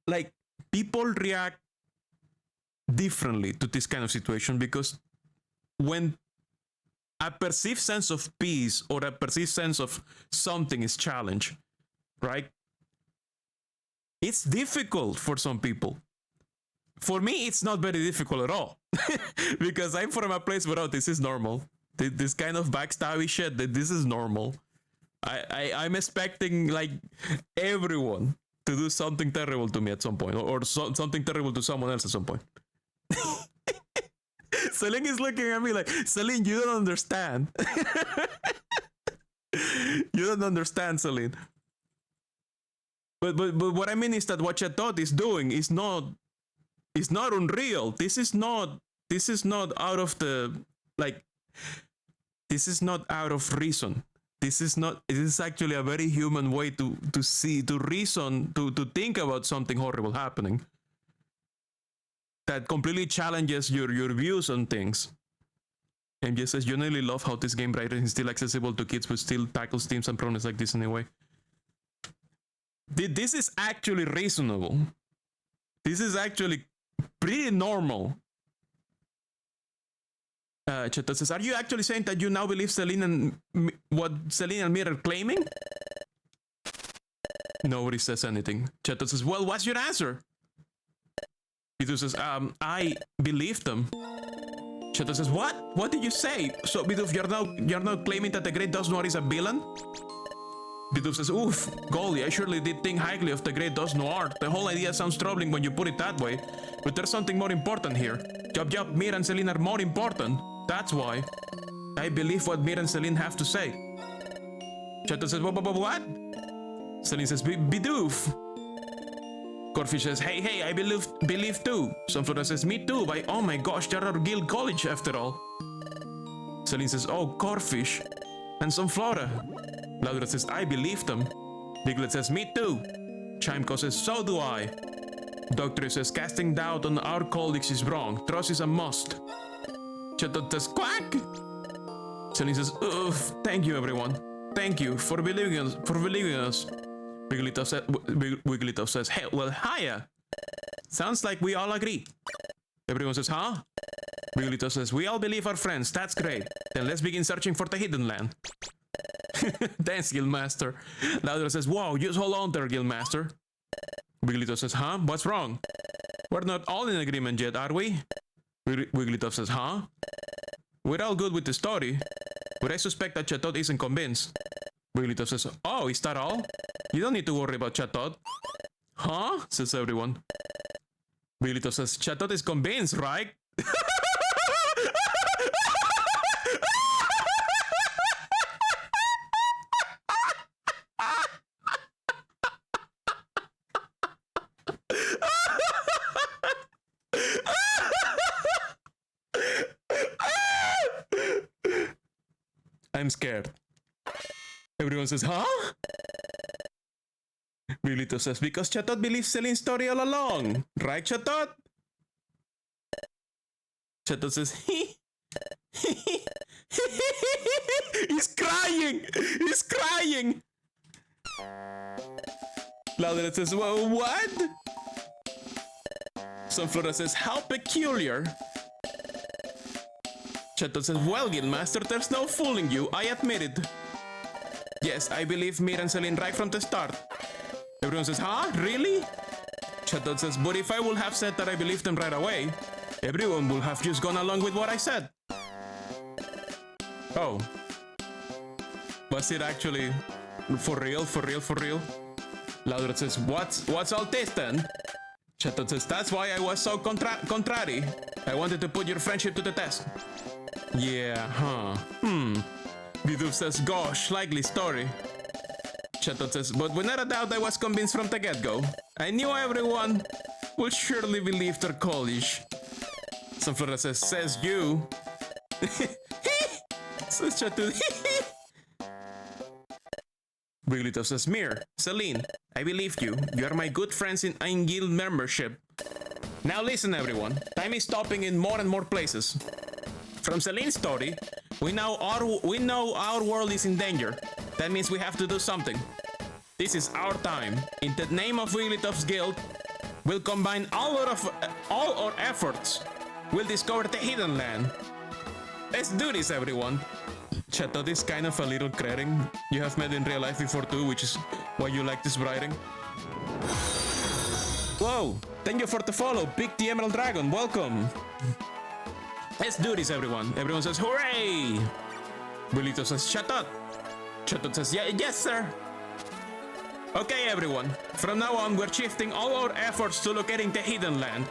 Like, people react differently to this kind of situation because when a perceived sense of peace or a perceived sense of something is challenged, right? It's difficult for some people. For me, it's not very difficult at all because I'm from a place where, oh, this is normal. This kind of backstabby shit, this is normal. I'm expecting like everyone to do something terrible to me at some point or something terrible to someone else at some point. Celine is looking at me like, Celine, you don't understand. You don't understand, Celine. But what I mean is that what Chateau is doing is not unreal. This is not out of the, like, this is not out of reason. It is actually a very human way to see, to reason, to think about something horrible happening. that completely challenges your views on things. MJ says, genuinely love how this game writing is still accessible to kids but still tackles themes and problems like this in a way. This is actually reasonable. This is actually pretty normal. Cheto says, are you actually saying that you now believe Celine and what Celine and Mir are claiming? Nobody says anything. Cheto says, well, what's your answer? Bidoof says, I believe them. Cheto says, what? What did you say? So, Bidoof, you're now claiming that the Great Dust Noir is a villain? Bidoof says, oof, golly, I surely did think highly of the Great Dust Noir. The whole idea sounds troubling when you put it that way. But there's something more important here. Yup, Mir and Celine are more important. That's why. I believe what Mir and Celine have to say. Cheto says, what? Celine says, Bidoof. Corfish says, hey, I believe too. Sunflora says, me too. Oh my gosh, there are Guild College after all. Celine says, oh, Corfish. And Sunflora. Laudra says, I believe them. Diglett says, me too. Chimco says, so do I. Doctor says, casting doubt on our colleagues is wrong. Trust is a must. Cheto says, quack. Celine says, oof, thank you everyone. Thank you for believing us. Wigglytuff says, hey, well, hiya. Sounds like we all agree. Everyone says, huh? Wigglytuff says, we all believe our friends. That's great. Then let's begin searching for the hidden land. Thanks, Guildmaster. Laudra says, whoa, just hold on there, Guildmaster. Wigglytuff says, huh? What's wrong? We're not all in agreement yet, are we? Wigglytuff says, huh? We're all good with the story, but I suspect that Chatot isn't convinced. Wigglytuff says, oh, is that all? You don't need to worry about Chatot. Huh? Says everyone. Wigglytuff says, Chatot is convinced, right? I'm scared. Everyone says, huh? Wigglytuff says, because Chatot believes Celine's story all along. Right, Chatot? Chatot says, he's crying! He's crying! Laudra says, well, what? Sunflora says, how peculiar. Chatot says, well, Guildmaster, there's no fooling you, I admit it. Yes, I believe Mir and Celine right from the start. Everyone says, huh? Really? Chatot says, but if I would have said that I believed them right away, everyone would have just gone along with what I said. Oh. Was it actually for real? Laudra says, what's all this then? Chatot says, that's why I was so contrary. I wanted to put your friendship to the test. Yeah, huh. Bidoof says, gosh, likely story. Chatot says, but without a doubt I was convinced from the get-go. I knew everyone will surely believe their college. Sunflora says you. Says Chatot. Wigglytuff says, Mir, Celine, I believed you. You are my good friends in guild membership. Now listen everyone, time is stopping in more and more places. From Celine's story, we know our world is in danger. That means we have to do something. This is our time. In the name of Wigglytuff's guild, we'll combine all our efforts. We'll discover the hidden land. Let's do this, everyone. Chatot is kind of a little crettin. You have met in real life before too, which is why you like this writing. Whoa! Thank you for the follow, Big the Emerald Dragon. Welcome. Let's do this, everyone. Everyone says, hooray! Wigglytuff says, Chatot. Chatot says, yeah, yes, sir. Okay, everyone. From now on, we're shifting all our efforts to locating the hidden land.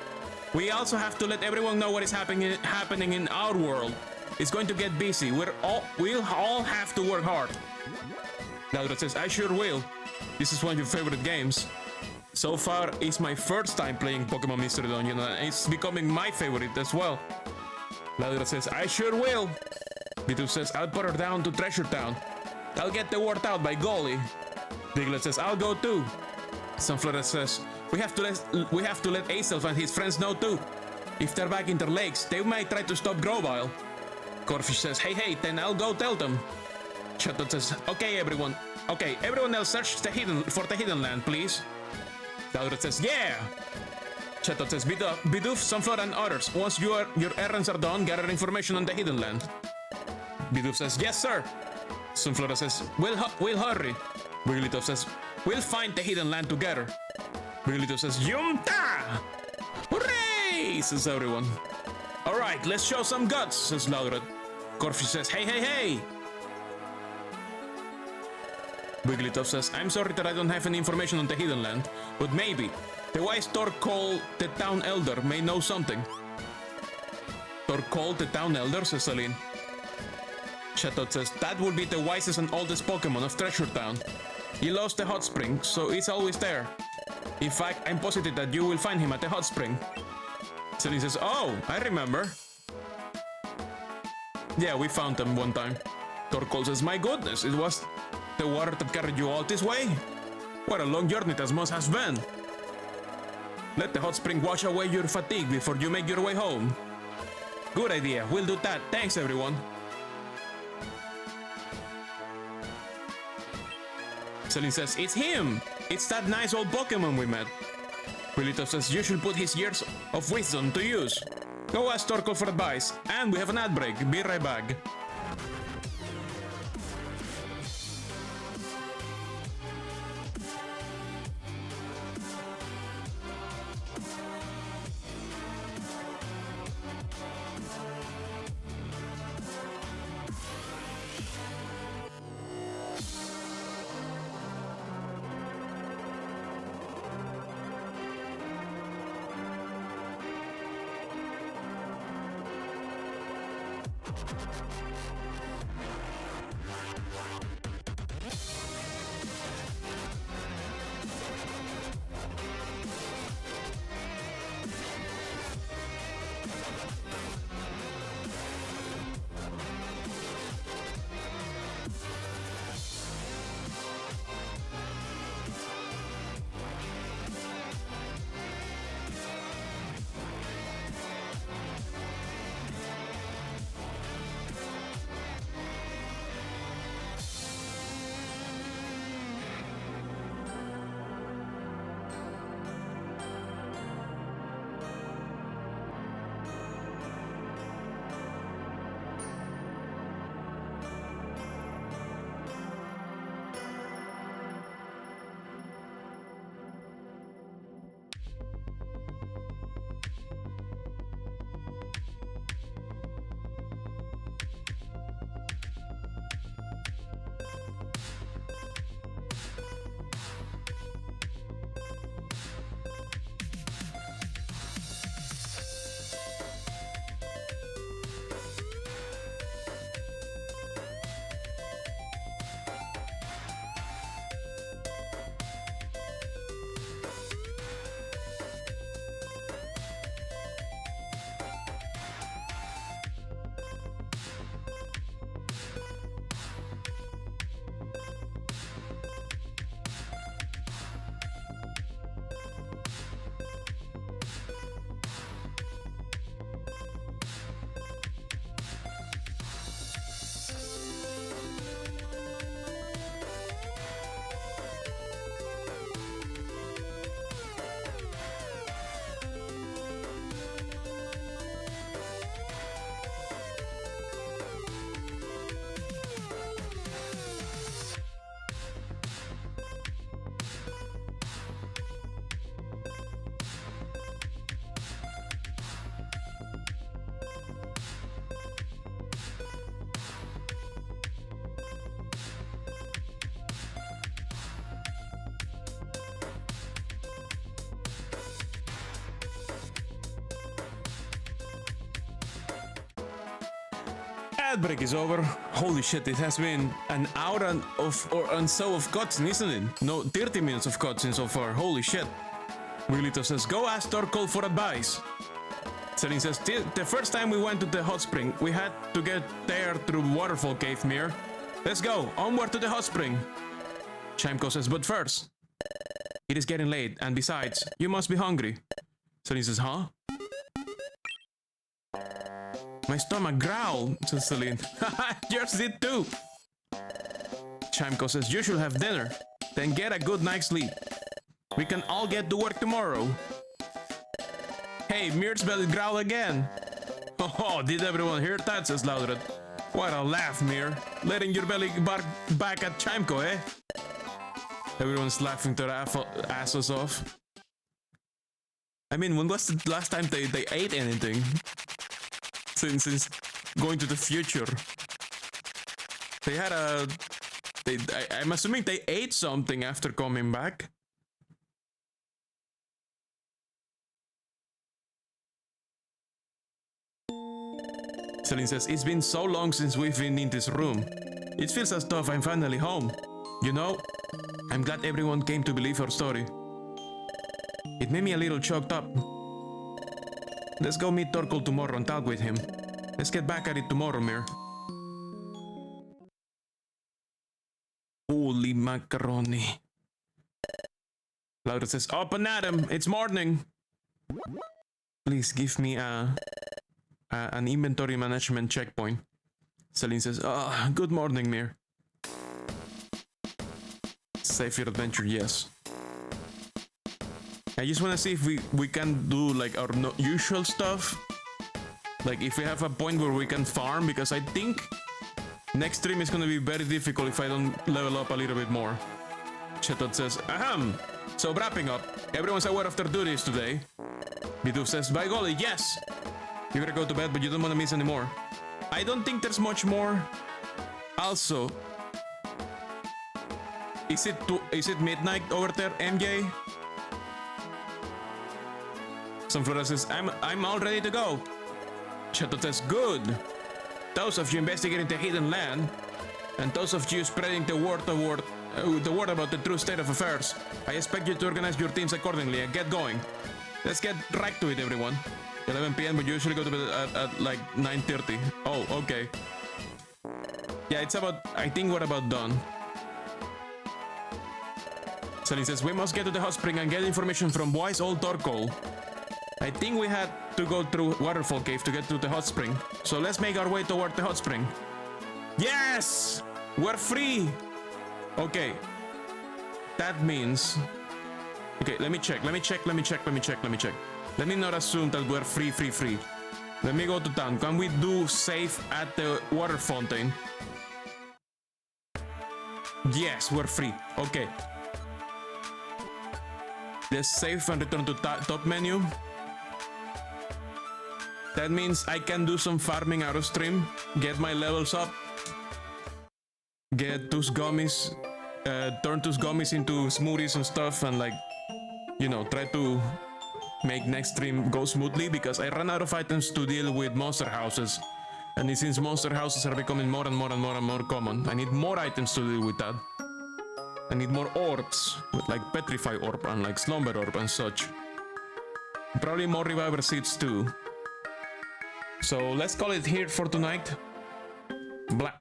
We also have to let everyone know what is happening in our world. It's going to get busy. We'll all have to work hard. Laudra says, I sure will. This is one of your favorite games. So far, it's my first time playing Pokemon Mystery Dungeon, and it's becoming my favorite as well. Laudra says, I sure will. Bidoof says, I'll put her down to Treasure Town. I'll get the word out by golly. Diglett says, I'll go too. Sunflora says, we have to let Azelf and his friends know too. If they're back in their lakes, they might try to stop Grovile. Corfish says, hey, then I'll go tell them. Chatot says, okay, everyone else search for the hidden land, please. Laudred says, yeah! Chatot says, Bidoof, Sunflower, and others, once your errands are done, gather information on the hidden land. Bidoof says, yes, sir. Sunflower says, we'll hurry. Wigglytuff says, we'll find the hidden land together. Wigglytuff says, Yumta! Hooray! Says everyone. Alright, let's show some guts, says Laudred. Corfish says, hey! Wigglytuff says, I'm sorry that I don't have any information on the hidden land, but maybe the wise Torkoal, the town elder, may know something. Torkoal, the town elder, says Celine. Chatot says, that would be the wisest and oldest Pokemon of Treasure Town. He lost the hot spring, so it's always there. In fact, I'm positive that you will find him at the hot spring. Celine says, oh, I remember. Yeah, we found them one time. Torkoal says, my goodness, it was the water that carried you all this way? What a long journey that must have been. Let the hot spring wash away your fatigue before you make your way home. Good idea, we'll do that. Thanks, everyone. Celine says, it's him! It's that nice old Pokemon we met. Wigglytuff says, you should put his years of wisdom to use. Go ask Torkoal for advice, and we have an ad break. Be right back. Ad break is over. Holy shit, it has been an hour and so of cutscene, isn't it? No, 30 minutes of cutscene so far. Holy shit. Wigglytuff says, go ask Torkoal for advice. Celine says, the first time we went to the hot spring, we had to get there through Waterfall Cave Mirror. Let's go, onward to the hot spring. Chimco says, but first, it is getting late, and besides, you must be hungry. Celine says, huh? My stomach growled, says Celine. Haha, yours did too. Chimko says, you should have dinner. Then get a good night's sleep. We can all get to work tomorrow. Hey, Mirt's belly growled again. Oh, did everyone hear that? Says Laudred. What a laugh, Mir. Letting your belly bark back at Chimko, eh? Everyone's laughing their asses off. I mean, when was the last time they ate anything? Since going to the future. They had a... I'm assuming they ate something after coming back. Celine says, it's been so long since we've been in this room. It feels as though I'm finally home. You know, I'm glad everyone came to believe our story. It made me a little choked up. Let's go meet Torkel tomorrow and talk with him. Let's get back at it tomorrow, Mir. Holy macaroni. Laura says, up and at him, it's morning. Please give me an inventory management checkpoint. Celine says, good morning, Mir. Save your adventure, yes. I just want to see if we can do like our usual stuff. Like if we have a point where we can farm, because I think next stream is going to be very difficult if I don't level up a little bit more. Chetot says, ahem! So wrapping up, everyone's aware of their duties today. Bidoof says, by golly, yes! You gotta go to bed, but you don't want to miss any more. I don't think there's much more. Also, is it midnight over there, MJ? Sunflora says, I'm all ready to go. Chetot says, good. Those of you investigating the hidden land, and those of you spreading the word about the true state of affairs, I expect you to organize your teams accordingly and get going. Let's get right to it, everyone. 11 p.m. but you usually go to bed at like 9:30. Oh, okay. Yeah, it's about, I think we're about done. Celine says, we must get to the hot spring and get information from wise old Torkel. I think we had to go through Waterfall Cave to get to the hot spring. So let's make our way toward the hot spring. Yes! We're free! Okay. That means... Okay, let me check. Let me not assume that we're free. Let me go to town. Can we do save at the water fountain? Yes, we're free. Okay. Let's save and return to top menu. That means I can do some farming out of stream, get my levels up, get those gummies, turn those gummies into smoothies and stuff, and like, you know, try to make next stream go smoothly, because I ran out of items to deal with monster houses, and since monster houses are becoming more and more common, I need more items to deal with that. I need more orbs, with like Petrify Orb and like Slumber Orb and such. Probably more Reviver Seeds too. So let's call it here for tonight. Blah.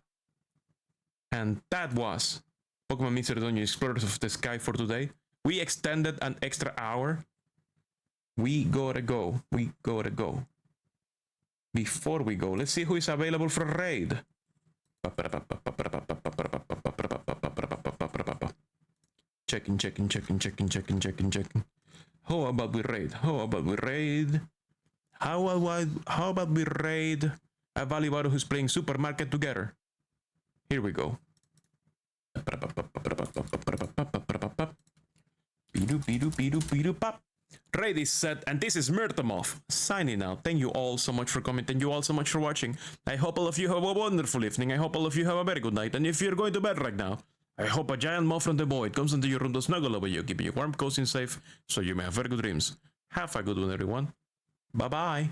And that was Pokemon Mystery Dungeon Explorers of the Sky for today. We extended an extra hour. We gotta go. Before we go, let's see who is available for a raid. Checking. How about we raid? How about we raid a Valley who's playing Supermarket together? Here we go. Raid is set, and this is Moth signing out. Thank you all so much for coming. Thank you all so much for watching. I hope all of you have a wonderful evening. I hope all of you have a very good night. And if you're going to bed right now, I hope a giant moth from the void comes into your room to snuggle over you, keeping you warm, cozy, and safe, so you may have very good dreams. Have a good one, everyone. Bye-bye.